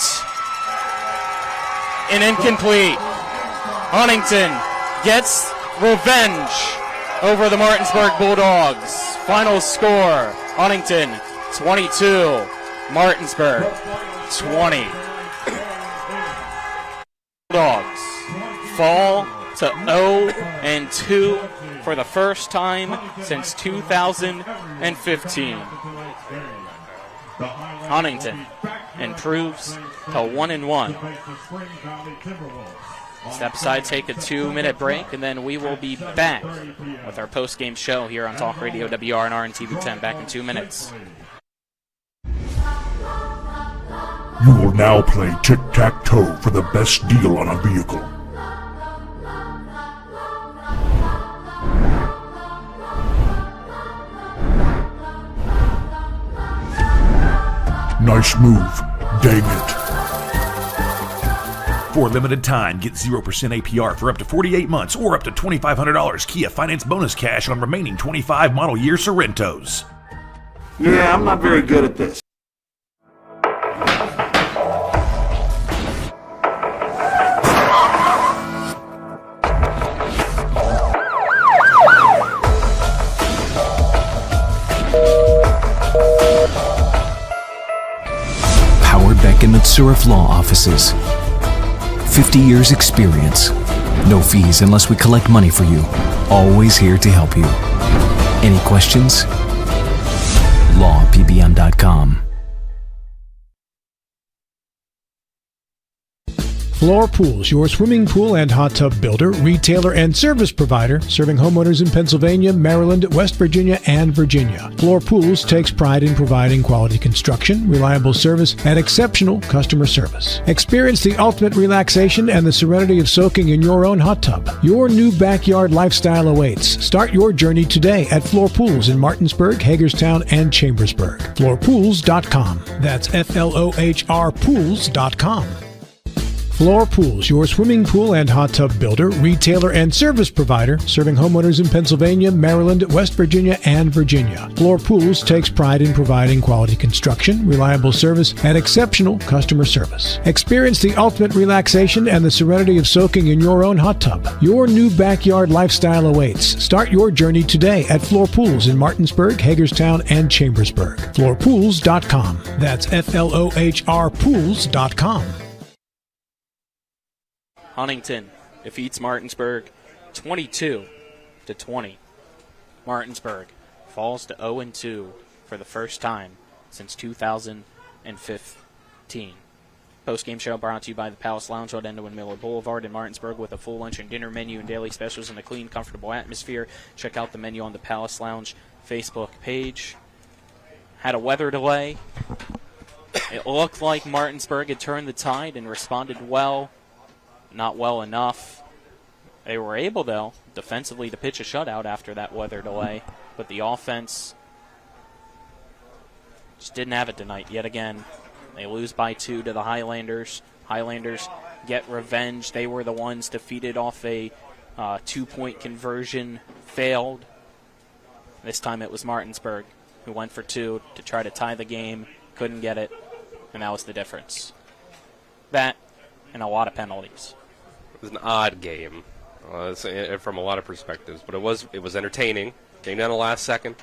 and incomplete. Huntington gets revenge over the Martinsburg Bulldogs. Final score, Huntington 22, Martinsburg 20. Bulldogs fall to 0-2 for the first time since 2015. Huntington improves to 1-1. Step aside, take a 2-minute break, and then we will be back with our post-game show here on Talk Radio WR and RNTV 10. Back in 2 minutes. You will now play tic-tac-toe for the best deal on a vehicle. Nice move. Dang it. For a limited time, get 0% APR for up to 48 months or up to $2,500 Kia Finance bonus cash on remaining 25 model year Sorrentos. Yeah, I'm not very good at this. Powered Beck and Matsurif Law Offices. 50 years experience. No fees unless we collect money for you. Always here to help you. Any questions? lawpbm.com. Floor Pools, your swimming pool and hot tub builder, retailer, and service provider, serving homeowners in Pennsylvania, Maryland, West Virginia, and Virginia. Floor Pools takes pride in providing quality construction, reliable service, and exceptional customer service. Experience the ultimate relaxation and the serenity of soaking in your own hot tub. Your new backyard lifestyle awaits. Start your journey today at Floor Pools in Martinsburg, Hagerstown, and Chambersburg. FloorPools.com. That's FLOHR Pools.com. Floor Pools, your swimming pool and hot tub builder, retailer, and service provider, serving homeowners in Pennsylvania, Maryland, West Virginia, and Virginia. Floor Pools takes pride in providing quality construction, reliable service, and exceptional customer service. Experience the ultimate relaxation and the serenity of soaking in your own hot tub. Your new backyard lifestyle awaits. Start your journey today at Floor Pools in Martinsburg, Hagerstown, and Chambersburg. FloorPools.com. That's FLOHR Pools.com. Huntington defeats Martinsburg 22-20. Martinsburg falls to 0-2 for the first time since 2015. Post-game show brought to you by the Palace Lounge on Endo and Miller Boulevard in Martinsburg with a full lunch and dinner menu and daily specials in a clean, comfortable atmosphere. Check out the menu on the Palace Lounge Facebook page. Had a weather delay. It looked like Martinsburg had turned the tide and responded well. Not well enough. They were able, though, defensively to pitch a shutout after that weather delay, but the offense just didn't have it tonight. Yet again, they lose by 2 to the Highlanders. Highlanders get revenge. They were the ones defeated off a 2-point conversion, failed. This time it was Martinsburg who went for 2 to try to tie the game, couldn't get it, and that was the difference. That and a lot of penalties. It was an odd game from a lot of perspectives, but it was entertaining. Came down the last second.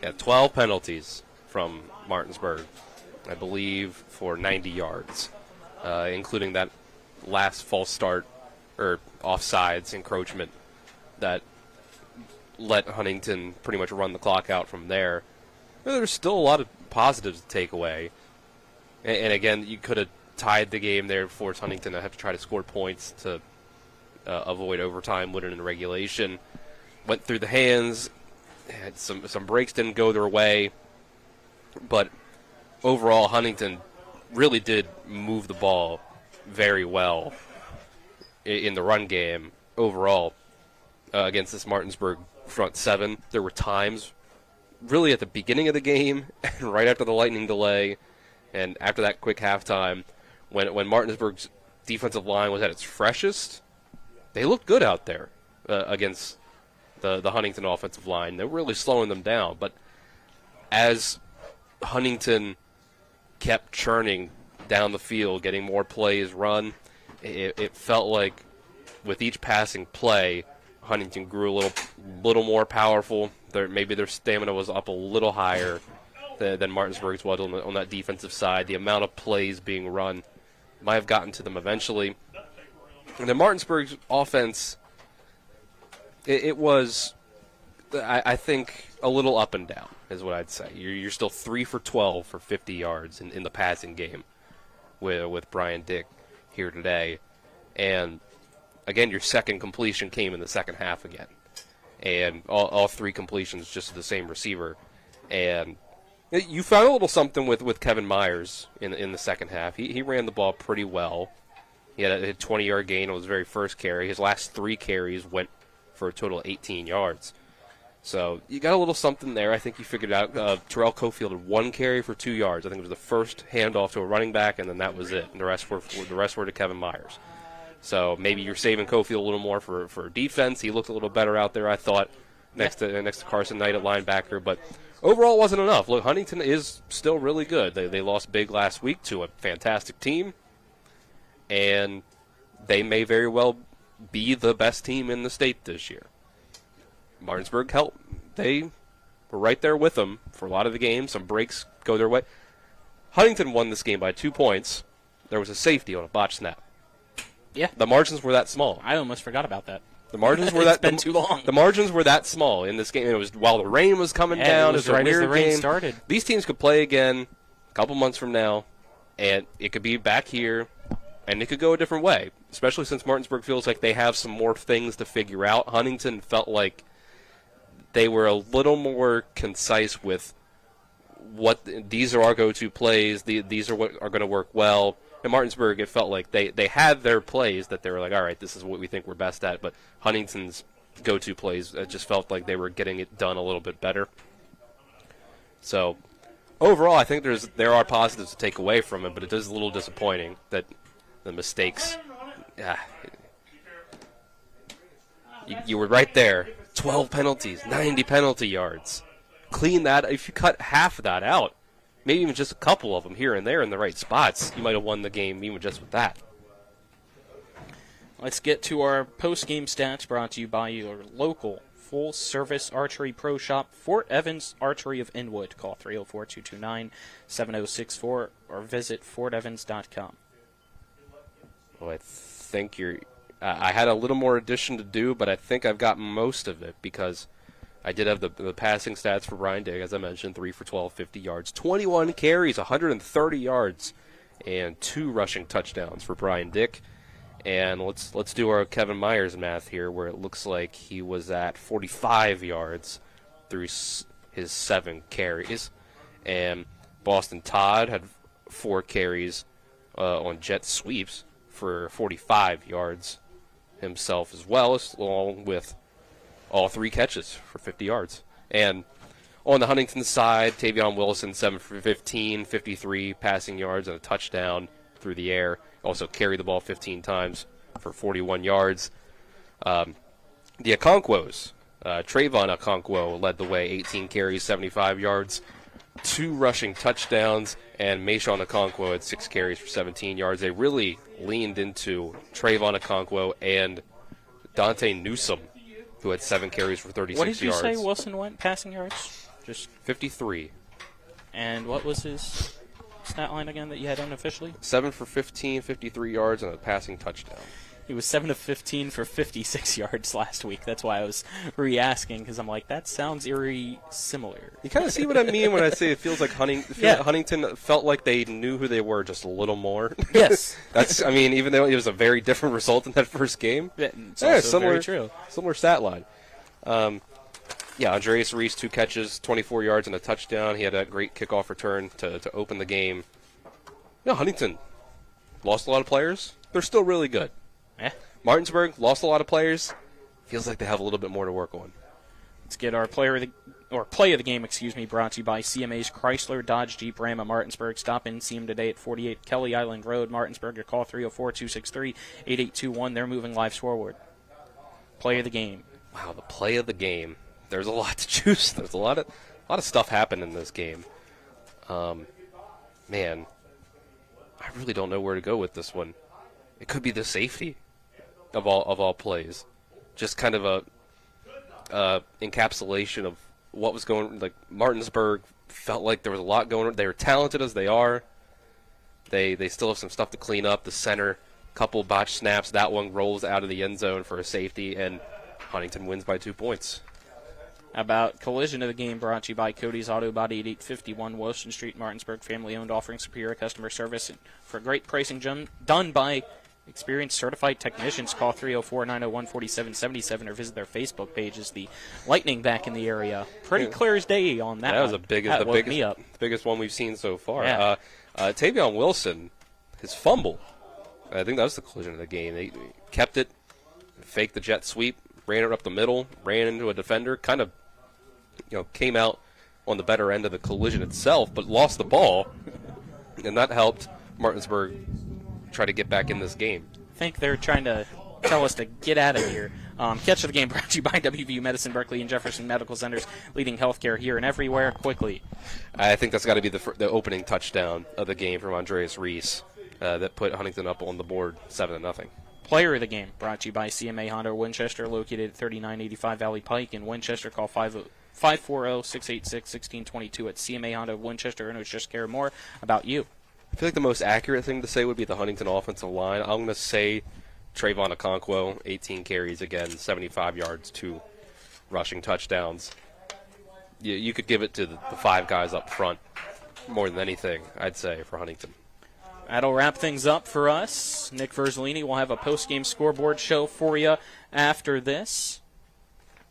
Yeah, 12 penalties from Martinsburg, I believe, for 90 yards, including that last false start or offsides encroachment that let Huntington pretty much run the clock out from there. There's still a lot of positives to take away. And again, you could have tied the game there, forced Huntington to have to try to score points to avoid overtime, win it in regulation. Went through the hands, had some breaks didn't go their way, but overall Huntington really did move the ball very well in the run game overall against this Martinsburg front seven. There were times really at the beginning of the game and right after the lightning delay and after that quick halftime when Martinsburg's defensive line was at its freshest. They looked good out there against the Huntington offensive line. They were really slowing them down. But as Huntington kept churning down the field, getting more plays run, it felt like with each passing play, Huntington grew a little more powerful. Maybe their stamina was up a little higher than Martinsburg's was on that defensive side. The amount of plays being run might have gotten to them eventually. And then Martinsburg's offense, it was, I think, a little up and down is what I'd say. You're still 3 for 12 for 50 yards in the passing game with Brian Dick here today. And again, your second completion came in the second half again. And all 3 completions just to the same receiver. And you found a little something with Kevin Myers in the second half. He ran the ball pretty well. He had a 20-yard gain on his very first carry. His last 3 carries went for a total of 18 yards. So you got a little something there. I think you figured out. Terrell Cofield had 1 carry for 2 yards. I think it was the first handoff to a running back, and then that was it. And the rest were to Kevin Myers. So maybe you're saving Cofield a little more for defense. He looked a little better out there, I thought, next to Carson Knight at linebacker. But overall, it wasn't enough. Look, Huntington is still really good. They lost big last week to a fantastic team, and they may very well be the best team in the state this year. Martinsburg helped. They were right there with them for a lot of the game. Some breaks go their way. Huntington won this game by 2 points. There was a safety on a botch snap. Yeah. The margins were that small. I almost forgot about that. The margins were that it's been too long. The margins were that small in this game. It was while the rain was coming down. It was right as the rain game. started. These teams could play again a couple months from now, and it could be back here, and it could go a different way, especially since Martinsburg feels like they have some more things to figure out. Huntington felt like they were a little more concise with what these are our go-to plays, these are what are going to work well. In Martinsburg, it felt like they had their plays that they were like, all right, this is what we think we're best at, but Huntington's go-to plays, it just felt like they were getting it done a little bit better. So overall, I think there are positives to take away from it, but it is a little disappointing that the mistakes, you were right there. 12 penalties, 90 penalty yards. Clean that. If you cut half of that out, maybe even just a couple of them here and there in the right spots, you might have won the game even just with that. Let's get to our post-game stats brought to you by your local full-service archery pro shop, Fort Evans Archery of Inwood. Call 304-229-7064 or visit fortevans.com. Well, I think I had a little more addition to do, but I think I've got most of it because I did have the passing stats for Brian Dick, as I mentioned, 3 for 12, 50 yards, 21 carries, 130 yards, and 2 rushing touchdowns for Brian Dick. And let's do our Kevin Myers math here, where it looks like he was at 45 yards through his 7 carries. And Boston Todd had 4 carries on jet sweeps for 45 yards himself as well, along with all 3 catches for 50 yards. And on the Huntington side, Tavion Wilson, 7 for 15, 53 passing yards and a touchdown through the air. Also carried the ball 15 times for 41 yards. The Okonkwo's, Trayvon Okonkwo led the way, 18 carries, 75 yards, 2 rushing touchdowns, and Mayshawn Okonkwo had 6 carries for 17 yards. They really leaned into Trayvon Okonkwo and Dante Newsome, who had 7 carries for 36 yards. What did you say Wilson went passing yards? Just 53. And what was his stat line again that you had unofficially? 7 for 15, 53 yards, and a passing touchdown. He was 7 of 15 for 56 yards last week. That's why I was re-asking, because I'm like, that sounds eerie similar. You kind of see what I mean when I say it feels like Huntington felt like they knew who they were just a little more. Yes. Even though it was a very different result in that first game. It's also similar, very true. Similar stat line. Andreas Reese, 2 catches, 24 yards and a touchdown. He had a great kickoff return to open the game. Huntington lost a lot of players. They're still really good. Yeah. Martinsburg lost a lot of players. Feels like they have a little bit more to work on. Let's get our play of the game, brought to you by CMA's Chrysler Dodge Jeep Ram of Martinsburg. Stop in, see them today at 48 Kelly Island Road, Martinsburg, or call 304-263-8821. They're moving lives forward. Play of the game. Wow, the play of the game. There's a lot to choose. There's a lot of stuff happened in this game. Man, I really don't know where to go with this one. It could be the safety of all plays. just kind of a encapsulation of what was going. Like Martinsburg felt like there was a lot going on. They were talented as they are. They still have some stuff to clean up. The center, couple botched snaps. That one rolls out of the end zone for a safety, and Huntington wins by 2 points. About collision of the game brought to you by Cody's Auto Body at 851 Wilson Street, Martinsburg, family-owned, offering superior customer service. And for great pricing done by experienced certified technicians, call 304-901-4777 or visit their Facebook page. Is the Lightning back in the area? Pretty clear as day on that. That was the biggest one we've seen so far. Yeah. Tavion Wilson, his fumble, I think that was the collision of the game. They kept it, faked the jet sweep, ran it up the middle, ran into a defender, kind of came out on the better end of the collision itself, but lost the ball, and that helped Martinsburg try to get back in this game. I think they're trying to tell us to get out of here. Catch of the game brought to you by WVU Medicine, Berkeley, and Jefferson Medical Centers, leading healthcare here and everywhere. Quickly. I think that's got to be the opening touchdown of the game from Andreas Reese that put Huntington up on the board 7-0. Player of the game brought to you by CMA Honda Winchester, located at 3985 Valley Pike in Winchester. Call 540-686-1622 at CMA Honda Winchester, and it's just care more about you. I feel like the most accurate thing to say would be the Huntington offensive line. I'm going to say Trayvon Okonkwo, 18 carries again, 75 yards, 2 rushing touchdowns. You could give it to the 5 guys up front more than anything, I'd say, for Huntington. That'll wrap things up for us. Nick Verzolini will have a post-game scoreboard show for you after this.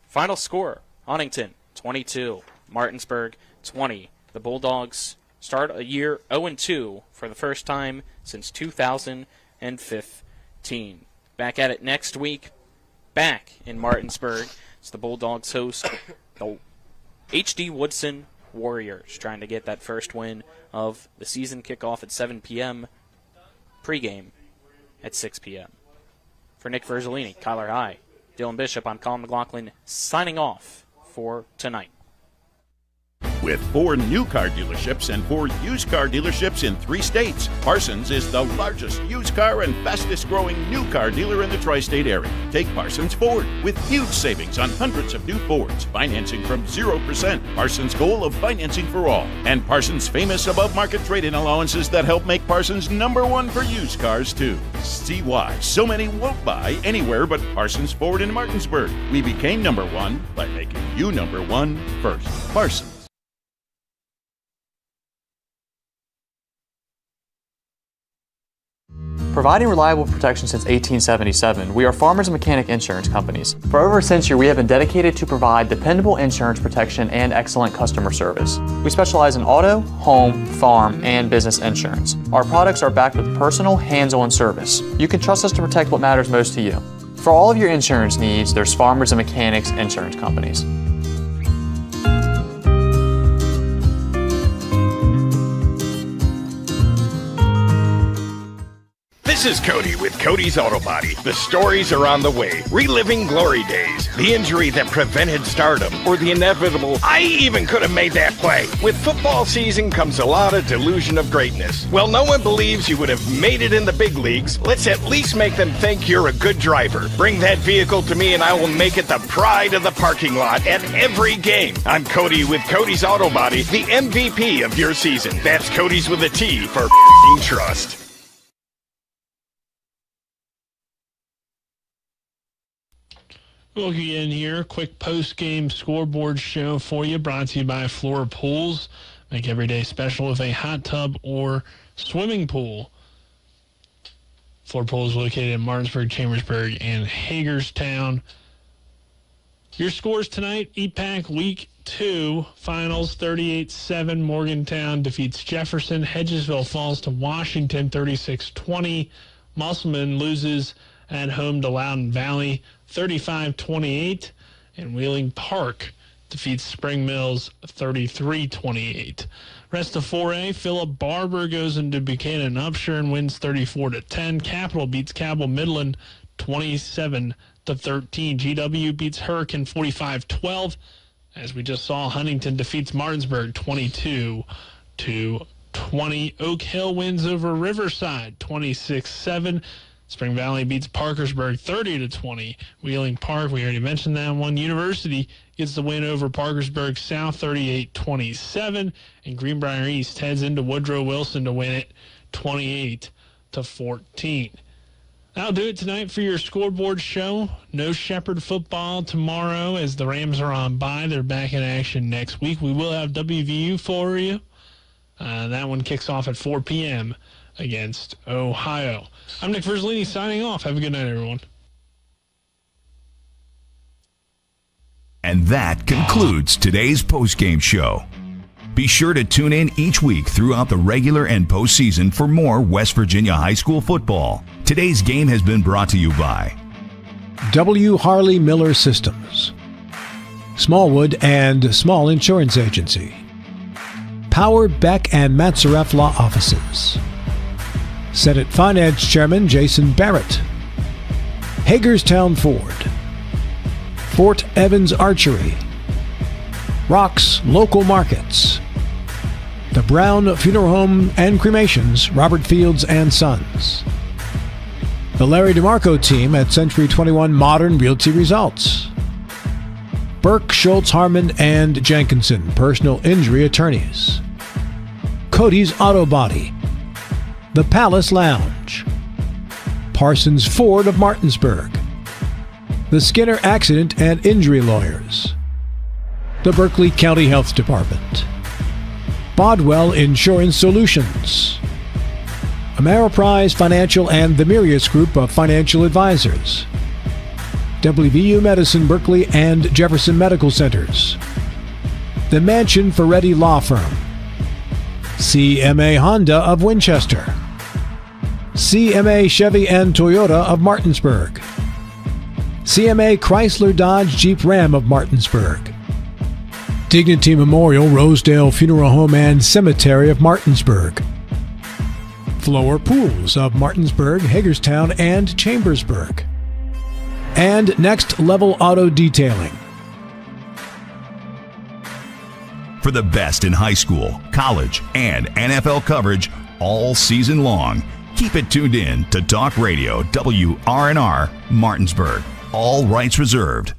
Final score, Huntington 22, Martinsburg 20. The Bulldogs start a year 0-2 for the first time since 2015. Back at it next week, back in Martinsburg. It's the Bulldogs host the H.D. Woodson Warriors, trying to get that first win of the season. Kickoff at 7 p.m. Pregame at 6 p.m. For Nick Verzolini, Kyler High, Dylan Bishop, I'm Colin McLaughlin, signing off for tonight. With 4 new car dealerships and 4 used car dealerships in 3 states, Parsons is the largest used car and fastest growing new car dealer in the tri-state area. Take Parsons Ford with huge savings on hundreds of new Fords, financing from 0%. Parsons' goal of financing for all. And Parsons' famous above-market trade-in allowances that help make Parsons #1 for used cars, too. See why so many won't buy anywhere but Parsons Ford in Martinsburg. We became #1 by making you #1 first. Parsons. Providing reliable protection since 1877, we are Farmers and Mechanic Insurance Companies. For over a century, we have been dedicated to provide dependable insurance protection and excellent customer service. We specialize in auto, home, farm, and business insurance. Our products are backed with personal, hands-on service. You can trust us to protect what matters most to you. For all of your insurance needs, there's Farmers and Mechanics Insurance Companies. This is Cody with Cody's Auto Body. The stories are on the way. Reliving glory days, the injury that prevented stardom, or the inevitable, I even could have made that play. With football season comes a lot of delusion of greatness. Well, no one believes you would have made it in the big leagues. Let's at least make them think you're a good driver. Bring that vehicle to me and I will make it the pride of the parking lot at every game. I'm Cody with Cody's Auto Body, the MVP of your season. That's Cody's with a T for trust. We'll get in here. Quick post-game scoreboard show for you, brought to you by Flora Pools. Make every day special with a hot tub or swimming pool. Flora Pools located in Martinsburg, Chambersburg, and Hagerstown. Your scores tonight, EPAC Week 2 finals, 38-7. Morgantown defeats Jefferson. Hedgesville falls to Washington, 36-20. Musselman loses at home to Loudoun Valley, 35-28, and Wheeling Park defeats Spring Mills 33-28. Rest of 4A, Philip Barber goes into Buchanan Upshur and wins 34-10. Capital beats Cabell Midland 27-13. GW beats Hurricane 45-12. As we just saw, Huntington defeats Martinsburg 22-20. Oak Hill wins over Riverside 26-7. Spring Valley beats Parkersburg 30-20. Wheeling Park, we already mentioned that one. University gets the win over Parkersburg South 38-27. And Greenbrier East heads into Woodrow Wilson to win it 28-14. That'll do it tonight for your scoreboard show. No Shepherd football tomorrow as the Rams are on bye. They're back in action next week. We will have WVU for you. That one kicks off at 4 p.m. against Ohio. I'm Nick Verzolini signing off. Have a good night, everyone. And that concludes today's postgame show. Be sure to tune in each week throughout the regular and postseason for more West Virginia high school football. Today's game has been brought to you by W. Harley Miller Systems, Smallwood and Small Insurance Agency, Power, Beck and Matzereff Law Offices, Senate Finance Chairman Jason Barrett, Hagerstown Ford, Fort Evans Archery, Rocks Local Markets, the Brown Funeral Home and Cremations, Robert Fields and Sons, the Larry DeMarco team at Century 21 Modern Realty Results, Burke, Schultz, Harmon, and Jenkinson, personal injury attorneys, Cody's Auto Body, the Palace Lounge, Parsons Ford of Martinsburg, the Skinner Accident and Injury Lawyers, the Berkeley County Health Department, Bodwell Insurance Solutions, Ameriprise Financial and the Mirius Group of Financial Advisors, WVU Medicine Berkeley and Jefferson Medical Centers, the Mansion Ferretti Law Firm, CMA Honda of Winchester, CMA Chevy and Toyota of Martinsburg, CMA Chrysler Dodge Jeep Ram of Martinsburg, Dignity Memorial Rosedale Funeral Home and Cemetery of Martinsburg, Flower Pools of Martinsburg, Hagerstown, and Chambersburg, and Next Level Auto Detailing. For the best in high school, college, and NFL coverage all season long, keep it tuned in to Talk Radio WRNR Martinsburg. All rights reserved.